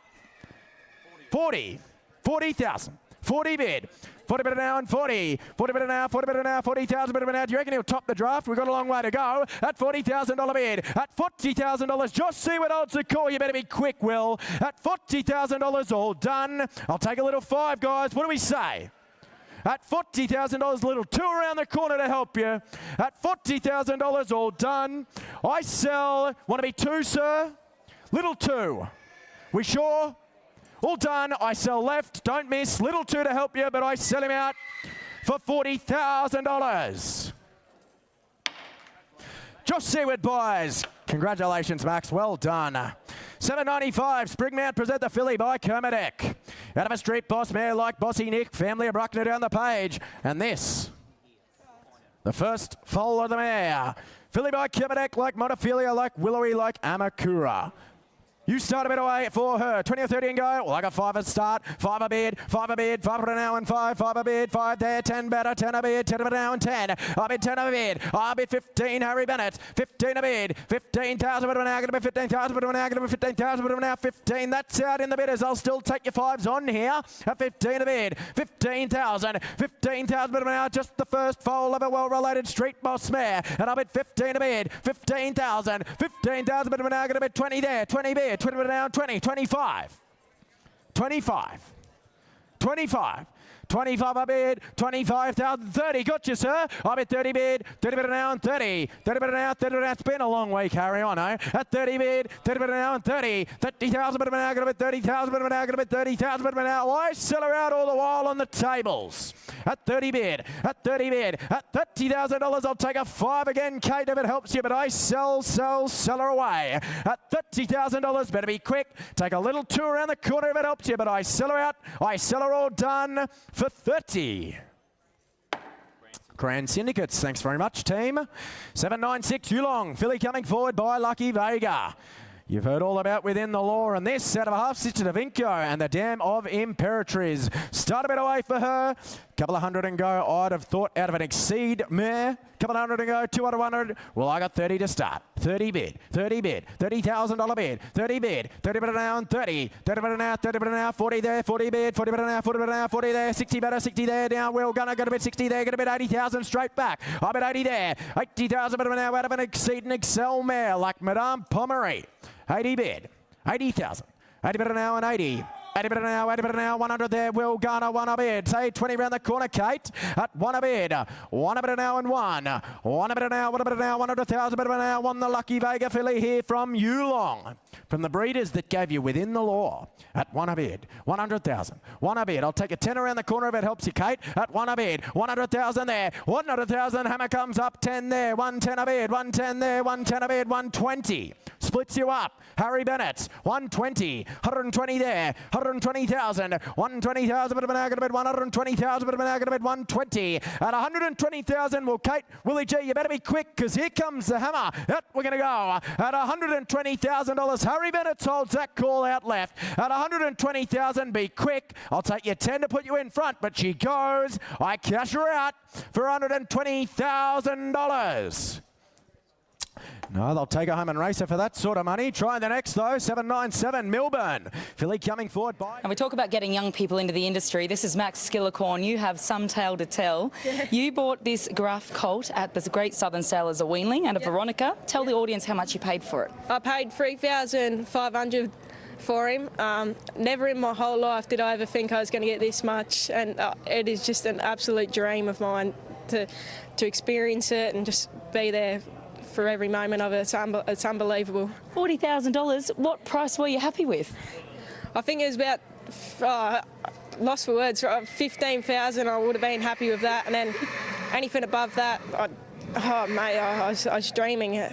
40, 40,000, 40 bid, 40 bid an hour and 40, 40 bid an hour, 40 bid an hour, 40,000 bid an hour. Do you reckon he'll top the draft? We've got a long way to go. At $40,000 bid, at $40,000, Josh Seward holds the call. You better be quick, Will. At $40,000, all done. I'll take a little 5, guys. What do we say? At $40,000, little 2 around the corner to help you. At $40,000, all done. I sell, want to be 2, sir? Little 2. We sure? All done. I sell left. Don't miss. Little 2 to help you, but I sell him out for $40,000. Josh Seward buys. Congratulations, Max. Well done. 795. Springmount present the filly by Kermadec. Out of a street boss mare like Bossy Nick. Family of Bruckner down the page. And this, the first foal of the mare. Filly by Kermadec like Montefilia, like Willowy, like Amakura. You start a bit away for her. 20 or 30 and go. Well, I got 5 at start. 5 a bid. 5 a bid. 5 an hour and 5. 5 a bid. 5 there. 10 better. 10 a bid. 10 an hour and 10. I bid 10 a bid. I bid 15. Harry Bennett. 15 a bid. 15,000 bid an hour. Going to be 15,000 bid an hour. Going to be 15,000 bid an hour. 15. That's out in the bidders. I'll still take your 5s on here. At 15 a bid. 15,000. 15,000 bid an hour. Just the first foal of a well-related street boss mare. And I bid 15 a bid. 15,000. 15,000 bid an hour. Going to be 20 there. 20 bid. 20 down, 20, 25, 25, 25, 25 a bid, 25,000, 30. Got you, sir. I bid 30 bid, 30 bid an hour and 30. 30 bid an hour, 30 bid an hour. It's been a long way, carry on, eh? At 30 bid, 30 bid an hour and 30. 30,000 bid an hour, going to bid 30,000 bid an hour, going to bid 30,000 bid an hour. Why sell her out all the while on the tables? At 30 bid, at 30 bid, at $30,000, I'll take a 5 again, Kate, if it helps you, but I sell her away. At $30,000, better be quick. Take a little tour around the corner if it helps you, but I sell her out. I sell her all done for 30. Grand Syndicates, thanks very much, team. 796 Yearling, filly coming forward by Lucky Vega. You've heard all about Within the Law, and this out of a half-stitch to Vinco and the Dam of Imperatriz. Start a bit away for her. Couple of hundred and go, I'd have thought, out of an Exceed mare. Couple of hundred and go, 2 out of 100. Well, I got 30 to start. 30 bid, 30 bid, $30,000 bid, 30 bid, 30 bid an hour and 30, 30 bid an hour, 30 bid an hour, 40 there, 40 bid, 40 bid an hour, 40 bid an hour, 40 there, 60 better, 60 there, down, well, gonna bid 60 there, gonna bid 80,000 straight back. I bid 80 there, 80,000 bid an hour out of an Exceed and Excel mare like Madame Pomeroy. 80 bid, 80,000, 80 bid an hour and 80. 80 bid an hour, 80 bid an hour, 100 there, Will Garner, 1 a bid. Say 20 round the corner, Kate, at 1 a bid. 1 a bid an hour and 1. 1 a bid an hour, 1 a bid an hour, 100,000 bid an hour, 1 the Lucky Vega filly here from Yearling. From the breeders that gave you Within the Law at 1 a bid. 100,000, 1 a bid. I'll take a 10 around the corner if it helps you, Kate, at 1 a bid. 100,000 there, 100,000, hammer comes up, 10 there, 110 a bid, 110 there, 110 a bid, 120. Splits you up. Harry Bennett, 120, 120 there, 120,000, 120,000, bit of an hour, going to bid 120,000, bit of an hour, going to bid 120. At 120,000, well, Kate, Willie G, you better be quick, because here comes the hammer. Yep, we're going to go. At $120,000, Harry Bennett holds that call out left. At 120,000, be quick. I'll take your 10 to put you in front, but she goes. I cash her out for $120,000. No, they'll take her home and race her for that sort of money. Try the next, though. 797 Melbourne. Filly coming forward by... And we talk about getting young people into the industry. This is Max Skillicorn. You have some tale to tell. You bought this Gruff colt at the Great Southern Sale as a weanling out of Veronica. Tell the audience how much you paid for it. I paid $3,500 for him. Never in my whole life did I ever think I was going to get this much, and it is just an absolute dream of mine to experience it and just be there for every moment of it. It's unbelievable. $40,000. What price were you happy with? I think it was about, lost for words, 15,000. I would have been happy with that, and then anything above that, I was dreaming it.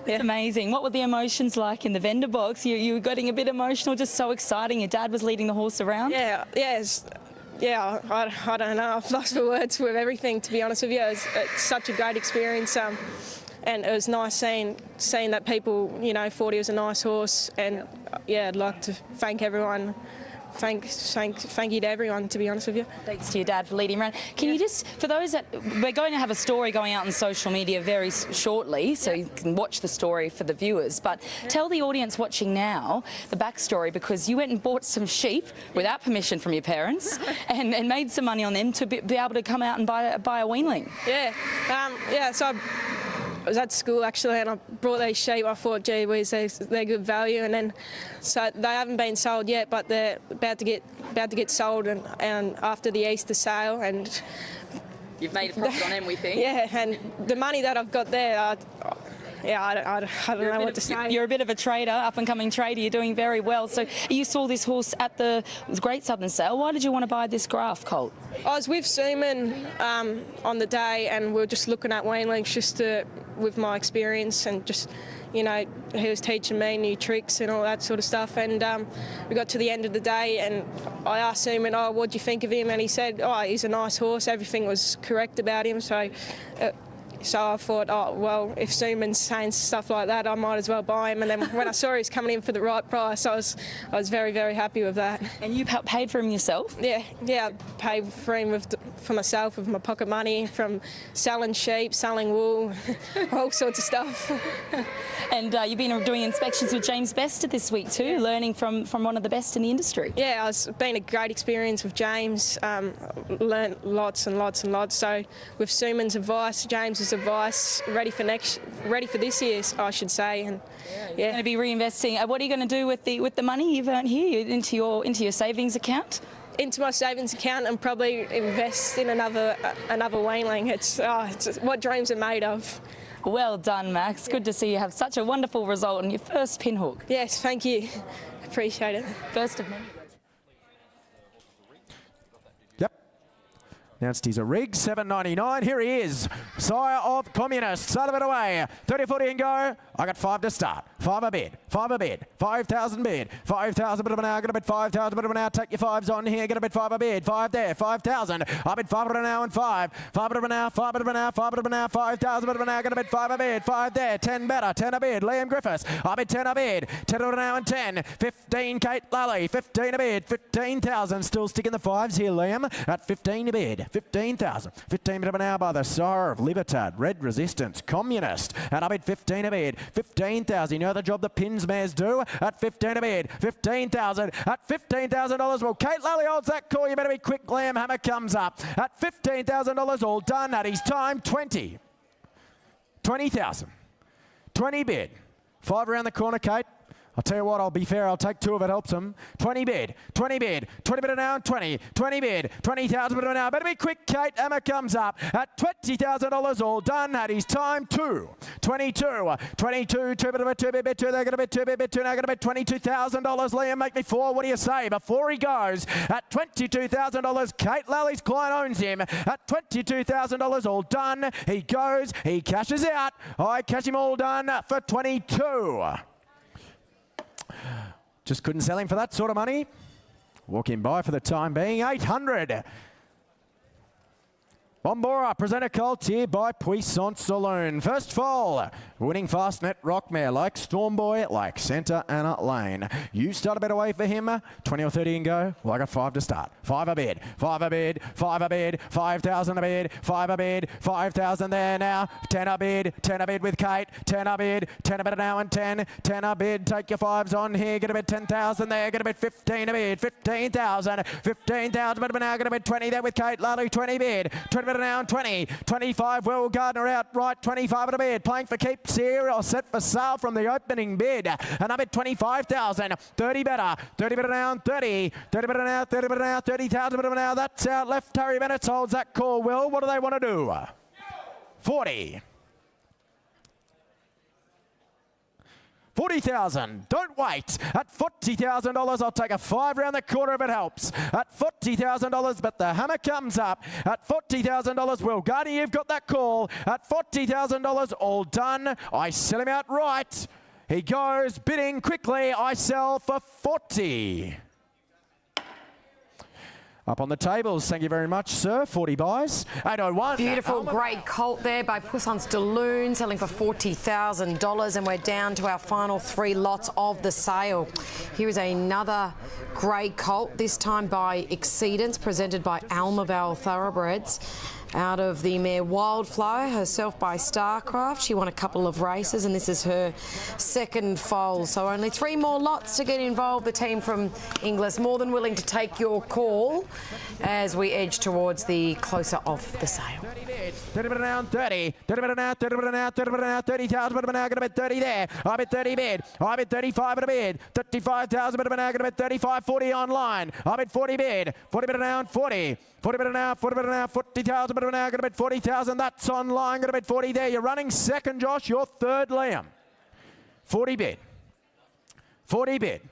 It's amazing. What were the emotions like in the vendor box? You were getting a bit emotional, just so exciting. Your dad was leading the horse around? Yeah, I don't know. I've lost for words with everything, to be honest with you. It's such a great experience. And it was nice seeing that people, thought he was a nice horse. And yeah, I'd like to thank everyone. Thank you to everyone, to be honest with you. Thanks to your dad for leading around. Can you just, for those that, we're going to have a story going out on social media very shortly, so you can watch the story for the viewers, but tell the audience watching now the backstory, because you went and bought some sheep without permission from your parents and made some money on them to be able to come out and buy a weanling. Yeah, so I was at school actually, and I brought these sheep. I thought, gee whiz, they're good value, and then so they haven't been sold yet, but they're about to get sold, and after the Easter sale, and you've made a profit on them, we think. Yeah, and the money that I've got there, I don't know what to say. You're a bit of a trader, up-and-coming trader. You're doing very well. So you saw this horse at the Great Southern Sale. Why did you want to buy this Gruff colt? I was with Seaman on the day, and we were just looking at weanlings with my experience, and just, he was teaching me new tricks and all that sort of stuff. And we got to the end of the day, and I asked Seaman, what do you think of him? And he said, he's a nice horse. Everything was correct about him. So I thought, if Seaman's saying stuff like that, I might as well buy him. And then when I saw he was coming in for the right price, I was very, very happy with that. And you paid for him yourself? Yeah, I paid for him for myself with my pocket money, from selling sheep, selling wool, all sorts of stuff. And you've been doing inspections with James Bester this week too, learning from one of the best in the industry. Yeah, it's been a great experience with James. Learned lots and lots and lots. So with Seaman's advice, James's advice, ready for this year, I should say. And you're going to be reinvesting. What are you going to do with the money you've earned here into your savings account? into my savings account and probably invest in another weanling. It's what dreams are made of. Well done, Max. Good to see you have such a wonderful result on your first pinhook. Yes, thank you. Appreciate it. First of many. Announced he's a rig, $7.99. Here he is, sire of Communist. Start of it away. 30-40 and go. I got 5 to start. 5 a bid. 5 a bid. 5,000 bid. 5,000 bid of an hour. Get a bid 5,000 bid of an hour. Take your 5s on here. Get a bid 5 a bid. 5 there. 5,000. I bid 5 bid of an hour and 5. 5 bid of an hour. 5 bid of an hour. 5 bid of an hour. 5,000 bid of an hour. Get a bid 5 a bid. 5 there. 10 better. 10 a bid. Liam Griffiths. I bid 10 a bid. 10 bid of an hour and 10. 15 Kate Lally. 15 a bid. 15,000. Still sticking the 5s here, Liam. At 15 a bid. 15,000. 15 bid of an hour by the sire of Libertad, Red Resistance, Communist. And I bid 15 a bid. 15,000. You know the job the pins mares do? At 15 a bid. 15,000. At $15,000. Well, Kate Lally holds that call. You better be quick. Liam Hammer comes up. At $15,000. All done at his time. 20. 20,000. 20 bid. 5 around the corner, Kate. I'll tell you what, I'll be fair, I'll take 2 if it helps him. 20 bid, 20 bid, 20 bid an hour and 20, 20 bid, 20,000 bid an hour. Better be quick, Kate. Emma comes up at $20,000, all done at his time. 2, 22, 22, 2 bid of a 2 bid, 2, they're going to bid 2 bid, 2, now going to bid $22,000. Liam, make me 4. What do you say? Before he goes at $22,000, Kate Lally's client owns him at $22,000, all done. He goes, he cashes out. I cash him all done for 22. Just couldn't sell him for that sort of money. Walk him by for the time being. 800. Bombora, presenter colt here by Puissance Saloon. First fall, winning Fastnet Rockmare like Stormboy, like Santa Ana Lane. You start a better way for him. 20 or 30 and go. Well, I got 5 to start. 5 a bid, 5 a bid, 5 a bid, 5,000 a bid, 5 a bid, 5,000 there now. 10 a bid with Kate. 10 a bid an hour and 10. 10 a bid, take your 5s on here. Get a bid 10,000 there. Get a bid 15 a bid, 15,000. 15,000 bid of an hour. Get a bid 20 there with Kate Lally. 20 bid, 20 bid an hour and 20. 25, Will Gardner out right. 25 at a bid. Playing for keeps here. Or set for sale from the opening bid. And I bid 25,000. 30 better. 30 bid an hour and 30. 30 bid an hour. 30 bid an hour. 30,000 bid of an hour. That's out left. Harry Bennett holds that call. Will, what do they want to do? 40. 40,000. Don't wait. At $40,000, I'll take a 5 round the corner if it helps. At $40,000, but the hammer comes up. At $40,000, Will Gardner, you've got that call. At $40,000, all done. I sell him outright. He goes bidding quickly. I sell for 40. Up on the tables, thank you very much, sir. 40 buys. 801. Beautiful, great colt there by Puissance Saloon, selling for $40,000, and we're down to our final 3 lots of the sale. Here is another great colt, this time by Exceedance, presented by Almaval Thoroughbreds. Out of the mare Wildflower, herself by Starcraft. She won a couple of races, and this is her second foal. So only 3 more lots to get involved. The team from Inglis more than willing to take your call as we edge towards the closer of the sale. 30 bid an hour, 30. 30 bid an hour, 30 bid an hour, 30 bid an hour, 30,000 bid an hour, going to bid 30 there. I bid 30 bid. I bid 35 at a bid. 35,000 bid an hour, going to bid 35, 40 online. I bid 40 bid. 40 bid an hour, 40. 40 bid an hour, 40 bid an hour, 40,000 bid an hour, going to bid 40,000. That's online, going to bid 40 there. You're running second, Josh. You're third, Liam. 40 bid. 40 bid.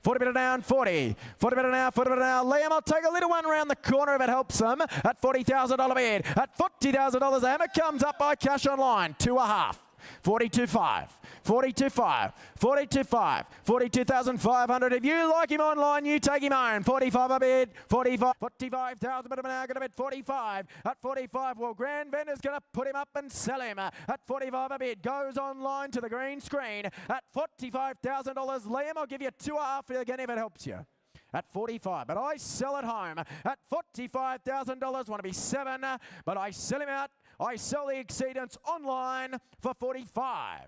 40 bid an hour and 40. 40 bid an hour, 40 bid an hour. Liam, I'll take a little one round the corner if it helps them. At $40,000 bid. At $40,000, the hammer comes up by cash online. 2.5. 42.5. 42.5. 42.5. 42,500. If you like him online, you take him home. 45 a bid. 45. 45,000 bid of an hour. Going to bid 45. At 45, well, Grand Vendor's going to put him up and sell him. At 45 a bid. Goes online to the green screen. At $45,000. Liam, I'll give you 2.5 again if it helps you. At 45, but I sell at home. At $45,000, want to be 7, but I sell him out. I sell the Exceedance online for 45.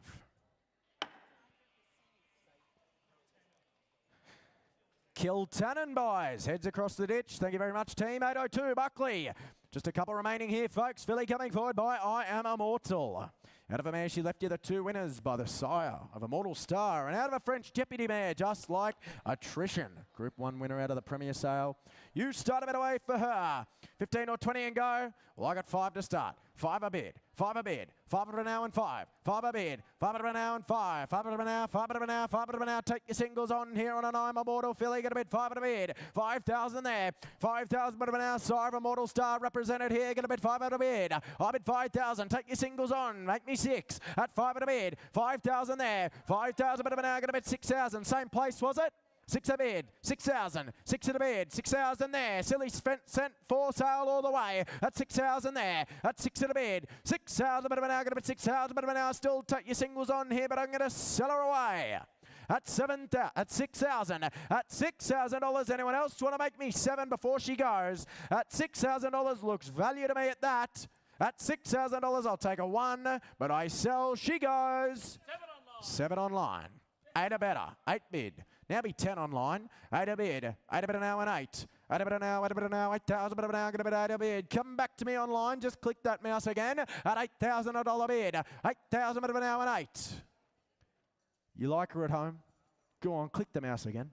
Kiltannon buys. Heads across the ditch. Thank you very much, team. 802, Buckley. Just a couple remaining here, folks. Philly coming forward by I Am Immortal. Out of a mare, she left you the 2 winners by the sire of Immortal Star. And out of a French Deputy mare, just like attrition. Group 1 winner out of the Premier Sale. You started it away for her. 15 or 20 and go. Well, I got 5 to start. 5 a bid. 5 a bid. 5 a now and 5. 5 a bid. 5 a now and 5. 5 a now. 5 a now. 5 a now. Take your singles on here on an I'm Immortal filly. Get a bid. 5 a bid. 5,000 there. 5,000 but now. Sire of Immortal Star represented here. Get a bid. 5 a bid. I bid 5,000. Take your singles on. Make me 6 at 5 a bid. 5,000 there. 5,000 but now. Get a bid. 6,000. Same place was it? 6 a bid, 6,000, 6 at a bid, 6,000 there. Silly sent for sale all the way. At 6,000 there. At 6 at a bid, 6,000 but now. Going to bid 6,000 but now. Still take your singles on here, but I'm going to sell her away. At 6,000. At $6,000. Anyone else want to make me 7 before she goes? At $6,000 looks value to me at that. At $6,000 I'll take a 1, but I sell. She goes. 7 online. 8 a better. 8 bid. Now be 10 online. 8 a bid. 8 a bid now and 8. 8 a bid now. 8 a bid now. 8,000 bid now. Going to bid 8 a bid. Come back to me online. Just click that mouse again. At $8,000 bid. 8,000 bid now and 8. You like her at home? Go on, click the mouse again.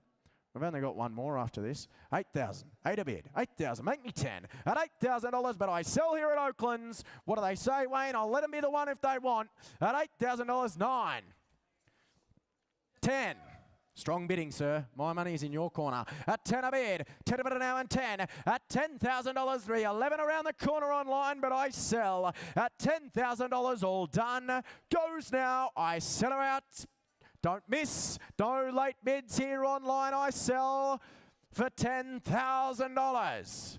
We've only got one more after this. 8,000. 8 a bid. 8,000. Make me 10. At $8,000, but I sell here at Oaklands. What do they say, Wayne? I'll let them be the one if they want. At $8,000, 9. 10. Strong bidding, sir. My money is in your corner. At 10 a bid. 10 a bid now and 10. At $10,000, 311 around the corner online, but I sell. At $10,000, all done. Goes now. I sell her out. Don't miss. No late bids here online. I sell for $10,000.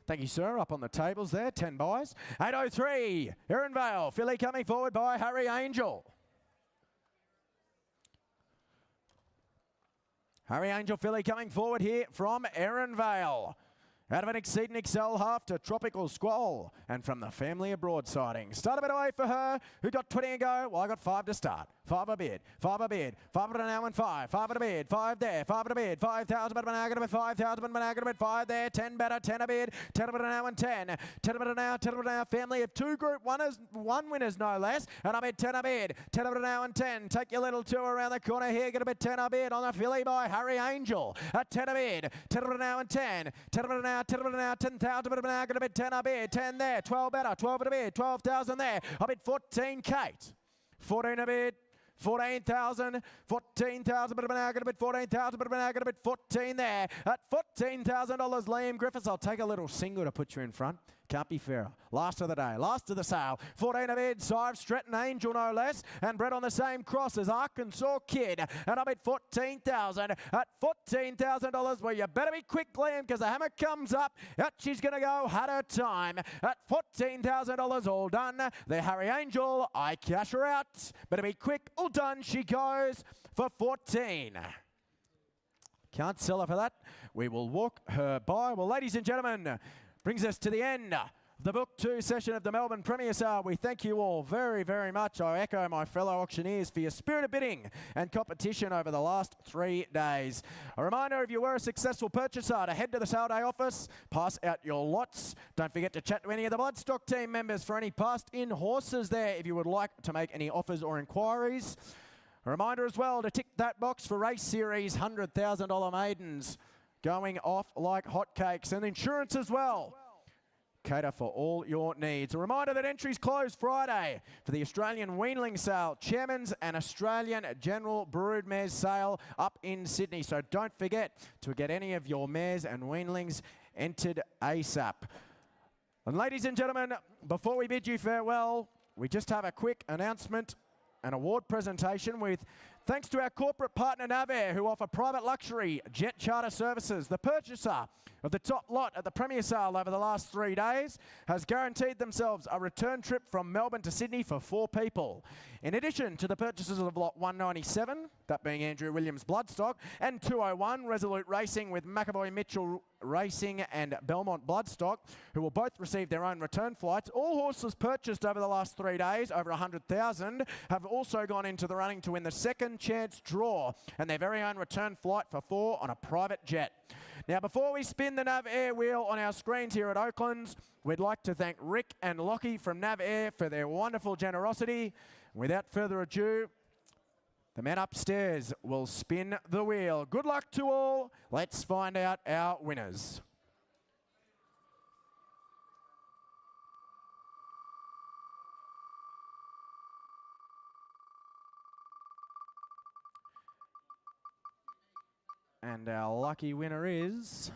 Thank you, sir. Up on the tables there. 10 buys. 803. Erin filly coming forward by Harry Angel. Harry Angel filly coming forward here from Erin Vale. Out of an Exceed and Excel half to Tropical Squall. And from the family of Broadsiding. Start a bit away for her. Who got 20 and go? Well, I got 5 to start. 5 a bid. 5 a bid. 5 at an hour and 5. 5 at a bid. 5 there. 5 at a bid. 5,000 but an hour going to bid. 5,000 but an hour going to bid. 5 there. 10 better. 10 a bid. 10 but an hour and 10. 10 but an hour. 10 but an hour. Family of 2 Group 1 winners no less. And I bid 10 a bid. 10 but an hour and 10. Take your little tour around the corner here. Get a bid 10 a bid on the filly by Harry Angel. At 10 a bid. 10 but an hour and 10. 10 but an hour. 10 but an hour. 10,000 but an hour going to bid 10 a bid. 10 there. 12 better. 12 at a bid. 12,000 there. I bid 14, Kate. 14 a bid. 14,000, 14,000, but now going to bid 14,000, but now going to bid 14 there. At $14,000, Liam Griffiths. I'll take a little single to put you in front. Can't be fairer. Last of the day, last of the sale. 14 a bid, Sive, Stretton Angel no less, and bred on the same cross as Arkansas Kid. And I bid 14,000. At $14,000, well, you better be quick, Liam, because the hammer comes up. Out she's going to go, had her time. At $14,000, all done. The Harry Angel, I cash her out. Better be quick, all done. She goes for 14. Can't sell her for that. We will walk her by. Well, ladies and gentlemen, brings us to the end of the Book 2 session of the Melbourne Premier Sale. We thank you all very, very much. I echo my fellow auctioneers for your spirit of bidding and competition over the last 3 days. A reminder, if you were a successful purchaser, to head to the sale day office, pass out your lots. Don't forget to chat to any of the Bloodstock team members for any passed-in horses there if you would like to make any offers or inquiries. A reminder as well to tick that box for Race Series $100,000 maidens. Going off like hotcakes, and insurance as well. Cater for all your needs. A reminder that entries close Friday for the Australian Weanling Sale, Chairman's and Australian General Broodmares Sale up in Sydney. So don't forget to get any of your mares and weanlings entered ASAP. And ladies and gentlemen, before we bid you farewell, we just have a quick announcement and award presentation with thanks to our corporate partner Navair, who offer private luxury jet charter services. The purchaser of the top lot at the Premier Sale over the last 3 days has guaranteed themselves a return trip from Melbourne to Sydney for 4 people. In addition to the purchases of lot 197, that being Andrew Williams Bloodstock, and 201 Resolute Racing with McAvoy Mitchell Racing and Belmont Bloodstock, who will both receive their own return flights. All horses purchased over the last 3 days, over 100,000, have also gone into the running to win the second chance draw and their very own return flight for 4 on a private jet. Now, before we spin the Nav Air wheel on our screens here at Oaklands, we'd like to thank Rick and Lockie from Nav Air for their wonderful generosity. Without further ado, the men upstairs will spin the wheel. Good luck to all. Let's find out our winners. And our lucky winner is...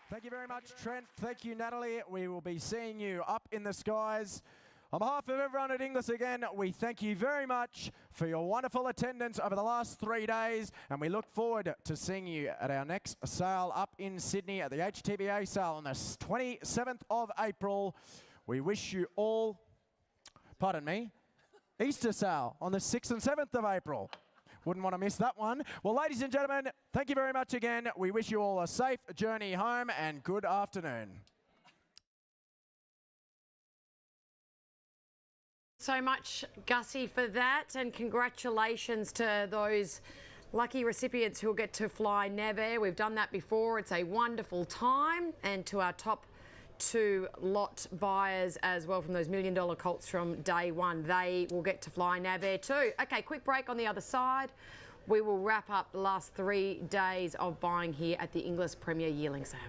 Thank you very much, Trent. Thank you, Natalie. We will be seeing you up in the skies. On behalf of everyone at Inglis again, we thank you very much for your wonderful attendance over the last 3 days, and we look forward to seeing you at our next sale up in Sydney at the HTBA sale on the 27th of April. We wish you all, pardon me, Easter sale on the 6th and 7th of April. Wouldn't want to miss that one. Well, ladies and gentlemen, thank you very much again. We wish you all a safe journey home and good afternoon. So much, Gussie, for that, and congratulations to those lucky recipients who'll get to fly Nav Air. We've done that before. It's a wonderful time, and to our top 2 lot buyers as well from those $1 million colts from day one, they will get to fly Nav Air too. Okay, quick break on the other side. We will wrap up the last 3 days of buying here at the Inglis Premier Yearling Sale.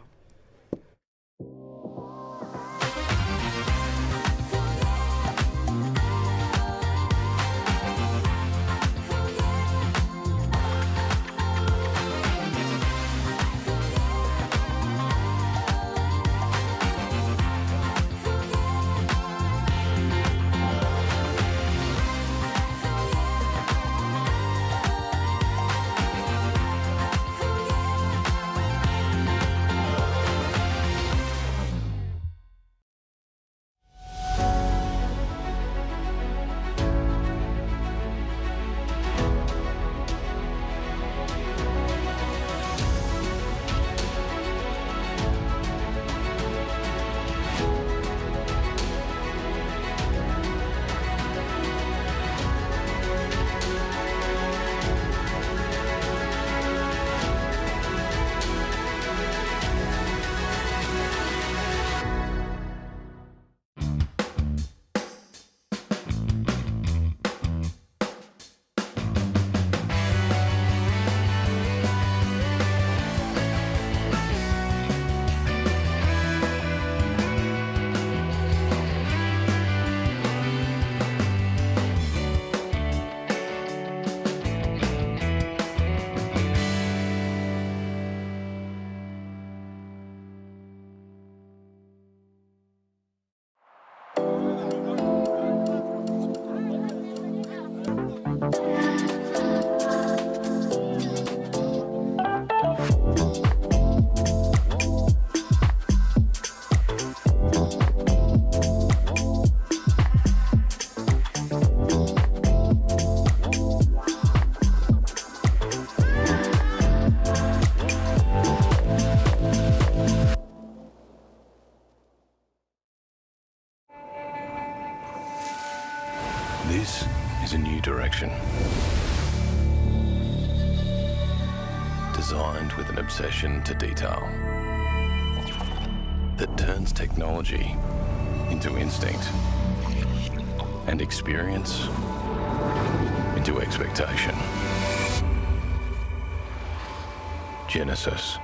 This is a new direction. Designed with an obsession to detail that turns technology into instinct and experience into expectation. Genesis.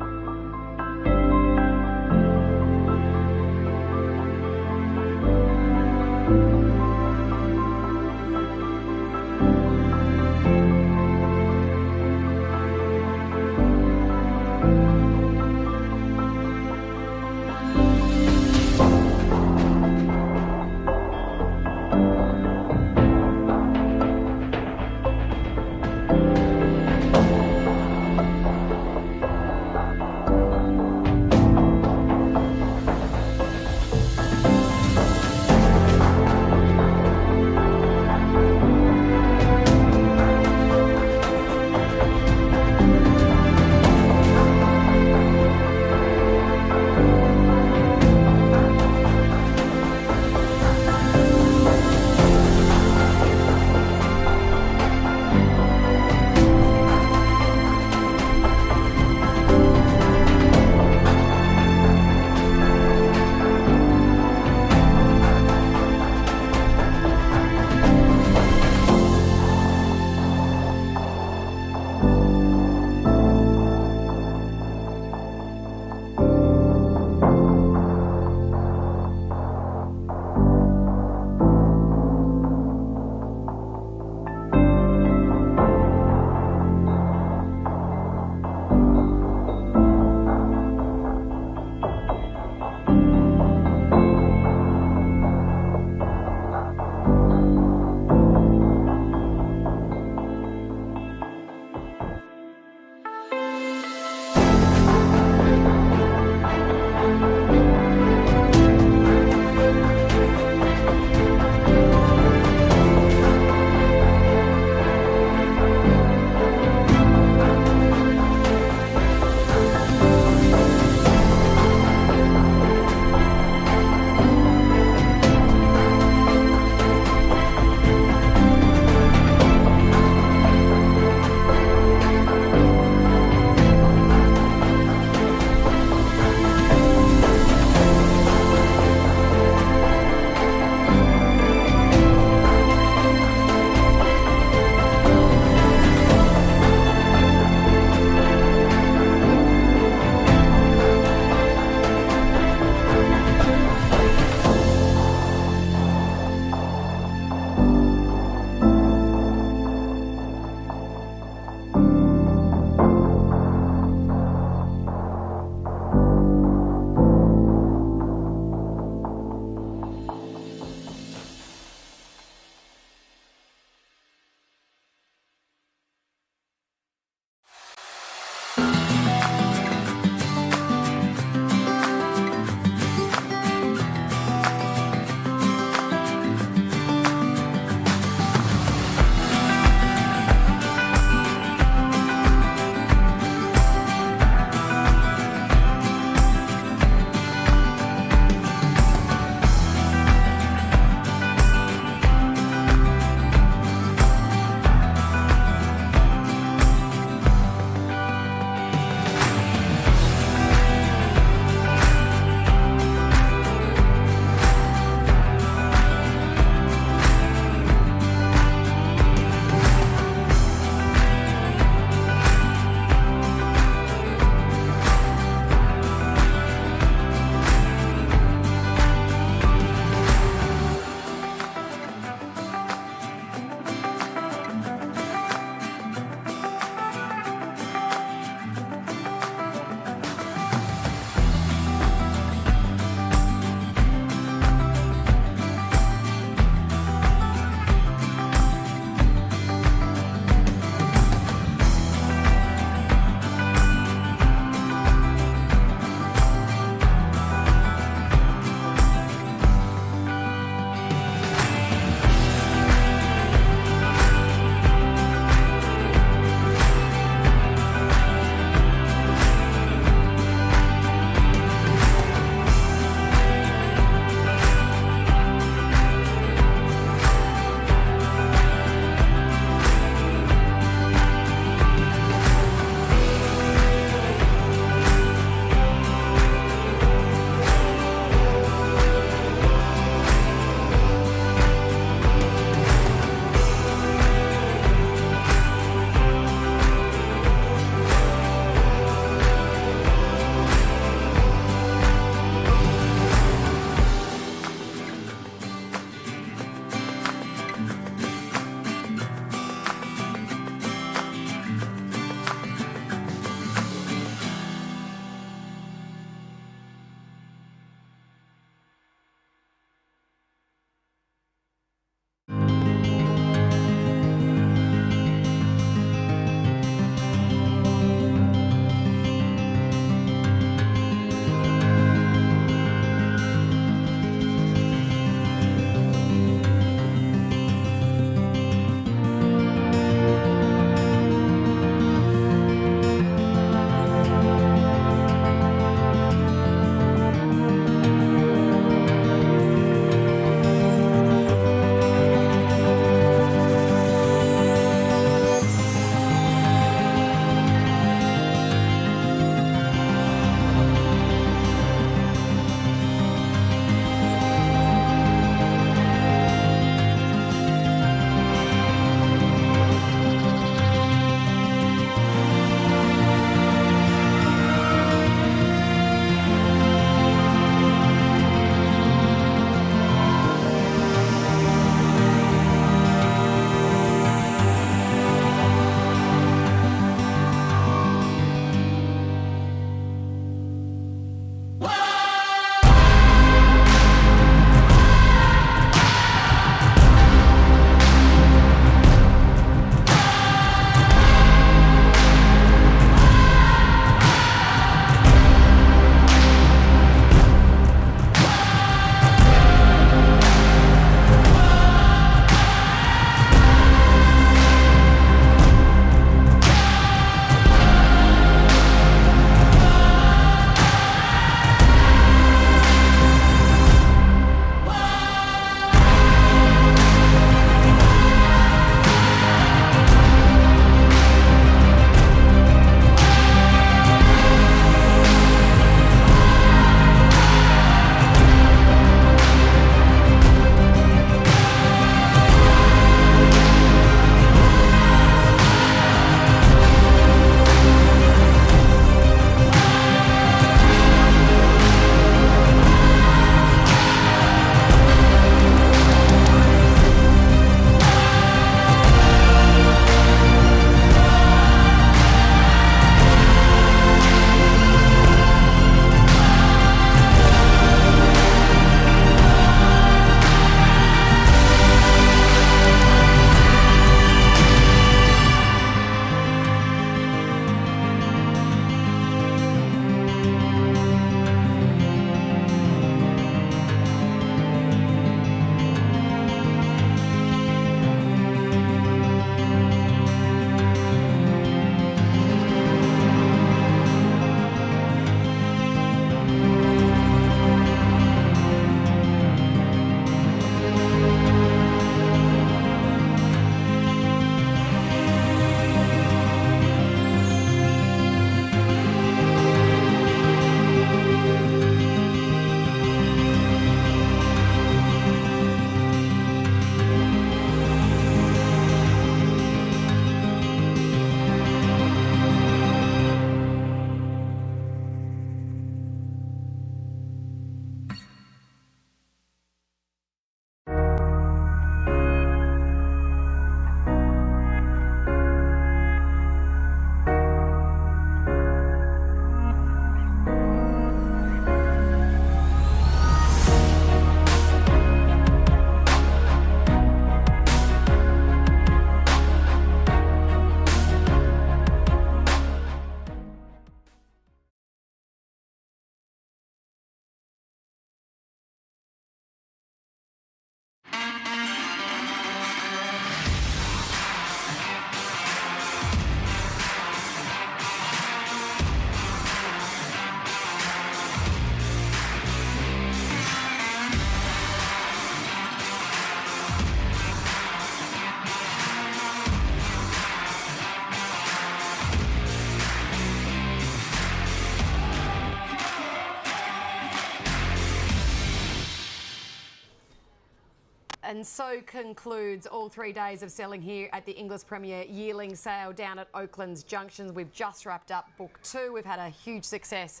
And so concludes all 3 days of selling here at the Inglis Premier Yearling sale down at Oakland's Junctions. We've just wrapped up Book 2. We've had a huge success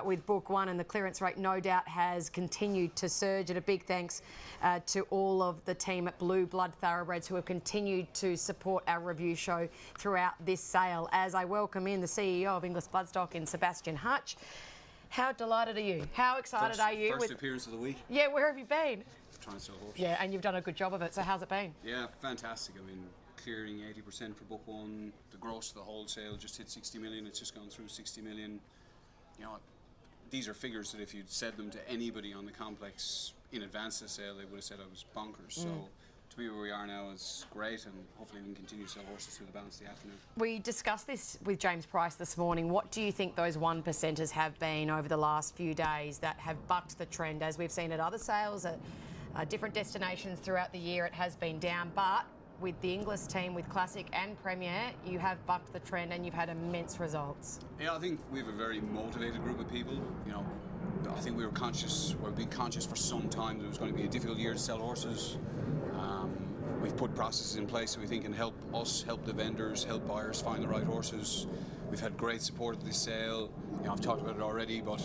with Book 1, and the clearance rate no doubt has continued to surge. And a big thanks to all of the team at Blue Blood Thoroughbreds who have continued to support our review show throughout this sale. As I welcome in the CEO of Inglis Bloodstock in Sebastian Hutch. How delighted are you? How excited are you? First appearance of the week. Yeah, where have you been? Trying to sell horses. Yeah, and you've done a good job of it. So how's it been? Yeah, fantastic. I mean, clearing 80% for Book 1. The gross for the wholesale just hit 60 million. It's just gone through 60 million. You know, these are figures that if you'd said them to anybody on the complex in advance of the sale, they would have said I was bonkers. So to be where we are now is great, and hopefully we can continue to sell horses through the balance of the afternoon. We discussed this with James Price this morning. What do you think those 1%ers have been over the last few days that have bucked the trend? As we've seen at other sales at different destinations throughout the year, it has been down, but with the Inglis team, with Classic and Premier, you have bucked the trend and you've had immense results. Yeah, I think we have a very motivated group of people. You know, I think we were conscious, or been conscious for some time that it was going to be a difficult year to sell horses. We've put processes in place that we think can help us, help the vendors, help buyers find the right horses. We've had great support of this sale. You know, I've talked about it already, but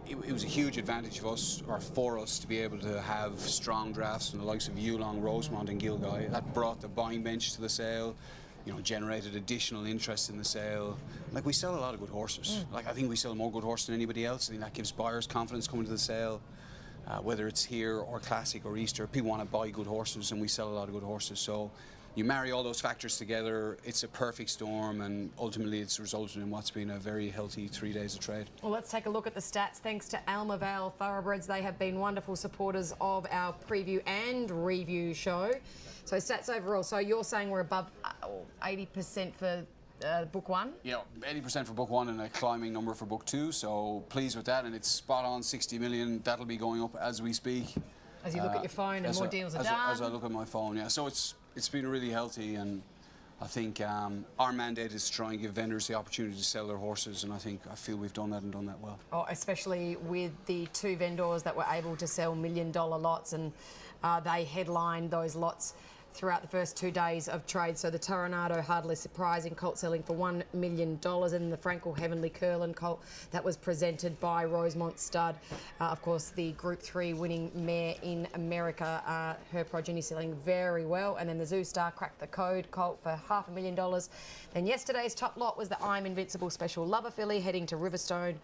it was a huge advantage of us, or for us, to be able to have strong drafts from the likes of Yearling, Rosemont and Gilguy. That brought the buying bench to the sale, you know, generated additional interest in the sale. Like, we sell a lot of good horses. Like, I think we sell more good horses than anybody else. I think that gives buyers confidence coming to the sale. Whether it's here or Classic or Easter, people want to buy good horses, and we sell a lot of good horses. So you marry all those factors together, it's a perfect storm, and ultimately it's resulted in what's been a very healthy 3 days of trade. Well, let's take a look at the stats. Thanks to Alma Vale Thoroughbreds, they have been wonderful supporters of our preview and review show. So stats overall, so you're saying we're above 80% for Book 1? Yeah, 80% for Book 1 and a climbing number for Book 2, so pleased with that, and it's spot on 60 million. That'll be going up as we speak. As you look at your phone and more deals are done. As I look at my phone, yeah. So it's been really healthy, and I think our mandate is to try and give vendors the opportunity to sell their horses, and I feel we've done that and done that well. Oh, especially with the 2 vendors that were able to sell $1 million lots, and they headlined those lots throughout the first 2 days of trade. So the Toronado Hardly Surprising colt selling for $1 million, and the Frankel Heavenly Curlin colt that was presented by Rosemont Stud. Of course, the Group 3 winning mare in America, her progeny selling very well. And then the Zoo Star Cracked the Code colt for $500,000. Then yesterday's top lot was the I'm Invincible Special Lover filly heading to Riverstone,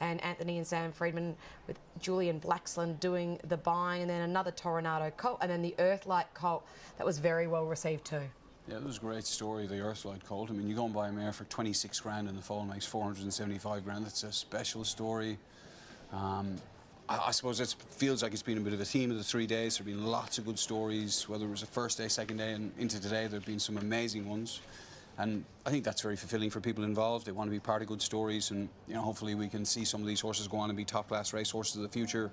and Anthony and Sam Friedman with Julian Blaxland doing the buying, and then another Toronado colt, and then the Earthlight colt that was very well received too. Yeah, it was a great story, the Earthlight colt. I mean, you go and buy a mare for 26 grand and the foal makes 475 grand. That's a special story. I suppose it feels like it's been a bit of a theme of the 3 days. There have been lots of good stories, whether it was the first day, second day, and into today, there have been some amazing ones. And I think that's very fulfilling for people involved. They want to be part of good stories, and you know, hopefully we can see some of these horses go on and be top-class race horses of the future,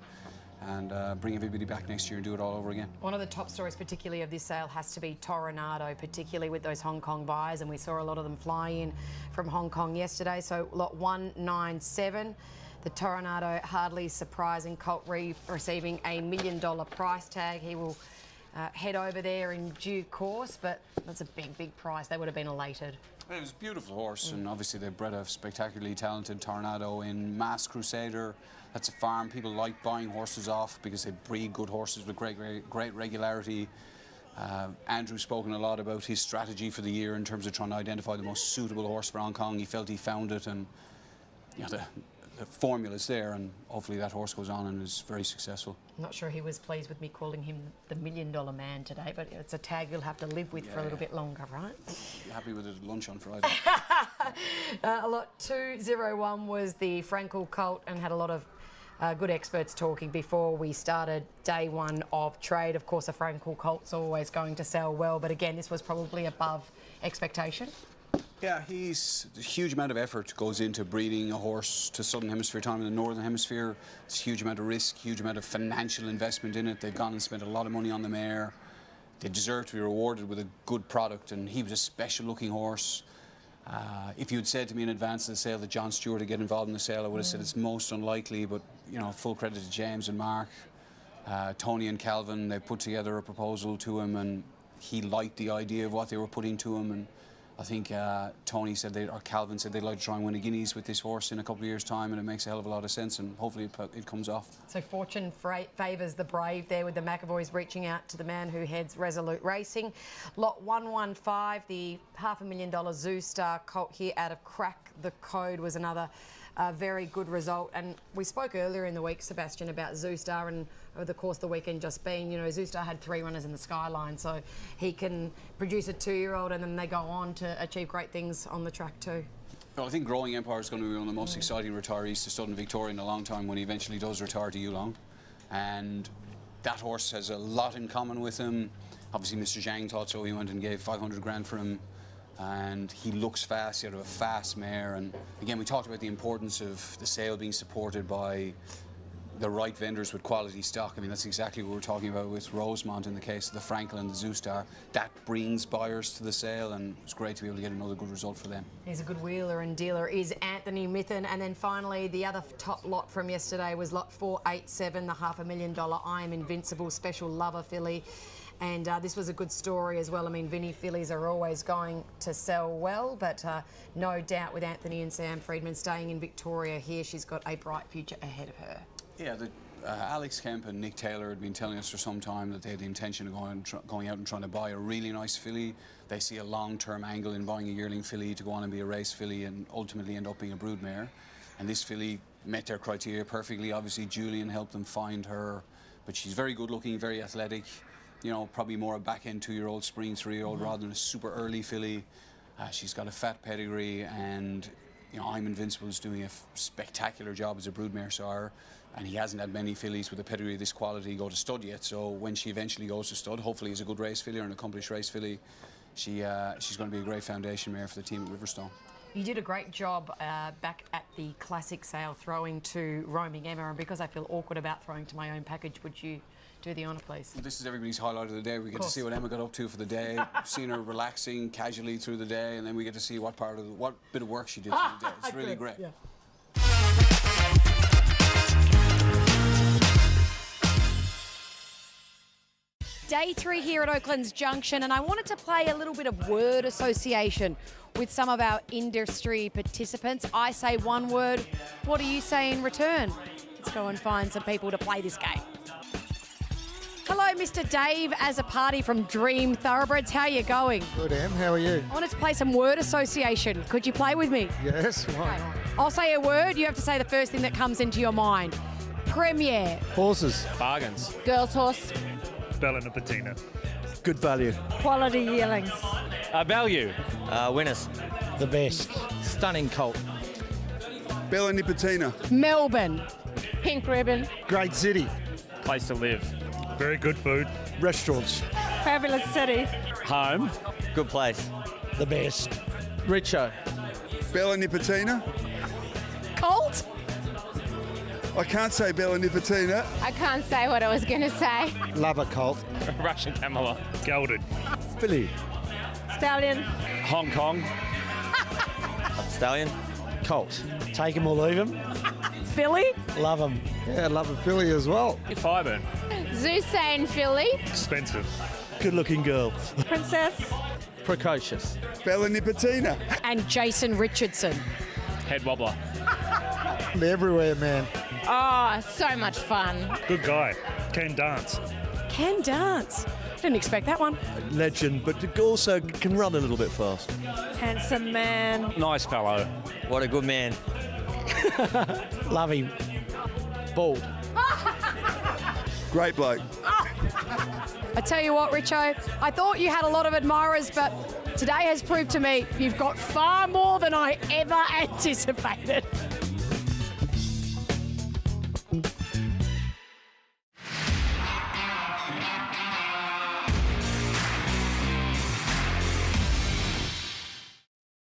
and bring everybody back next year and do it all over again. One of the top stories, particularly of this sale, has to be Toronado, particularly with those Hong Kong buyers, and we saw a lot of them fly in from Hong Kong yesterday. So lot 197, the Toronado Hardly Surprising colt receiving a $1 million price tag. He will head over there in due course, but that's a big price. They would have been elated. It was a beautiful horse, and obviously they've bred a spectacularly talented Tornado in Mass Crusader. That's a farm people like buying horses off because they breed good horses with great regularity. Andrew's spoken a lot about his strategy for the year in terms of trying to identify the most suitable horse for Hong Kong. He felt he found it, and you know, the formula's there, and hopefully that horse goes on and is very successful. I'm not sure he was pleased with me calling him the $1 million man today, but it's a tag you'll have to live with for a little bit longer, right? You're happy with it at lunch on Friday? Lot 201 was the Frankel colt, and had a lot of good experts talking before we started day 1 of trade. Of course, a Frankel colt's always going to sell well, but again, this was probably above expectation. Yeah, a huge amount of effort goes into breeding a horse to Southern Hemisphere time in the Northern Hemisphere. It's a huge amount of risk, huge amount of financial investment in it. They've gone and spent a lot of money on the mare. They deserve to be rewarded with a good product, and he was a special-looking horse. If you had said to me in advance of the sale that John Stewart would get involved in the sale, I would have said it's most unlikely, but, you know, full credit to James and Mark. Tony and Calvin, they put together a proposal to him, and he liked the idea of what they were putting to him. And I think Tony said, or Calvin said, they'd like to try and win a Guineas with this horse in a couple of years' time, and it makes a hell of a lot of sense, and hopefully it comes off. So fortune favours the brave there, with the McAvoys reaching out to the man who heads Resolute Racing. Lot 115, the $500,000 Zoo Star colt here out of Crack the Code was another very good result. And we spoke earlier in the week, Sebastian, about Zoo Star, and over the course of the weekend just been, you know, Zoo Star had 3 runners in the Skyline, so he can produce a 2-year-old and then they go on to achieve great things on the track too. Well, I think Growing Empire is going to be one of the most exciting retirees to stud in Victoria in a long time when he eventually does retire to Yearling. And that horse has a lot in common with him. Obviously, Mr. Zhang thought so. He went and gave 500 grand for him. And he looks fast, he had a fast mare. And again, we talked about the importance of the sale being supported by the right vendors with quality stock. I mean, that's exactly what we're talking about with Rosemont in the case of the Franklin and the Zoo Star. That brings buyers to the sale, and it's great to be able to get another good result for them. He's a good wheeler and dealer, is Anthony Mithen. And then finally, the other top lot from yesterday was lot 487, the $500,000 I Am Invincible Special Lover filly. And this was a good story as well. I mean, Vinnie fillies are always going to sell well, but no doubt with Anthony and Sam Friedman staying in Victoria here, she's got a bright future ahead of her. Yeah, Alex Kemp and Nick Taylor had been telling us for some time that they had the intention of going out and trying to buy a really nice filly. They see a long-term angle in buying a yearling filly to go on and be a race filly and ultimately end up being a broodmare. And this filly met their criteria perfectly. Obviously, Julian helped them find her, but she's very good-looking, very athletic. You know, probably more a back-end 2-year-old, spring 3-year-old rather than a super early filly. She's got a fat pedigree, and you know, I'm Invincible is doing a spectacular job as a broodmare sire, and he hasn't had many fillies with a pedigree of this quality go to stud yet. So when she eventually goes to stud, hopefully he's a good race filly or an accomplished race filly, she's going to be a great foundation mare for the team at Riverstone. You did a great job back at the classic sale throwing to Roaming Emma, and because I feel awkward about throwing to my own package, would you do the honour, please? Well, this is everybody's highlight of the day. We get to see what Emma got up to for the day. We've seen her relaxing casually through the day, and then we get to see what bit of work she did through the day. It's really great. Yeah. Day 3 here at Oaklands Junction, and I wanted to play a little bit of word association with some of our industry participants. I say one word, what do you say in return? Let's go and find some people to play this game. Hello, Mr. Dave as a party from Dream Thoroughbreds. How are you going? Good, Em. How are you? I wanted to play some word association. Could you play with me? Yes, why not? I'll say a word. You have to say the first thing that comes into your mind. Premiere. Horses. Bargains. Girls' horse. Bella Nipotina. Good value. Quality yearlings. Value. Winners. The best. Stunning colt. Bella Nipotina. Melbourne. Pink ribbon. Great city. Place to live. Very good food. Restaurants. Fabulous city. Home. Good place. The best. Richo. Bella Nipotina. Colt. I can't say Bella Nipotina. I can't say what I was going to say. Love a colt. Russian Camelot. Gelded. Filly. Stallion. Hong Kong. Stallion. Colt. Take him or leave him. Filly. Love him. Yeah, love a filly as well. Fireburn. Zeus and Philly. Expensive. Good looking girl. Princess. Precocious. Bella Nipotina. And Jason Richardson. Head wobbler. Everywhere, man. Oh, so much fun. Good guy. Can dance. Can dance. Didn't expect that one. Legend, but also can run a little bit fast. Handsome man. Nice fellow. What a good man. Love him. Bald. Great bloke. I tell you what, Richo, I thought you had a lot of admirers, but today has proved to me you've got far more than I ever anticipated.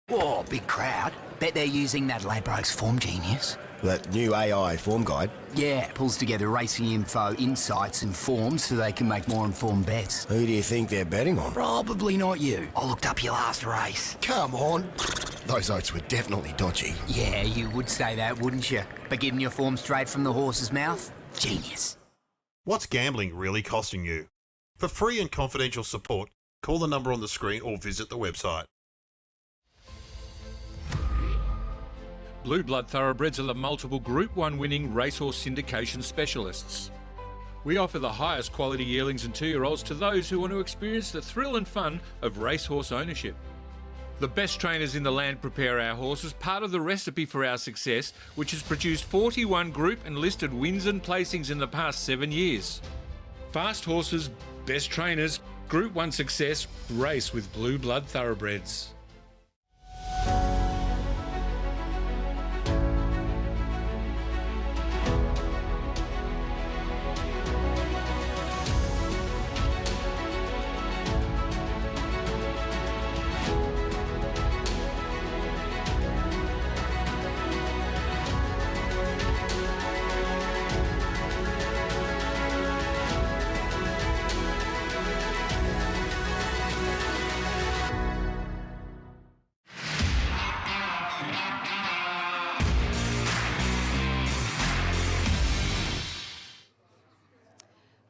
Whoa, big crowd. Bet they're using that Ladbrokes Form Genius. That new AI form guide? Yeah, it pulls together racing info, insights and forms so they can make more informed bets. Who do you think they're betting on? Probably not you. I looked up your last race. Come on. Those oats were definitely dodgy. Yeah, you would say that, wouldn't you? But getting your form straight from the horse's mouth? Genius. What's gambling really costing you? For free and confidential support, call the number on the screen or visit the website. Blue Blood Thoroughbreds are the multiple Group 1 winning racehorse syndication specialists. We offer the highest quality yearlings and 2-year-olds to those who want to experience the thrill and fun of racehorse ownership. The best trainers in the land prepare our horses, part of the recipe for our success, which has produced 41 group and listed wins and placings in the past 7 years. Fast horses, best trainers, Group 1 success, race with Blue Blood Thoroughbreds.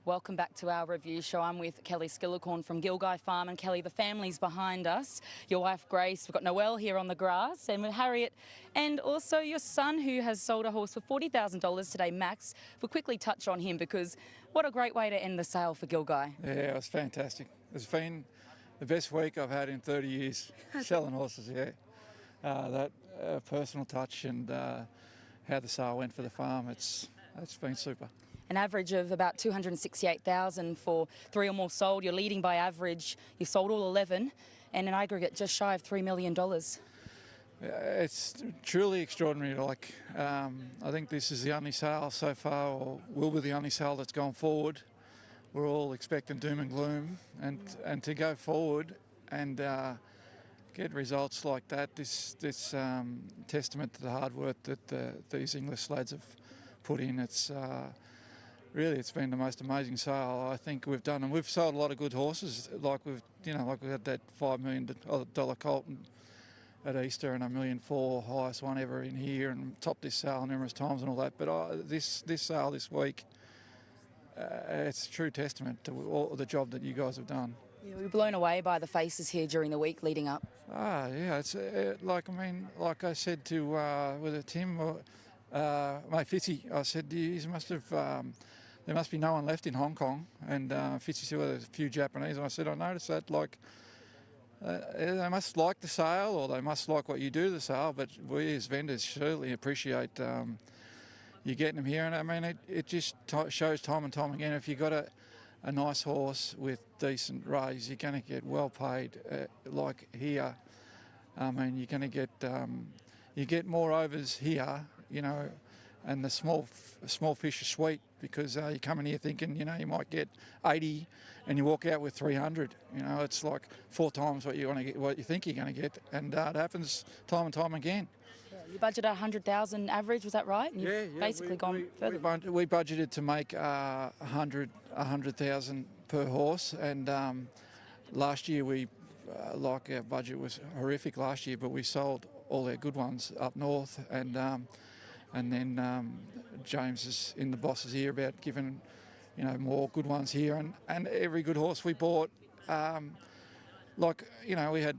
Welcome back to our review show. I'm with Kelly Skillicorn from Gilgai Farm, and Kelly, the family's behind us. Your wife Grace, we've got Noelle here on the grass, and with Harriet, and also your son who has sold a horse for $40,000 today, Max. We'll quickly touch on him because what a great way to end the sale for Gilgai. Yeah, it was fantastic. It's been the best week I've had in 30 years selling horses, yeah. That personal touch and how the sale went for the farm, it's been super. An average of about $268,000 for 3 or more sold. You're leading by average. You sold all 11, and an aggregate just shy of $3 million. It's truly extraordinary. I think this is the only sale so far, or will be the only sale that's gone forward. We're all expecting doom and gloom, and to go forward and get results like that. This testament to the hard work that these English lads have put in. Really, it's been the most amazing sale I think we've done, and we've sold a lot of good horses. We've had that $5 million colt at Easter and $1.4 million, highest one ever in here, and topped this sale numerous times and all that. But this sale this week, it's a true testament to all the job that you guys have done. Yeah, we were blown away by the faces here during the week leading up. Yeah, it's like I said to with Tim, mate Fitzy, I said he must have. There must be no one left in Hong Kong, and Fitzy said, well, there's a few Japanese, and I said, I noticed that, they must like the sale, or they must like what you do to the sale, but we as vendors certainly appreciate you getting them here, and I mean, it just shows time and time again, if you've got a nice horse with decent raise, you're going to get well paid, like here. I mean, you're going to get, you get more overs here, and the small fish are sweet, because you come in here thinking, you might get 80 and you walk out with 300. It's like 4 times what you think you're going to get, and it happens time and time again. Yeah, you budgeted 100,000 average, was that right? And you've basically gone further. We budgeted to make 100,000 per horse, and last year our budget was horrific last year, but we sold all our good ones up north, and then James is in the boss's ear about giving, more good ones here, and every good horse we bought, we had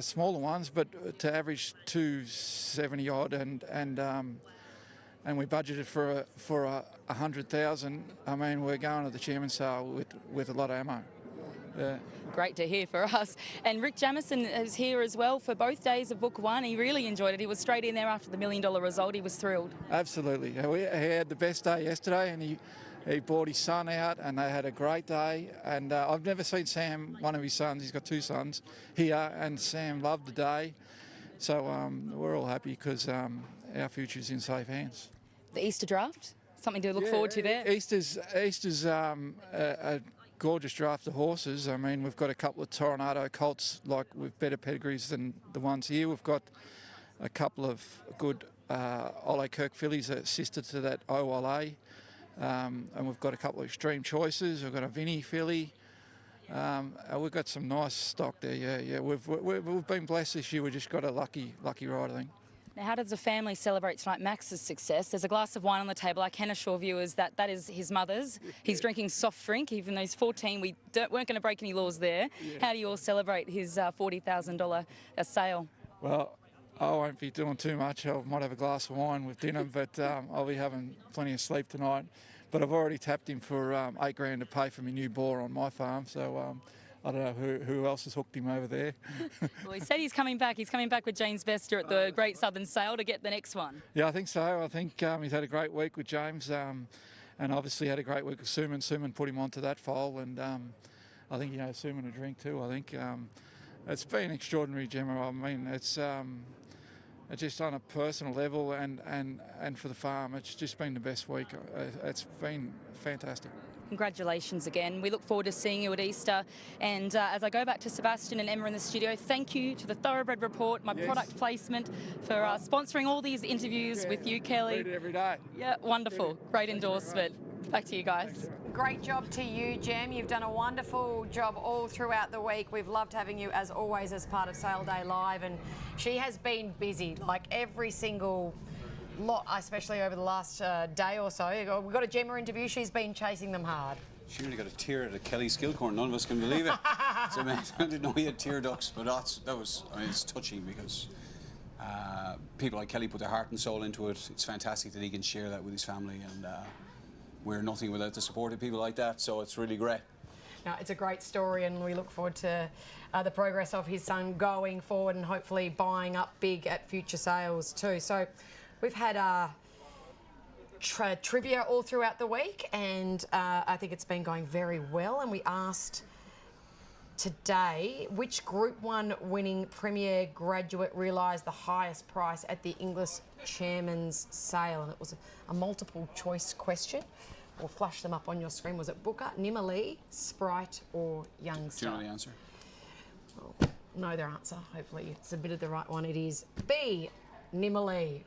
smaller ones, but to average 270 odd, and we budgeted for 100,000. I mean, we're going to the chairman's sale with a lot of ammo. Yeah. Great to hear for us. And Rick Jamieson is here as well for both days of Book 1. He really enjoyed it. He was straight in there after the $1 million result. He was thrilled. Absolutely. He had the best day yesterday, and he brought his son out, and they had a great day. And I've never seen Sam, one of his sons, he's got 2 sons here, and Sam loved the day. So we're all happy because our future's in safe hands. The Easter draft, something to look forward to there? Easter's a gorgeous draft of horses. I mean, we've got a couple of Toronado colts with better pedigrees than the ones here. We've got a couple of good Ole Kirk fillies that are sister to that OLA. And we've got a couple of extreme choices. We've got a Vinny filly. We've got some nice stock there. Yeah. We've been blessed this year. We just got a lucky ride, I think. Now, how does the family celebrate tonight Max's success? There's a glass of wine on the table. I can assure viewers that that is his mother's. He's drinking soft drink, even though he's 14. We weren't going to break any laws there. Yeah. How do you all celebrate his $40,000 sale? Well, I won't be doing too much. I might have a glass of wine with dinner, but I'll be having plenty of sleep tonight. But I've already tapped him for $8,000 to pay for my new boar on my farm, so I don't know who else has hooked him over there. Well, he said he's coming back. He's coming back with James Bester at the Great Southern Sale to get the next one. Yeah, I think so. I think he's had a great week with James, and obviously had a great week with Suman. Suman put him onto that foal, and I think he owes Suman a drink too. I think it's been extraordinary, Gemma. I mean, it's just on a personal level and for the farm, it's just been the best week. It's been fantastic. Congratulations again. We look forward to seeing you at Easter. And as I go back to Sebastian and Emma in the studio, thank you to the Thoroughbred Report, my product placement, for sponsoring all these interviews with you, Kelly. Read it every day. Yeah, wonderful. Great endorsement. Back to you guys. Great job to you, Jem. You've done a wonderful job all throughout the week. We've loved having you, as always, as part of Sale Day Live. And she has been busy, like every single lot, especially over the last day or so. We've got a Gemma interview. She's been chasing them hard. She really got a tear at a Kelly Skillcorn. None of us can believe it. So, man, I didn't know he had tear ducts, but that was, I mean, it's touching because people like Kelly put their heart and soul into it. It's fantastic that he can share that with his family, and we're nothing without the support of people like that, so it's really great. No, it's a great story, and we look forward to the progress of his son going forward and hopefully buying up big at future sales too. So we've had trivia all throughout the week, and I think it's been going very well. And we asked today which Group 1 winning Premier graduate realised the highest price at the English Chairman's Sale, and it was a multiple choice question. We'll flash them up on your screen. Was it Booker, Nimalee, Sprite or Youngster? Do you know the answer? Well, know their answer. Hopefully you submitted the right one. It is B, Nimalee,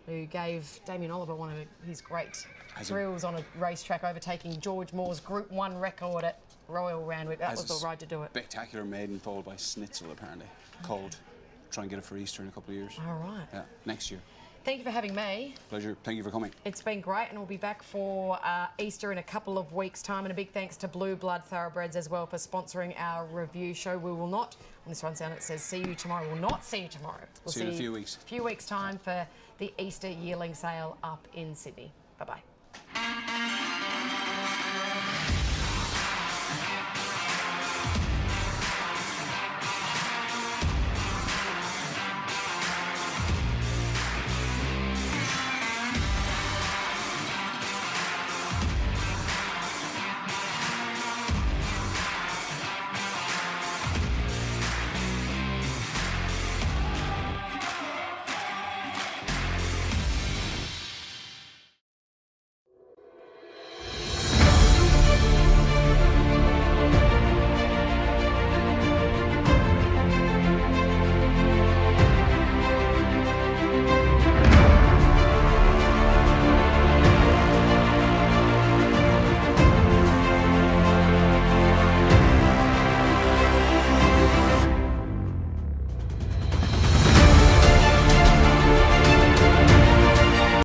who gave Damien Oliver one of his great thrills on a racetrack, overtaking George Moore's Group 1 record at Royal Randwick. That was the ride to do it. Spectacular maiden foal by Schnitzel, apparently. Cold. Try and get it for Easter in a couple of years. All right. Yeah, next year. Thank you for having me. Pleasure. Thank you for coming. It's been great, and we'll be back for Easter in a couple of weeks' time. And a big thanks to Blue Blood Thoroughbreds as well for sponsoring our review show. We will not, on this rundown it says see you tomorrow. We'll not see you tomorrow. We'll see you in a few weeks. A few weeks' time for the Easter yearling sale up in Sydney. Bye-bye.